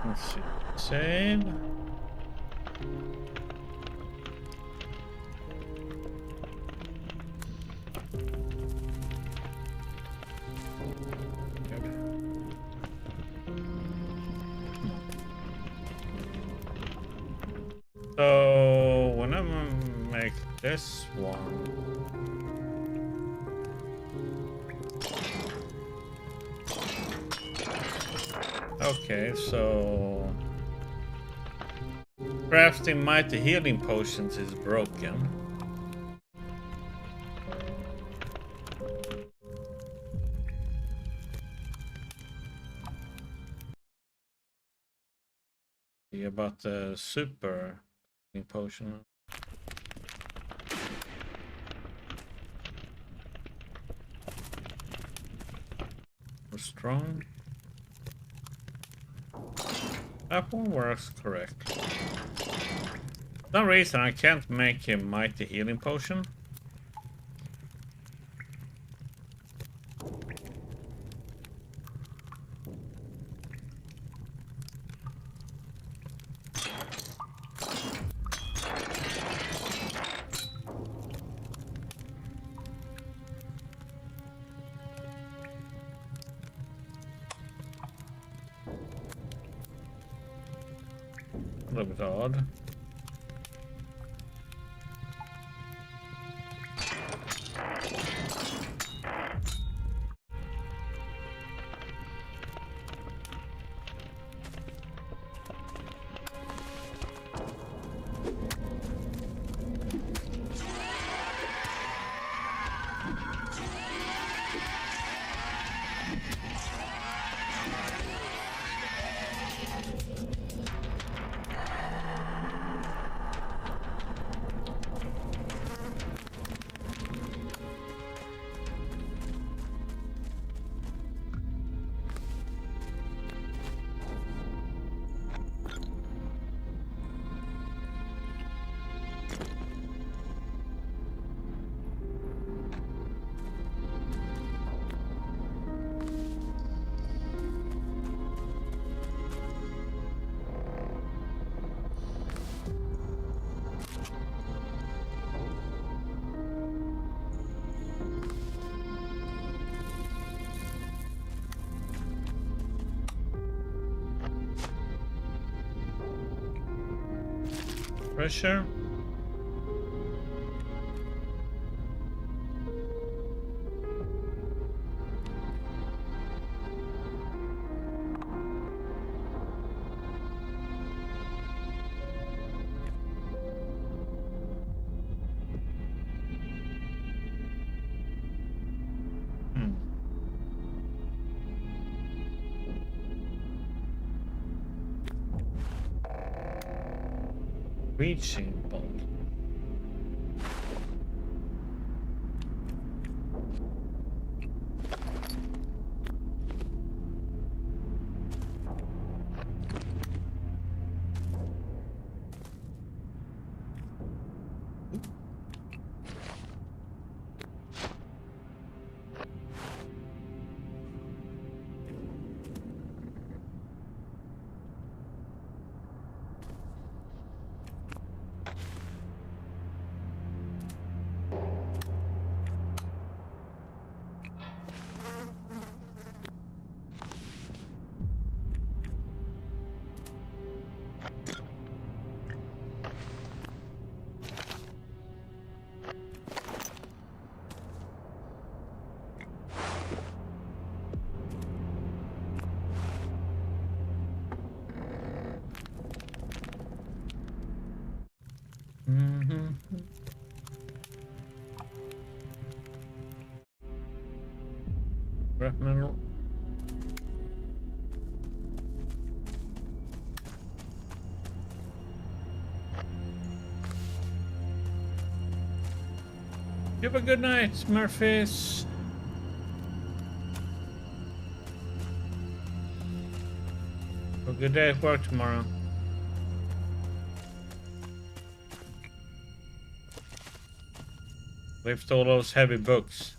Let's see. Save. So when I make this one, okay, so crafting mighty healing potions is broken. See about the super healing potion. We're strong. That one works correct. For some reason I can't make a mighty healing potion. A little bit odd. Pressure. Reaching bolt. Scrap metal. You have a good night, Smurfies. Have a good day at work tomorrow. Lift all those heavy books.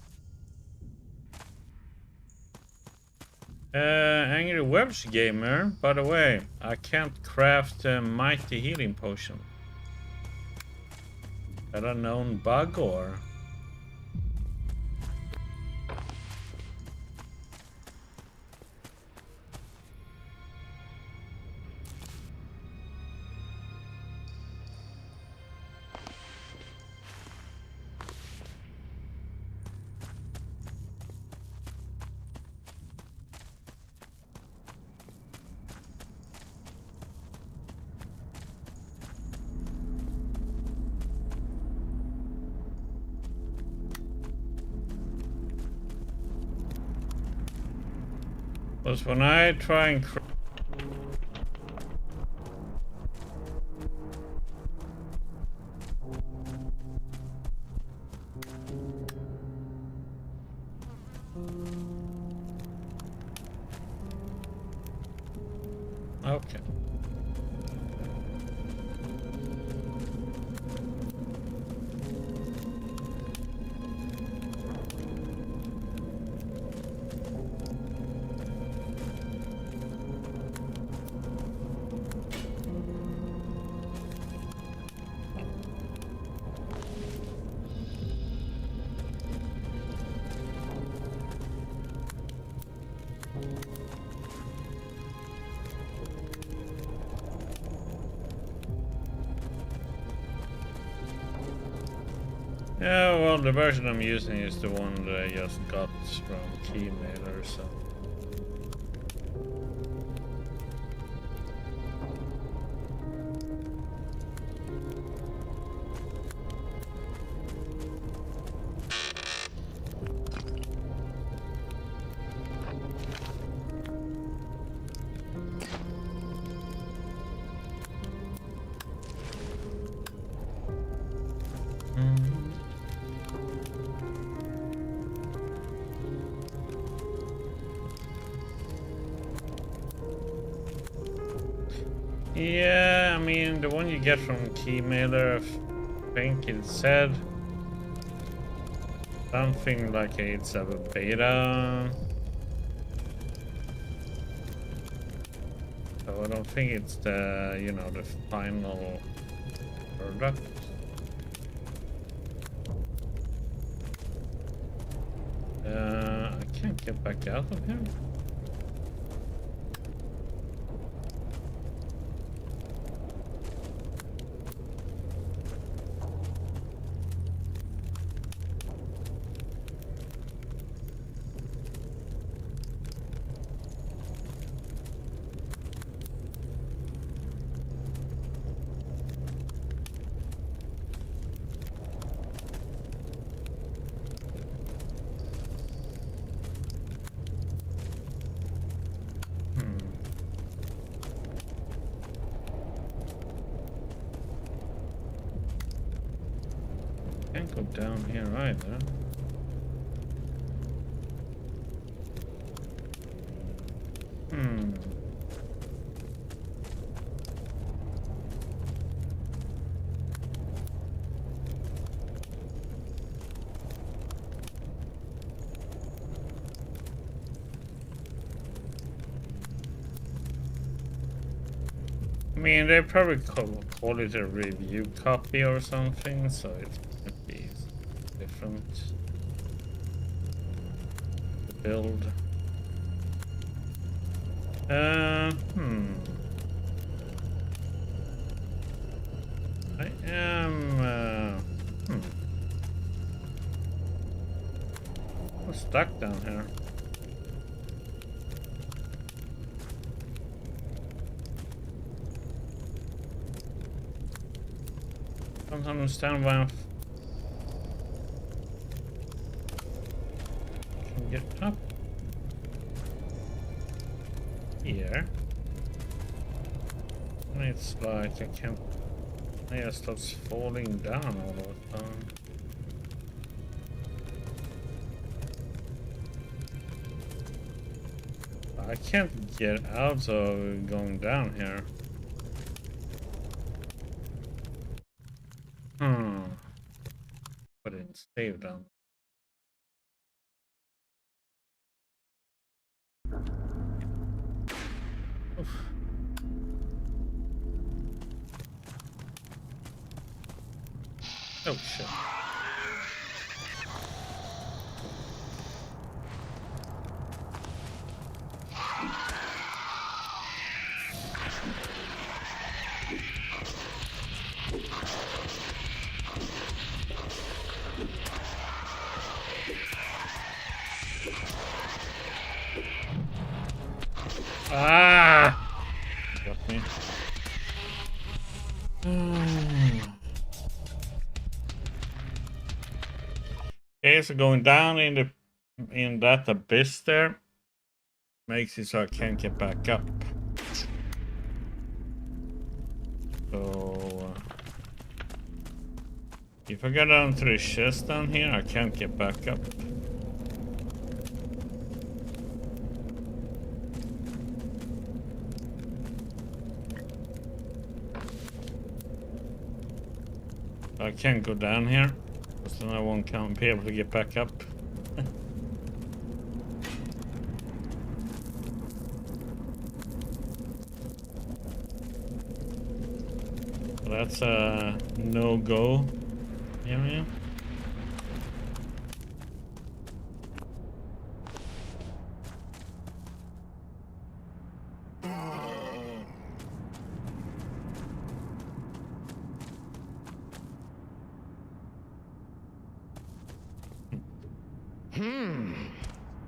Angry Webs Gamer, by the way, I can't craft a mighty healing potion. Is that a known bug or? Was when I try and okay. Yeah, well, the version I'm using is the one that I just got from keymailer, so. Yeah, I mean, the one you get from keymailer, I think it said something like it's a beta. So I don't think it's the, you know, the final product. I can't get back out of here. Can't go down here either. I mean, they probably call it a review copy or something, so it might be different. The build. I am, I'm stuck down here. I don't understand why I can get up. here. And it's like I can't. I just starts falling down all of the time. I can't get out of going down here. But it's saved down. Oof. Oh shit. Ah! Got me. Okay, so going down in that abyss there makes it so I can't get back up. So if I go down through the chest down here, I can't get back up. I can't go down here, because then I won't be able to get back up. So that's a no-go area.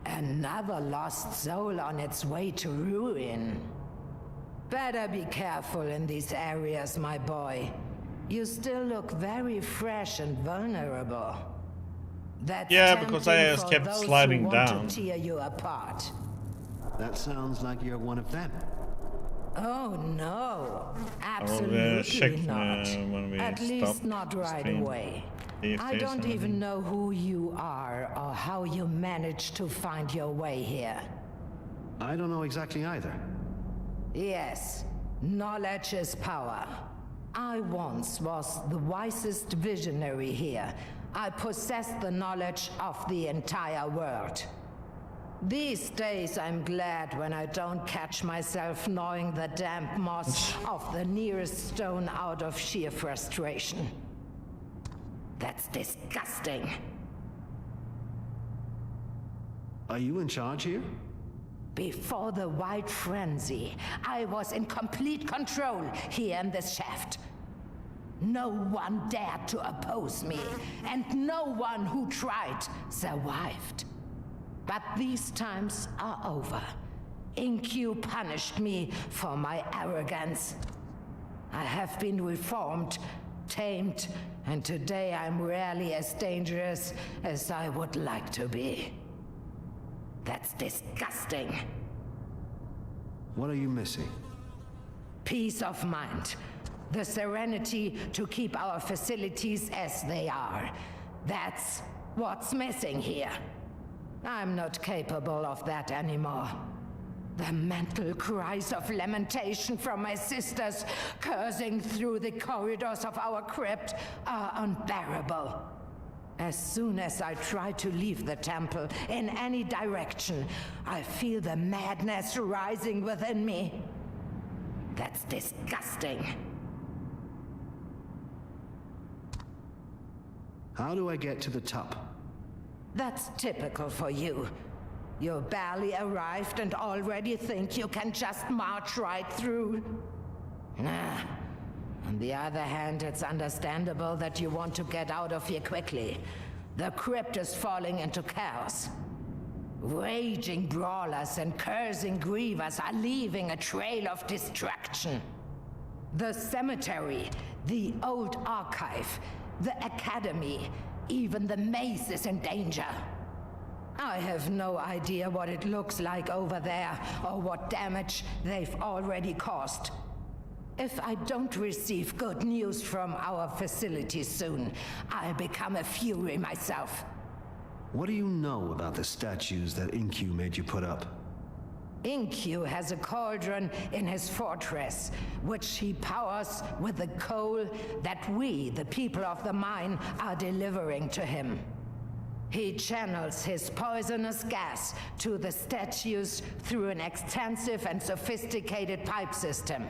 Another lost soul on its way to ruin. Better be careful in these areas, my boy. You still look very fresh and vulnerable. That's because I just kept sliding down. To tear you apart. That sounds like you're one of them. Oh no, absolutely not. At least not right away. I don't even know who you are or how you managed to find your way here. I don't know exactly either. Yes, knowledge is power. I once was the wisest visionary here. I possessed the knowledge of the entire world. These days I'm glad when I don't catch myself gnawing the damp moss of the nearest stone out of sheer frustration. That's disgusting. Are you in charge here? Before the White Frenzy, I was in complete control here in this shaft. No one dared to oppose me, and no one who tried survived. But these times are over. Incu punished me for my arrogance. I have been reformed, tamed, and today I'm rarely as dangerous as I would like to be. That's disgusting. What are you missing? Peace of mind. The serenity to keep our facilities as they are. That's what's missing here. I'm not capable of that anymore. The mental cries of lamentation from my sisters cursing through the corridors of our crypt are unbearable. As soon as I try to leave the temple in any direction, I feel the madness rising within me. That's disgusting. How do I get to the top? That's typical for you. You barely arrived and already think you can just march right through. Nah. On the other hand, it's understandable that you want to get out of here quickly. The crypt is falling into chaos. Raging brawlers and cursing grievers are leaving a trail of destruction. The cemetery, the old archive, the academy, even the maze is in danger. I have no idea what it looks like over there or what damage they've already caused. If I don't receive good news from our facility soon, I'll become a fury myself. What do you know about the statues that Incu made you put up? Incu has a cauldron in his fortress, which he powers with the coal that we, the people of the mine, are delivering to him. He channels his poisonous gas to the statues through an extensive and sophisticated pipe system.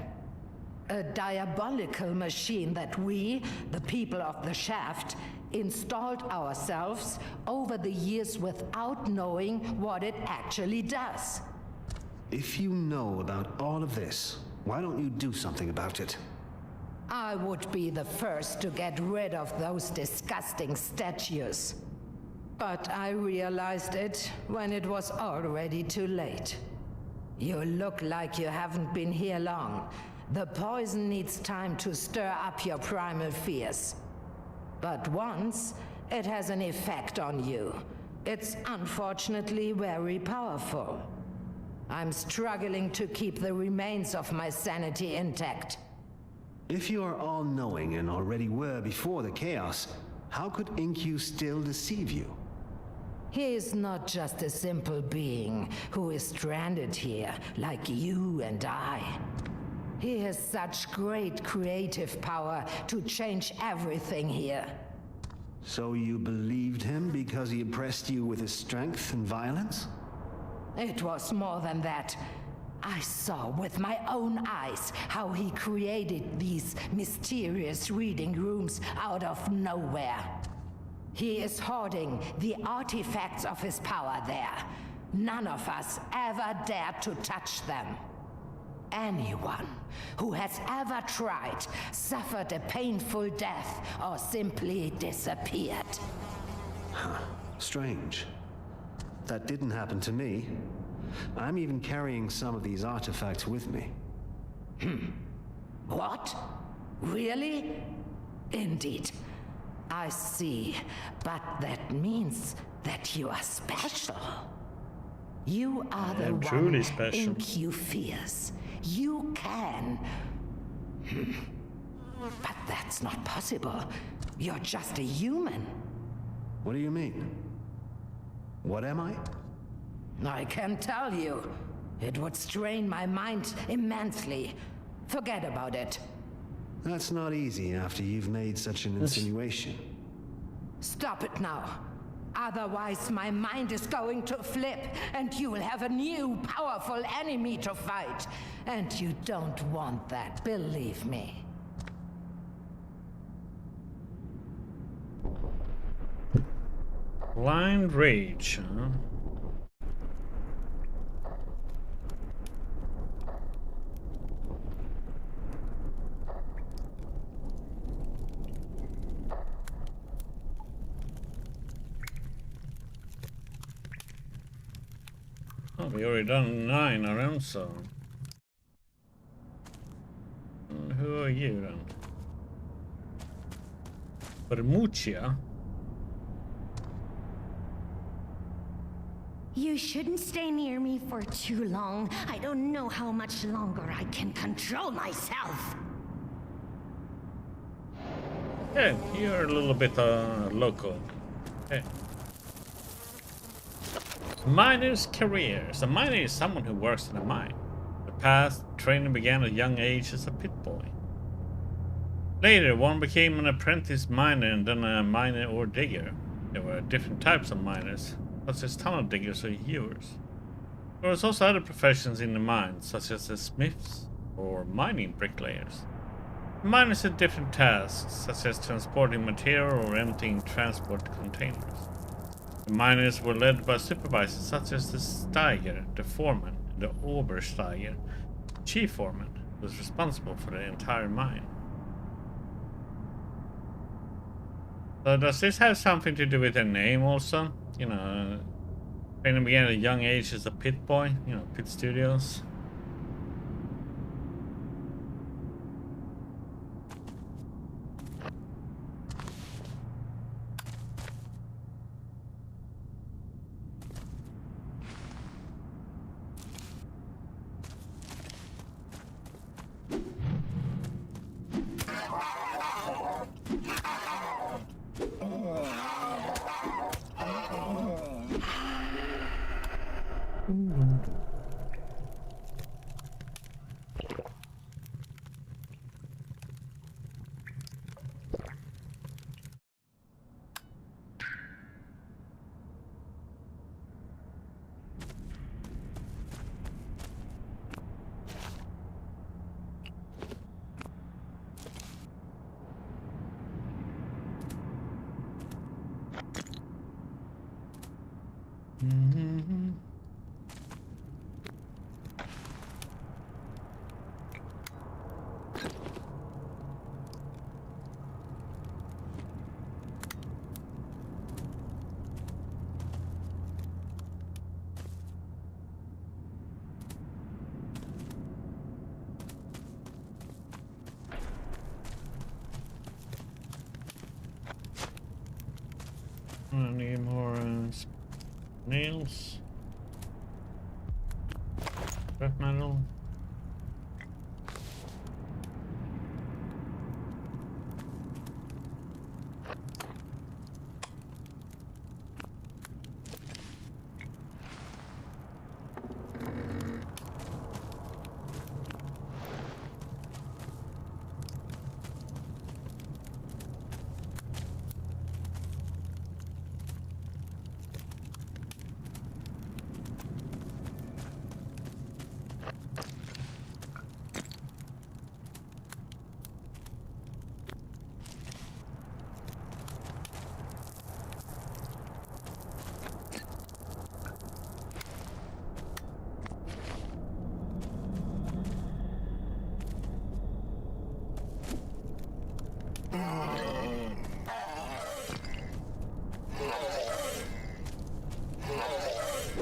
A diabolical machine that we, the people of the shaft, installed ourselves over the years without knowing what it actually does. If you know about all of this, why don't you do something about it? I would be the first to get rid of those disgusting statues. But I realized it when it was already too late. You look like you haven't been here long. The poison needs time to stir up your primal fears. But once, it has an effect on you. It's unfortunately very powerful. I'm struggling to keep the remains of my sanity intact. If you are all-knowing and already were before the chaos, how could Incu still deceive you? He is not just a simple being who is stranded here like you and I. He has such great creative power to change everything here. So you believed him because he impressed you with his strength and violence? It was more than that. I saw with my own eyes how he created these mysterious reading rooms out of nowhere. He is hoarding the artifacts of his power there. None of us ever dared to touch them. Anyone who has ever tried suffered a painful death or simply disappeared. Huh. Strange. That didn't happen to me. I'm even carrying some of these artifacts with me. What? Really? Indeed. I see, but that means that you are special. You are the one truly special. Incu fears. You can. But that's not possible. You're just a human. What do you mean? What am I? I can tell you. It would strain my mind immensely. Forget about it. That's not easy after you've made such an insinuation. Stop it now. Otherwise, my mind is going to flip, and you will have a new, powerful enemy to fight. And you don't want that, believe me. Blind rage, huh? Oh, we already done 9 of them, so... And who are you then? Bermucia? You shouldn't stay near me for too long. I don't know how much longer I can control myself. Yeah, you're a little bit local. Hey. Miner's careers. A miner is someone who works in a mine. The past, training began at a young age as a pit boy. Later, one became an apprentice miner and then a miner or digger. There were different types of miners, such as tunnel diggers or hewers. There was also other professions in the mine, such as the smiths or mining bricklayers. The miners had different tasks, such as transporting material or emptying transport containers. The miners were led by supervisors such as the Steiger, the foreman, and the Obersteiger, the chief foreman, who was responsible for the entire mine. So does this have something to do with their name also? You know, training began at a young age as a pit boy, you know, pit studios. I need more nails. Scrap metal.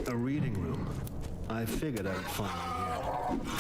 A reading room. I figured I'd find it here.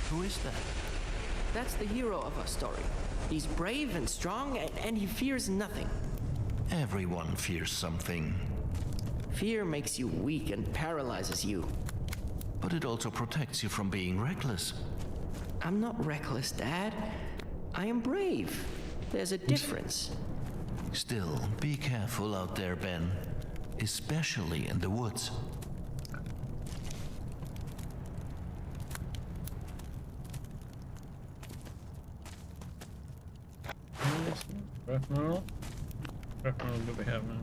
Who is that? That's the hero of our story. He's brave and strong, and he fears nothing. Everyone fears something. Fear makes you weak and paralyzes you. But it also protects you from being reckless. I'm not reckless, Dad. I am brave. There's a difference. Still, be careful out there, Ben. Especially in the woods. Scrap metal. Scrap metal do we have now?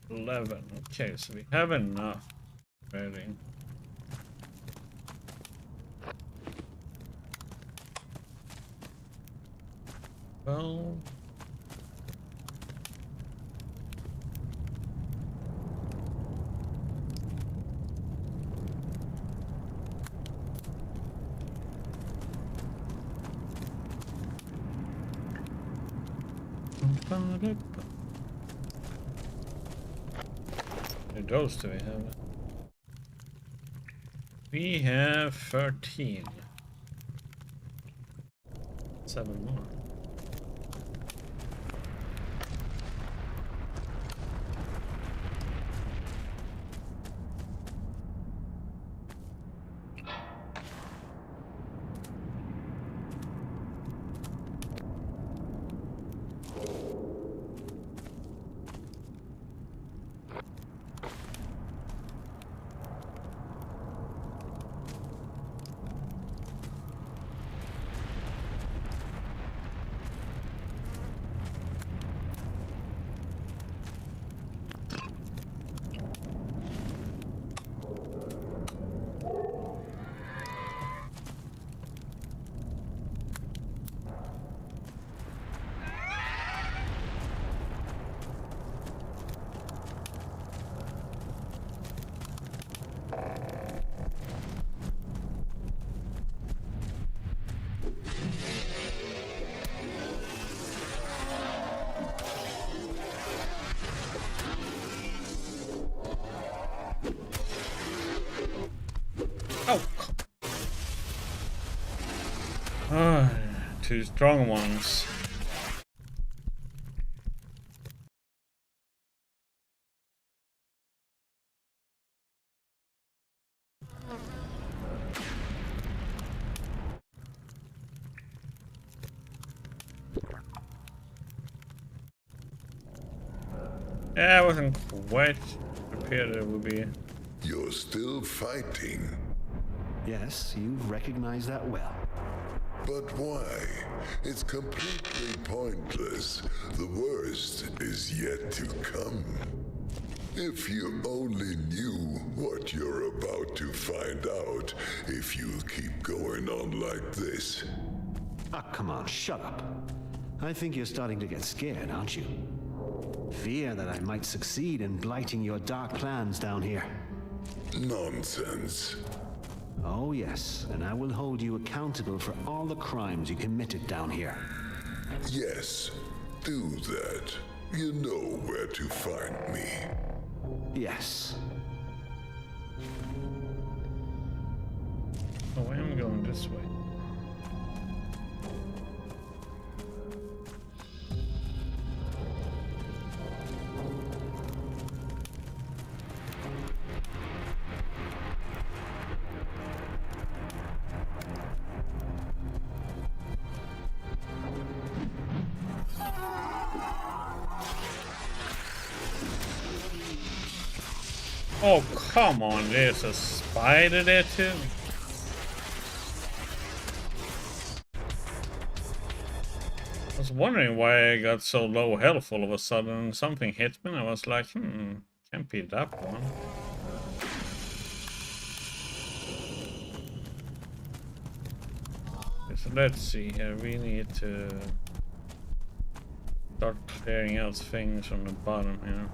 11. Okay, so we have enough. Really. Well. How those do we have? We have 13. 7 more. Two strong ones. Yeah, I wasn't quite prepared it would be. You're still fighting. Yes, you recognize that well. But why? It's completely pointless. The worst is yet to come. If you only knew what you're about to find out if you keep going on like this. Ah, come on, shut up. I think you're starting to get scared, aren't you? Fear that I might succeed in blighting your dark plans down here. Nonsense. Oh yes, and I will hold you accountable for all the crimes you committed down here. Yes, do that. You know where to find me. Yes. Oh, I am going this way. Oh, come on, there's a spider there too. I was wondering why I got so low health all of a sudden. Something hit me and I was like, can't be that one. Okay, so let's see here, we need to start clearing out things from the bottom here.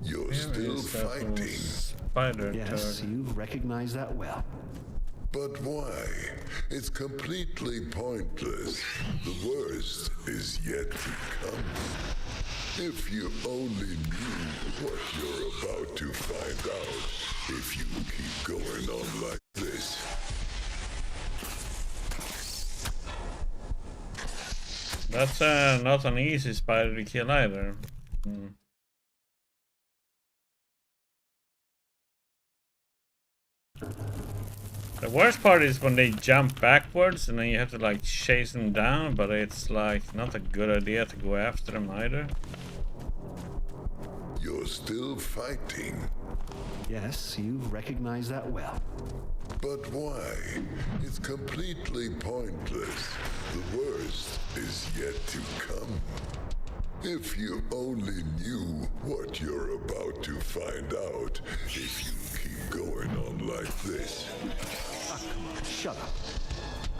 You're still fighting. Spider yes, turd. you recognize that well. But why? It's completely pointless. The worst is yet to come. If you only knew what you're about to find out, if you keep going on like this. That's not an easy spider to kill either. The worst part is when they jump backwards and then you have to like chase them down, but it's like not a good idea to go after them either. You're still fighting. Yes, you recognize that well. But why? It's completely pointless. The worst is yet to come. If you only knew what you're about to find out, if you keep going on like this. Ah, come on, shut up.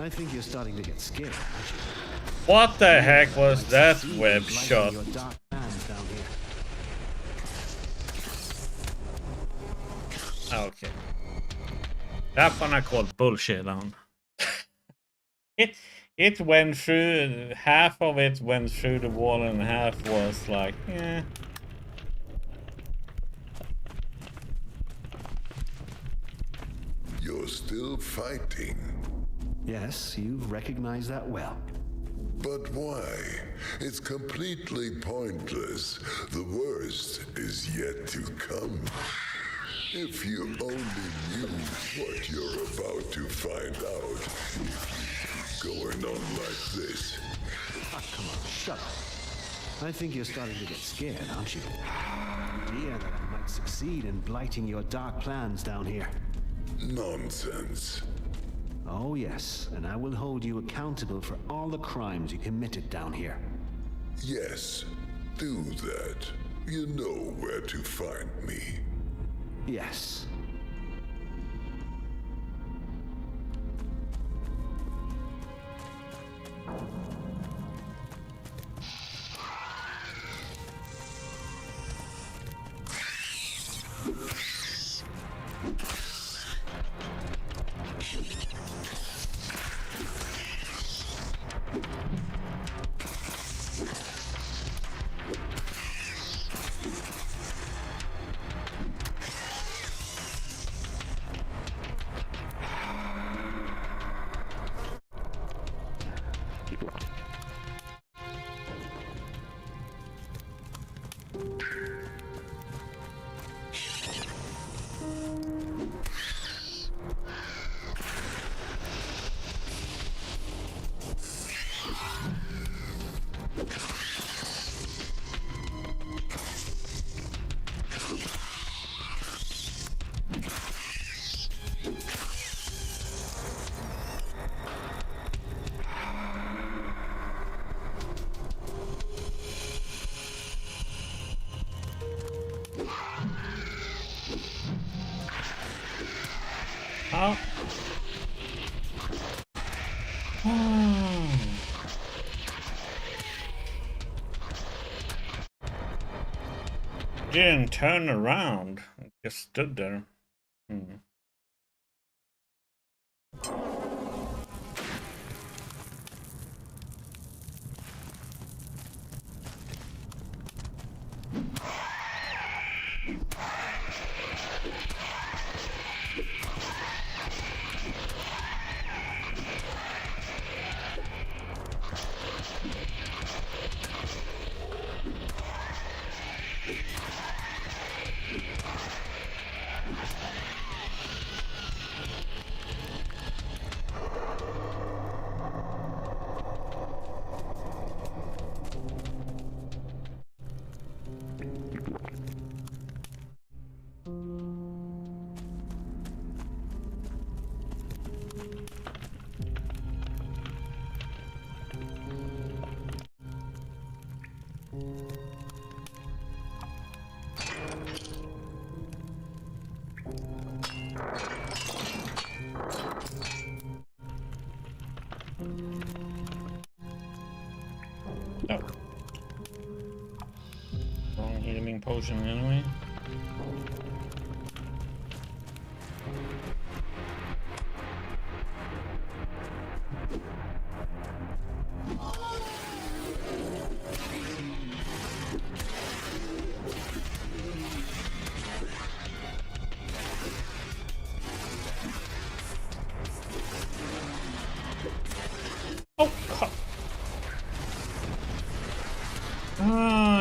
I think you're starting to get scared, aren't you? What the heck was that web shot? Your dark plans down here. Okay. That one I called bullshit on. It went through, half of it went through the wall and half was like, eh. You're still fighting. Yes, you recognize that well. But why? It's completely pointless. The worst is yet to come. If you only knew what you're about to find out, if you keep going on like this. Ah, come on, shut up. I think you're starting to get scared, aren't you? Fear that I might succeed in blighting your dark plans down here. Nonsense. Oh yes, and I will hold you accountable for all the crimes you committed down here. Yes, do that. You know where to find me. Yes. Ow. Didn't turn around. Just stood there. No. Wrong healing potion anyway.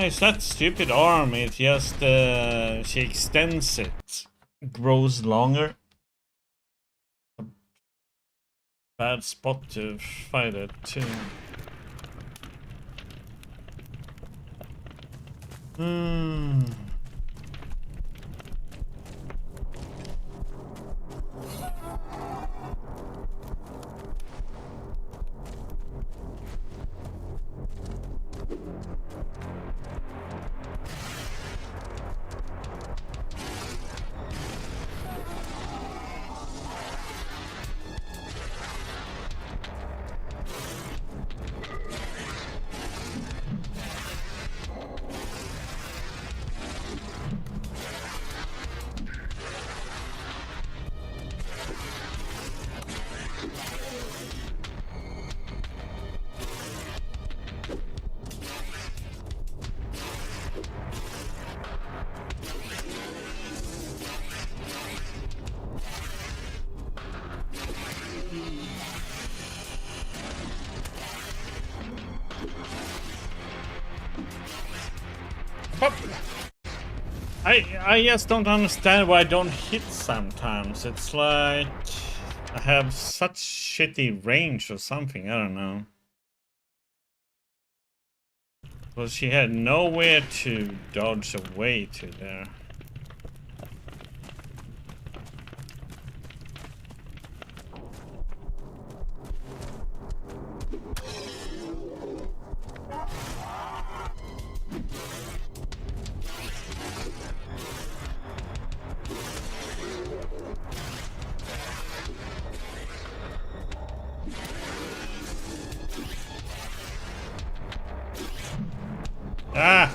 It's that stupid arm. It just she extends it, grows longer. Bad spot to fight it too. I just don't understand why I don't hit sometimes. It's like I have such shitty range or something. I don't know. Well, she had nowhere to dodge away to there. Ah!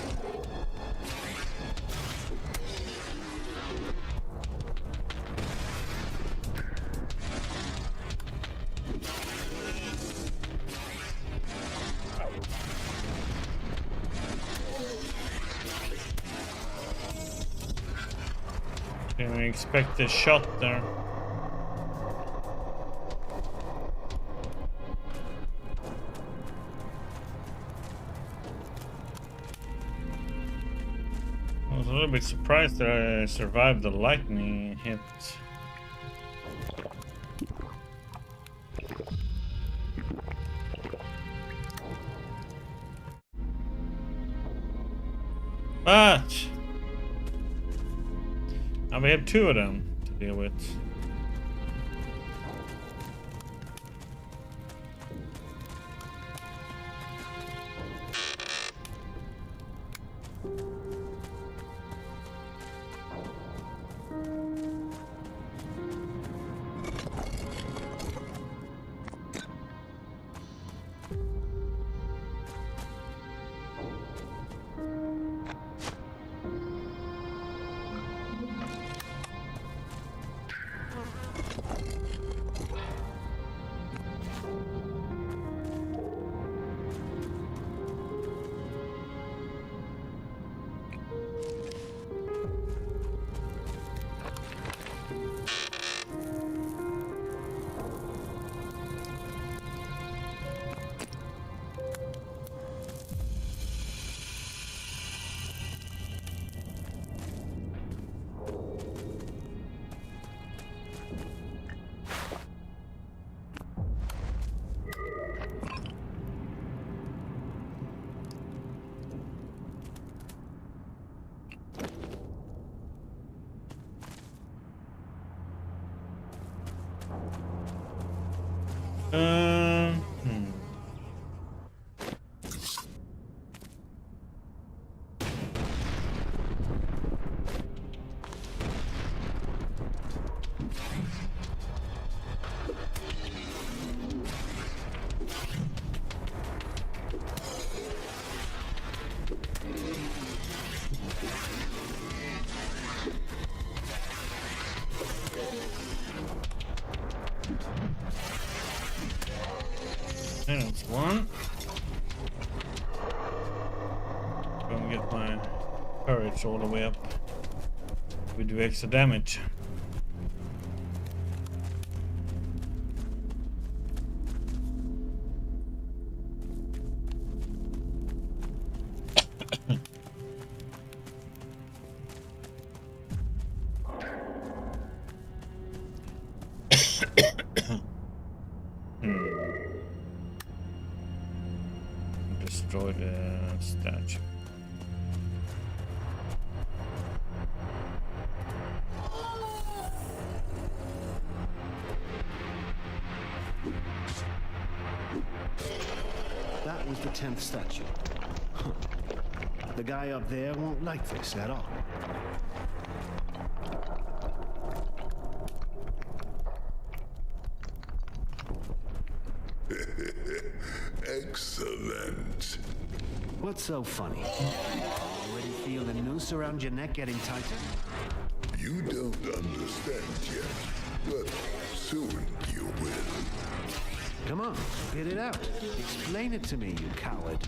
Didn't expect a shot there. I was a little bit surprised that I survived the lightning hit. But now we have two of them to deal with. Hmm. And it's one. Gonna get my courage all the way up. We do extra damage. Destroy the statue. That was the 10th statue. Huh. The guy up there won't like this at all. Excellent. What's so funny? Already feel the noose around your neck getting tighter? You don't understand yet, but soon you will. Come on, spit it out. Explain it to me, you coward.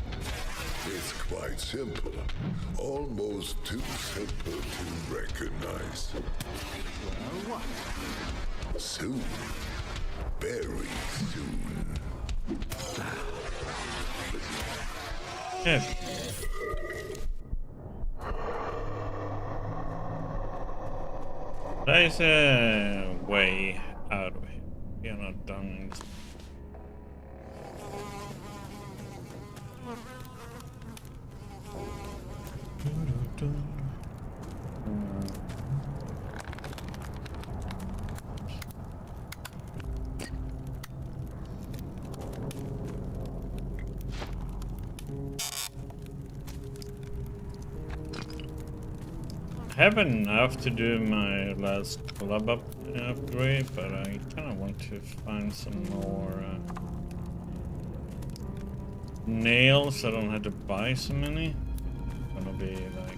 It's quite simple. Almost too simple to recognize. Well, what? Soon. Very soon. Yes. There is a way out of here. We are not done. I have enough to do my last club upgrade, but I kind of want to find some more nails. I don't have to buy so many. It's gonna be like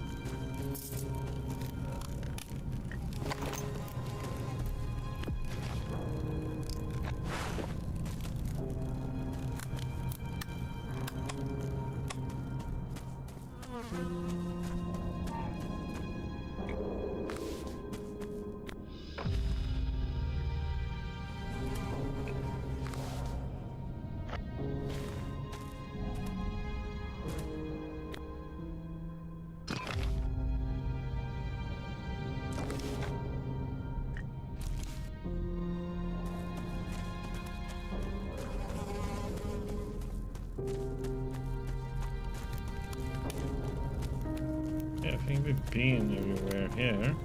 I think we've been everywhere here.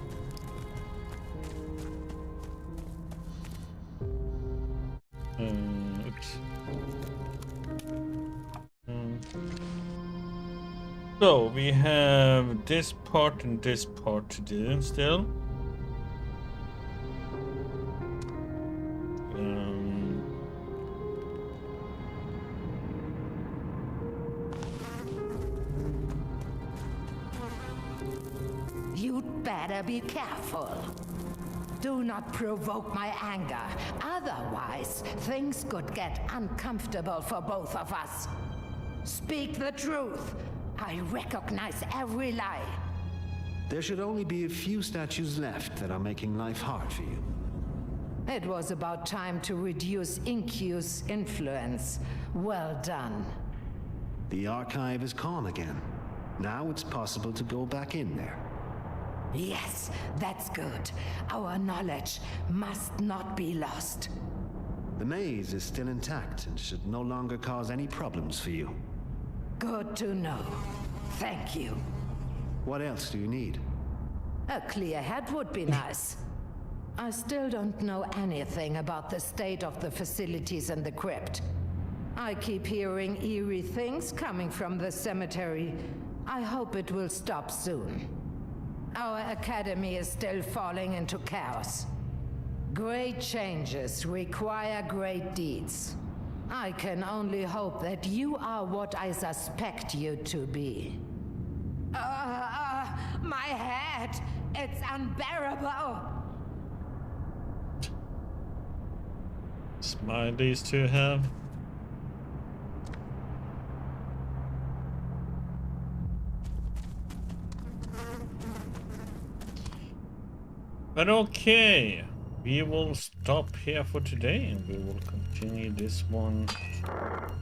Oops. So we have this part and this part to do still. You'd better be careful. Do not provoke my anger. Otherwise, things could get uncomfortable for both of us. Speak the truth. I recognize every lie. There should only be a few statues left that are making life hard for you. It was about time to reduce Inkyu's influence. Well done. The archive is calm again. Now it's possible to go back in there. Yes, that's good. Our knowledge must not be lost. The maze is still intact and should no longer cause any problems for you. Good to know. Thank you. What else do you need? A clear head would be nice. I still don't know anything about the state of the facilities in the crypt. I keep hearing eerie things coming from the cemetery. I hope it will stop soon. Our academy is still falling into chaos. Great changes require great deeds. I can only hope that you are what I suspect you to be. My head! It's unbearable! Smileys to have. But okay, we will stop here for today and we will continue this one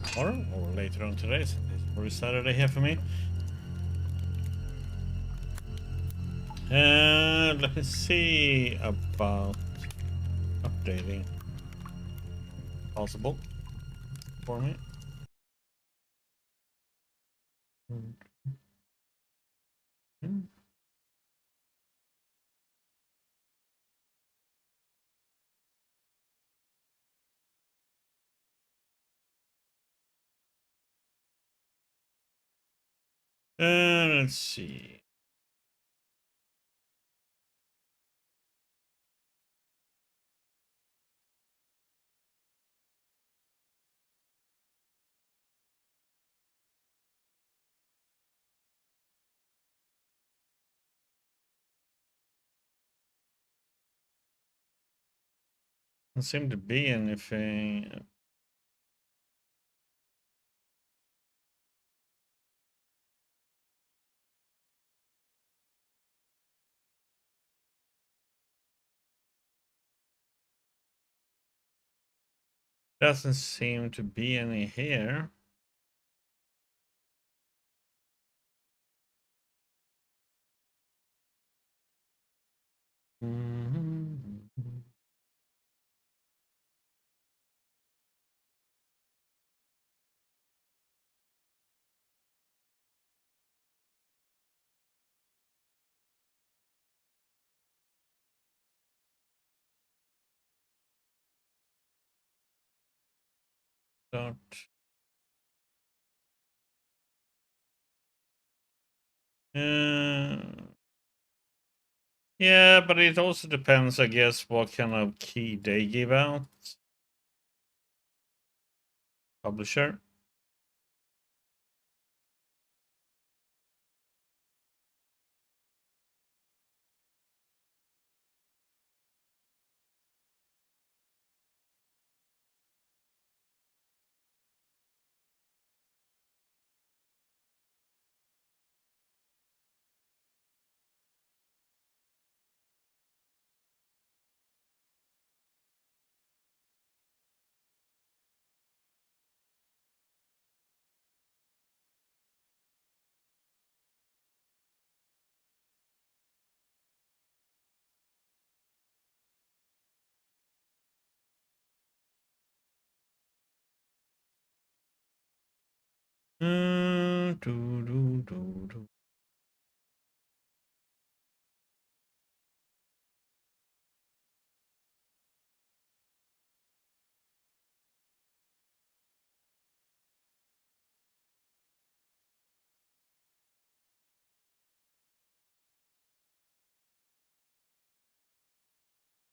tomorrow or later on today. So it's already Saturday here for me. And let me see about updating. Possible for me. Let's see. Doesn't seem to be anything. Doesn't seem to be any here. Don't. Yeah, but it also depends, I guess, what kind of key they give out. Publisher.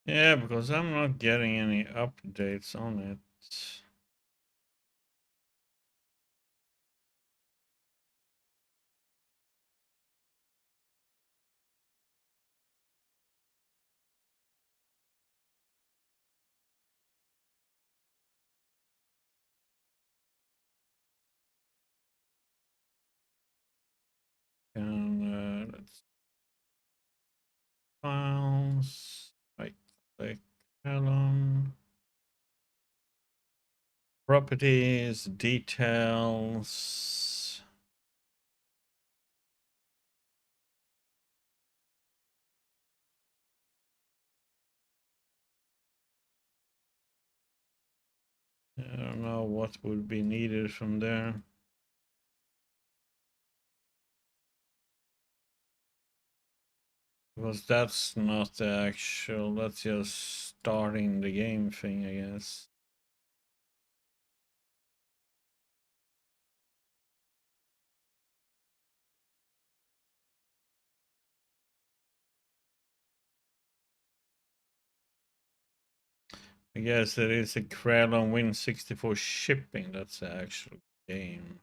Yeah, because I'm not getting any updates on it. And let's files, right click, Cralon, properties, details. I don't know what would be needed from there. Because that's not the actual, that's just starting the game thing, I guess. I guess it is a Cralon Win 64 shipping, that's the actual game.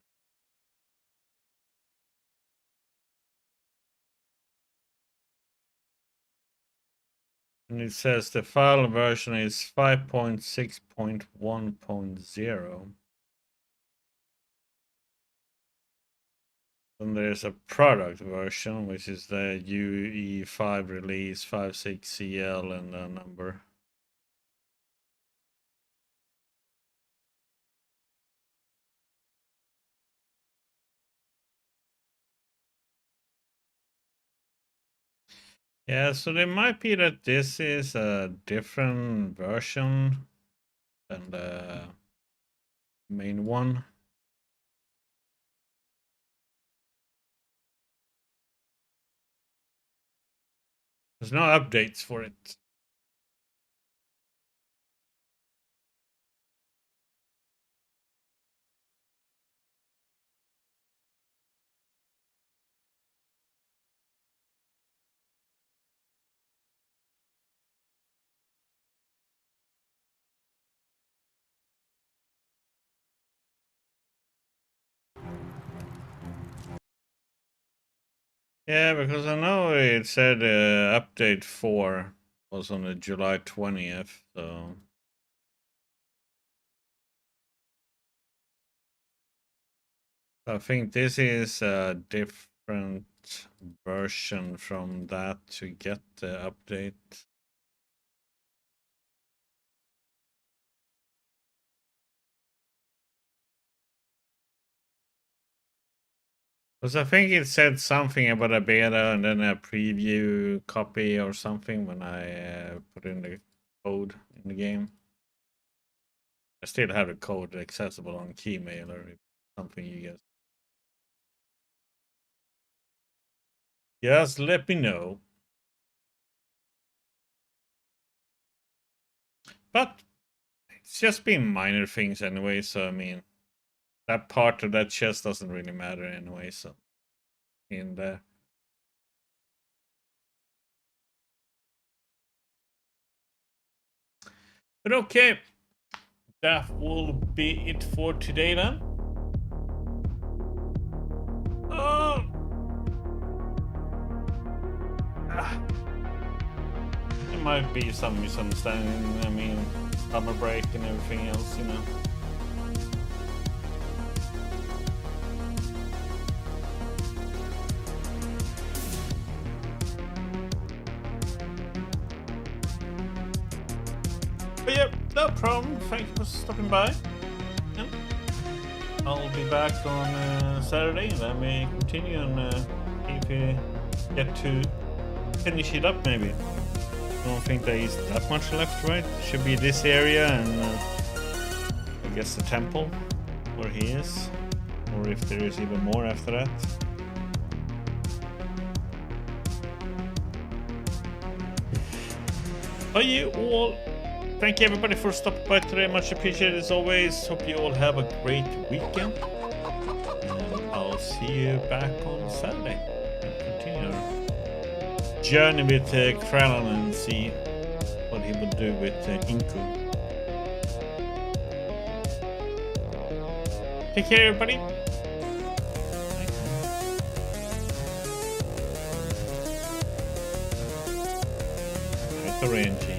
And it says the file version is 5.6.1.0. Then there's a product version, which is the UE5 release 56CL and the number. Yeah, so there might be that this is a different version than the main one. There's no updates for it. Yeah, because I know it said update 4 was on the July 20th, so... I think this is a different version from that to get the update. Because I think it said something about a beta and then a preview copy or something when I put in the code in the game. I still have the code accessible on keymailer, if something you guys. Just let me know. But it's just been minor things anyway, so I mean, that part of that chest doesn't really matter anyway, so in there. But okay, that will be it for today then. Oh. There might be some misunderstanding, I mean, summer break and everything else, you know. But yeah, no problem. Thank you for stopping by. Yeah. I'll be back on Saturday, and then we continue and if we get to finish it up maybe. I don't think there is that much left, right? Should be this area and I guess the temple where he is. Or if there is even more after that. But you all, thank you everybody for stopping by today. Much appreciated as always. Hope you all have a great weekend. And I'll see you back on Saturday. And continue our journey with Cralon and see what he will do with Inku. Take care everybody. Right, the range.